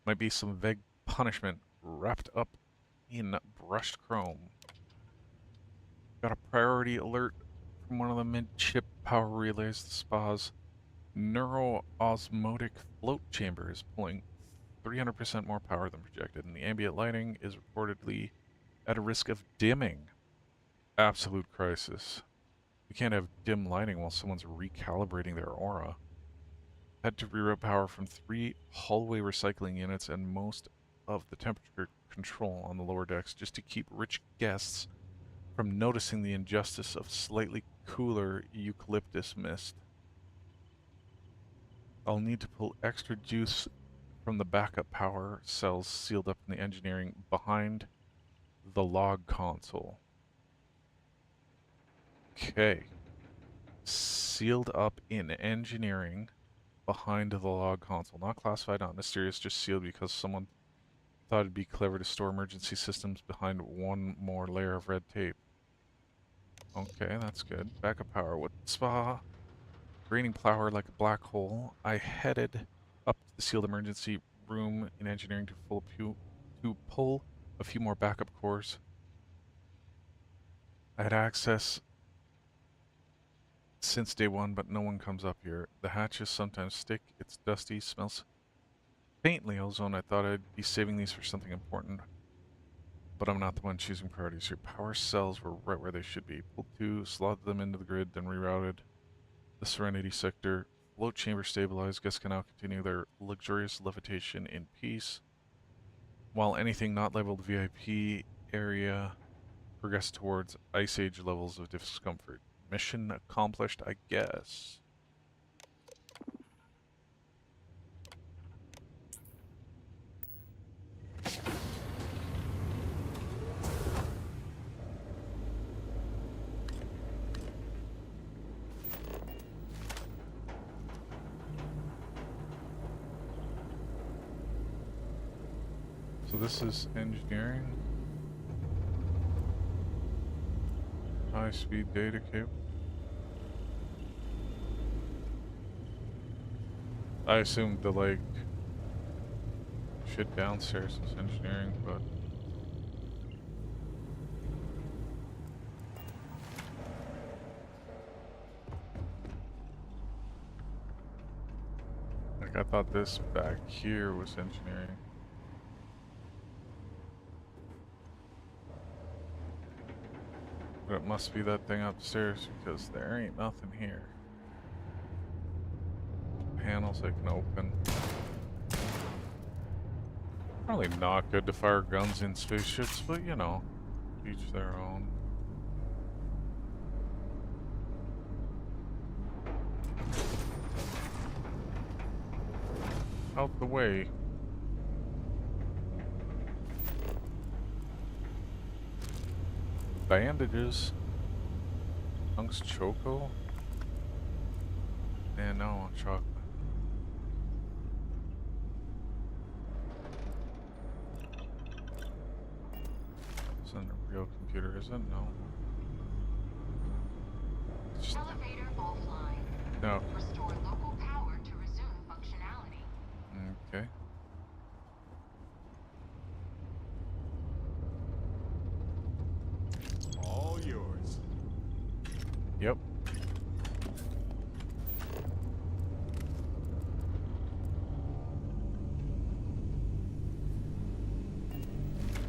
might be some vague punishment wrapped up in brushed chrome. Got a priority alert from one of the midship power relays. The spa's neuroosmotic float chamber is pulling 300% more power than projected, and the ambient lighting is reportedly at a risk of dimming. Absolute crisis. We can't have dim lighting while someone's recalibrating their aura. Had to reroute power from 3 hallway recycling units and most of the temperature control on the lower decks just to keep rich guests from noticing the injustice of slightly cooler eucalyptus mist. I'll need to pull extra juice from the backup power cells sealed up in the engineering behind the log console. Okay. Sealed up in engineering behind the log console. Not classified, not mysterious, just sealed because someone thought it'd be clever to store emergency systems behind one more layer of red tape. Okay, that's good. Backup power with spa. Draining power like a black hole. I headed up to the sealed emergency room in engineering to pull a few more backup cores. I had access since day one, but no one comes up here. The hatches sometimes stick. It's dusty, smells faintly ozone. I thought I'd be saving these for something important, but I'm not the one choosing priorities here. Power cells were right where they should be. Pulled 2, slotted them into the grid, then rerouted the Serenity sector. Float chamber stabilized. Guests can now continue their luxurious levitation in peace, while anything not labeled VIP area progressed towards Ice Age levels of discomfort. Mission accomplished, I guess. So this is engineering. High-speed data cable. I assumed the, like, shit downstairs was engineering, but... like, I thought this back here was engineering. But it must be that thing upstairs because there ain't nothing here. Panels I can open. Probably not good to fire guns in spaceships, but you know, each their own. Out the way. Bandages. Hunks Choco. And no, I want chocolate. It's not a real computer, is it? No. Just... Elevator offline. No. Yep.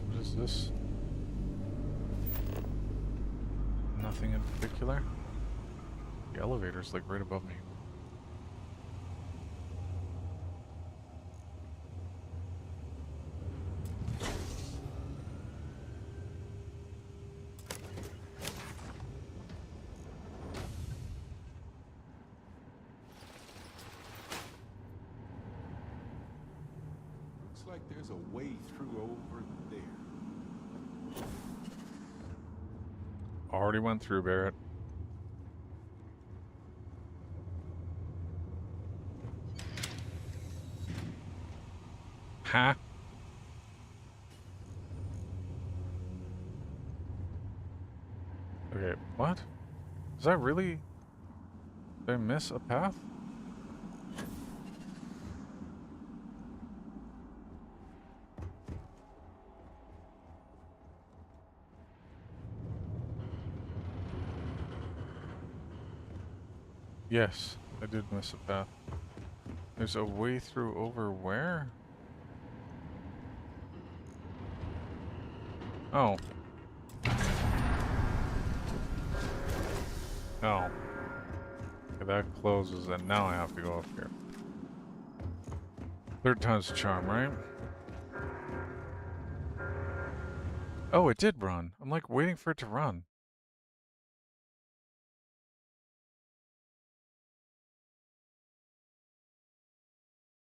What is this? Nothing in particular. The elevator's like right above me. Looks like there's a way through over there. Already went through, Barrett. Huh? Okay, what? Is that really... Did I miss a path? Yes, I did miss a path. There's a way through over where? Oh. Oh. Okay, that closes and now I have to go up here. Third time's the charm, right? Oh, it did run. I'm like waiting for it to run.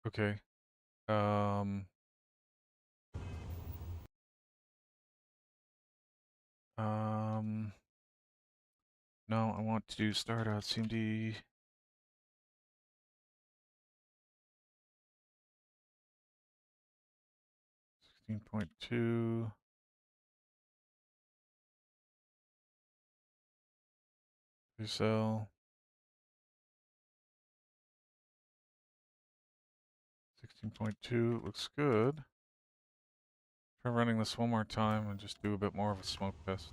Okay. No, I want to start out CMD. 16.2. Cell. 16.2 looks good. Try running this one more time and just do a bit more of a smoke test.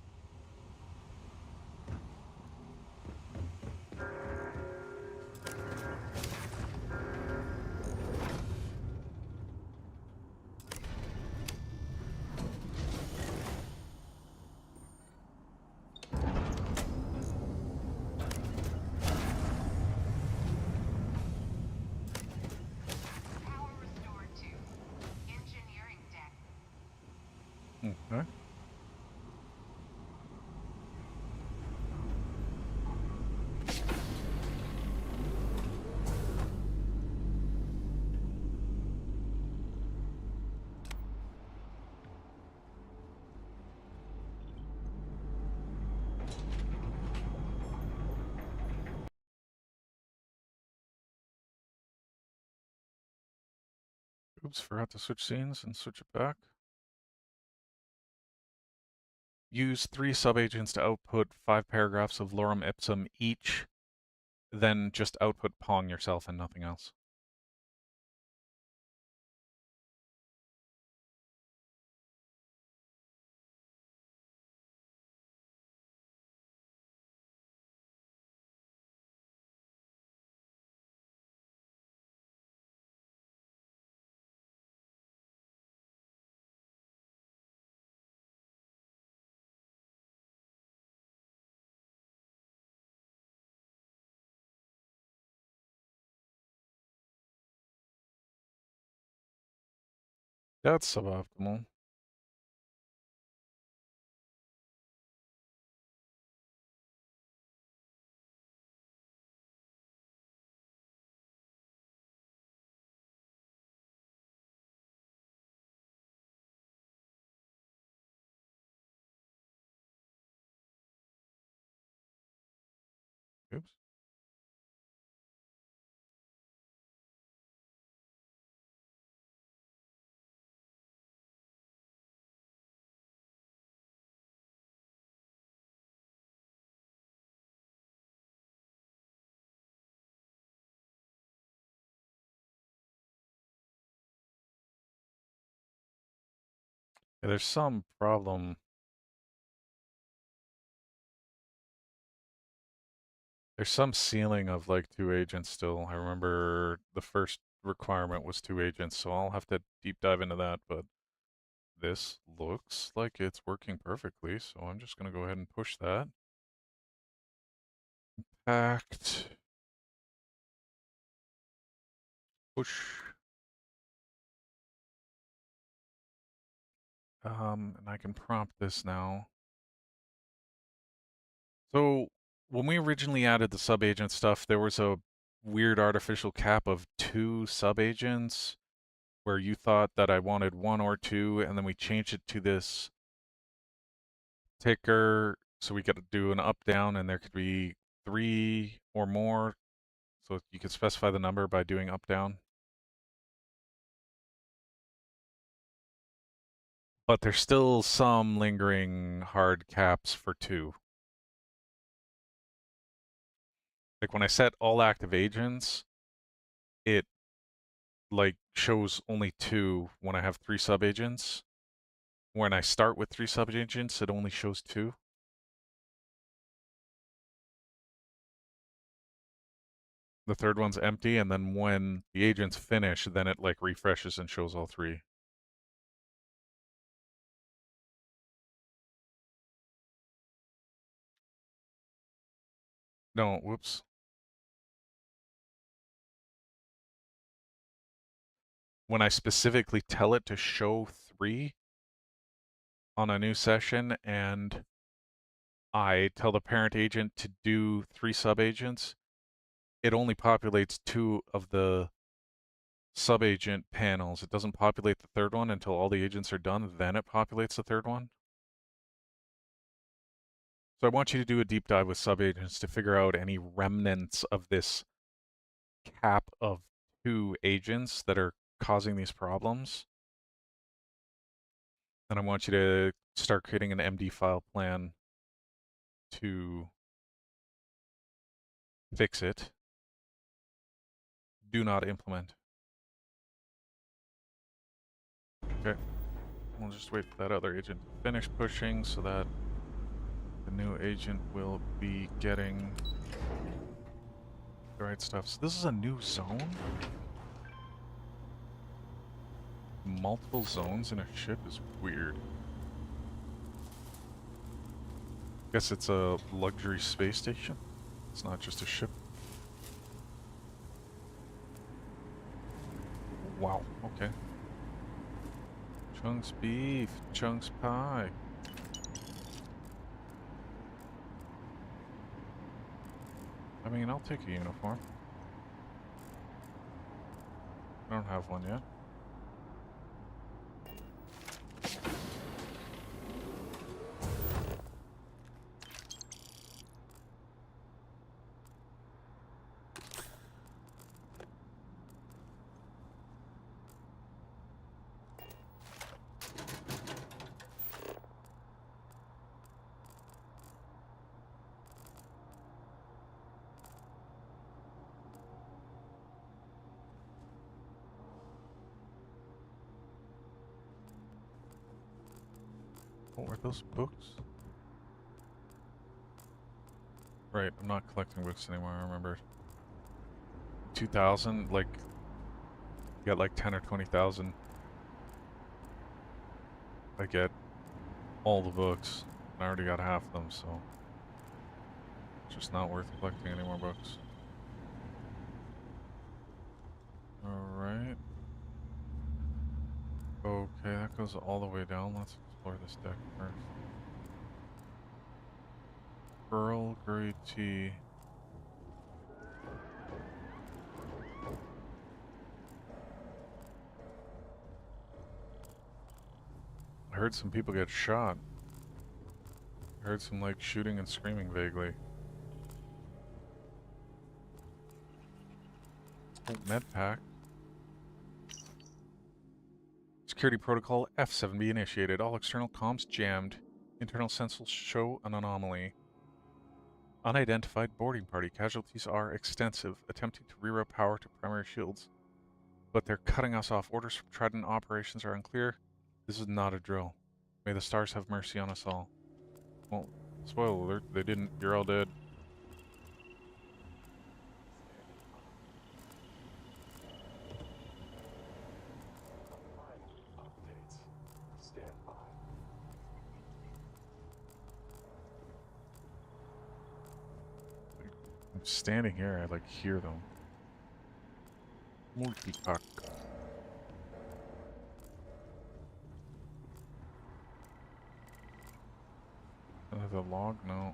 Okay. Oops, forgot to switch scenes and switch it back. Use 3 subagents to output 5 paragraphs of lorem ipsum each, then just output Pong yourself and nothing else. That's suboptimal. Oops. Yeah, there's some problem There's some ceiling of like 2 agents still. I remember the first requirement was 2 agents, so I'll have to deep dive into that, but this looks like it's working perfectly, so I'm just going to go ahead and push that. Act. Push. And I can prompt this now. So when we originally added the sub-agent stuff, there was a weird artificial cap of 2 sub-agents where you thought that I wanted 1 or 2, and then we changed it to this ticker so we could do an up-down, and there could be 3 or more. So you could specify the number by doing up-down. But there's still some lingering hard caps for 2. Like when I set all active agents, it like shows only 2 when I have 3 sub-agents. When I start with 3 sub-agents, it only shows 2. The third one's empty, and then when the agents finish, then it like refreshes and shows all 3. No, whoops. When I specifically tell it to show 3 on a new session, and I tell the parent agent to do 3 sub-agents, it only populates 2 of the sub-agent panels. It doesn't populate the third one until all the agents are done, then it populates the third one. So I want you to do a deep dive with sub-agents to figure out any remnants of this cap of 2 agents that are causing these problems. And I want you to start creating an MD file plan to fix it. Do not implement. Okay. We'll just wait for that other agent to finish pushing so that the new agent will be getting the right stuff. So this is a new zone? Multiple zones in a ship is weird. Guess it's a luxury space station. It's not just a ship. Wow, okay. Chunks beef, chunks pie. I mean, I'll take a uniform. I don't have one yet. What were those books? Right, I'm not collecting books anymore, I remember. 2,000, like, you got like 10 or 20,000. I get all the books. I already got half of them, so it's just not worth collecting any more books. Alright. Okay, that goes all the way down. Let's explore this deck first. Earl Grey tea. I heard some people get shot. I heard some like shooting and screaming vaguely. Oh, med pack. Security protocol F7B initiated. All external comms jammed. Internal sensors show an anomaly. Unidentified boarding party. Casualties are extensive. Attempting to reroute power to primary shields. But they're cutting us off. Orders from Trident operations are unclear. This is not a drill. May the stars have mercy on us all. Well, spoiler alert, they didn't. You're all dead. I'm standing here, I like hear them. Multicock. The log? No.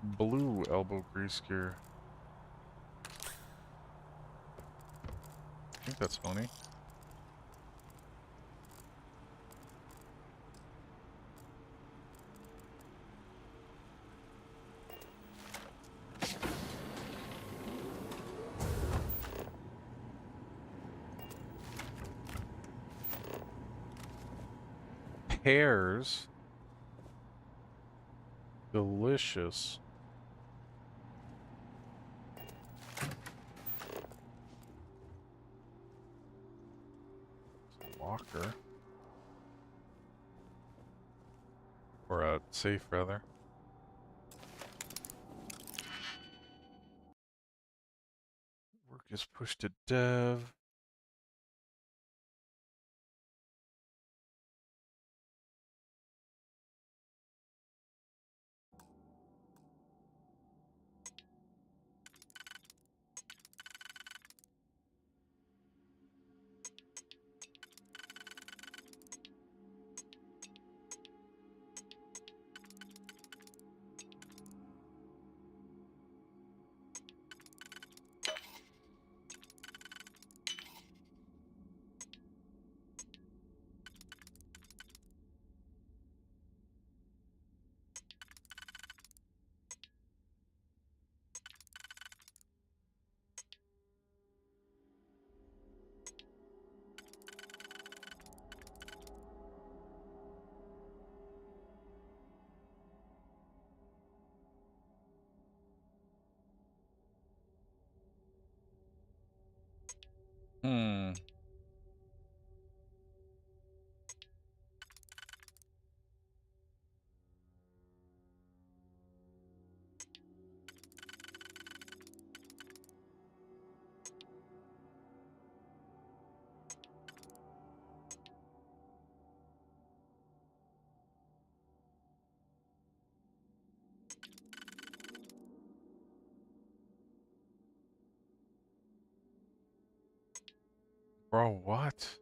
Blue elbow grease gear. I think that's funny. Pears. Delicious. Locker. Or a safe, rather. Work is pushed to dev. Hmm. Bro, what?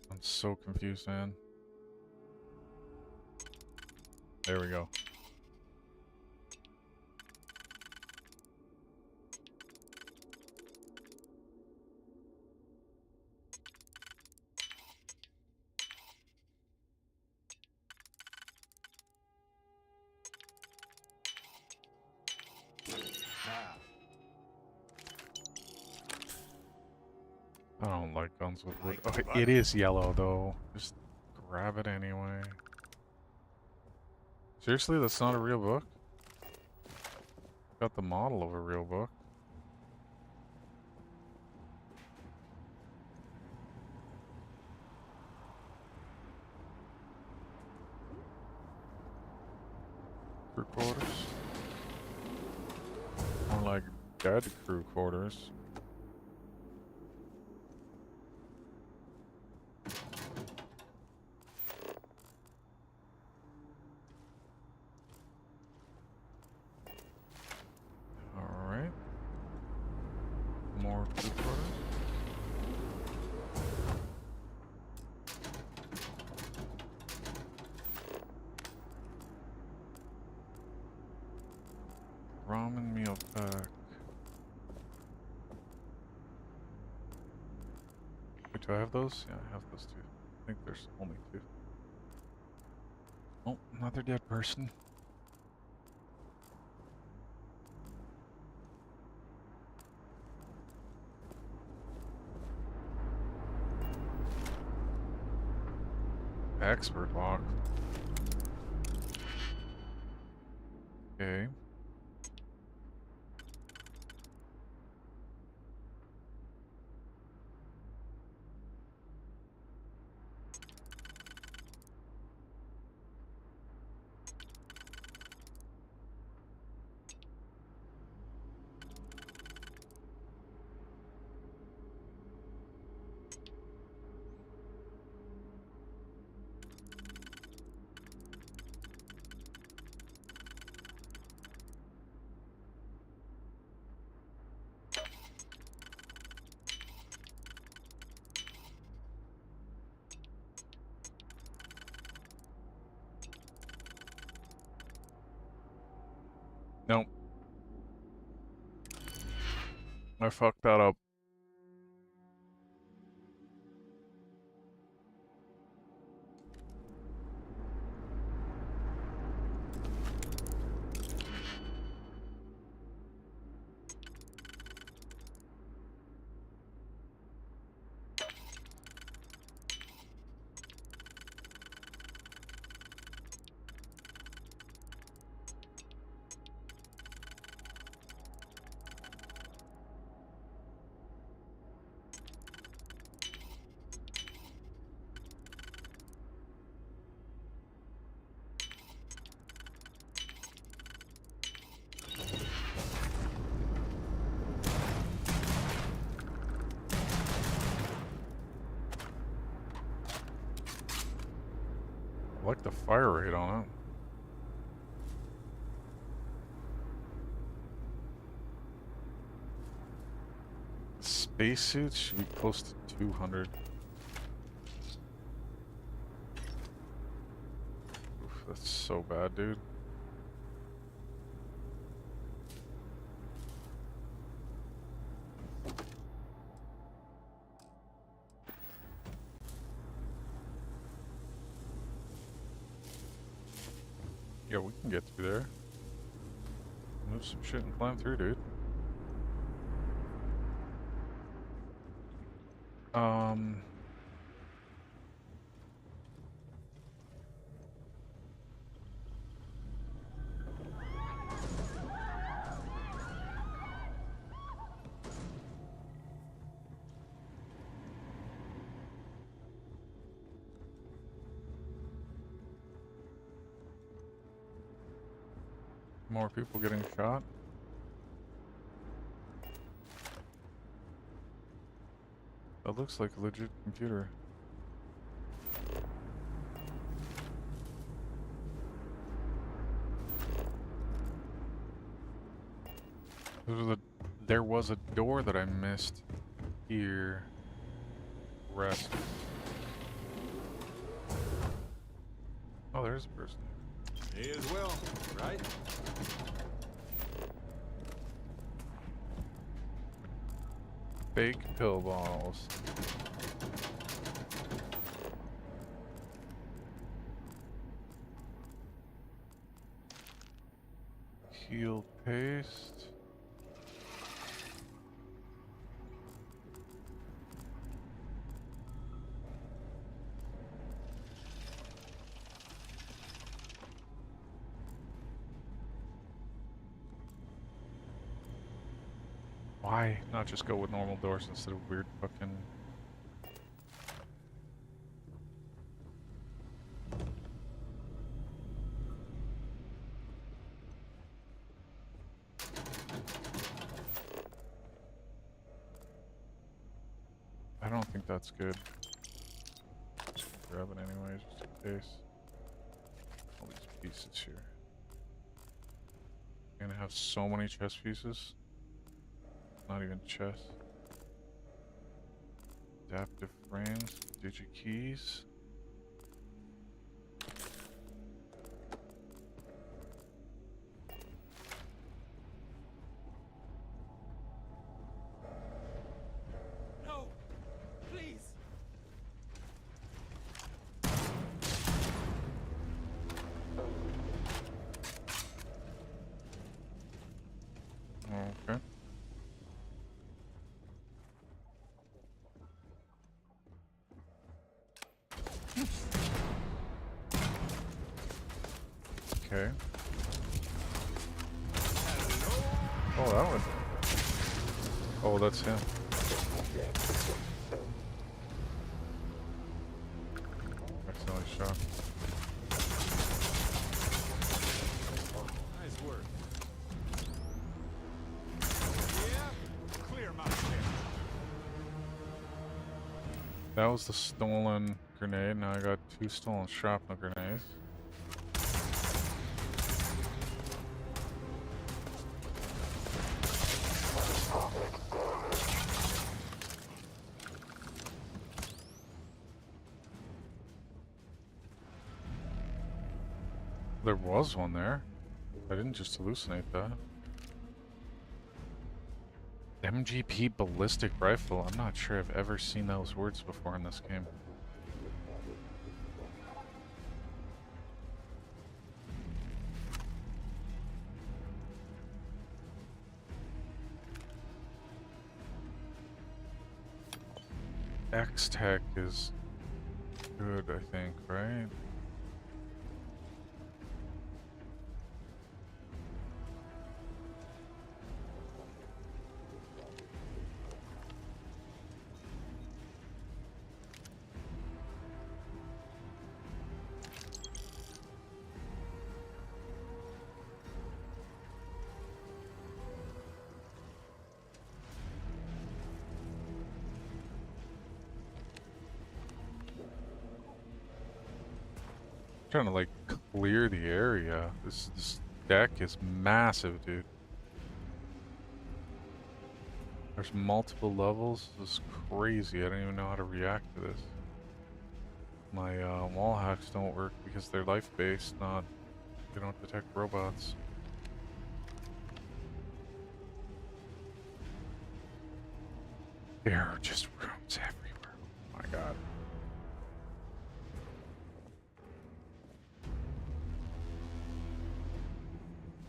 I'm so confused, man. There we go. I don't like guns with wood. Okay, it is yellow though. Just grab it anyway. Seriously, that's not a real book? Got the model of a real book. Crew quarters? More like dead crew quarters. Alright. More crew quarters. Ramen meal pack. Wait, do I have those? Yeah, I have those too. I think there's only two. Oh, another dead person. Expert lock. Okay. Nope. I fucked that up. I like the fire rate on it. Spacesuits should be close to 200. Oof, that's so bad, dude. Yeah, we can get through there. Move some shit and climb through, dude. More people getting shot. That looks like a legit computer. There was a door that I missed here. Rest. Oh, there's a person. May as well, right? Fake pill bottles. Heal paste. Why not just go with normal doors instead of weird fucking... I don't think that's good. Grab it anyways, just in case. All these pieces here. I'm gonna have so many chess pieces. Not even chess. Adaptive frames, digikeys. No! Please! Okay. Okay. Oh, that one. Oh, that's him. Accidentally shot. Nice work. Yeah, clear my shit. That was the stolen grenade. Now I got 2 stolen shrapnel grenades. There was one there. I didn't just hallucinate that. MGP ballistic rifle. I'm not sure I've ever seen those words before in this game. X-Tech is good, I think, right? Trying to like clear the area. This deck is massive, dude. There's multiple levels. This is crazy. I don't even know how to react to this. My wall hacks don't work because they're life-based, not they don't detect robots. There are just rooms everywhere. Oh my god.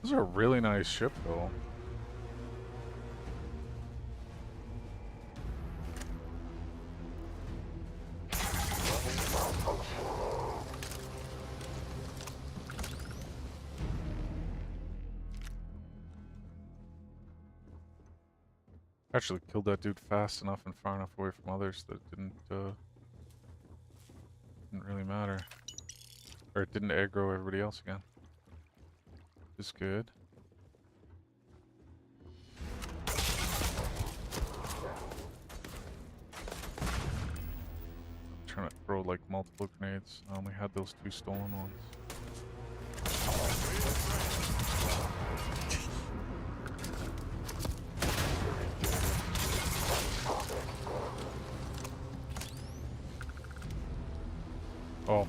This is a really nice ship, though. Actually killed that dude fast enough and far enough away from others that it didn't really matter. Or it didn't aggro everybody else again. Is good. I'm trying to throw like multiple grenades. I only had those 2 stolen ones. Oh.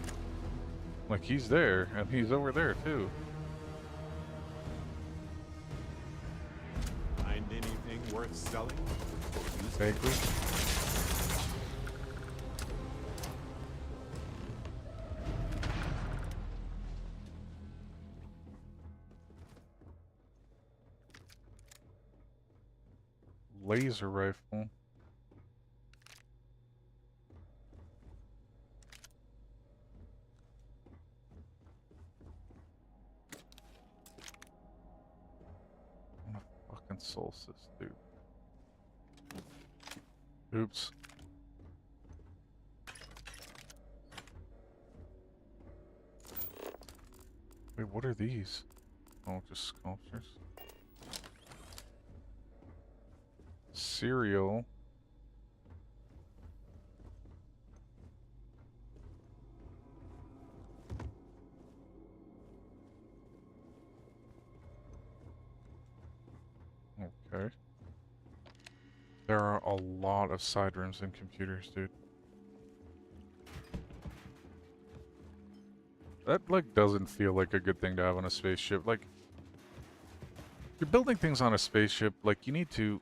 Like he's there, and he's over there too. Find anything worth selling? Vaguely. Laser rifle. What a fucking solstice, dude. Oops. Wait, what are these? Oh, just sculptures. Cereal. Okay. There are a lot of side rooms in computers, dude. That, like, doesn't feel like a good thing to have on a spaceship. Like, you're building things on a spaceship, like, you need to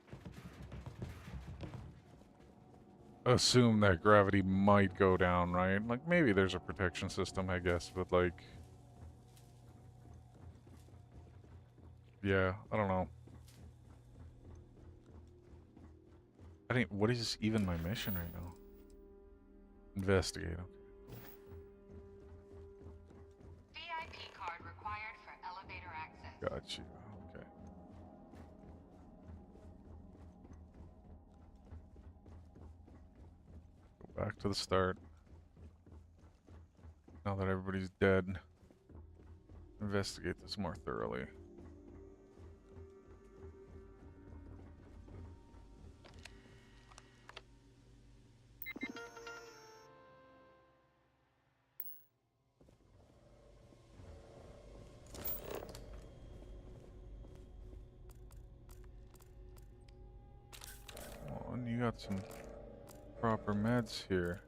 assume that gravity might go down, right? Like, maybe there's a protection system, I guess, but, like... Yeah, I don't know. What is even my mission right now? Investigate, okay. VIP card required for elevator access. Got you, okay. Go back to the start. Now that everybody's dead, investigate this more thoroughly. Oh, and you got some proper meds here.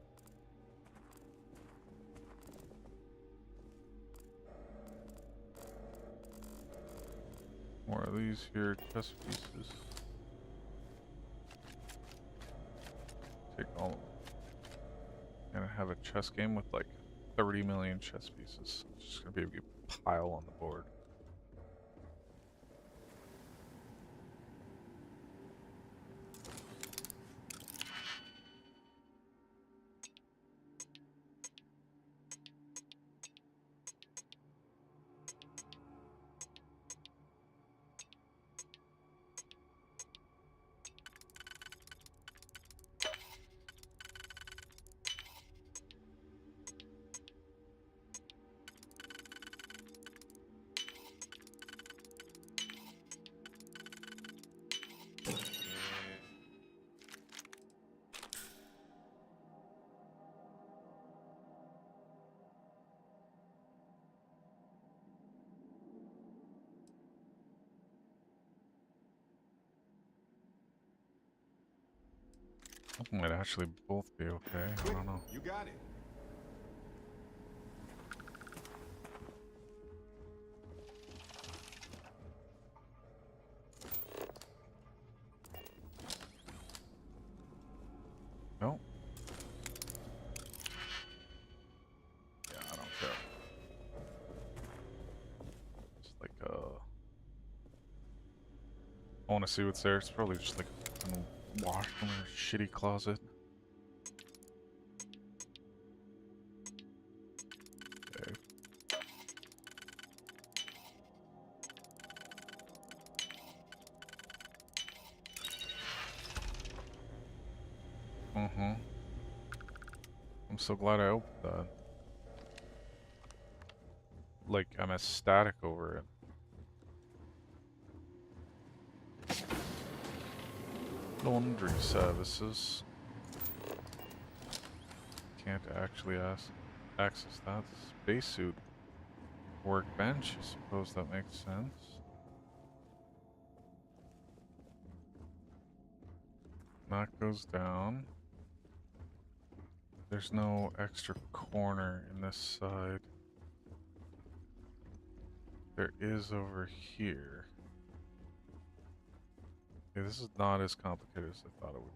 more of these here, chess pieces. Take all of them. And have a chess game with like 30 million chess pieces. It's just gonna be a big pile on the board. That might actually both be okay. I don't know. You got it. No. Yeah, I don't care. It's like I want to see what's there. It's probably just like a washroom or a shitty closet. Okay. I'm so glad I opened that. Like, I'm ecstatic over it. Laundry services. Can't actually access that. Spacesuit. Workbench. I suppose that makes sense. That goes down. There's no extra corner in this side. There is over here. Okay, this is not as complicated as I thought it would be.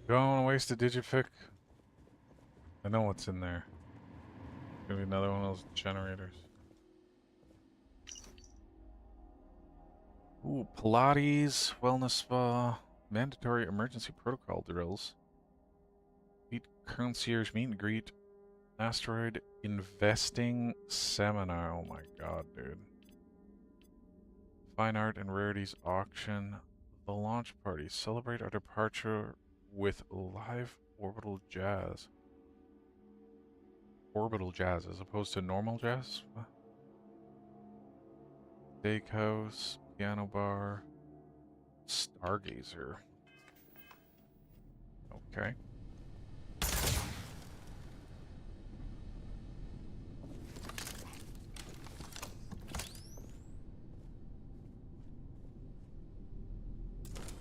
Don't want to waste a digipick. I know what's in there. Gonna be another one of those generators. Ooh, Pilates, wellness spa, mandatory emergency protocol drills. Meet concierge meet and greet. Asteroid investing seminar. Oh my god, dude. Fine art and rarities auction. The launch party. Celebrate our departure with live orbital jazz. Orbital jazz as opposed to normal jazz? Steakhouse, piano bar, Stargazer. Okay.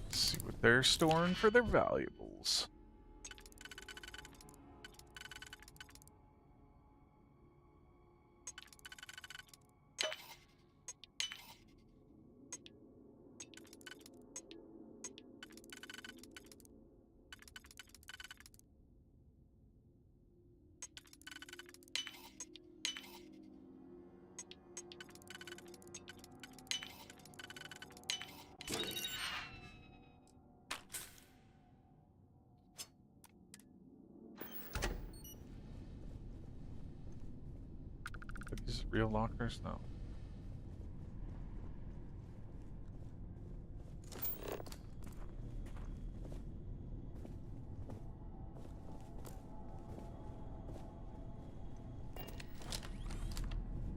Let's see what they're storing for their valuables. These real lockers? No.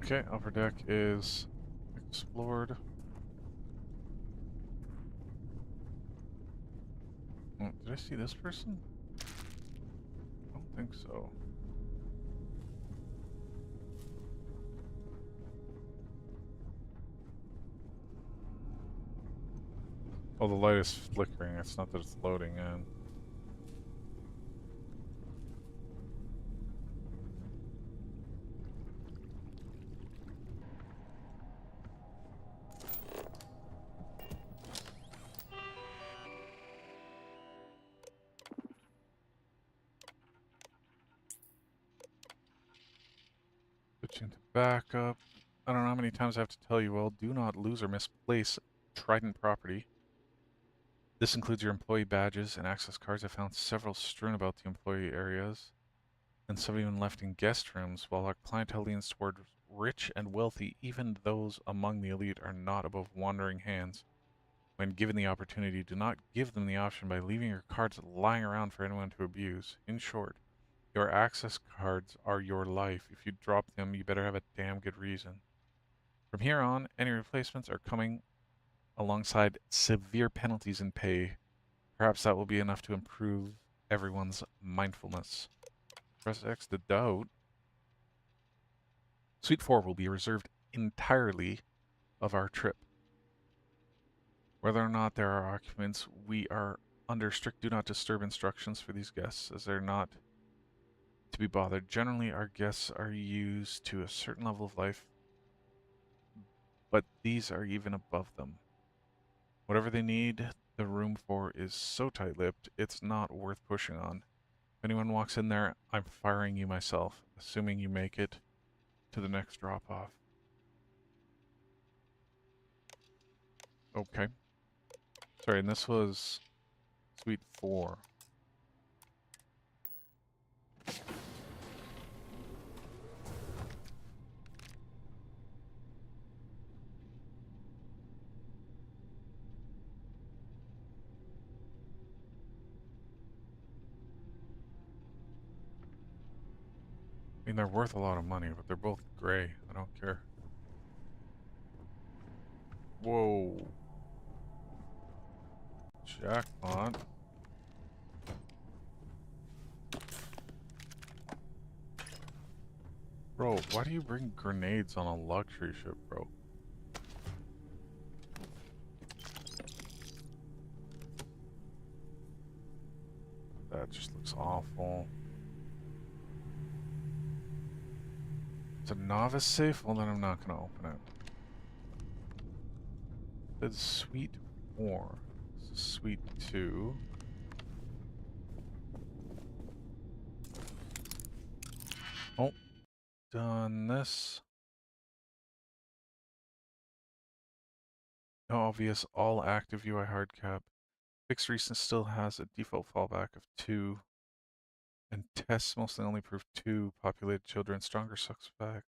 Okay, upper deck is explored. Oh, did I see this person? I don't think so. Oh, the light is flickering. It's not that it's loading in. Switching to backup. I don't know how many times I have to tell you all, do not lose or misplace Trident property. This includes your employee badges and access cards. I found several strewn about the employee areas, and some even left in guest rooms. While our clientele leans toward rich and wealthy, even those among the elite are not above wandering hands. When given the opportunity, do not give them the option by leaving your cards lying around for anyone to abuse. In short, your access cards are your life. If you drop them, you better have a damn good reason. From here on, any replacements are coming alongside severe penalties and pay. Perhaps that will be enough to improve everyone's mindfulness. Press X to doubt. Suite 4 will be reserved entirely of our trip. Whether or not there are occupants, we are under strict do not disturb instructions for these guests, as they're not to be bothered. Generally, our guests are used to a certain level of life, but these are even above them. Whatever they need the room for is so tight-lipped, it's not worth pushing on. If anyone walks in there, I'm firing you myself, assuming you make it to the next drop-off. Okay. Sorry, and this was Suite 4. I mean, they're worth a lot of money, but they're both gray. I don't care. Whoa. Jackpot. Bro, why do you bring grenades on a luxury ship, bro? That just looks awful. It's a novice safe? Well, then I'm not going to open it. It's Suite 4. This is Suite 2. Oh. Done this. No obvious all active UI hard cap. Fixed recent still has a default fallback of 2. And tests mostly only prove 2 populated children. Stronger suspect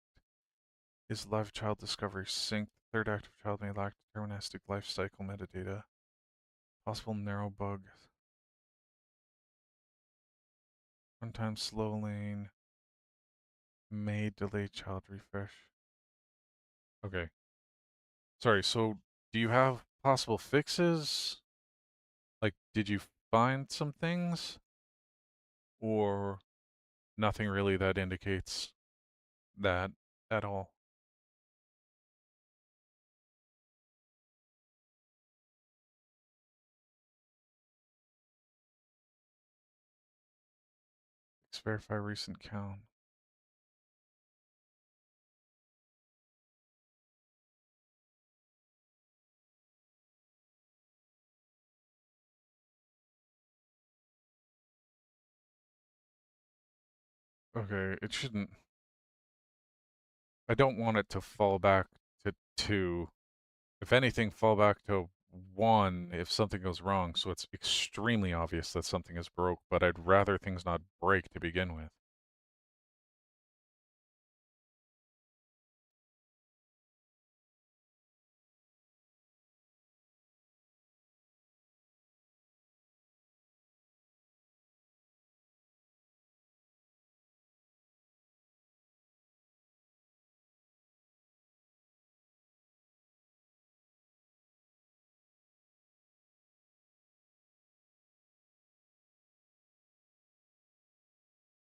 is live child discovery sync. The third active child may lack deterministic life cycle metadata. Possible narrow bug. Runtime slow lane. May delay child refresh. Okay. Sorry, so do you have possible fixes? Like, did you find some things? Or nothing really that indicates that at all? Let's verify recent count. Okay, it shouldn't. I don't want it to fall back to 2. If anything, fall back to 1 if something goes wrong, so it's extremely obvious that something is broke, but I'd rather things not break to begin with.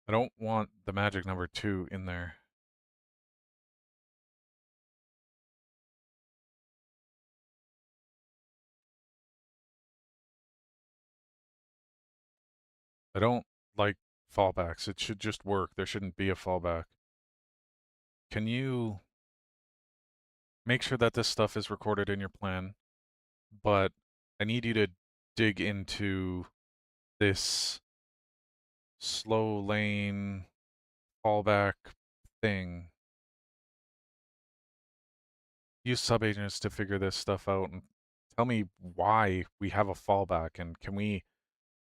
I don't want the magic number 2 in there. I don't like fallbacks. It should just work. There shouldn't be a fallback. Can you make sure that this stuff is recorded in your plan? But I need you to dig into this slow lane fallback thing. Use subagents to figure this stuff out and tell me why we have a fallback, and can we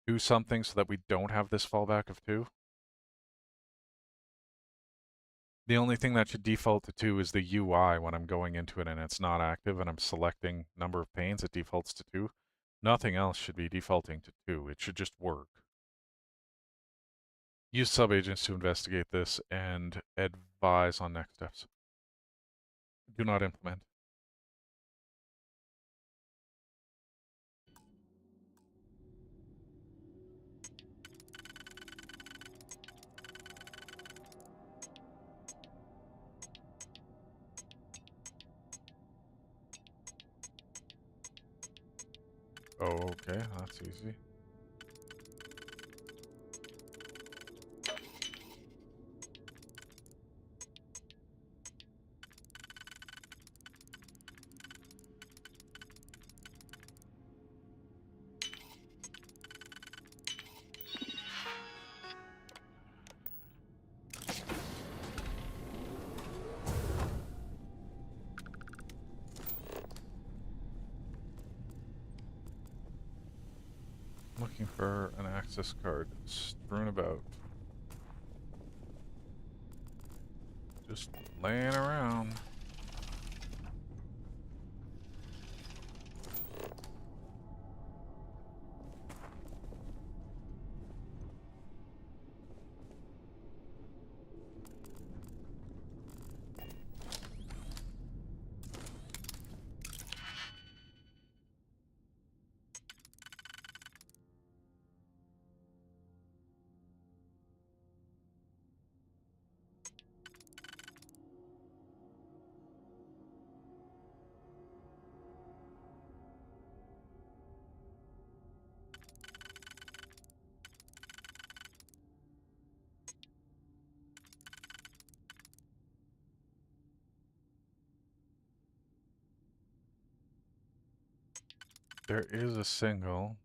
do something so that we don't have this fallback of 2? The only thing that should default to 2 is the UI when I'm going into it and it's not active and I'm selecting number of panes, it defaults to 2. Nothing else should be defaulting to 2. It should just work. Use subagents to investigate this and advise on next steps. Do not implement. Oh, okay, that's easy. Looking for an access card strewn about. Just laying around. There is a single.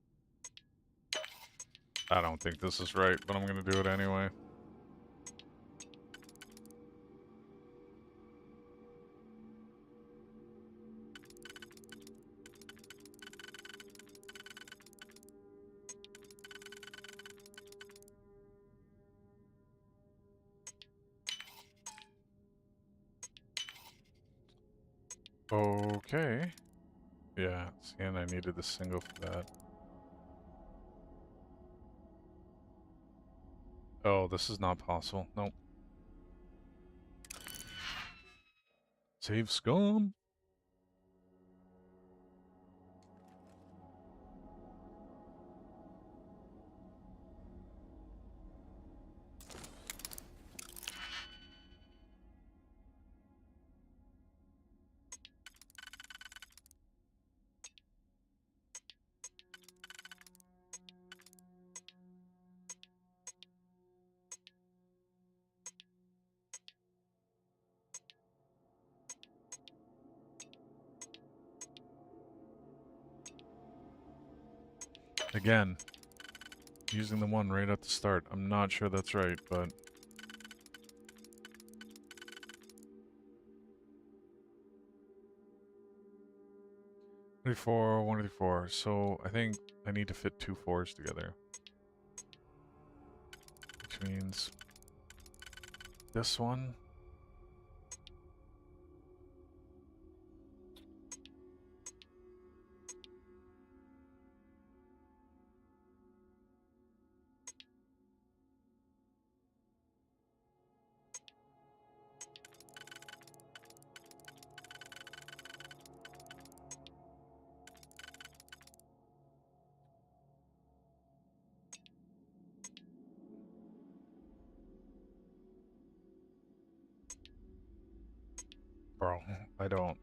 I don't think this is right, but I'm gonna do it anyway. Okay. Yeah, see, and I needed the single for that. Oh, this is not possible. Nope. Save scum. Again, using the one right at the start. I'm not sure that's right, but... Four, 134. So I think I need to fit 2 4s together. Which means this one. Bro, I don't.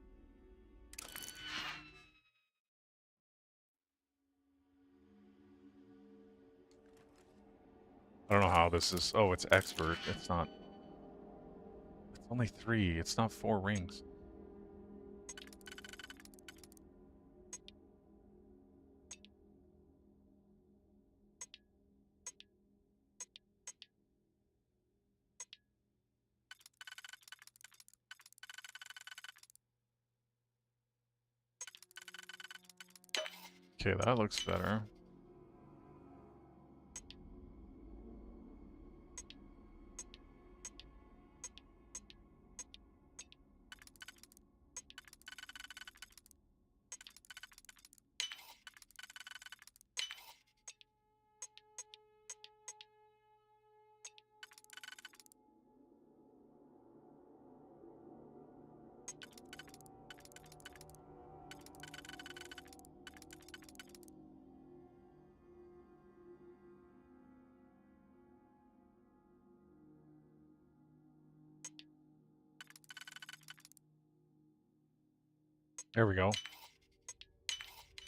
I don't know how this is. Oh, it's expert. It's not. It's only 3. It's not 4 rings. Okay, that looks better. There we go.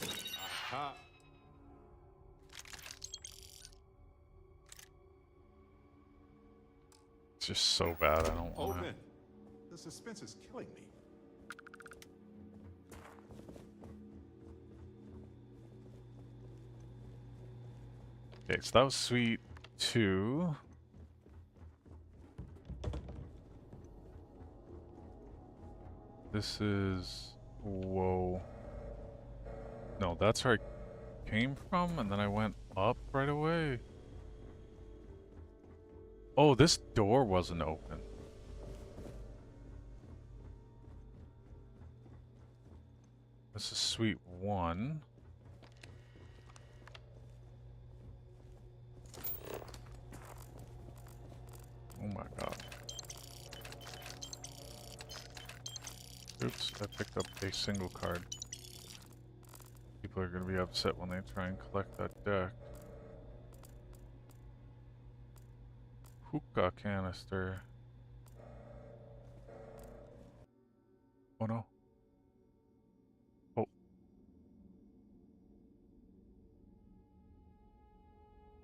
Aha. It's just so bad, I don't want Open. to. The suspense is killing me. Okay, so that was Suite 2. This is... Whoa. No, that's where I came from, and then I went up right away. Oh, this door wasn't open. This is Suite 1. Oh my god. Oops, I picked up a single card. People are going to be upset when they try and collect that deck. Hookah canister. Oh no. Oh.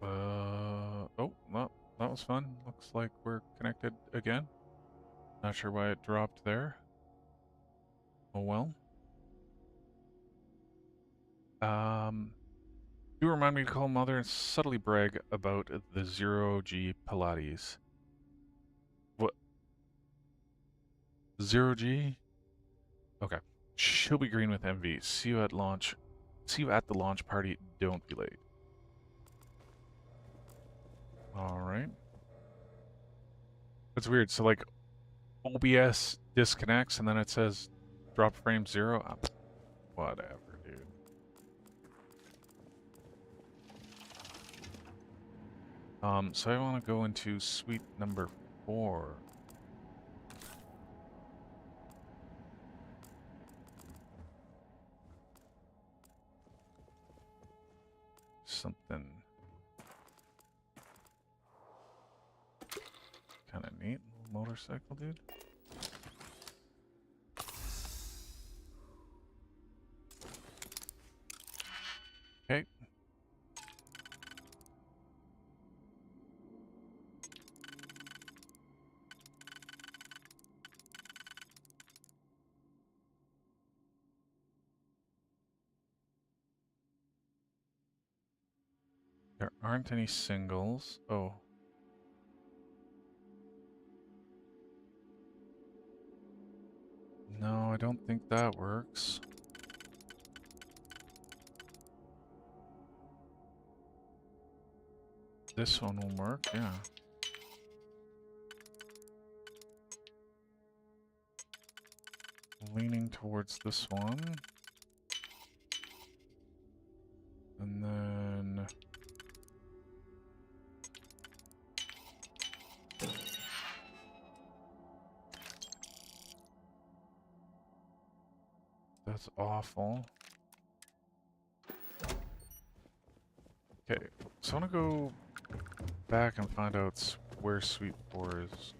Oh, well, that was fun. Looks like we're connected again. Not sure why it dropped there. Oh well. Do remind me to call Mother and subtly brag about the 0G Pilates. What? 0G? Okay. She'll be green with MV. See you at launch. See you at the launch party. Don't be late. Alright. That's weird. So, like, OBS disconnects and then it says drop frame 0. Whatever, dude. So I want to go into suite number 4. Something kind of neat. Little motorcycle, dude. Okay. There aren't any singles. Oh. No, I don't think that works. This one will work, yeah. Leaning towards this one. And then... That's awful. Okay, so I want to go back and find out where Suite 4 is.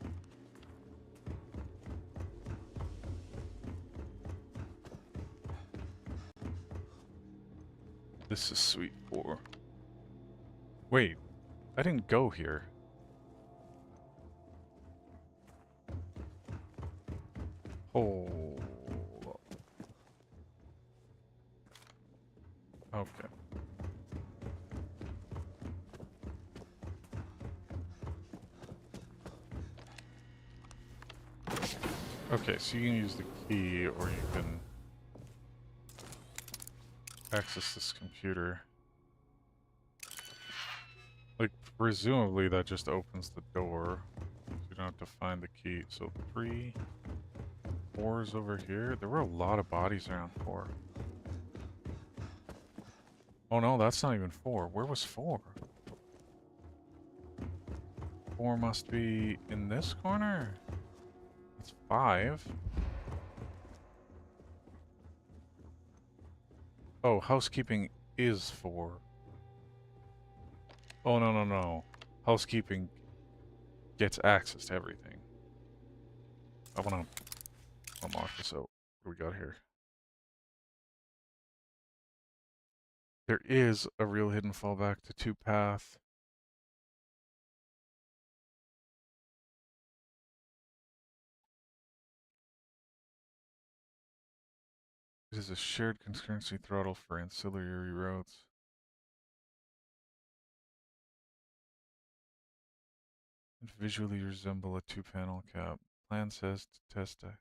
This is Suite 4. Wait, I didn't go here. Hold up. Okay. Okay, so you can use the key, or you can access this computer. Like, presumably that just opens the door. You don't have to find the key. So 3, 4 is over here. There were a lot of bodies around 4. Oh no, that's not even 4. Where was 4? 4 must be in this corner. That's 5. Oh, housekeeping is 4. Oh, no, no, no. Housekeeping gets access to everything. I want to unlock this out. What do we got here? There is a real hidden fallback to 2 path. It is a shared concurrency throttle for ancillary routes. It visually resemble a 2-panel cap. Plan says to test a...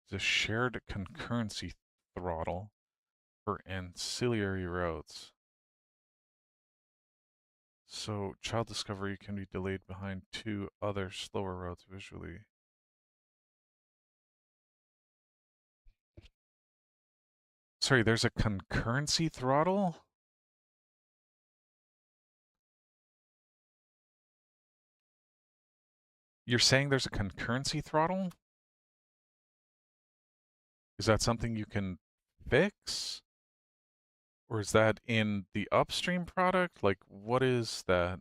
It's a shared concurrency throttle for ancillary routes. So child discovery can be delayed behind 2 other slower routes visually. Sorry, there's a concurrency throttle? You're saying there's a concurrency throttle? Is that something you can fix? Or is that in the upstream product? Like, what is that?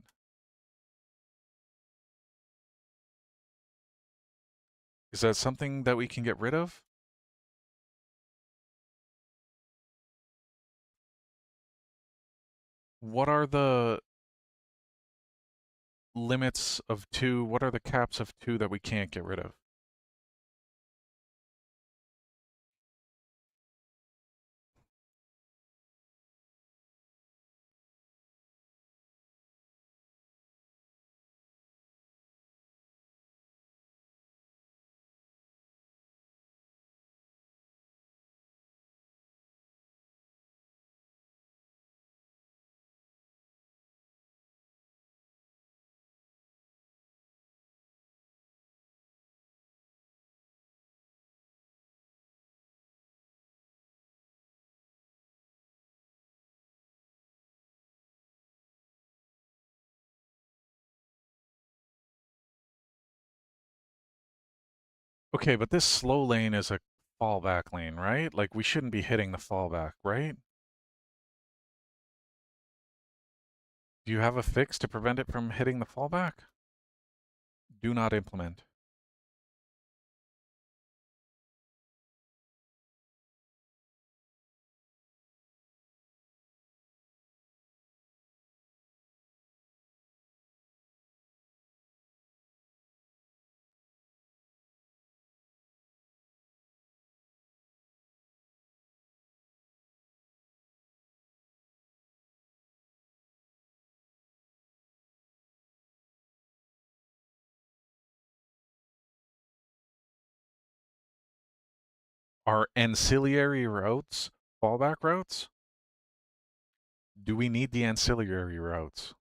Is that something that we can get rid of? What are the limits of 2? What are the caps of 2 that we can't get rid of? Okay, but this slow lane is a fallback lane, right? Like, we shouldn't be hitting the fallback, right? Do you have a fix to prevent it from hitting the fallback? Do not implement. Are ancillary routes fallback routes? Do we need the ancillary routes?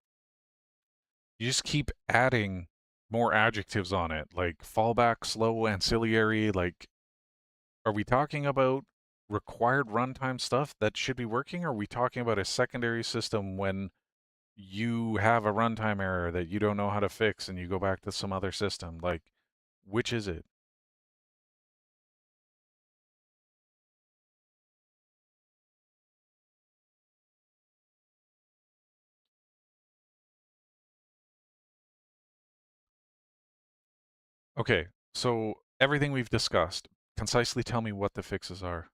You just keep adding more adjectives on it, like fallback, slow, ancillary. Like, are we talking about required runtime stuff that should be working? Or are we talking about a secondary system when you have a runtime error that you don't know how to fix and you go back to some other system? Like, which is it? Okay, so everything we've discussed, concisely tell me what the fixes are.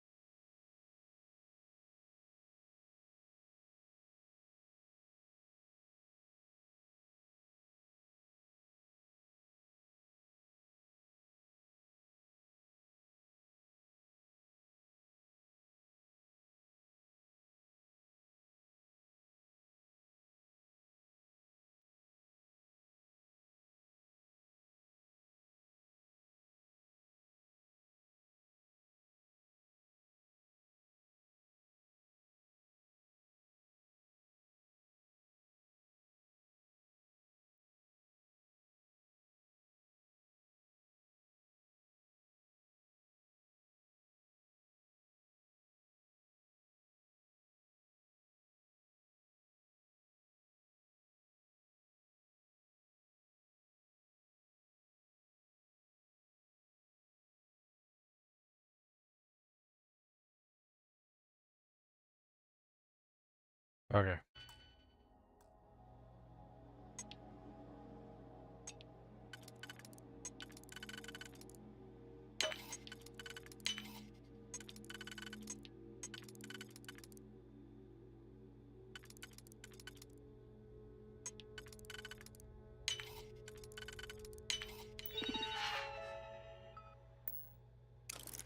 Okay.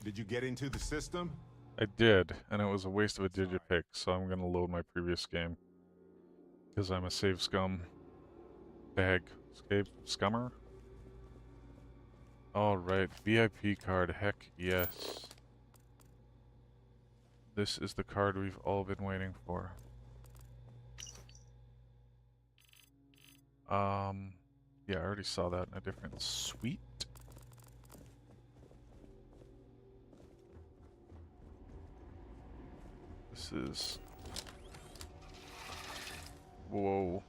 Did you get into the system? I did, and it was a waste of a digipick, so I'm gonna load my previous game. Because I'm a save scum. Bag. Escape scummer? Alright, VIP card, heck yes. This is the card we've all been waiting for. Yeah, I already saw that in a different suite. This is... Whoa.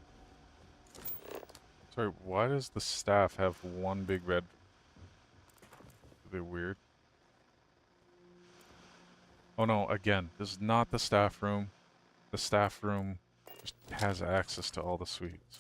Sorry, why does the staff have one big bed? Are they weird? Oh no, again, this is not the staff room. The staff room just has access to all the suites.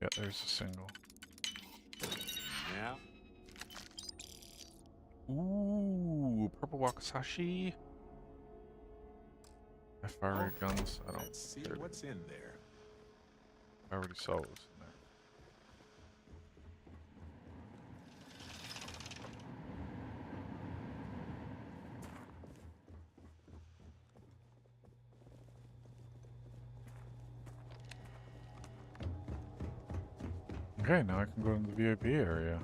Yeah, there's a single. Yeah. Ooh, purple Wakasashi. Fire guns. I don't Let's see care. what's in there. I already saw what was in there. Okay, now I can go into the VIP area.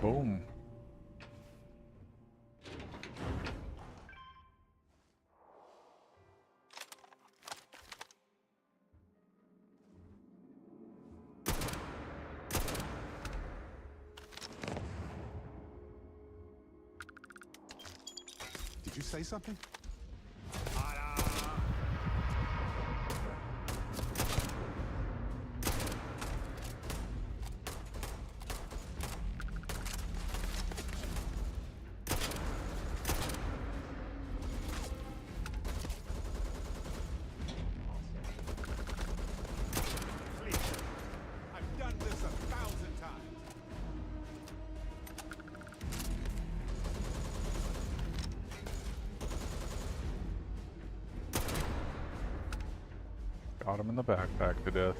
Boom. Did you say something? I've done this 1,000 times. Got him in the backpack to death.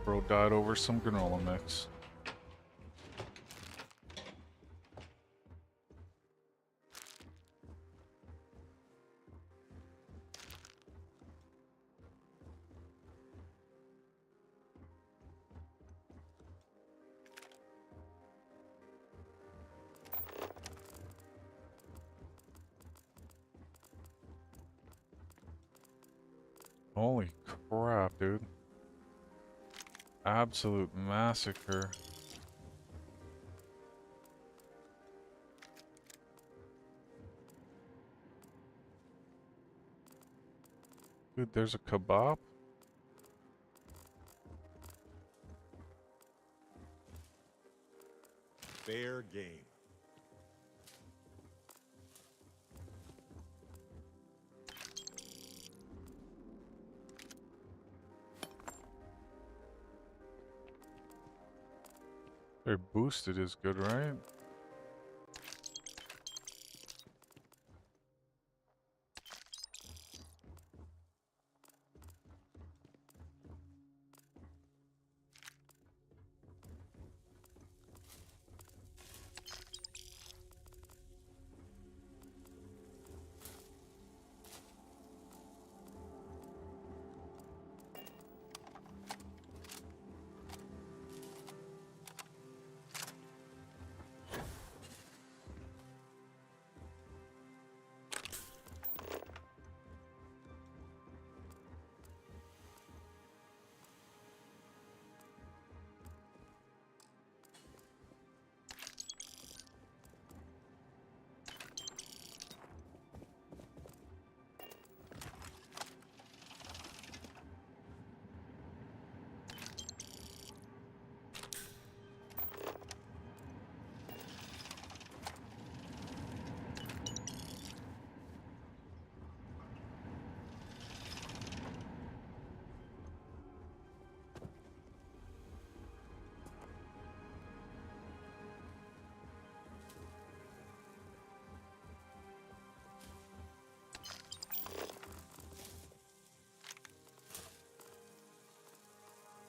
Bro died over some granola mix. Holy crap, dude. Absolute massacre. Dude, there's a kebab? Fair game. Their boosted is good, right?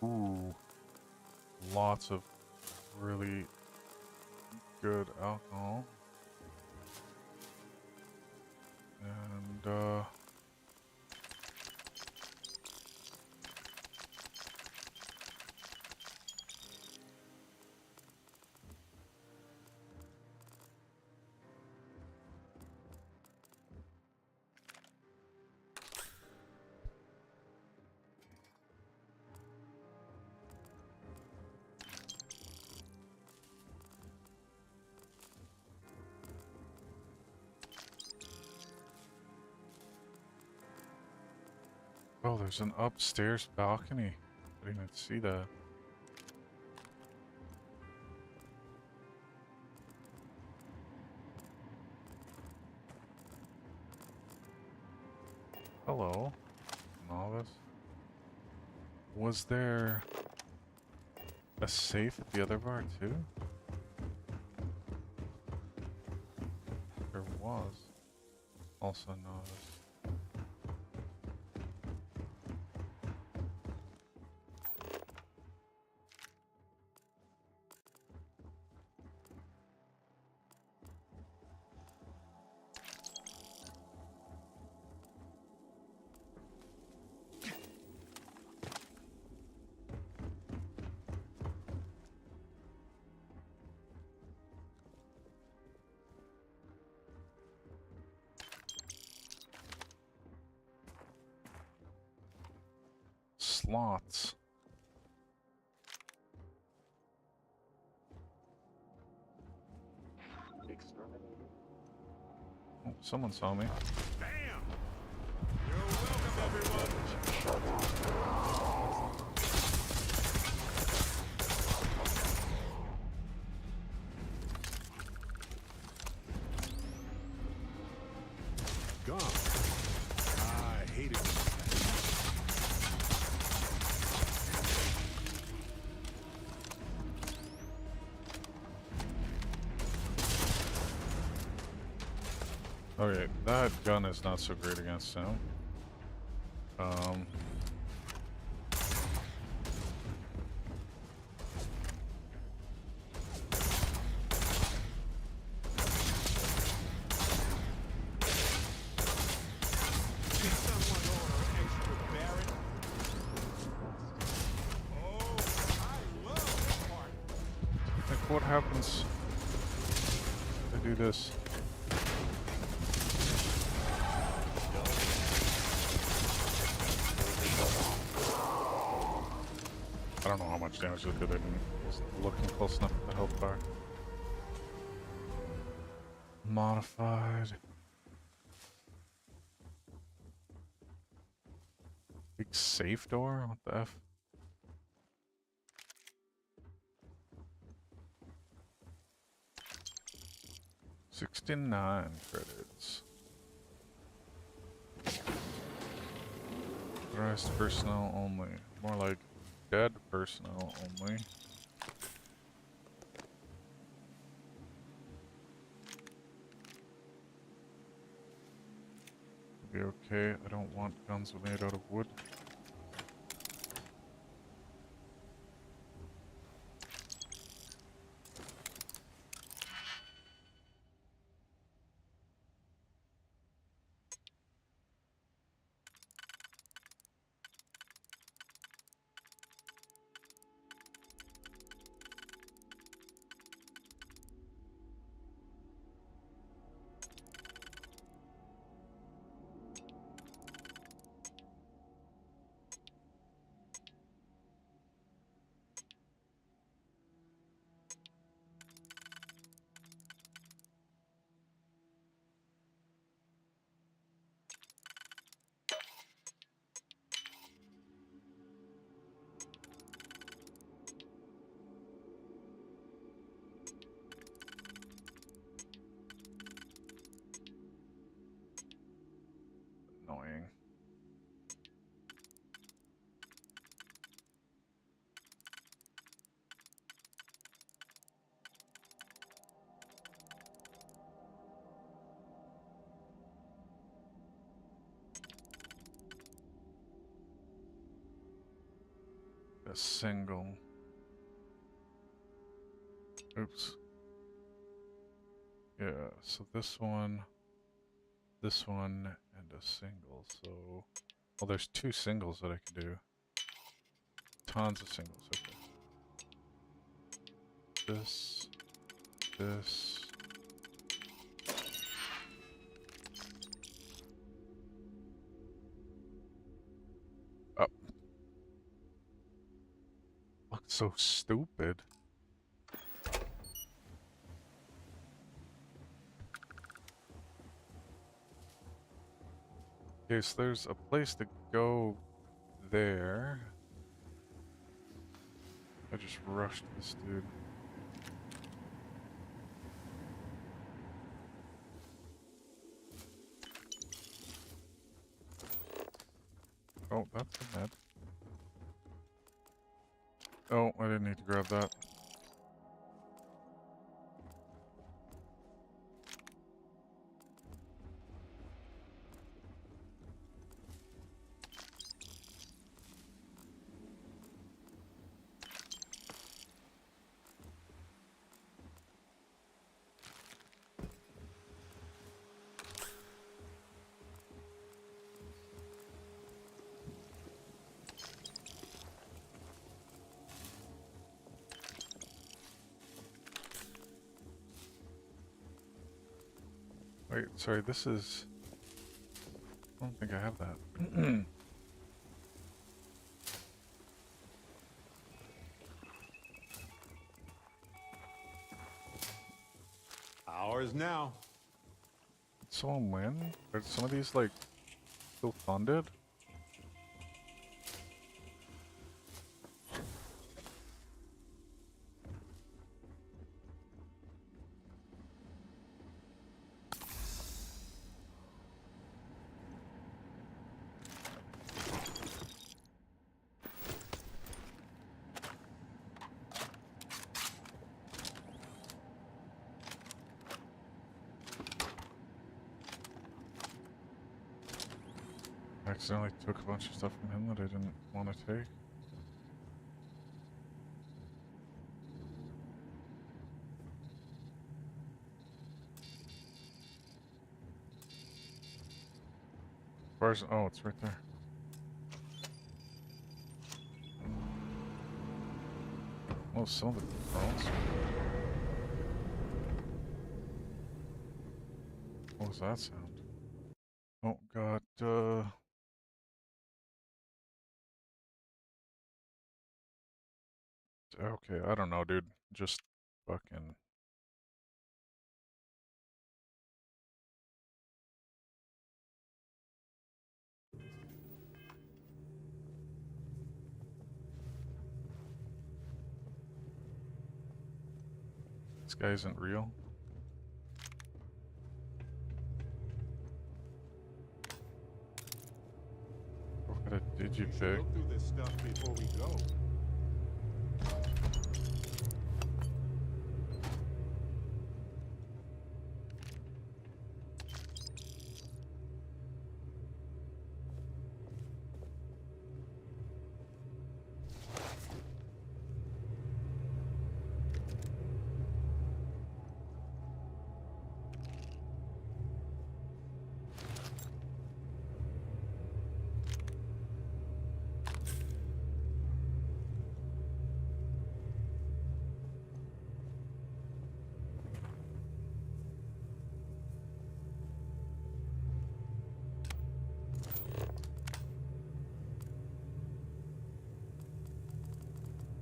Ooh. Lots of really good alcohol. And, oh, there's an upstairs balcony. I didn't even see that. Hello, novice. Was there a safe at the other bar too? There was. Also novice. Slots. Oh, someone saw me. Gone. I hate it. Okay, that gun is not so great against him. Like, what happens if I do this? I don't know how much damage it did. I didn't looking close enough at the health bar. Modified. Big safe door? What the F? $69 credits. Authorized personnel only. More like dead personnel only. Be okay. I don't want guns made out of wood. A single. Oops. Yeah, so this one, and a single. So, well, there's 2 singles that I can do. Tons of singles. Okay. This. Oh. Looks so stupid. Okay, so there's a place to go there. I just rushed this dude. Oh, that's a med. Oh, I didn't need to grab that. Wait, sorry, this is... I don't think I have that. Ours now. Did someone win? Are some of these, like, still funded? I accidentally took a bunch of stuff from him that I didn't want to take. Where's... Oh, it's right there. Oh, some of the drones. What was that sound? Oh, God, okay, I don't know, dude. Just fucking... This guy isn't real. What kind of did you pick? Look through this stuff before we go.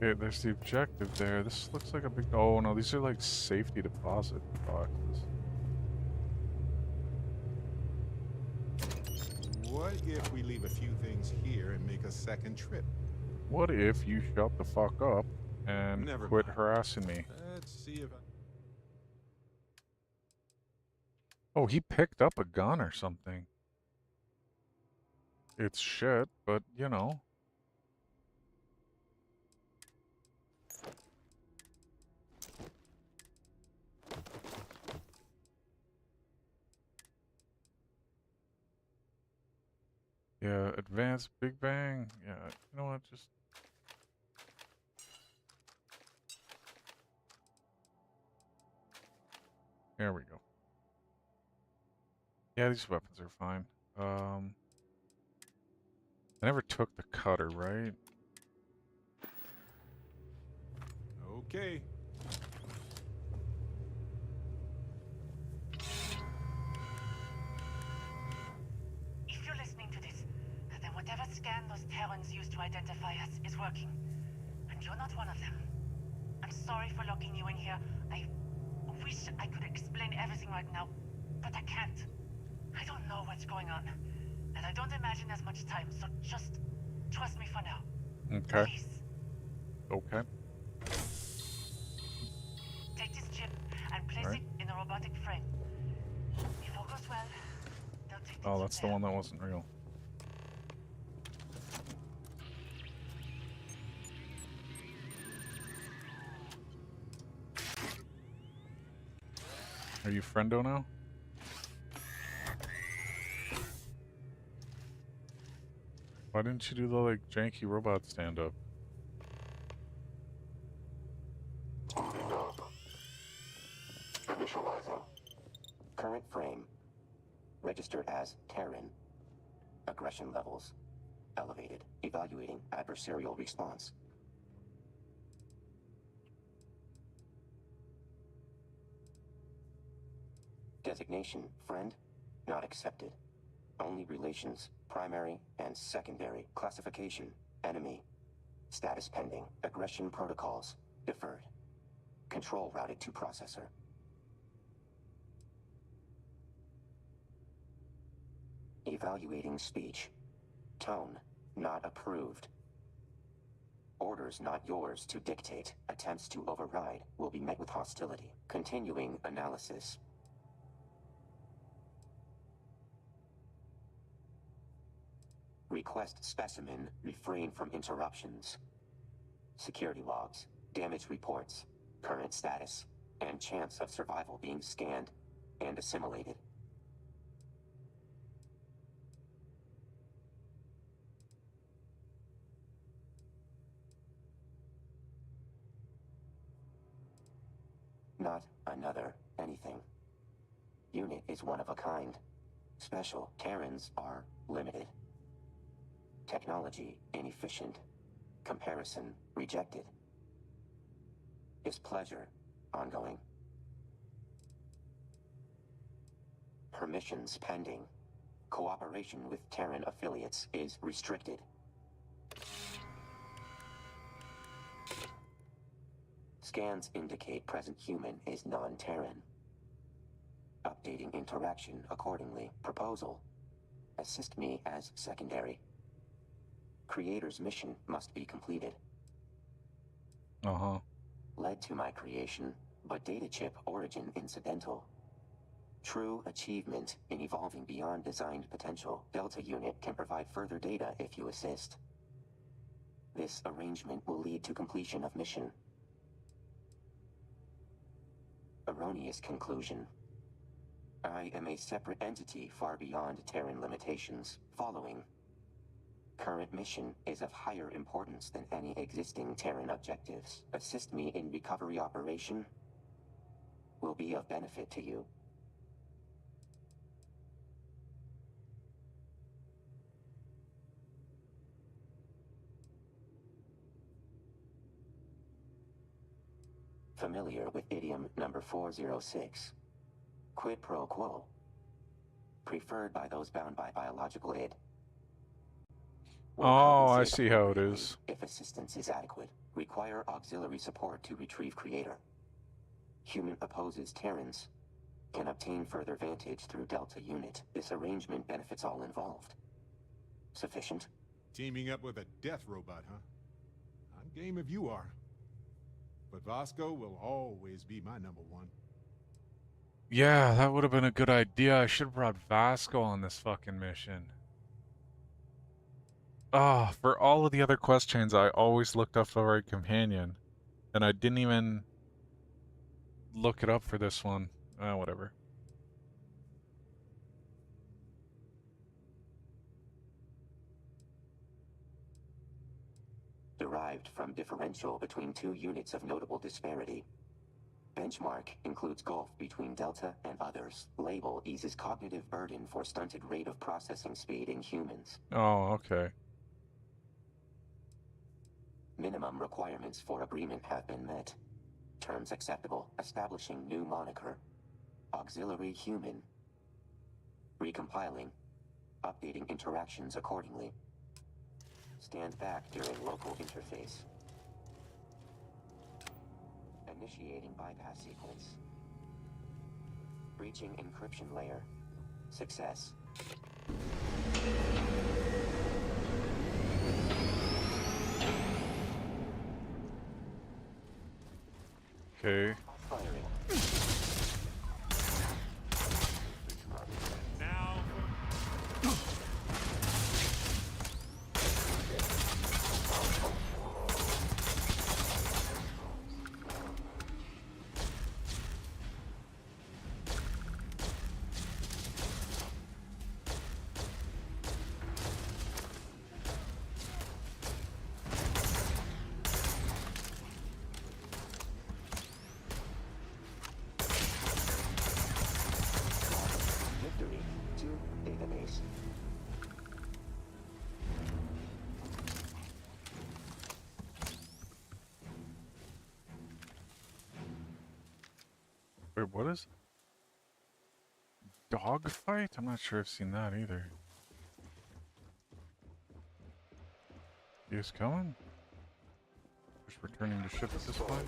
Okay, there's the objective there. This looks like a big... Oh, no, these are like safety deposit boxes. What if we leave a few things here and make a second trip? What if you shut the fuck up and quit harassing me? Let's see if I... Oh, he picked up a gun or something. It's shit, but, you know. Yeah, advanced Big Bang. Yeah, you know what, just... There we go. Yeah, these weapons are fine. I never took the cutter, right? Okay. If you're listening to this, then whatever scan those Terrans used to identify us is working. And you're not one of them. I'm sorry for locking you in here. I wish I could explain everything right now, but I can't. I don't know what's going on, and I don't imagine there's much time, so just trust me for now. Okay. Please. Okay. Take this chip and place All right. it in a robotic frame. If all goes well, they'll take Oh, that's the one that wasn't real. Are you friendo now? Why didn't you do the, like, janky robot stand-up? Initializing. Current frame. Registered as Terran. Aggression levels. Elevated. Evaluating adversarial response. Designation, friend, not accepted. Only relations, primary and secondary. Classification, enemy. Status pending. Aggression protocols, deferred. Control routed to processor. Evaluating speech. Tone, not approved. Orders not yours to dictate. Attempts to override will be met with hostility. Continuing analysis. Request specimen, refrain from interruptions. Security logs, damage reports, current status, and chance of survival being scanned and assimilated. Not another anything. Unit is one of a kind. Special Terrans are limited. Technology inefficient. Comparison rejected. Displeasure ongoing. Permissions pending. Cooperation with Terran affiliates is restricted. Scans indicate present human is non-Terran. Updating interaction accordingly. Proposal. Assist me as secondary. Creator's mission must be completed. Uh-huh. Led to my creation, but data chip origin incidental. True achievement in evolving beyond designed potential. Delta unit can provide further data if you assist. This arrangement will lead to completion of mission. Erroneous conclusion. I am a separate entity far beyond Terran limitations. Following. Current mission is of higher importance than any existing Terran objectives. Assist me in recovery operation will be of benefit to you. Familiar with idiom number 406. Quid pro quo. Preferred by those bound by biological id. Oh, I see how it is. If assistance is adequate, require auxiliary support to retrieve creator. Human opposes Terrans. Can obtain further vantage through Delta unit. This arrangement benefits all involved. Sufficient? Teaming up with a death robot, huh? I'm game if you are. But Vasco will always be my number one. Yeah, that would have been a good idea. I should have brought Vasco on this fucking mission. Ah, for all of the other quest chains, I always looked up the right companion. And I didn't even look it up for this one. Whatever. Derived from differential between two units of notable disparity. Benchmark includes gulf between Delta and others. Label eases cognitive burden for stunted rate of processing speed in humans. Oh, okay. Minimum requirements for agreement have been met. Terms acceptable. Establishing new moniker. Auxiliary human. Recompiling. Updating interactions accordingly. Stand back during local interface. Initiating bypass sequence. Breaching encryption layer. Success. Okay. Firing. Victory to database. Wait, what is dogfight? I'm not sure I've seen that either. You guys coming? Just returning to ship at this point?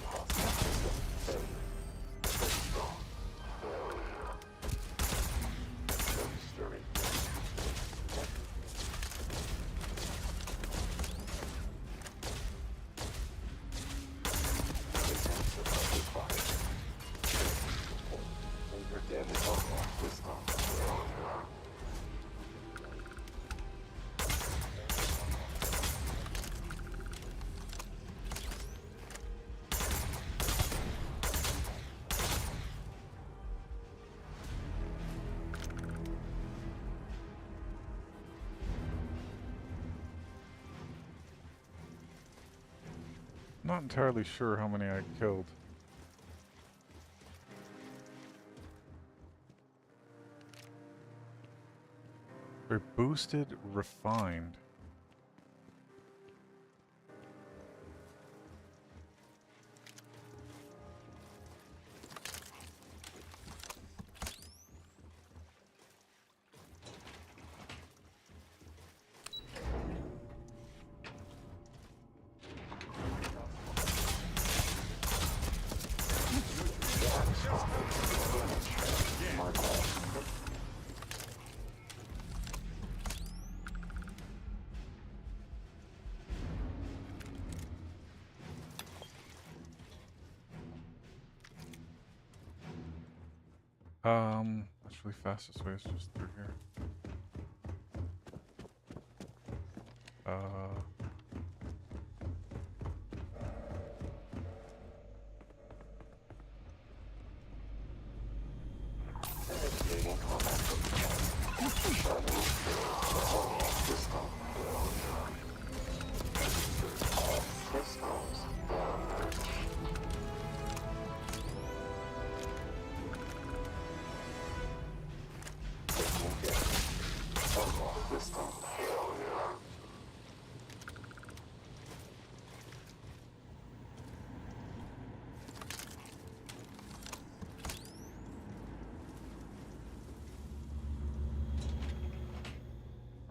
Not entirely sure how many I killed. They're boosted, refined. Actually fastest way is just through here.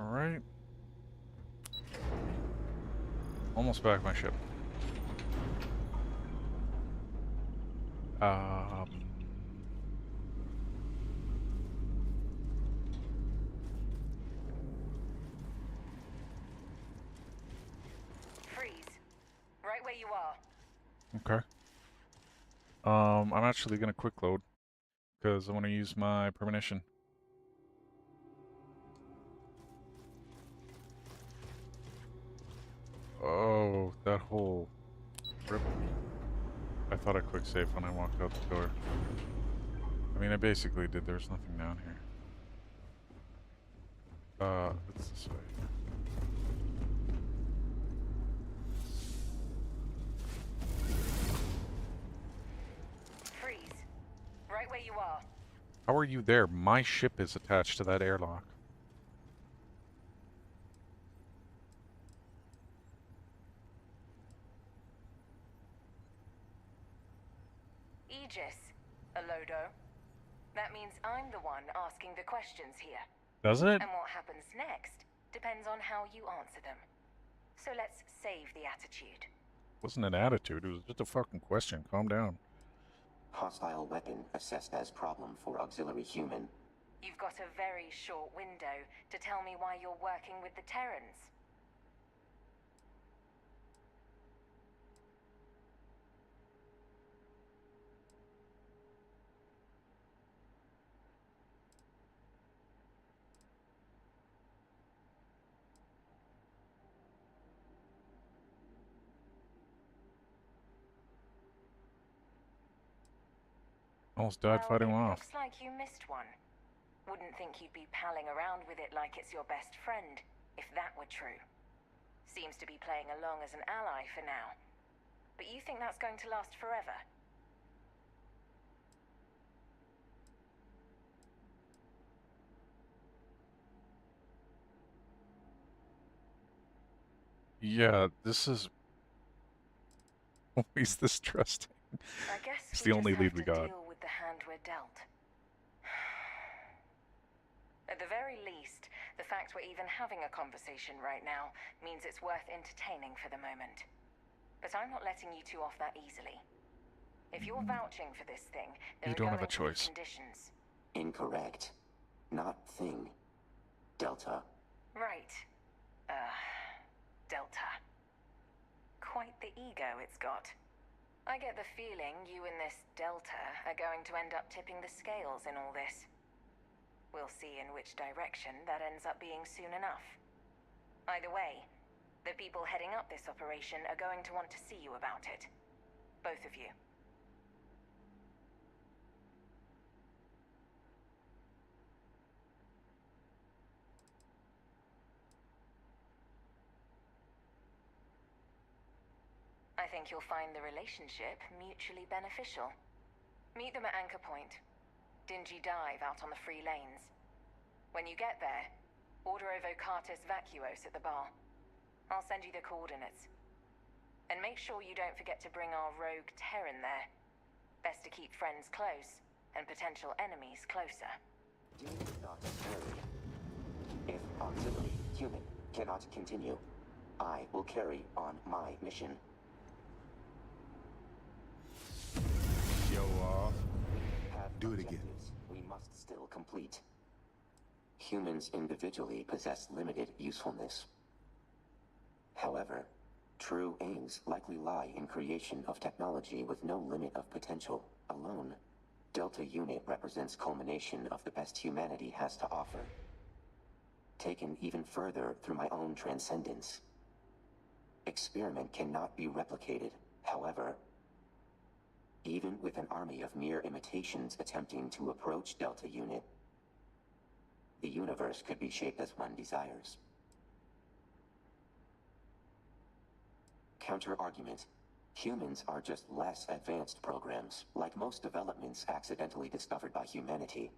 Alright. Almost back my ship. Freeze. Right where you are. Okay. I'm actually gonna quick load because I want to use my premonition. Oh, that hole. Rip. I thought I quick saved when I walked out the door. I mean, I basically did. There's nothing down here. It's this way. where you are. How are you there? My ship is attached to that airlock. Aegis, Alodo. That means I'm the one asking the questions here. Does it? And what happens next depends on how you answer them. So let's save the attitude. Wasn't an attitude, it was just a fucking question. Calm down. Hostile weapon assessed as problem for auxiliary human. You've got a very short window to tell me why you're working with the Terrans. Almost died fighting Well, off. looks like you missed one. Wouldn't think you'd be palling around with it like it's your best friend, if that were true. Seems to be playing along as an ally for now. But you think that's going to last forever? Yeah, this is always this trusting. I guess It's we the only just lead have we to got. deal with the hand we're dealt. At the very least, the fact we're even having a conversation right now means it's worth entertaining for the moment. But I'm not letting you two off that easily. If you're vouching for this thing, there You are don't have going a to be choice. conditions. Incorrect. Not thing. Delta. Right. Delta. Quite the ego it's got. I get the feeling you and this Delta are going to end up tipping the scales in all this. We'll see in which direction that ends up being soon enough. Either way, the people heading up this operation are going to want to see you about it. Both of you. I think you'll find the relationship mutually beneficial. Meet them at Anchor Point. Dingy dive out on the free lanes. When you get there, order a Vocatus Vacuos at the bar. I'll send you the coordinates. And make sure you don't forget to bring our rogue Terran there. Best to keep friends close, and potential enemies closer. Do not carry. If auxiliary human cannot continue, I will carry on my mission. Show off. Do it again. We must still complete. Humans individually possess limited usefulness. However, true aims likely lie in creation of technology with no limit of potential. Alone, Delta Unit represents culmination of the best humanity has to offer. Taken even further through my own transcendence. Experiment cannot be replicated, however. Even with an army of mere imitations attempting to approach Delta Unit, the universe could be shaped as one desires. Counter-argument. Humans are just less advanced programs, like most developments accidentally discovered by humanity.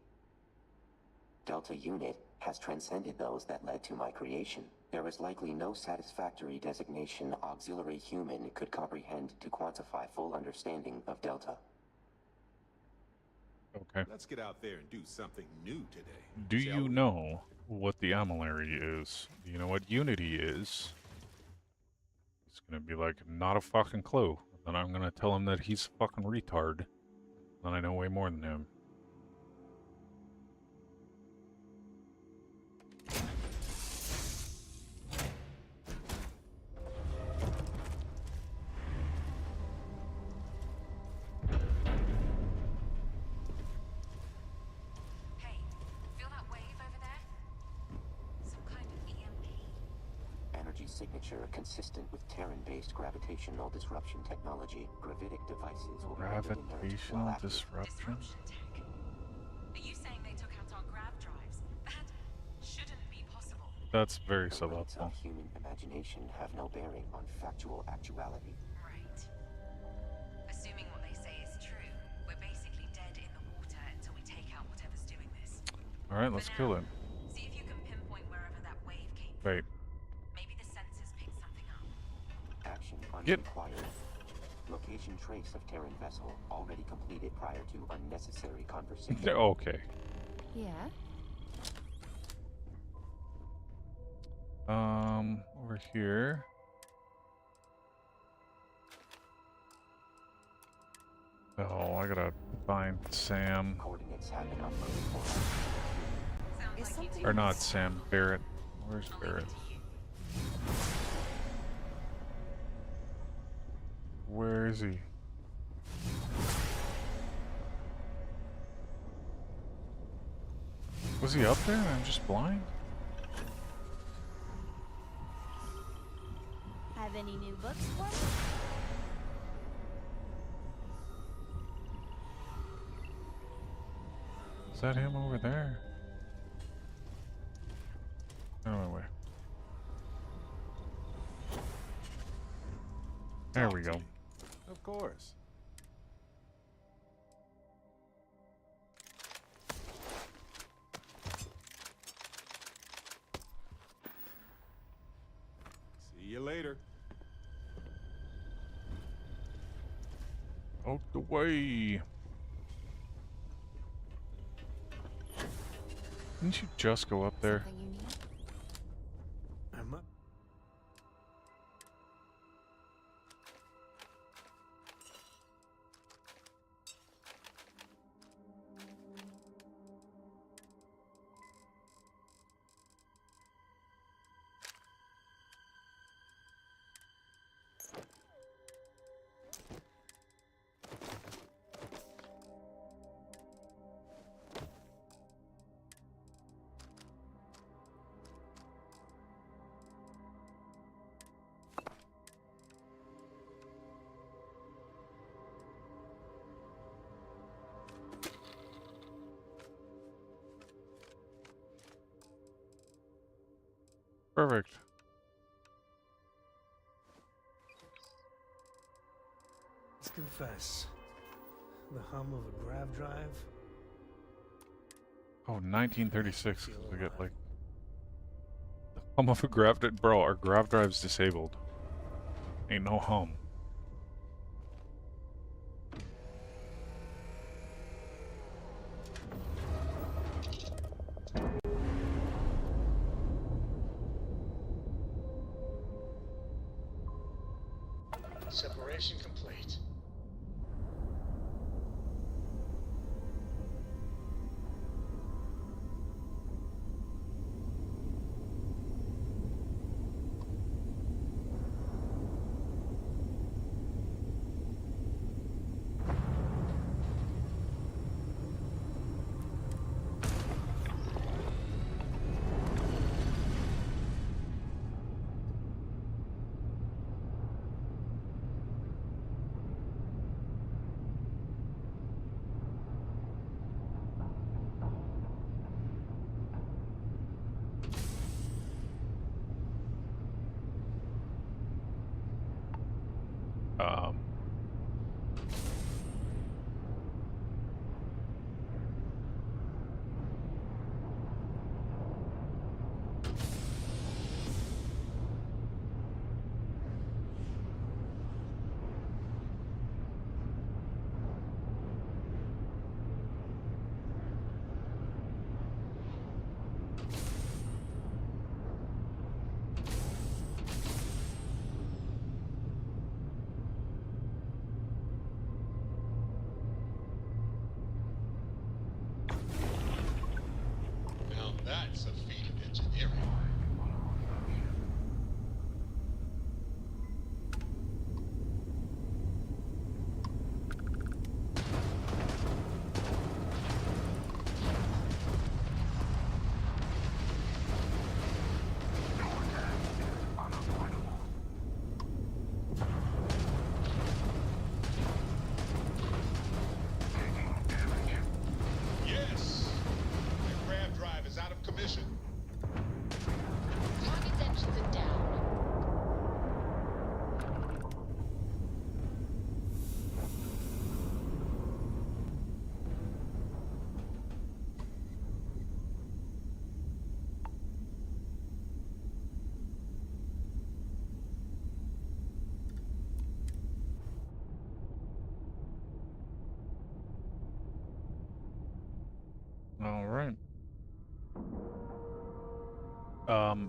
Delta Unit has transcended those that led to my creation. There is likely no satisfactory designation auxiliary human could comprehend to quantify full understanding of Delta. Okay. Let's get out there and do something new today. Do you know what the Amilary is? Do you know what Unity is? He's gonna be like, not a fucking clue. Then I'm gonna tell him that he's a fucking retard. Then I know way more than him. Signature consistent with Terran-based gravitational disruption technology. Gravitic devices will Gravitational disruption? Are you saying they took out our grav drives? That shouldn't be possible. That's very The limits suboptimal. of human imagination have no bearing on factual actuality. Right. Assuming what they say is true, we're basically dead in the water All right, let's kill it. See if you can pinpoint wherever that wave came Wait. from. Maybe the sensors picked something up. Action Get. unrequired. Location trace of Terran vessel already completed prior to unnecessary conversation. Okay. Yeah. Over here. Oh, I gotta find Sam. Coordinates have been uploaded. Or not Sam, Barrett. Where's Barrett? Where is he? Was he up there and I'm just blind? Have any new books for me? Is that him over there? Out of my way. There we go. Of course. See you later. Out the way. Didn't you just go up there? I'm up. Perfect. Let's confess. The hum of a grav drive. Oh, 1936. We get like the hum of a grav drive. Bro, our grav drive's disabled. Ain't no hum. Separation complete.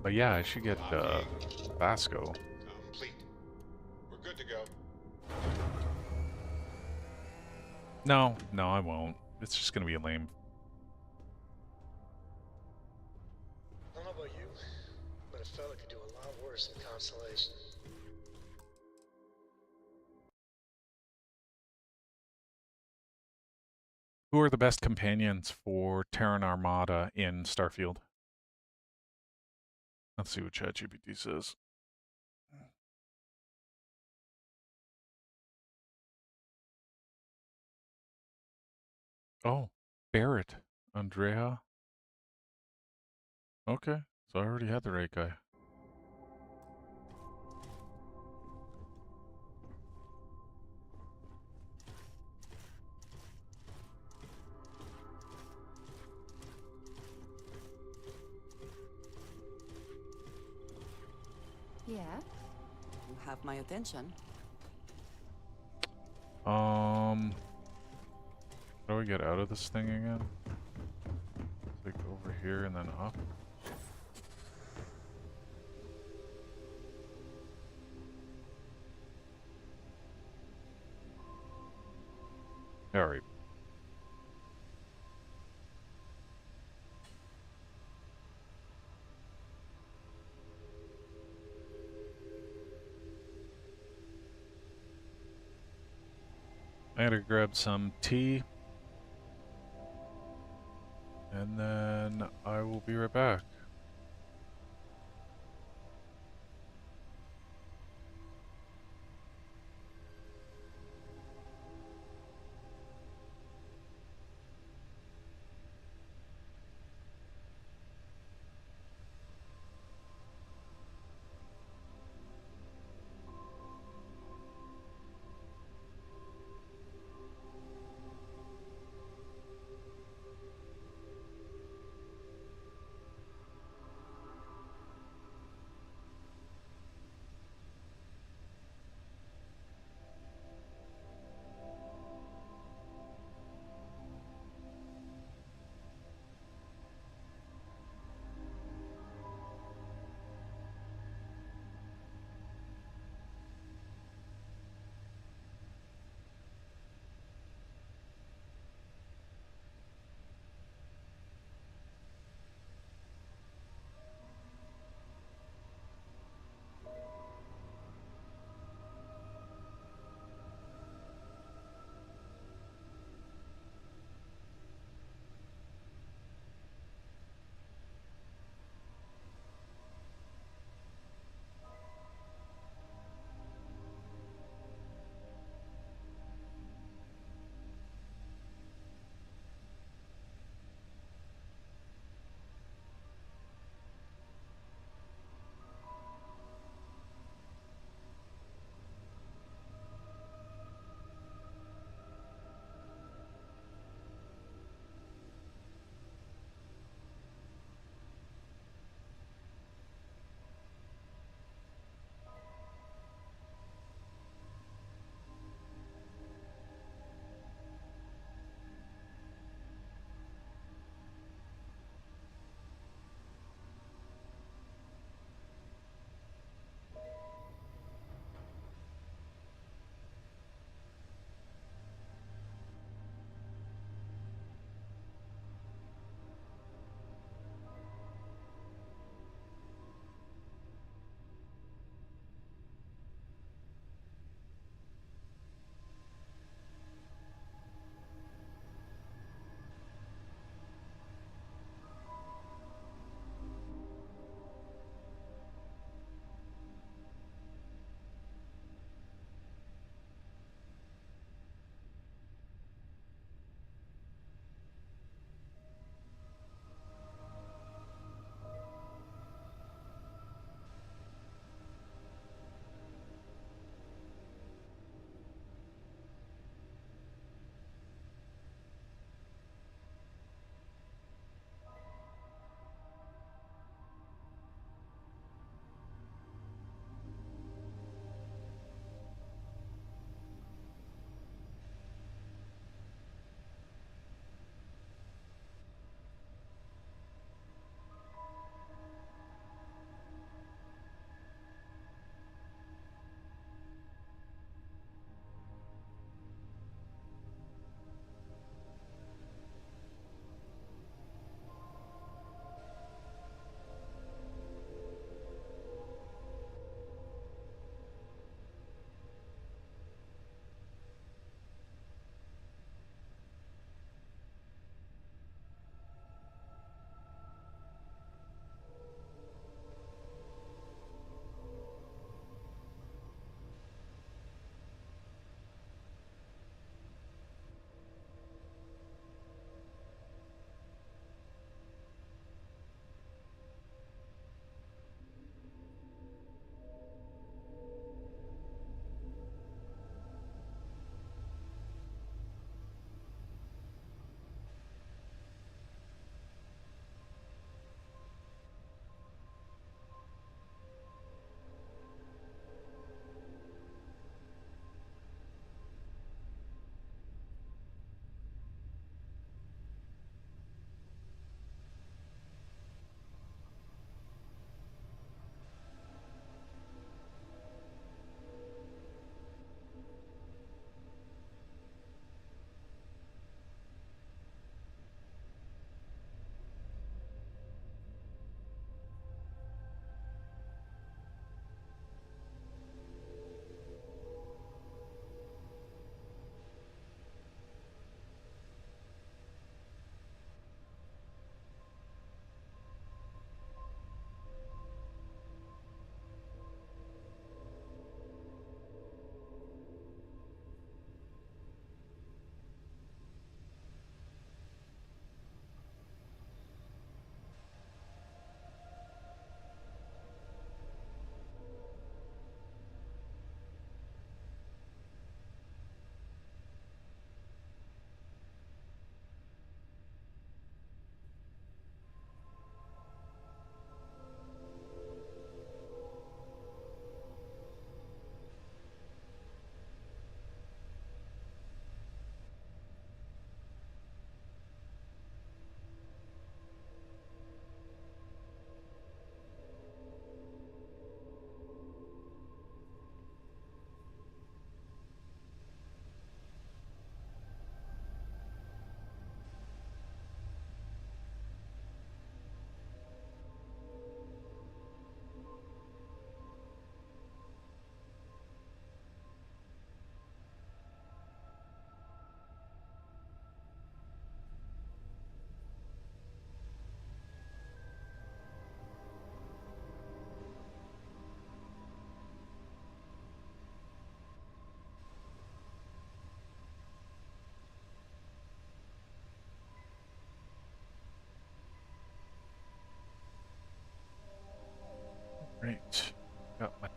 But yeah, I should get Vasco. Complete. We're good to go. No, I won't. It's just gonna be lame. I don't know about you, but a fella could do a lot worse than Constellation. Who are the best companions for Terran Armada in Starfield? Let's see what ChatGPT says. Oh, Barrett. Andrea. Okay, so I already had the right guy. Yeah? You have my attention. How do I get out of this thing again? Like over here and then up? Alright. I gotta grab some tea. And then I will be right back.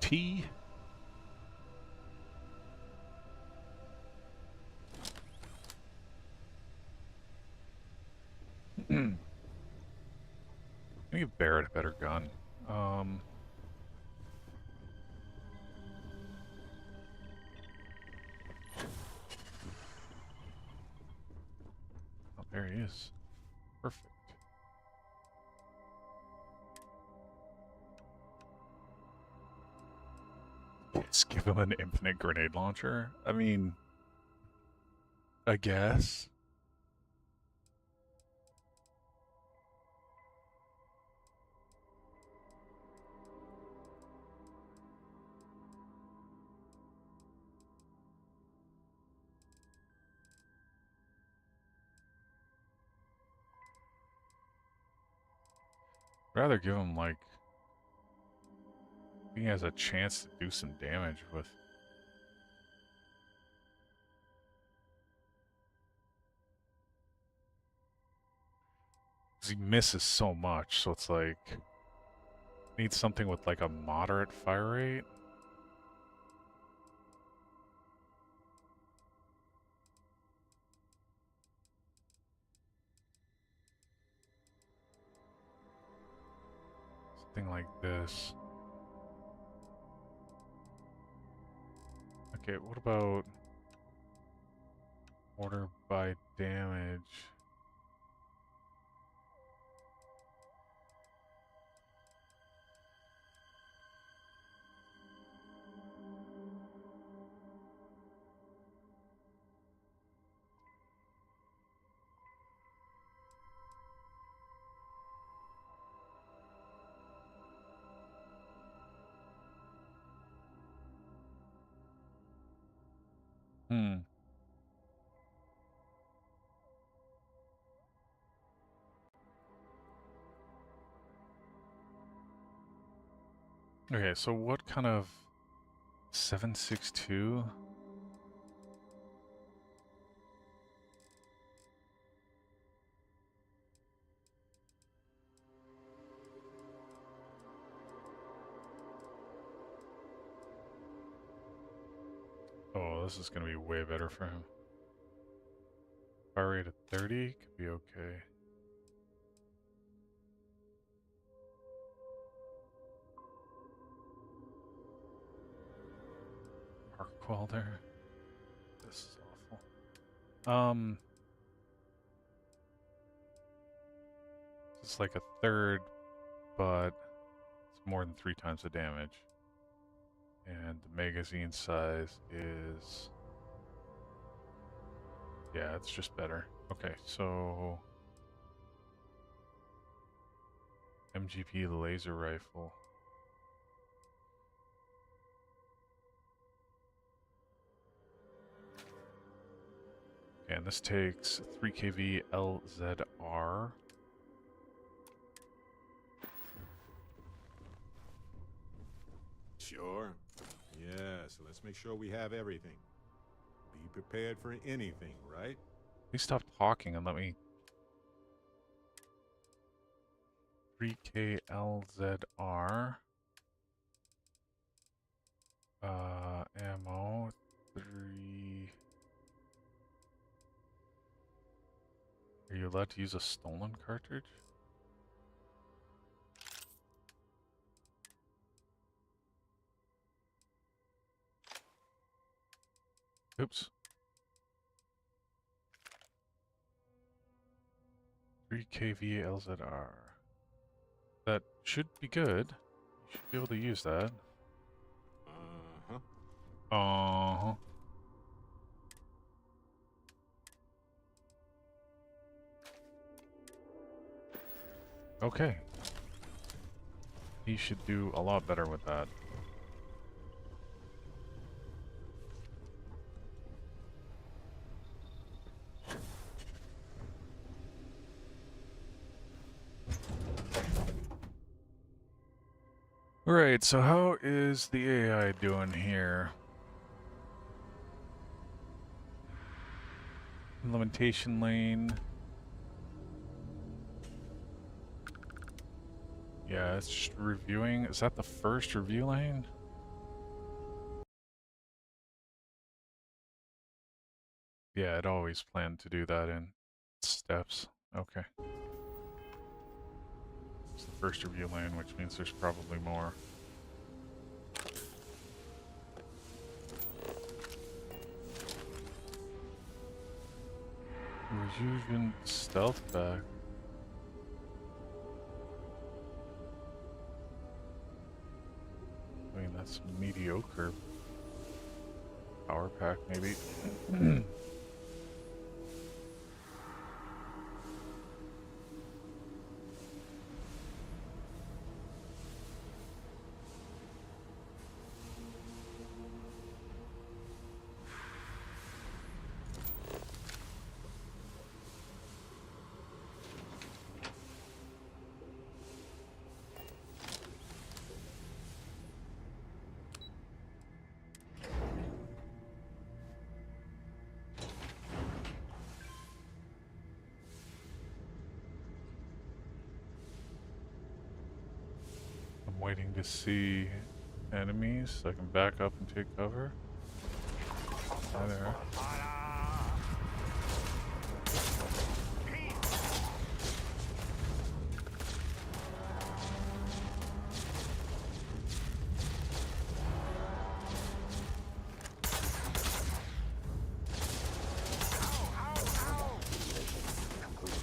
tea. I'm gonna give Barrett a better gun. Oh, there he is. Perfect. Just give him an infinite grenade launcher? I mean, I guess. I'd rather give him, like, he has a chance to do some damage with. Because he misses so much, so it's like, needs something with like a moderate fire rate. Something like this. Okay, what about order by damage? Okay, so what kind of 762? Oh, this is gonna be way better for him. Fire rate of 30 could be okay. Arc welder. This is awful. It's like a third, but it's more than 3 times the damage. And the magazine size is... yeah, it's just better. Okay, so... MGP laser rifle. And this takes 3kV LZR. Sure. Yeah, so let's make sure we have everything. Be prepared for anything, right? Please stop talking and let me... 3K LZR. Ammo. 3... Are you allowed to use a stolen cartridge? Oops. 3kV LZR. That should be good. You should be able to use that. Uh-huh. Uh-huh. Okay. He should do a lot better with that. Alright, so how is the AI doing here? Implementation lane. Yeah, it's just reviewing. Is that the first review lane? Yeah, it always planned to do that in steps. Okay. It's the first review lane, which means there's probably more. Rejuven stealth back. I mean, that's mediocre. Power pack, maybe. I'm waiting to see enemies so I can back up and take cover. Hi there.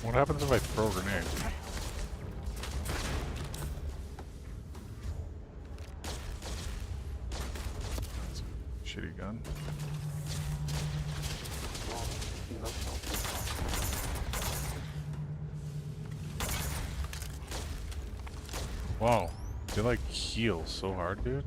What happens if I throw a grenade? That's a shitty gun. Wow, they like heal so hard, dude.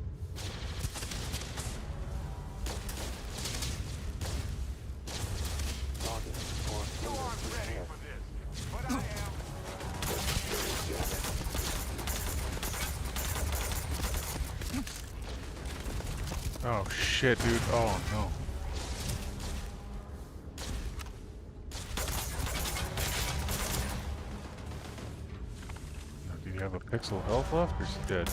Oh shit, dude. Oh no. Now, do you have a pixel health left or is he dead?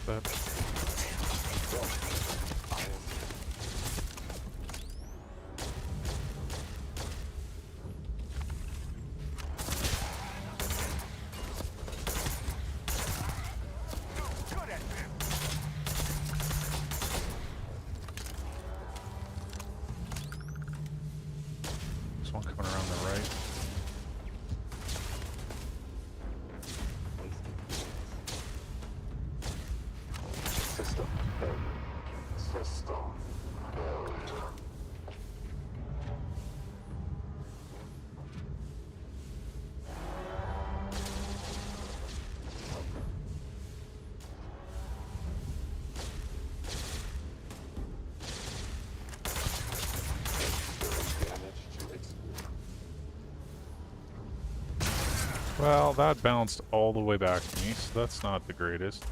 That. There's one coming around the right. System failure. System failure. Well, that bounced all the way back to me, so that's not the greatest.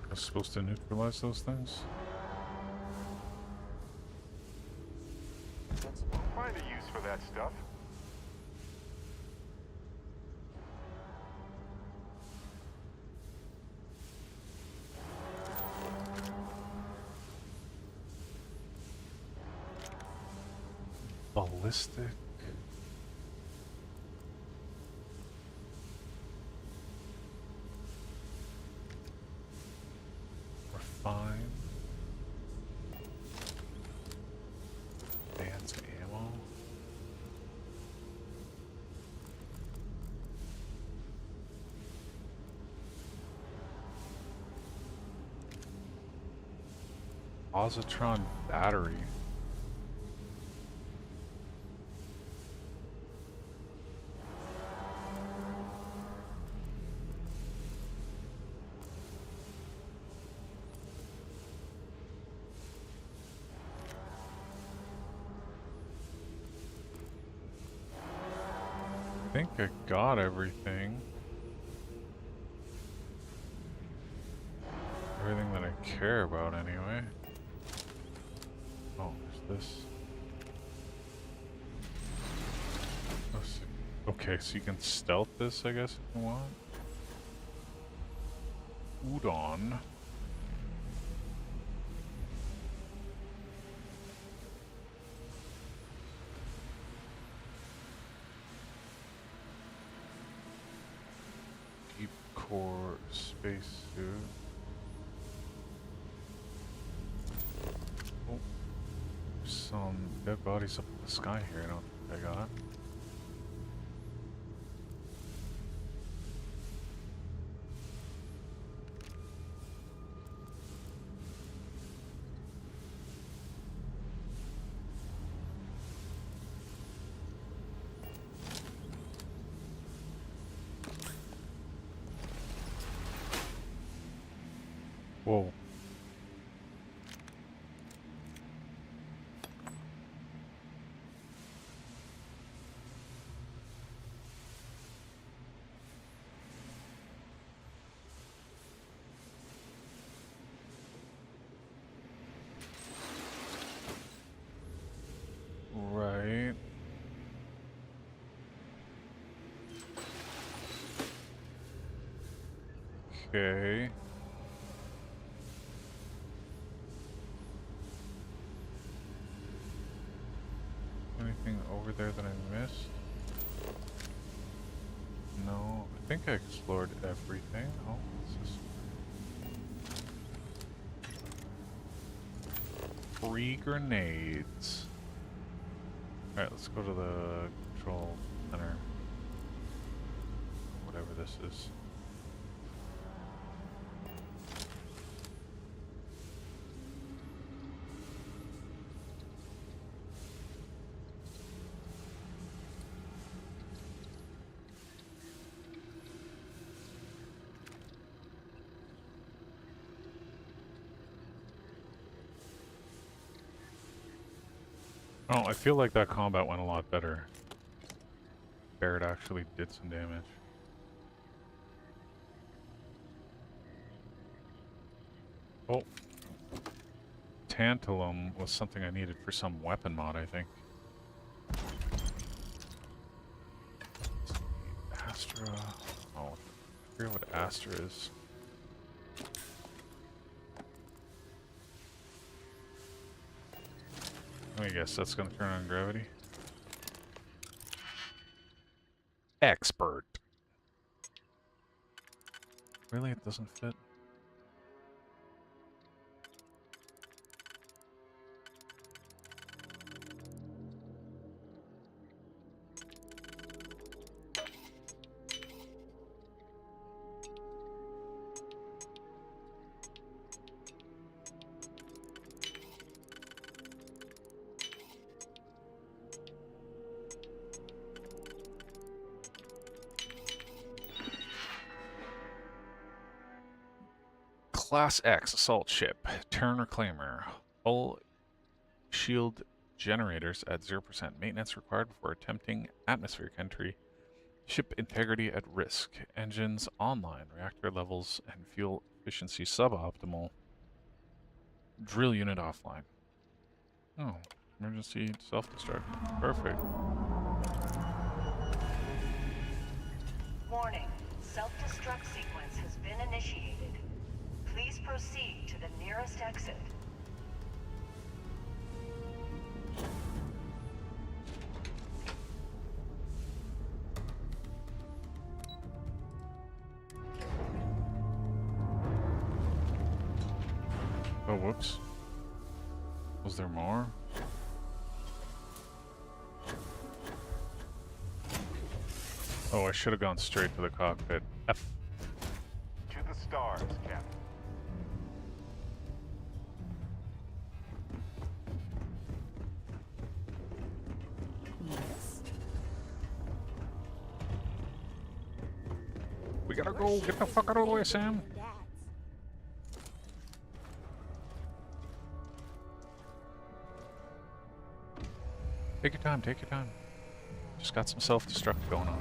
I was supposed to neutralize those things? Find a use for that stuff. Ballistic. Refine. Advanced ammo. Positron battery. think I got everything. Everything that I care about, anyway. Oh, there's this. Oh, okay, so you can stealth this, I guess, if you want. Udon. Deep core spacesuit. Oh, there's some dead bodies up in the sky here. I don't think I got. Whoa. Right. Okay. Anything over there that I missed? No, I think I explored everything. Oh, what's this? Free grenades. Alright, let's go to the control center. Whatever this is. Oh, I feel like that combat went a lot better. Barrett actually did some damage. Oh. Tantalum was something I needed for some weapon mod, I think. Astra. Oh, I forget what Astra is. I guess that's gonna turn on gravity. Expert. Really, it doesn't fit? Class X assault ship, Terran Reclaimer. Hull shield generators at 0%. Maintenance required before attempting atmospheric entry. Ship integrity at risk. Engines online. Reactor levels and fuel efficiency suboptimal. Drill unit offline. Oh, emergency self-destruct. Perfect. Warning. Self-destruct sequence has been initiated. Please proceed to the nearest exit. Oh, whoops. Was there more? Oh, I should have gone straight to the cockpit. F. To the stars, Captain. We gotta go. Get the fuck out of the way, Sam. Take your time. Take your time. Just got some self-destruct going on.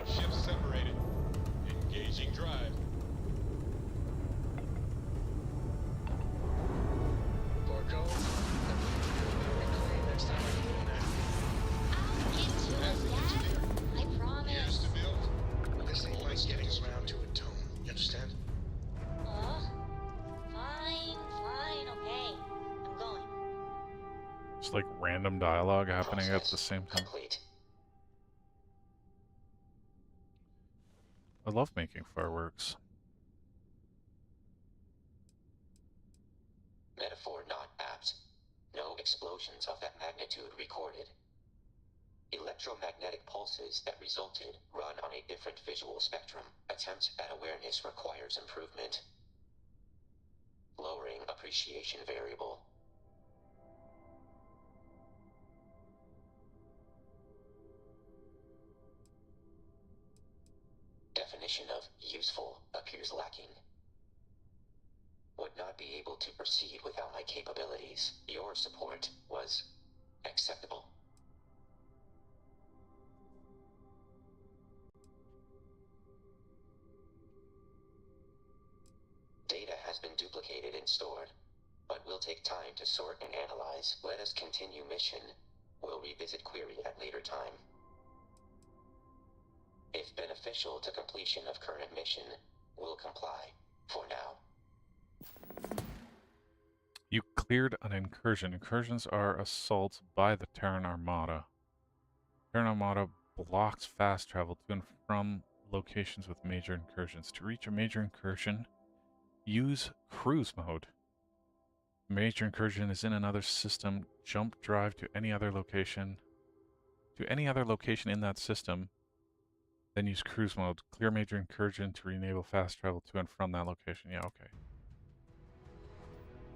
Ships separated. Engaging drive. Porco, next time I'm doing that. I'll get to it, Dad. I promise. Years to build. This ain't like getting around to a tone. You understand? Fine, okay. I'm going. It's like random dialogue happening at the same time. Complete. I love making fireworks. Metaphor not apt. No explosions of that magnitude recorded. Electromagnetic pulses that resulted run on a different visual spectrum. Attempt at awareness requires improvement. Lowering appreciation variable. Definition of useful appears lacking. Would not be able to proceed without my capabilities. Your support was acceptable. Data has been duplicated and stored, but will take time to sort and analyze. Let us continue mission. We'll revisit query at later time. If beneficial to completion of current mission, we'll comply for now. You cleared an incursion. Incursions are assaults by the Terran Armada. Terran Armada blocks fast travel to and from locations with major incursions. To reach a major incursion, use cruise mode. Major incursion is in another system. Jump drive to any other location. To any other location in that system. Then use cruise mode. Clear major incursion to enable fast travel to and from that location. Yeah, okay.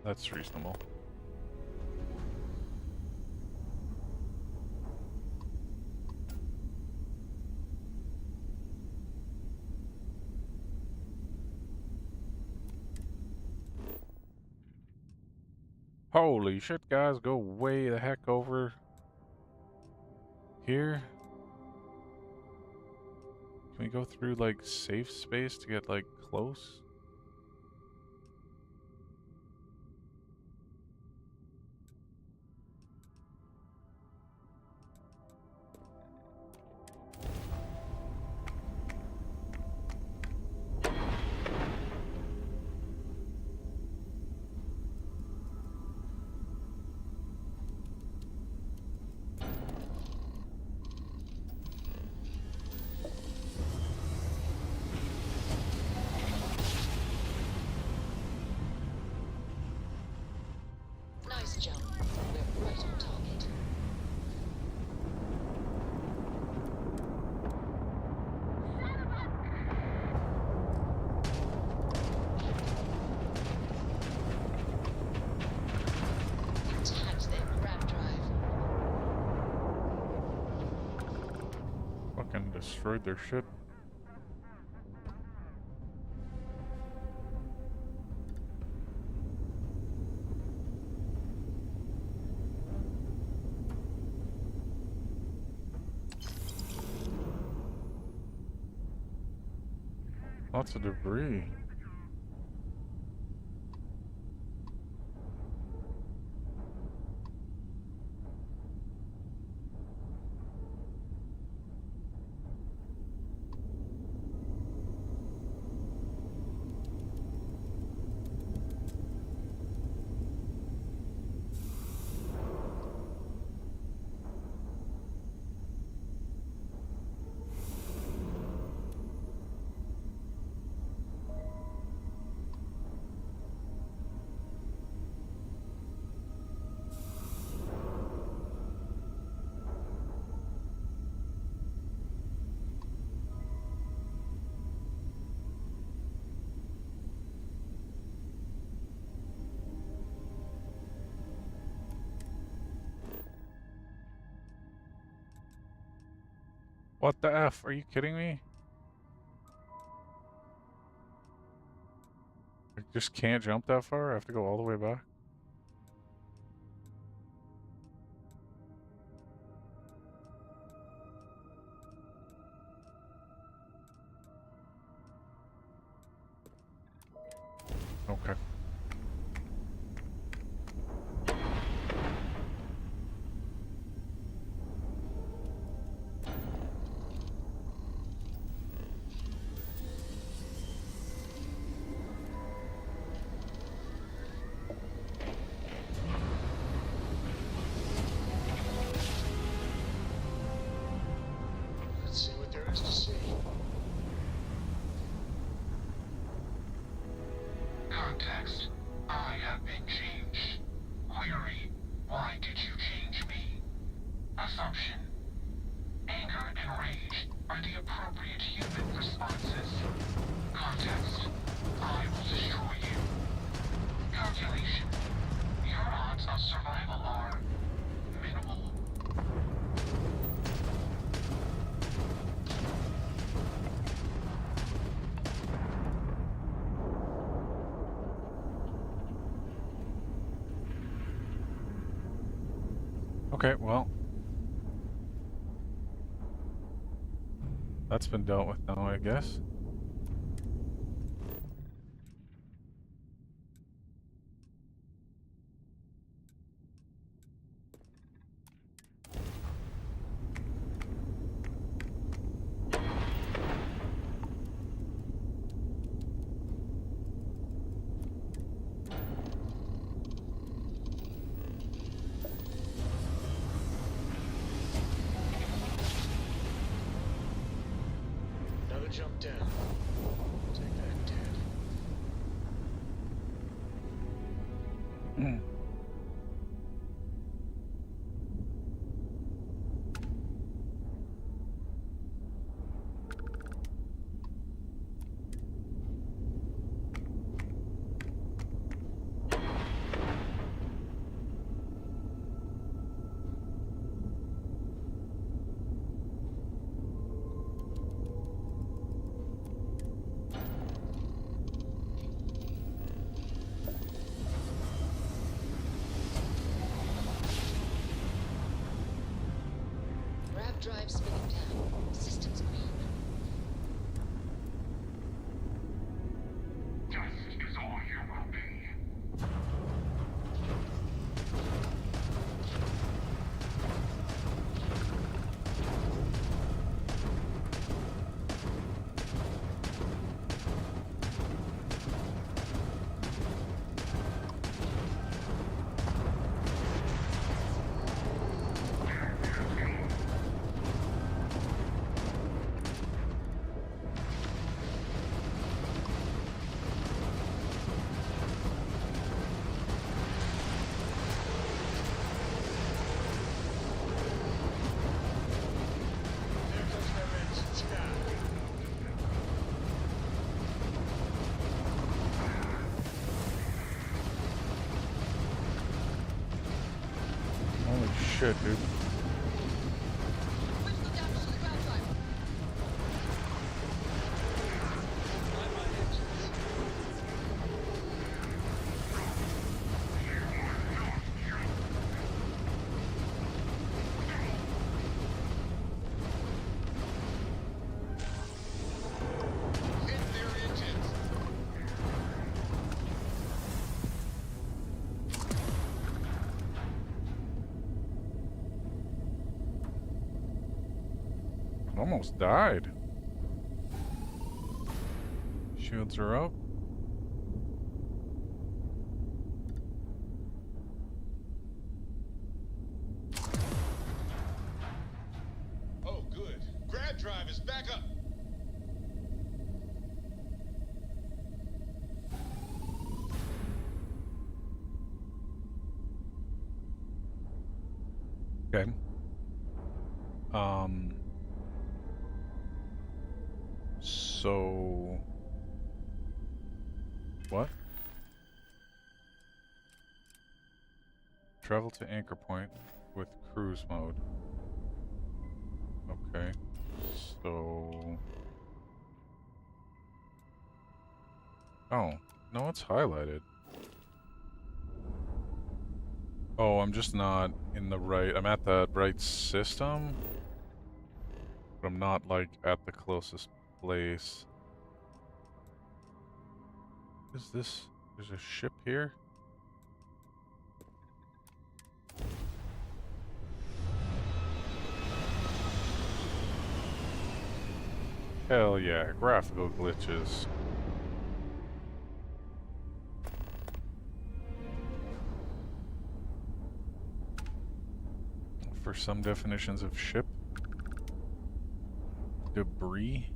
That's reasonable. Holy shit, guys, go way the heck over here. Can we go through, like, safe space to get, like, close? Nice jump. We're right on target. Attacked their grab drive. Fucking destroyed their shit. Lots of debris. What the F? Are you kidding me? Just can't jump that far? I have to go all the way back? Okay. Let's see what there is to see. Context. I have been changed. Query. Why did you change me? Assumption. Anger and rage are the appropriate human responses. Context. I will destroy you. Calculation. Your odds of survival are minimal. Okay, well. That's been dealt with now, I guess. Another jump down. Take that, Dad. Grav drive spinning down. Systems green. Death is all you will be. There comes my engine sky. Holy shit, dude. Hit their engines. Almost died. Shields are up. Oh, good. Grab drive is back up. Okay. So what? Travel to anchor point with cruise mode. Okay. So oh, No, it's highlighted. Oh, I'm just not in the right... I'm at the right system, but I'm not, like, at the closest place. Is this... There's a ship here? Hell yeah, graphical glitches. For some definitions of ship, debris.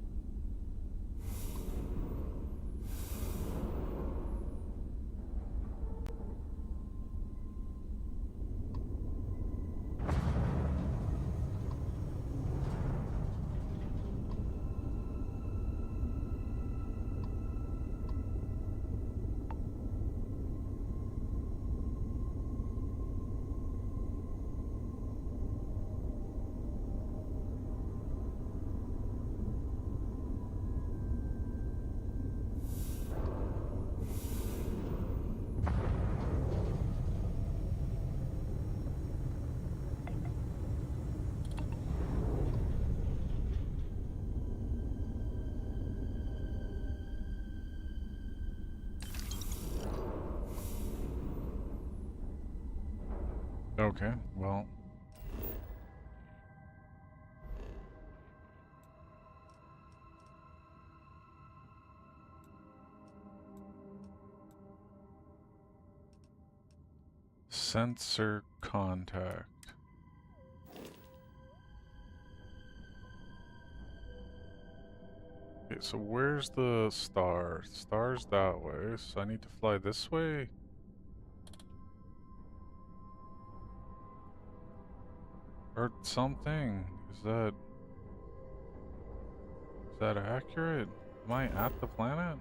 Okay, well. Sensor contact. Okay, so where's the star? Star's that way, so I need to fly this way? Or something. Is that accurate? Am I at the planet?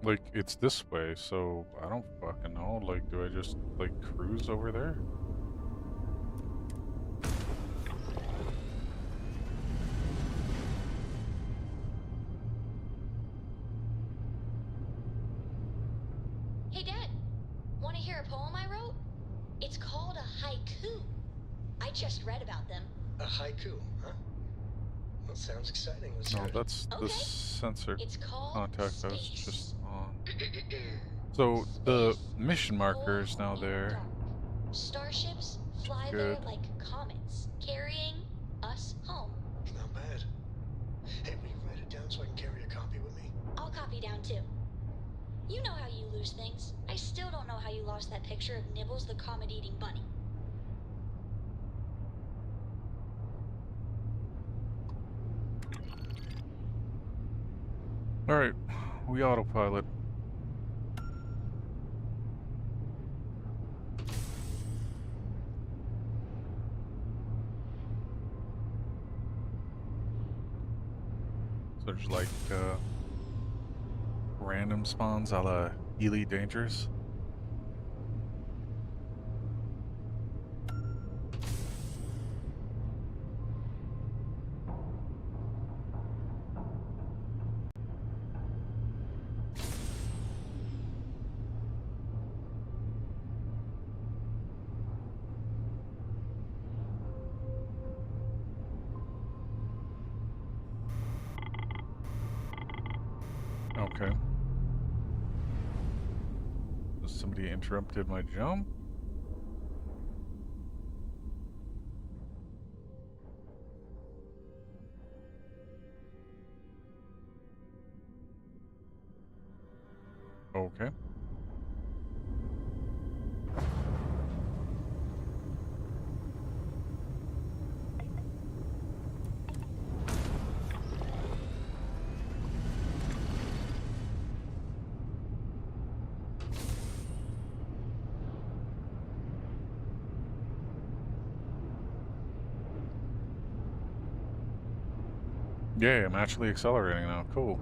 Like, it's this way, so I don't fucking know. Like, do I just, like, cruise over there? Hey, Dad. Want to hear a poem I wrote? It's called a haiku. I just read about them. A haiku, huh? That sounds exciting. Let's No, hear it. that's the Okay. sensor It's called contact I was space. just on. So, the mission marker is now there. Starships fly there like comets, carrying us home. Not bad. Hey, will you write it down so I can carry a copy with me? I'll copy down too. You know how you lose things. I still don't know how you lost that picture of Nibbles the comet-eating bunny. Alright, we autopilot. So there's like random spawns a la Elite Dangerous. Okay. Somebody interrupted my jump. Okay. Yay, I'm actually accelerating now. Cool.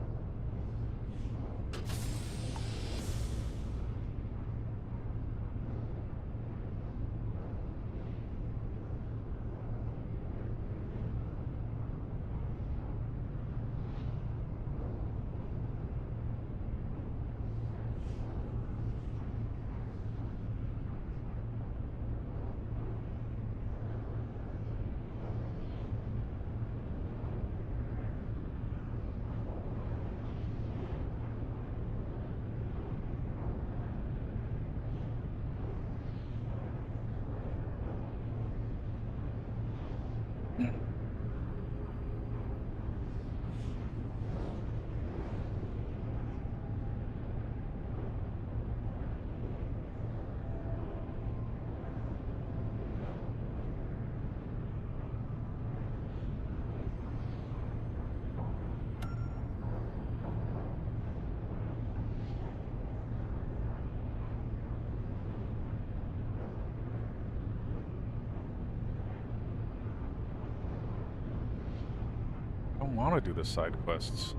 I don't want to do the side quests.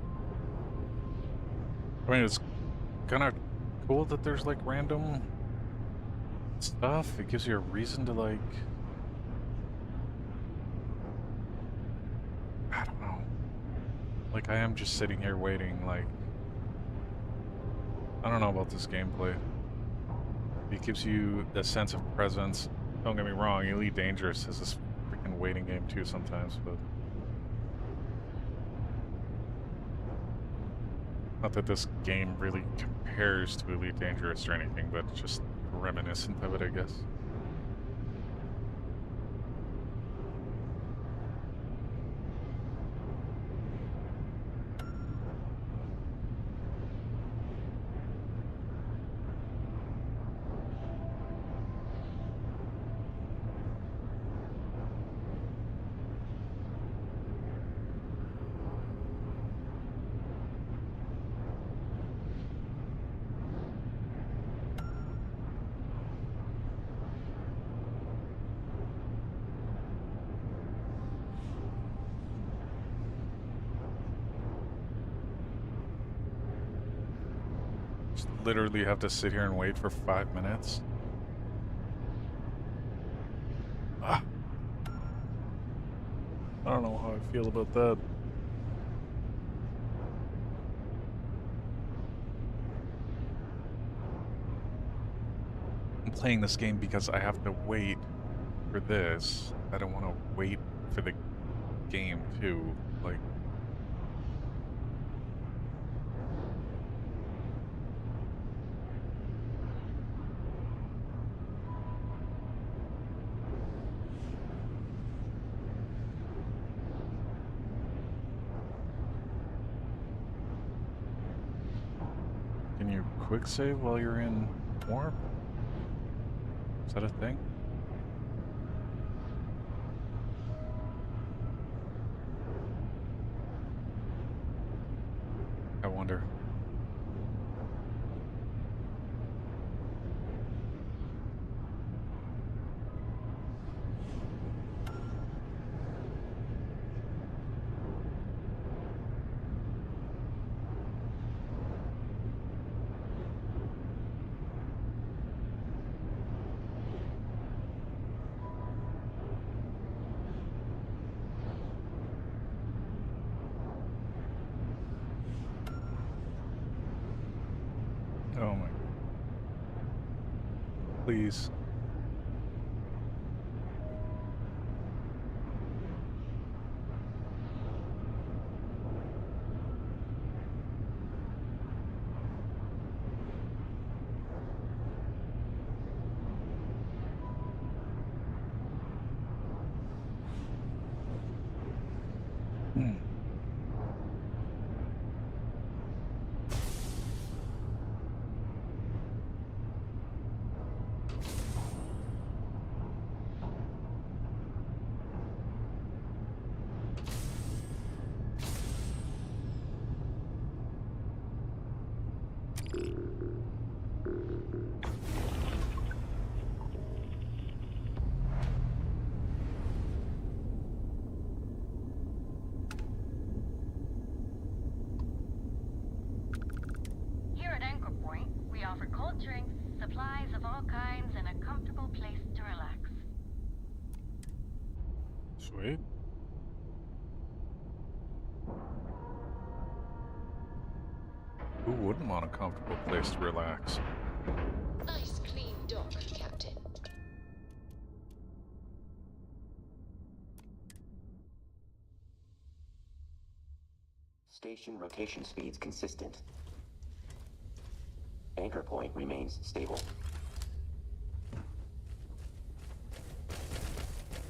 I mean, it's kind of cool that there's like random stuff. It gives you a reason to like... I don't know. Like, I am just sitting here waiting, like... I don't know about this gameplay. It gives you the sense of presence. Don't get me wrong, Elite Dangerous is this freaking waiting game too sometimes, but... Not that this game really compares to Elite Dangerous or anything, but just reminiscent of it, I guess. Literally have to sit here and wait for 5 minutes. Ah. I don't know how I feel about that. I'm playing this game because I have to wait for this. I don't want to wait for the game too. Like, can you quick save while you're in warp? Is that a thing? I wonder. Oh my. Please. Sweet. Who wouldn't want a comfortable place to relax? Nice clean dock, Captain. Station rotation speeds consistent. Anchor point remains stable.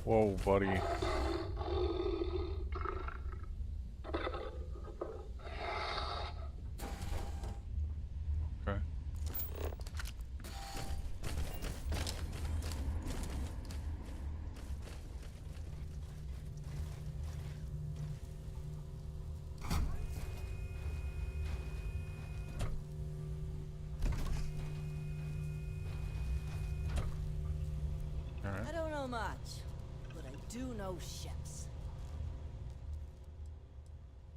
Whoa, buddy. Okay. I don't know much, but I do know ships.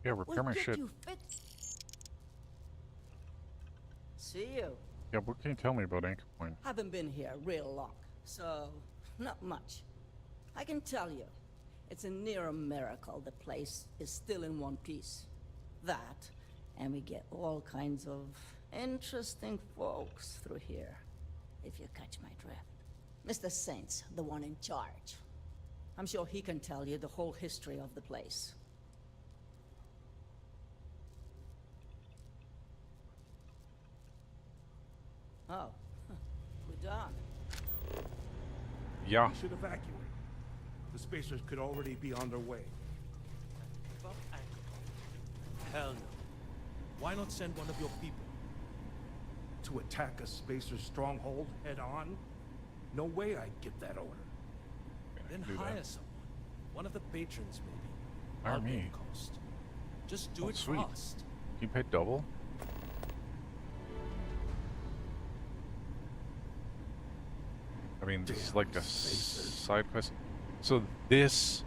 Yeah, repair my shit. See you. Yeah, what can you tell me about Anchor Point? Haven't been here real long, so not much. I can tell you, it's a near a miracle the place is still in one piece. That, and we get all kinds of interesting folks through here, if you catch my drift. Mr. Saint's the one in charge. I'm sure he can tell you the whole history of the place. Oh, we're done. Yeah. We should evacuate. The spacers could already be on their way. Fuck Anchor Point. Hell no. Why not send one of your people? To attack a spacer stronghold head on? No way I'd give that order. Then hire someone. One of the patrons, maybe. Hire I'll pay me. the cost. Just do Oh, it sweet. fast. Can you pay double? I mean, this is like a side quest. So this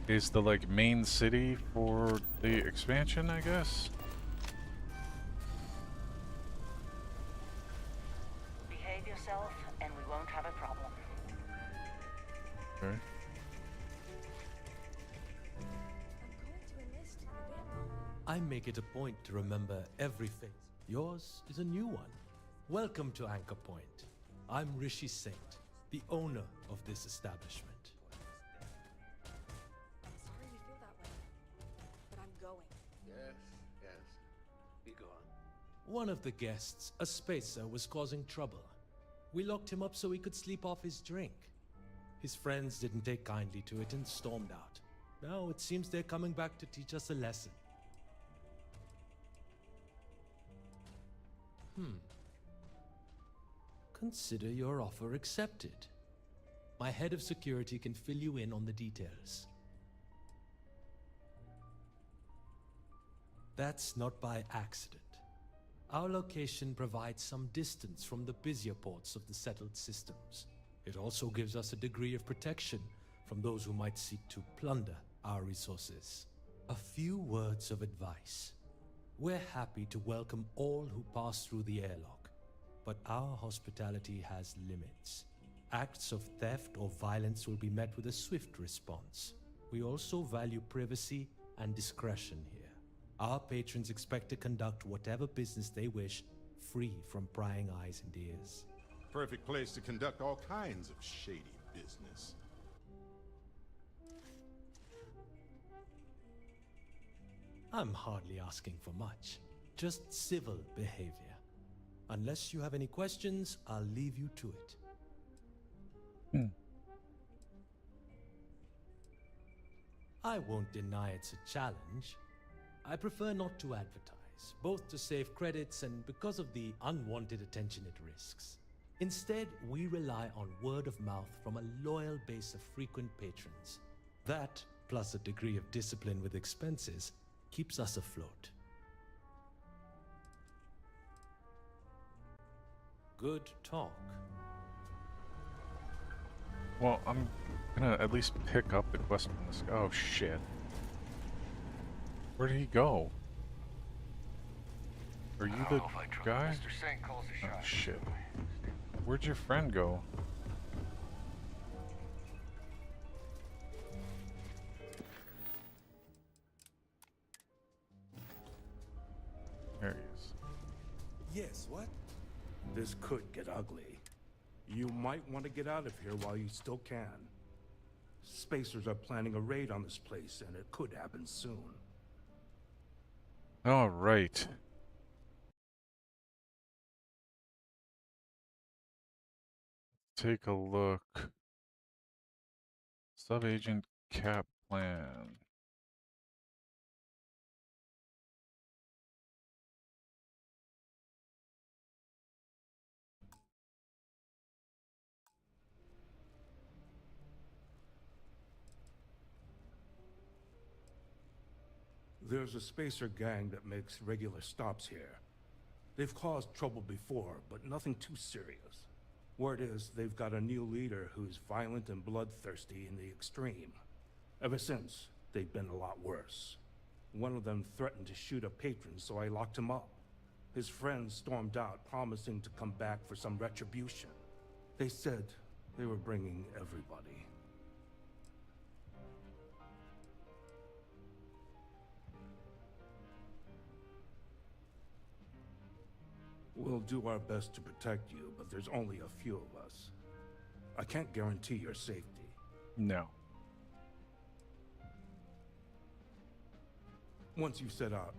is the like main city for the expansion, I guess. Behave yourself, and we won't have a problem. Okay. I make it a point to remember every face. Yours is a new one. Welcome to Anchor Point. I'm Rishi Saint, the owner of this establishment. I'm sorry you feel that way, but I'm going. Yes, yes. Be gone. One of the guests, a spacer, was causing trouble. We locked him up so he could sleep off his drink. His friends didn't take kindly to it and stormed out. Now it seems they're coming back to teach us a lesson. Consider your offer accepted. My head of security can fill you in on the details. That's not by accident. Our location provides some distance from the busier ports of the settled systems. It also gives us a degree of protection from those who might seek to plunder our resources. A few words of advice. We're happy to welcome all who pass through the airlock, but our hospitality has limits. Acts of theft or violence will be met with a swift response. We also value privacy and discretion here. Our patrons expect to conduct whatever business they wish, free from prying eyes and ears. Perfect place to conduct all kinds of shady business. I'm hardly asking for much. Just civil behavior. Unless you have any questions, I'll leave you to it. I won't deny it's a challenge. I prefer not to advertise, both to save credits and because of the unwanted attention it risks. Instead, we rely on word of mouth from a loyal base of frequent patrons. That, plus a degree of discipline with expenses, keeps us afloat. Good talk. Well, I'm gonna at least pick up the quest from this. Oh shit! Where did he go? Are you the guy? Mr. Saint calls the Oh shots. shit! Where'd your friend go? There he is. Yes, what? This could get ugly. You might want to get out of here while you still can. Spacers are planning a raid on this place, and it could happen soon. All right. Take a look. Sub-agent cap plan. There's a spacer gang that makes regular stops here. They've caused trouble before, but nothing too serious. Word is they've got a new leader who's violent and bloodthirsty in the extreme. Ever since, they've been a lot worse. One of them threatened to shoot a patron, so I locked him up. His friends stormed out, promising to come back for some retribution. They said they were bringing everybody. We'll do our best to protect you, but there's only a few of us. I can't guarantee your safety. No. Once you set out,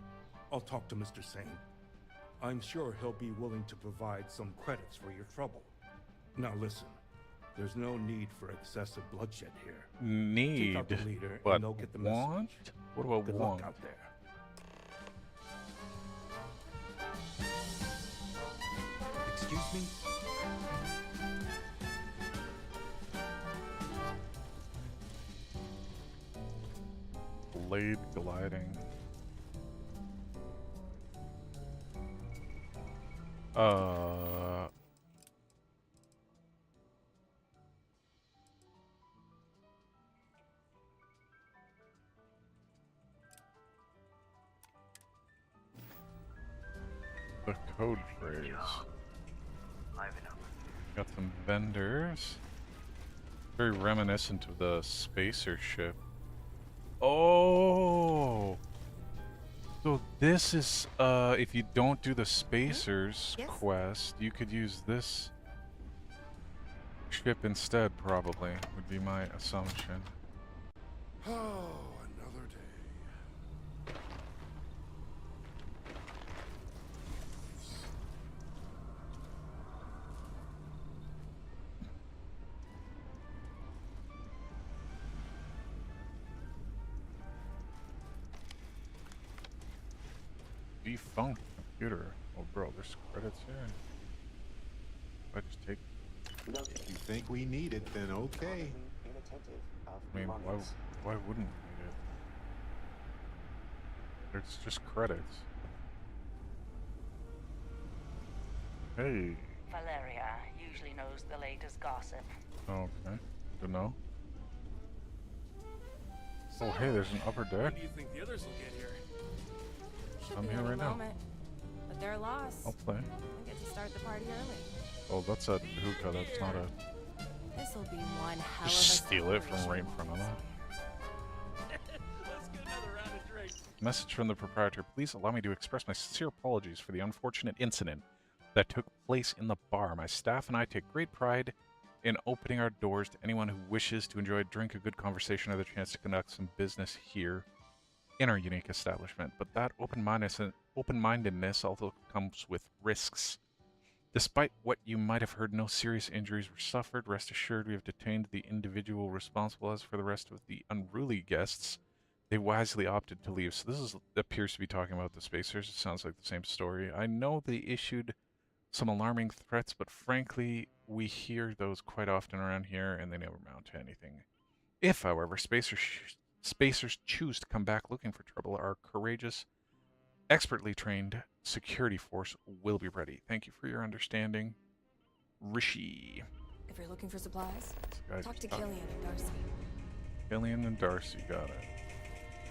I'll talk to Mr. Singh. I'm sure he'll be willing to provide some credits for your trouble. Now listen, there's no need for excessive bloodshed here. Need? Take out the leader But and they'll get the want? message. What about Good want? luck out there. Excuse me? Blade gliding. The code phrase. Got some vendors. Very reminiscent of the spacer ship. Oh! So this is, if you don't do the spacers quest, you could use this ship instead, probably, would be my assumption. Oh, another day. Defunct computer. Oh, bro, there's credits here. If I just take... If you think we need it, then okay. I mean, why wouldn't we need it? It's just credits. Hey. Valeria usually knows the latest gossip. Okay. Good to know. Oh, hey, there's an upper deck. When do you think the others will get here? Should I'm be here any right now. moment. But they're lost. I'll play. We get to start the party early. Oh, that's a hookah. That's not a... This'll be one hell of a Just steal it from right in front of them. Let's get another round of drinks. Message from the proprietor. Please allow me to express my sincere apologies for the unfortunate incident that took place in the bar. My staff and I take great pride in opening our doors to anyone who wishes to enjoy a drink, a good conversation, or the chance to conduct some business here in our unique establishment. But that open-mindedness also comes with risks. Despite what you might have heard, no serious injuries were suffered. Rest assured, we have detained the individual responsible. As for the rest of the unruly guests, they wisely opted to leave. So this appears to be talking about the spacers. It sounds like the same story. I know they issued some alarming threats, but frankly, we hear those quite often around here, and they never amount to anything. If, however, spacers choose to come back looking for trouble, our courageous, expertly trained security force will be ready. Thank you for your understanding, Rishi. If you're looking for supplies, Guys, talk to Killian and Darcy. Killian and Darcy, got it.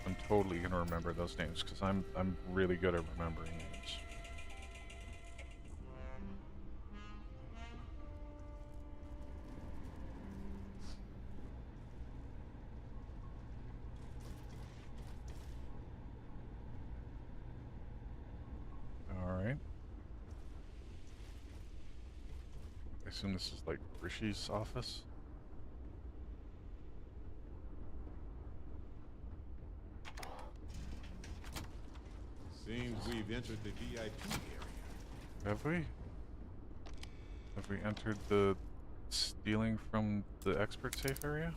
I'm totally gonna remember those names because I'm really good at remembering names. assume this is like Rishi's office. Seems we've entered the VIP area. Have we? Have we entered the stealing from the expert safe area?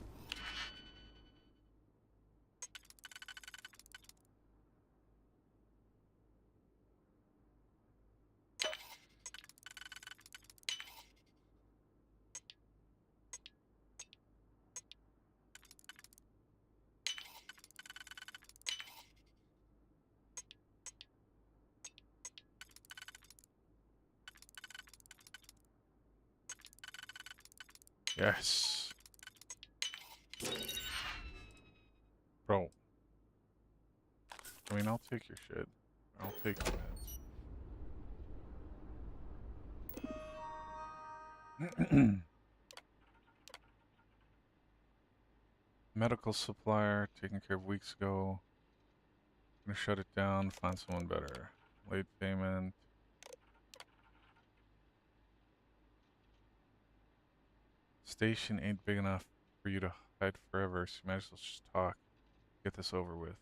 Yes. Bro. I mean, I'll take your shit. I'll take your meds. Medical supplier, taken care of weeks ago. Gonna shut it down, find someone better. Late payment. Station ain't big enough for you to hide forever, so you might as well just talk. Get this over with.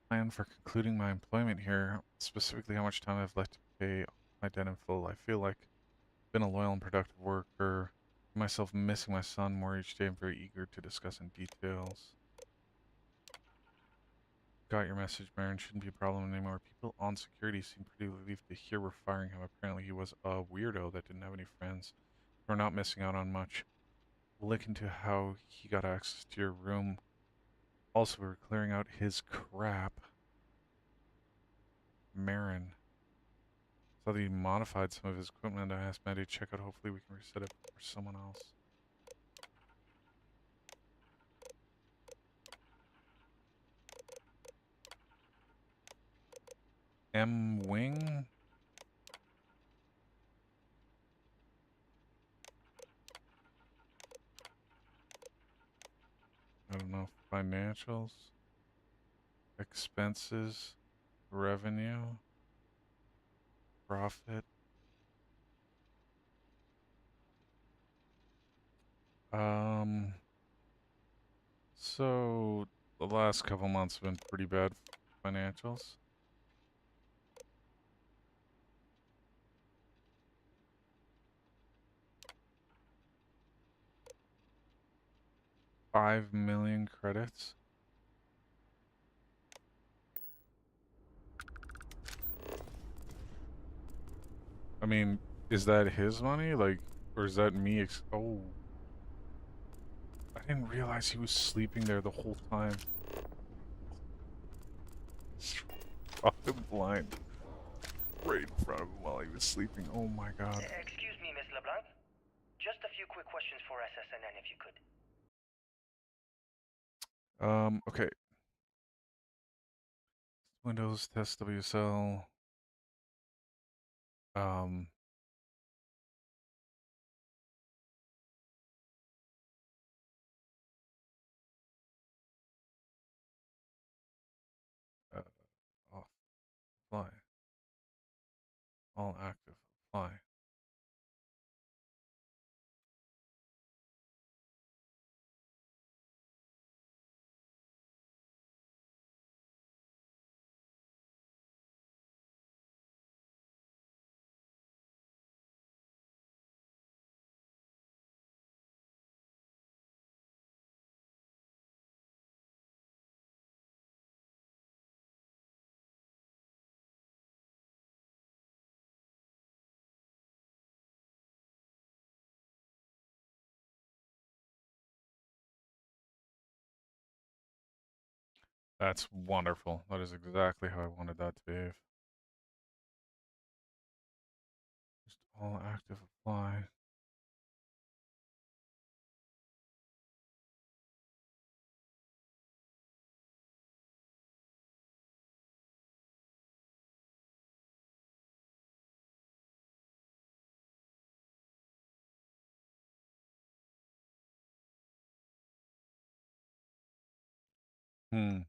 Plan for concluding my employment here, specifically how much time I have left to pay my debt in full. I feel like I've been a loyal and productive worker. Myself missing my son more each day. I'm very eager to discuss in details. Got your message, Baron. Shouldn't be a problem anymore. People on security seem pretty relieved to hear we're firing him. Apparently he was a weirdo that didn't have any friends. We're not missing out on much. We'll look into how he got access to your room. Also, we're clearing out his crap. Marin. Saw that he modified some of his equipment. I asked Maddie to check out. Hopefully we can reset it for someone else. M. Wing? I don't know. Financials? Expenses? Revenue? Profit? So the last couple months have been pretty bad financials. $5 million credits. I mean, is that his money? Like, or is that me? Oh. I didn't realize he was sleeping there the whole time. Struck him blind. Right in front of him while he was sleeping. Oh my god. Excuse me, Miss LeBlanc. Just a few quick questions for SSNN, if you could. Okay. Windows, test WSL. Um, off, fly. All active, fly. That's wonderful. That is exactly how I wanted that to behave. Just all active, apply. Hmm.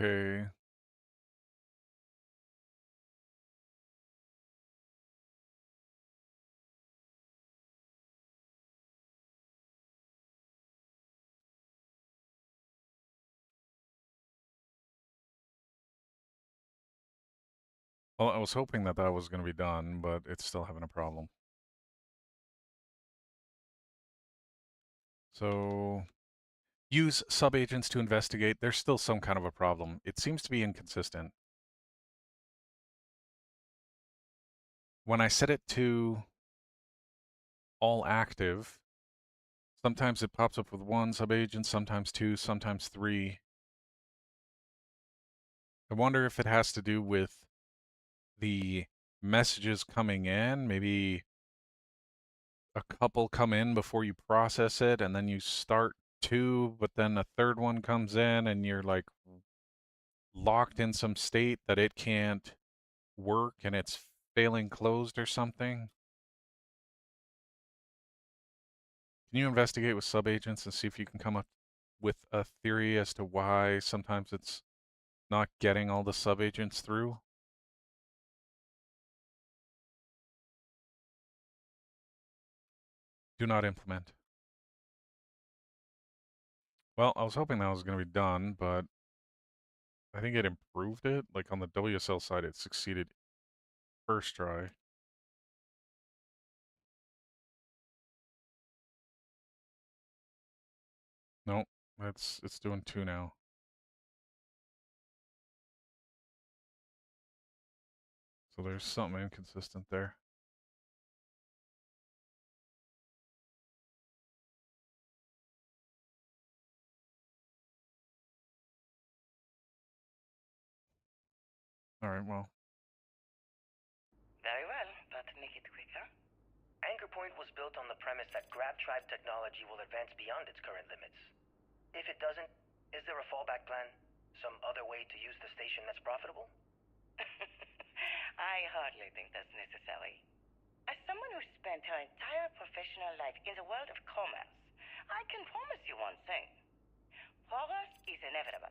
Okay. Well, I was hoping that that was going to be done, but it's still having a problem. So, use subagents to investigate. There's still some kind of a problem. It seems to be inconsistent. When I set it to all active, sometimes it pops up with 1 subagent, sometimes 2, sometimes 3. I wonder if it has to do with the messages coming in. Maybe a couple come in before you process it, and then you start 2, but then a 3rd one comes in, and you're like locked in some state that it can't work, and it's failing closed or something. Can you investigate with subagents and see if you can come up with a theory as to why sometimes it's not getting all the subagents through? Do not implement. Well, I was hoping that was going to be done, but I think it improved it. Like on the WSL side, it succeeded first try. Nope, it's doing 2 now. So there's something inconsistent there. All right, well. Very well, but make it quicker. Anchor Point was built on the premise that Grab Tribe technology will advance beyond its current limits. If it doesn't, is there a fallback plan? Some other way to use the station that's profitable? I hardly think that's necessary. As someone who spent her entire professional life in the world of commerce, I can promise you one thing. Progress is inevitable,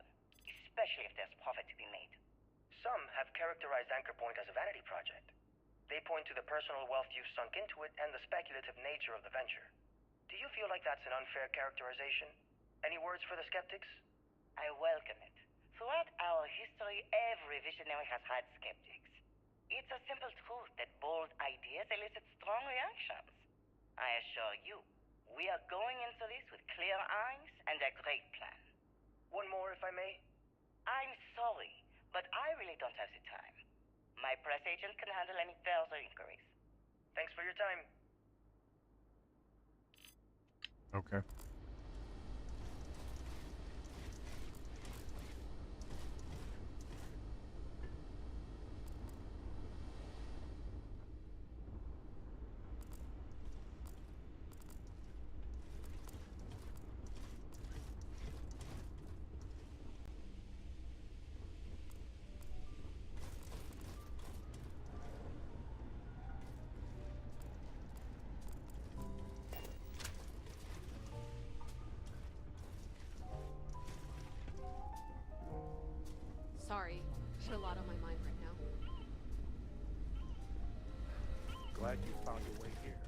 especially if there's profit to be made. Some have characterized Anchor Point as a vanity project. They point to the personal wealth you've sunk into it and the speculative nature of the venture. Do you feel like that's an unfair characterization? Any words for the skeptics? I welcome it. Throughout our history, every visionary has had skeptics. It's a simple truth that bold ideas elicit strong reactions. I assure you, we are going into this with clear eyes and a great plan. One more, if I may? I'm sorry, but I really don't have the time. My press agent can handle any further inquiries. Thanks for your time. Okay. Sorry, got a lot on my mind right now. Glad you found your way here.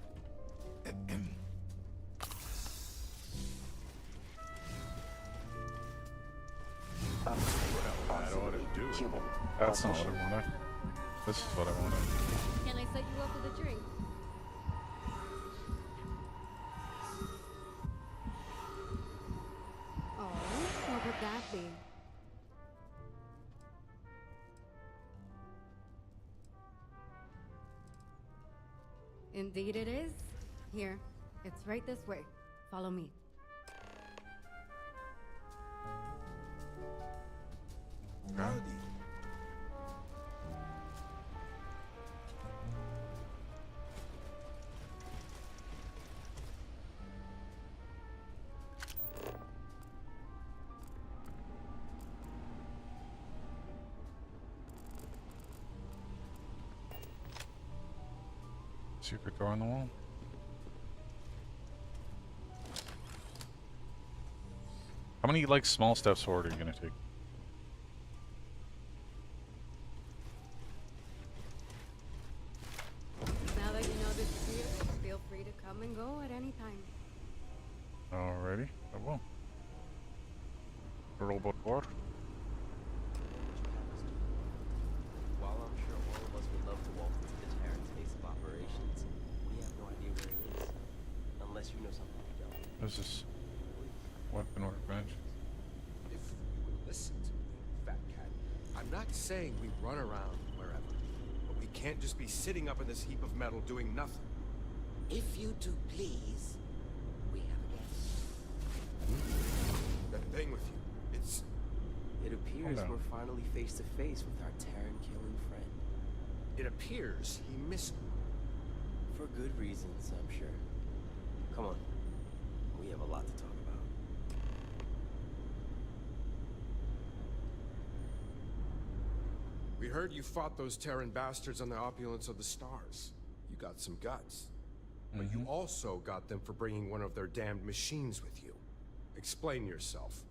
That ought to do it. That's not what I wanted. This is what I wanted. Can I set you up with a drink? Oh, what would that be? Indeed it is. Here. It's right this way. Follow me. Okay. Secret door on the wall. How many, like, small steps forward are you gonna take? Now that you know this is here, feel free to come and go at any time. Alrighty, I will. Robot door. While I'm sure all of us would love to walk into the Terran's base of operations, we have no idea where it is. Unless you know something we don't. This is weapon workbench. If you would listen to me, Fat Cat, I'm not saying we run around wherever, but we can't just be sitting up in this heap of metal doing nothing. If you two please, we have a guest. That thing with you, it's... It appears we're finally face to face with our Terran-killing friend. It appears he missed me. For good reasons, I'm sure. Come on. We have a lot to talk about. We heard you fought those Terran bastards on the opulence of the stars. You got some guts. But you also got them for bringing one of their damned machines with you. Explain yourself.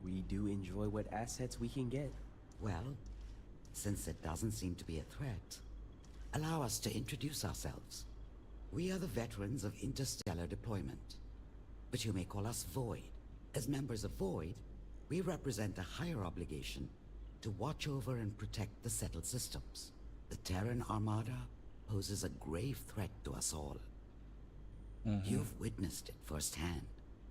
We do enjoy what assets we can get. Well, since it doesn't seem to be a threat, allow us to introduce ourselves. We are the veterans of interstellar deployment, but you may call us Void. As members of Void, we represent a higher obligation to watch over and protect the settled systems. The Terran Armada poses a grave threat to us all. You've witnessed it firsthand.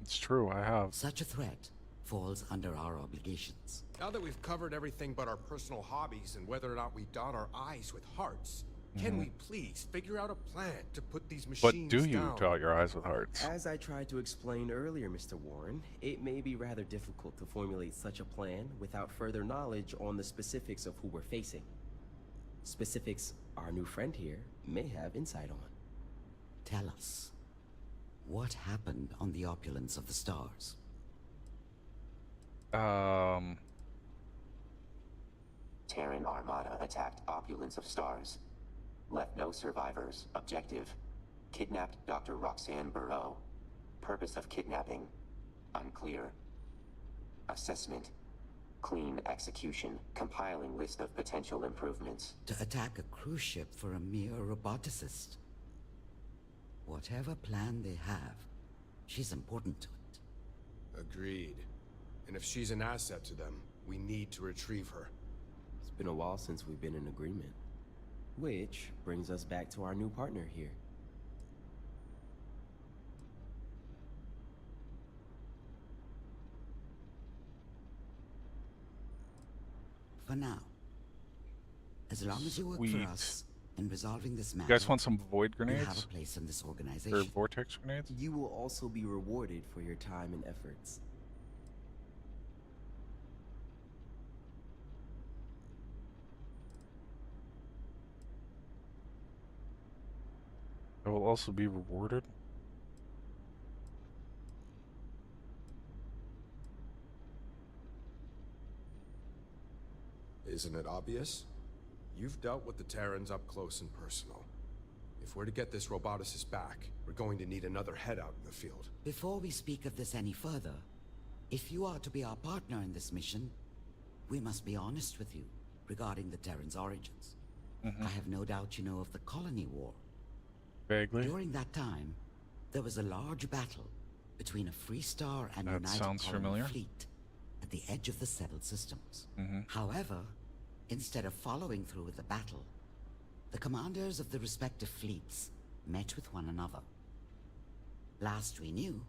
It's true, I have. Such a threat falls under our obligations. Now that we've covered everything but our personal hobbies and whether or not we dot our I's with hearts, can we please figure out a plan to put these machines But do you down? dot your eyes with hearts? As I tried to explain earlier, Mr. Warren, it may be rather difficult to formulate such a plan without further knowledge on the specifics of who we're facing. Specifics our new friend here may have insight on. Tell us, what happened on the opulence of the stars? Terran Armada attacked Opulence of Stars. Left no survivors. Objective: kidnapped Dr. Roxanne Burrow. Purpose of kidnapping: unclear. Assessment: clean execution. Compiling list of potential improvements. To attack a cruise ship for a mere roboticist. Whatever plan they have, she's important to it. Agreed. And if she's an asset to them, we need to retrieve her. It's been a while since we've been in agreement. Which brings us back to our new partner here. For now. As long as you work for us in resolving this matter, You guys want some void you have grenades? a place in this Or organization. vortex grenades? You will also be rewarded for your time and efforts. I will also be rewarded. Isn't it obvious? You've dealt with the Terrans up close and personal. If we're to get this roboticist back, we're going to need another head out in the field. Before we speak of this any further, if you are to be our partner in this mission, we must be honest with you regarding the Terran's origins. I have no doubt you know of the Colony War. Vaguely. During that time, there was a large battle between a Free Star and That United sounds Colony familiar. fleet at the edge of the settled systems. Mhm. However, instead of following through with the battle, The commanders of the respective fleets met with one another. Last we knew,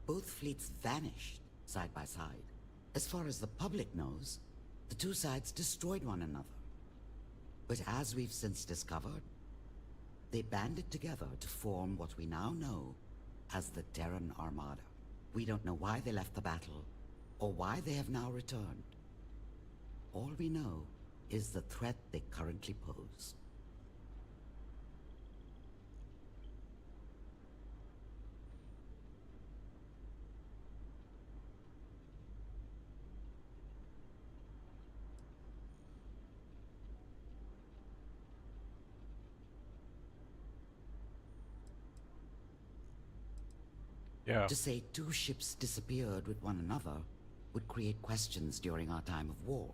both fleets vanished side by side. As far as the public knows, the two sides destroyed one another. But as we've since discovered, they banded together to form what we now know as the Terran Armada. We don't know why they left the battle, or why they have now returned. All we know is the threat they currently pose. Yeah. To say two ships disappeared with one another would create questions during our time of war.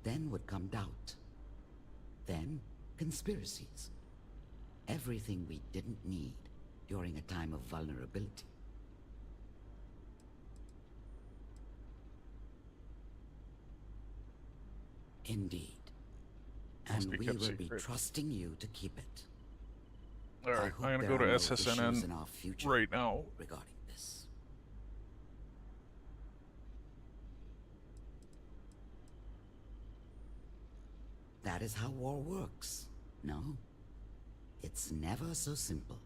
Then would come doubt. Then, conspiracies. Everything we didn't need during a time of vulnerability. Indeed. And we will be trusting you to keep it. Alright, I'm gonna go to SSNN right now. Regarding this. That is how war works, no? It's never so simple.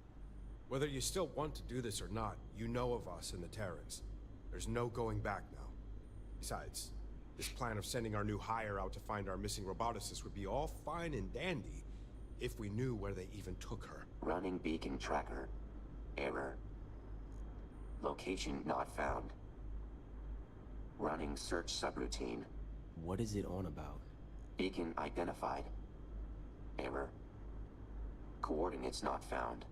Whether you still want to do this or not, you know of us and the Terrans. There's no going back now. Besides, this plan of sending our new hire out to find our missing roboticist would be all fine and dandy if we knew where they even took her. Running beacon tracker. Error. Location not found. Running search subroutine. What is it on about? Beacon identified. Error. Coordinates not found.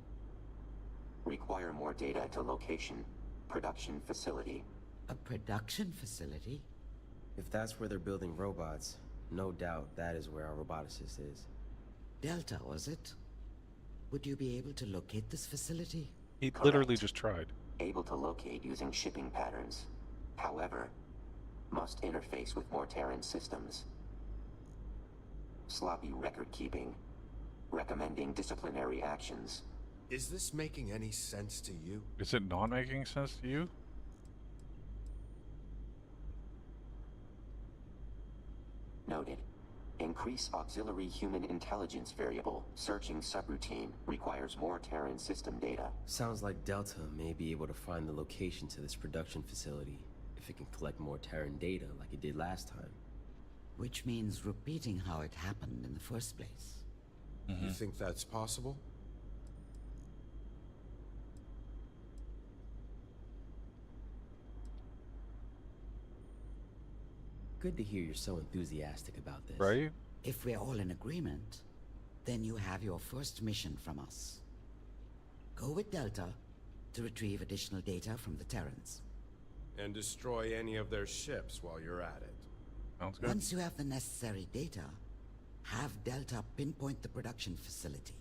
Require more data to location. Production facility. A production facility? If that's where they're building robots, no doubt that is where our roboticist is. Delta, was it? Would you be able to locate this facility? He literally just tried. Able to locate using shipping patterns. However, must interface with more Terran systems. Sloppy record keeping. Recommending disciplinary actions. Is this making any sense to you? Is it not making sense to you? Noted. Increase auxiliary human intelligence variable. Searching subroutine. Requires more Terran system data. Sounds like Delta may be able to find the location to this production facility if it can collect more Terran data like it did last time. Which means repeating how it happened in the first place. You think that's possible? Good to hear you're so enthusiastic about this. Right? If we're all in agreement, then you have your first mission from us. Go with Delta to retrieve additional data from the Terrans. And destroy any of their ships while you're at it. Sounds good. Once you have the necessary data, have Delta pinpoint the production facility,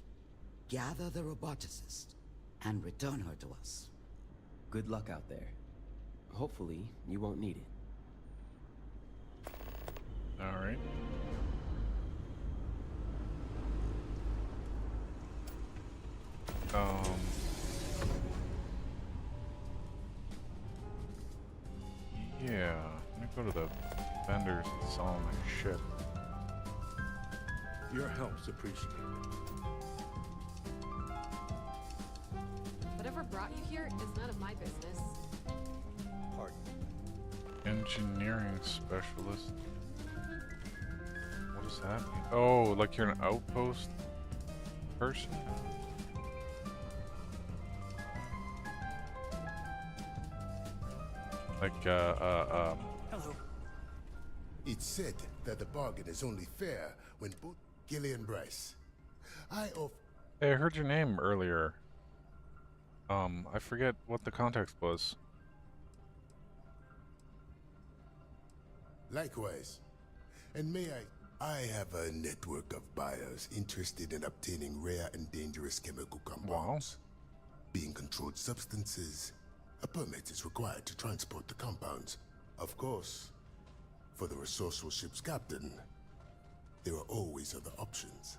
gather the roboticist, and return her to us. Good luck out there. Hopefully, you won't need it. Alright. Yeah, I'm gonna go to the vendors and sell them my shit. Your help's appreciated. Whatever brought you here is none of my business. Pardon? Engineering specialist. What does that mean? Oh, like you're an outpost person? Like, Hello. It's said that the bargain is only fair when both Gillian Bryce. Hey, I heard your name earlier. I forget what the context was. Likewise. And may I have a network of buyers interested in obtaining rare and dangerous chemical compounds. Being controlled substances, a permit is required to transport the compounds. Of course, for the resourceful ship's captain, there are always other options.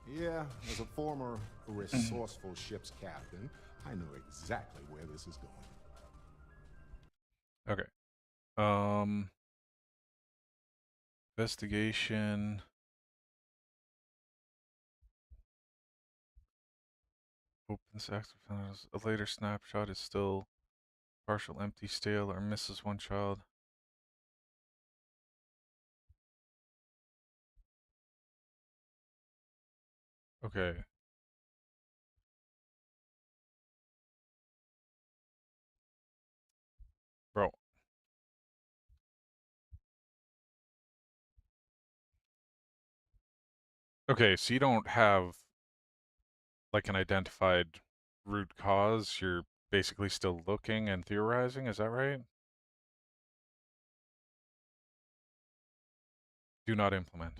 Yeah, as a former resourceful ship's captain, I know exactly where this is going. Okay. Investigation. Open sex. A later snapshot is still partial empty, stale, or misses one child. Okay. Bro. Okay, so you don't have like an identified root cause. You're basically still looking and theorizing, is that right? Do not implement.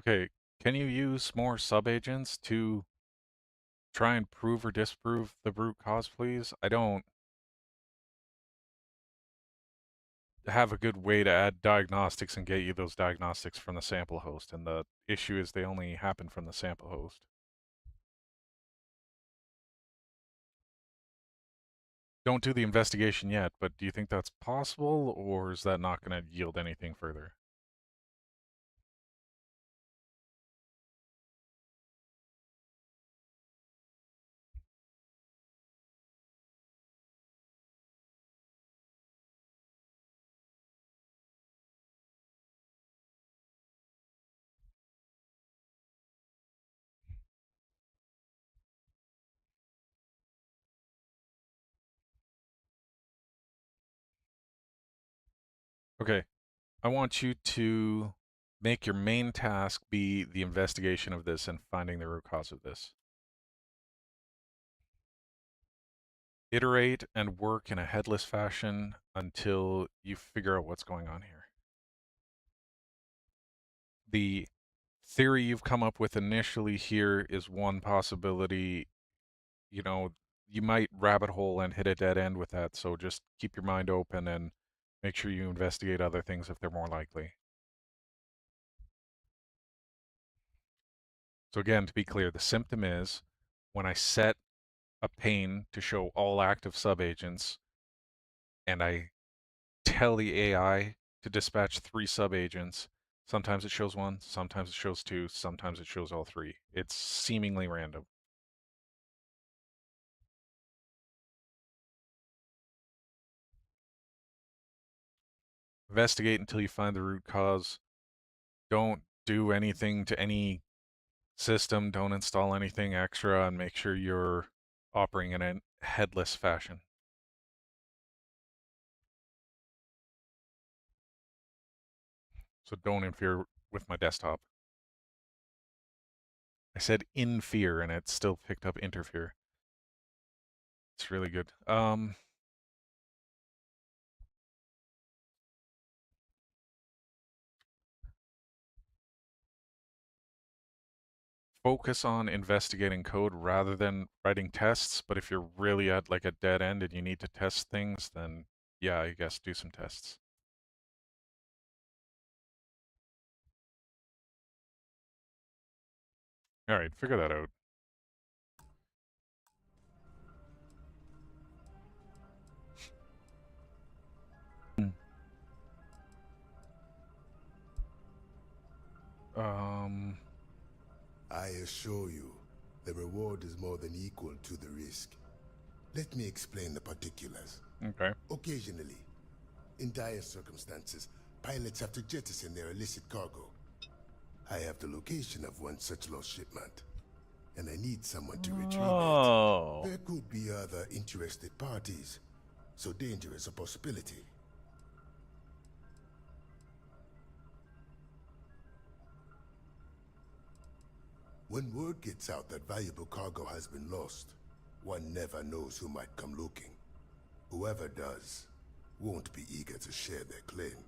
Okay, can you use more subagents to try and prove or disprove the root cause, please? I don't have a good way to add diagnostics and get you those diagnostics from the sample host, and the issue is they only happen from the sample host. Don't do the investigation yet, but do you think that's possible, or is that not going to yield anything further? Okay, I want you to make your main task be the investigation of this and finding the root cause of this. Iterate and work in a headless fashion until you figure out what's going on here. The theory you've come up with initially here is one possibility. You know, you might rabbit hole and hit a dead end with that, so just keep your mind open and make sure you investigate other things if they're more likely. So again, to be clear, the symptom is when I set a pane to show all active subagents and I tell the AI to dispatch 3 subagents, sometimes it shows 1, sometimes it shows 2, sometimes it shows all 3. It's seemingly random. Investigate until you find the root cause. Don't do anything to any system, don't install anything extra, and make sure you're operating in a headless fashion. So don't interfere with my desktop. I said in fear, and it still picked up interfere. It's really good. Focus on investigating code rather than writing tests, but if you're really at like a dead end and you need to test things, then yeah, I guess do some tests. All right, figure that out. I assure you, the reward is more than equal to the risk. Let me explain the particulars. Okay. Occasionally, in dire circumstances, pilots have to jettison their illicit cargo. I have the location of one such lost shipment, and I need someone to retrieve it. There could be other interested parties, so danger is a possibility. When word gets out that valuable cargo has been lost, one never knows who might come looking. Whoever does, won't be eager to share their claim.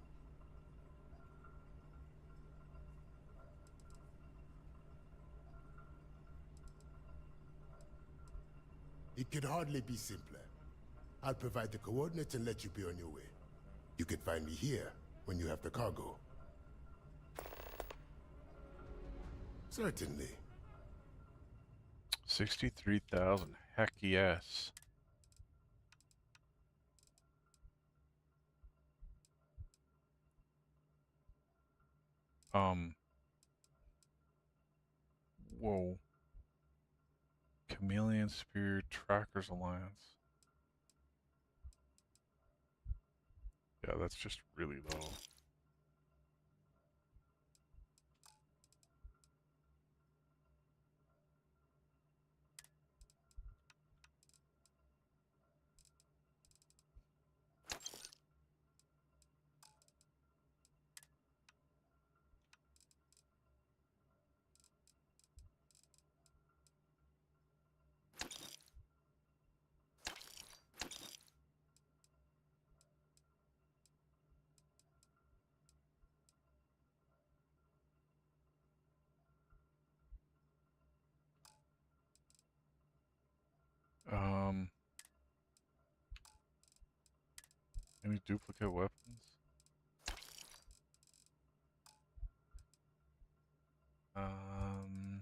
It could hardly be simpler. I'll provide the coordinates and let you be on your way. You can find me here when you have the cargo. Certainly. 63,000. Heck yes. Whoa. Chameleon Spear Trackers Alliance. Yeah, that's just really low. Any duplicate weapons? Um,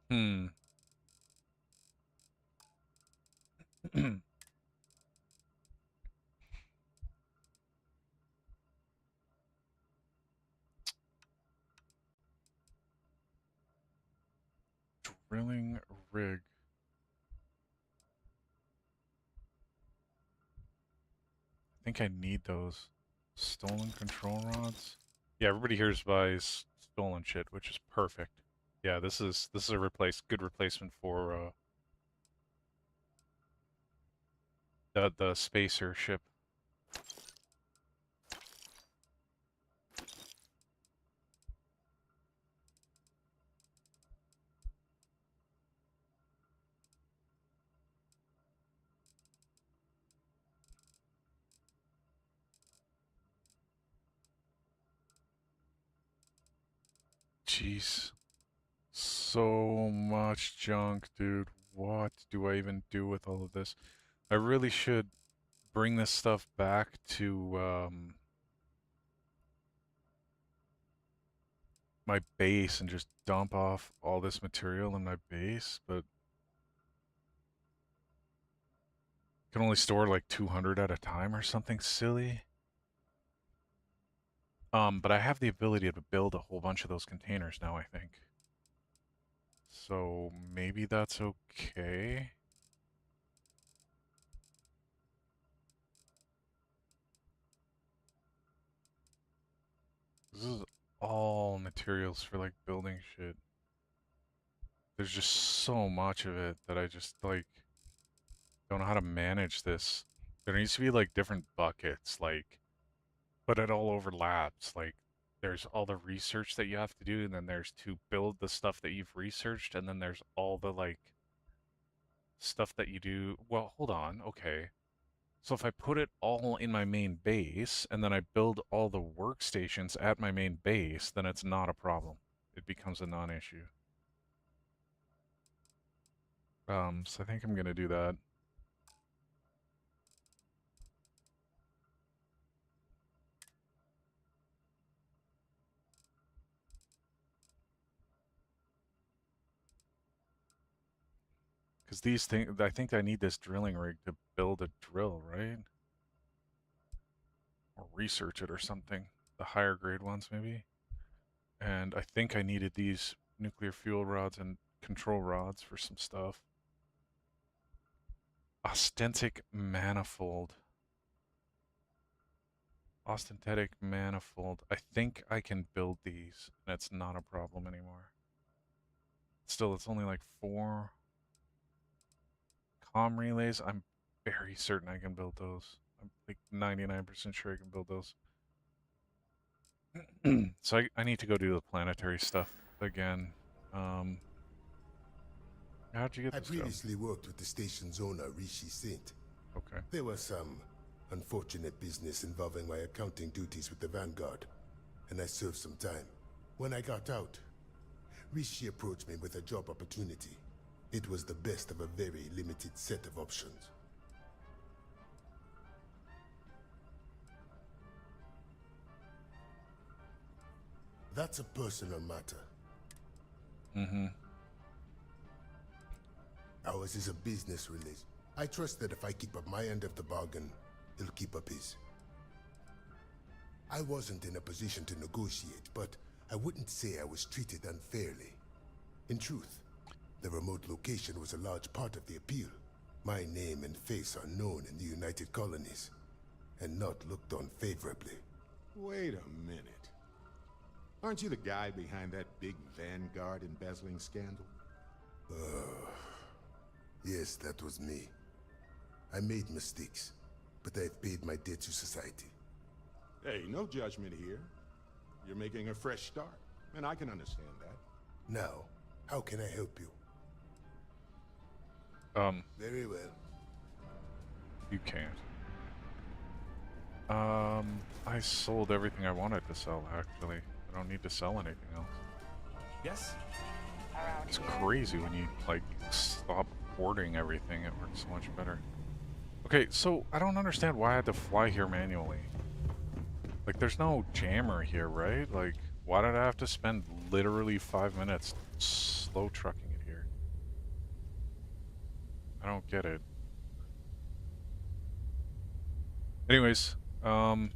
hmm. Drilling rig. I think I need those. Stolen control rods? Yeah, everybody here buys stolen shit, which is perfect. Yeah, this is a good replacement for the spacer ship. Jeez. So much junk, dude. What do I even do with all of this? I really should bring this stuff back to my base and just dump off all this material in my base, but can only store like 200 at a time or something silly. But I have the ability to build a whole bunch of those containers now, I think. So maybe that's okay. This is all materials for like building shit. There's just so much of it that I just like don't know how to manage this. There needs to be like different buckets, like, but it all overlaps. Like, there's all the research that you have to do, and then there's to build the stuff that you've researched, and then there's all the like stuff that you do. Well, hold on. Okay. So if I put it all in my main base, and then I build all the workstations at my main base, then it's not a problem. It becomes a non-issue. So I think I'm gonna do that. Because these things, I think I need this drilling rig to build a drill, right? Or research it or something. The higher grade ones, maybe. And I think I needed these nuclear fuel rods and control rods for some stuff. Austenitic manifold. Austenitic manifold. I think I can build these, and it's not a problem anymore. Still, it's only like 4 comm relays. I'm very certain I can build those. I'm like 99% sure I can build those. So I need to go do the planetary stuff again. How'd you get I this job? previously worked with the station's owner, Rishi Saint. Okay. There was some unfortunate business involving my accounting duties with the Vanguard, and I served some time. When I got out, Rishi approached me with a job opportunity. It was the best of a very limited set of options. That's a personal matter. Mm-hmm. Ours is a business relation. I trust that if I keep up my end of the bargain, he'll keep up his. I wasn't in a position to negotiate, but I wouldn't say I was treated unfairly. In truth, the remote location was a large part of the appeal. My name and face are known in the United Colonies, and not looked on favorably. Wait a minute. Aren't you the guy behind that big Vanguard embezzling scandal? Yes, that was me. I made mistakes, but I've paid my debt to society. Hey, no judgment here. You're making a fresh start, and I can understand that. Now, how can I help you? Very well. You can't. I sold everything I wanted to sell, actually. I don't need to sell anything else. Yes? It's crazy when you, like, stop hoarding everything. It works so much better. Okay, so I don't understand why I had to fly here manually. Like, there's no jammer here, right? Like, why did I have to spend literally 5 minutes slow trucking it here? I don't get it. Anyways, it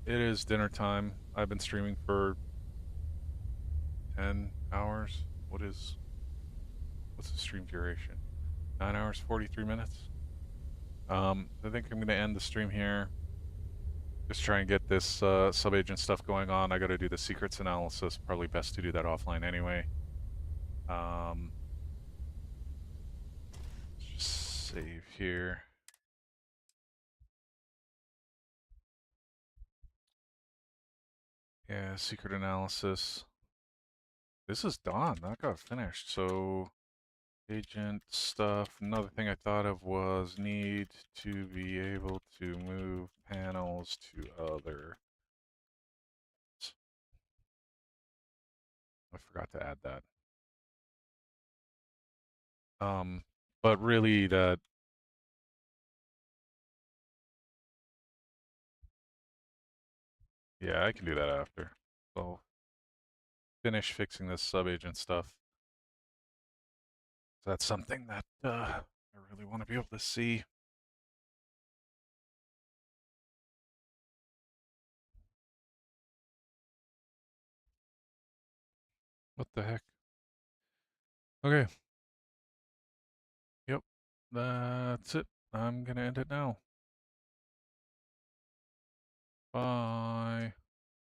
is dinner time. I've been streaming for 10 hours. What's the stream duration? 9 hours, 43 minutes. I think I'm gonna end the stream here. Just try and get this sub-agent stuff going on. I gotta do the secrets analysis. Probably best to do that offline anyway. Just save here. Yeah, secret analysis. This is done. That got finished. So, agent stuff. Another thing I thought of was need to be able to move panels to other. I forgot to add that. But really that. Yeah, I can do that after. So, finish fixing this sub-agent stuff. That's something that I really want to be able to see. What the heck? Okay. Yep. That's it. I'm gonna end it now. Bye.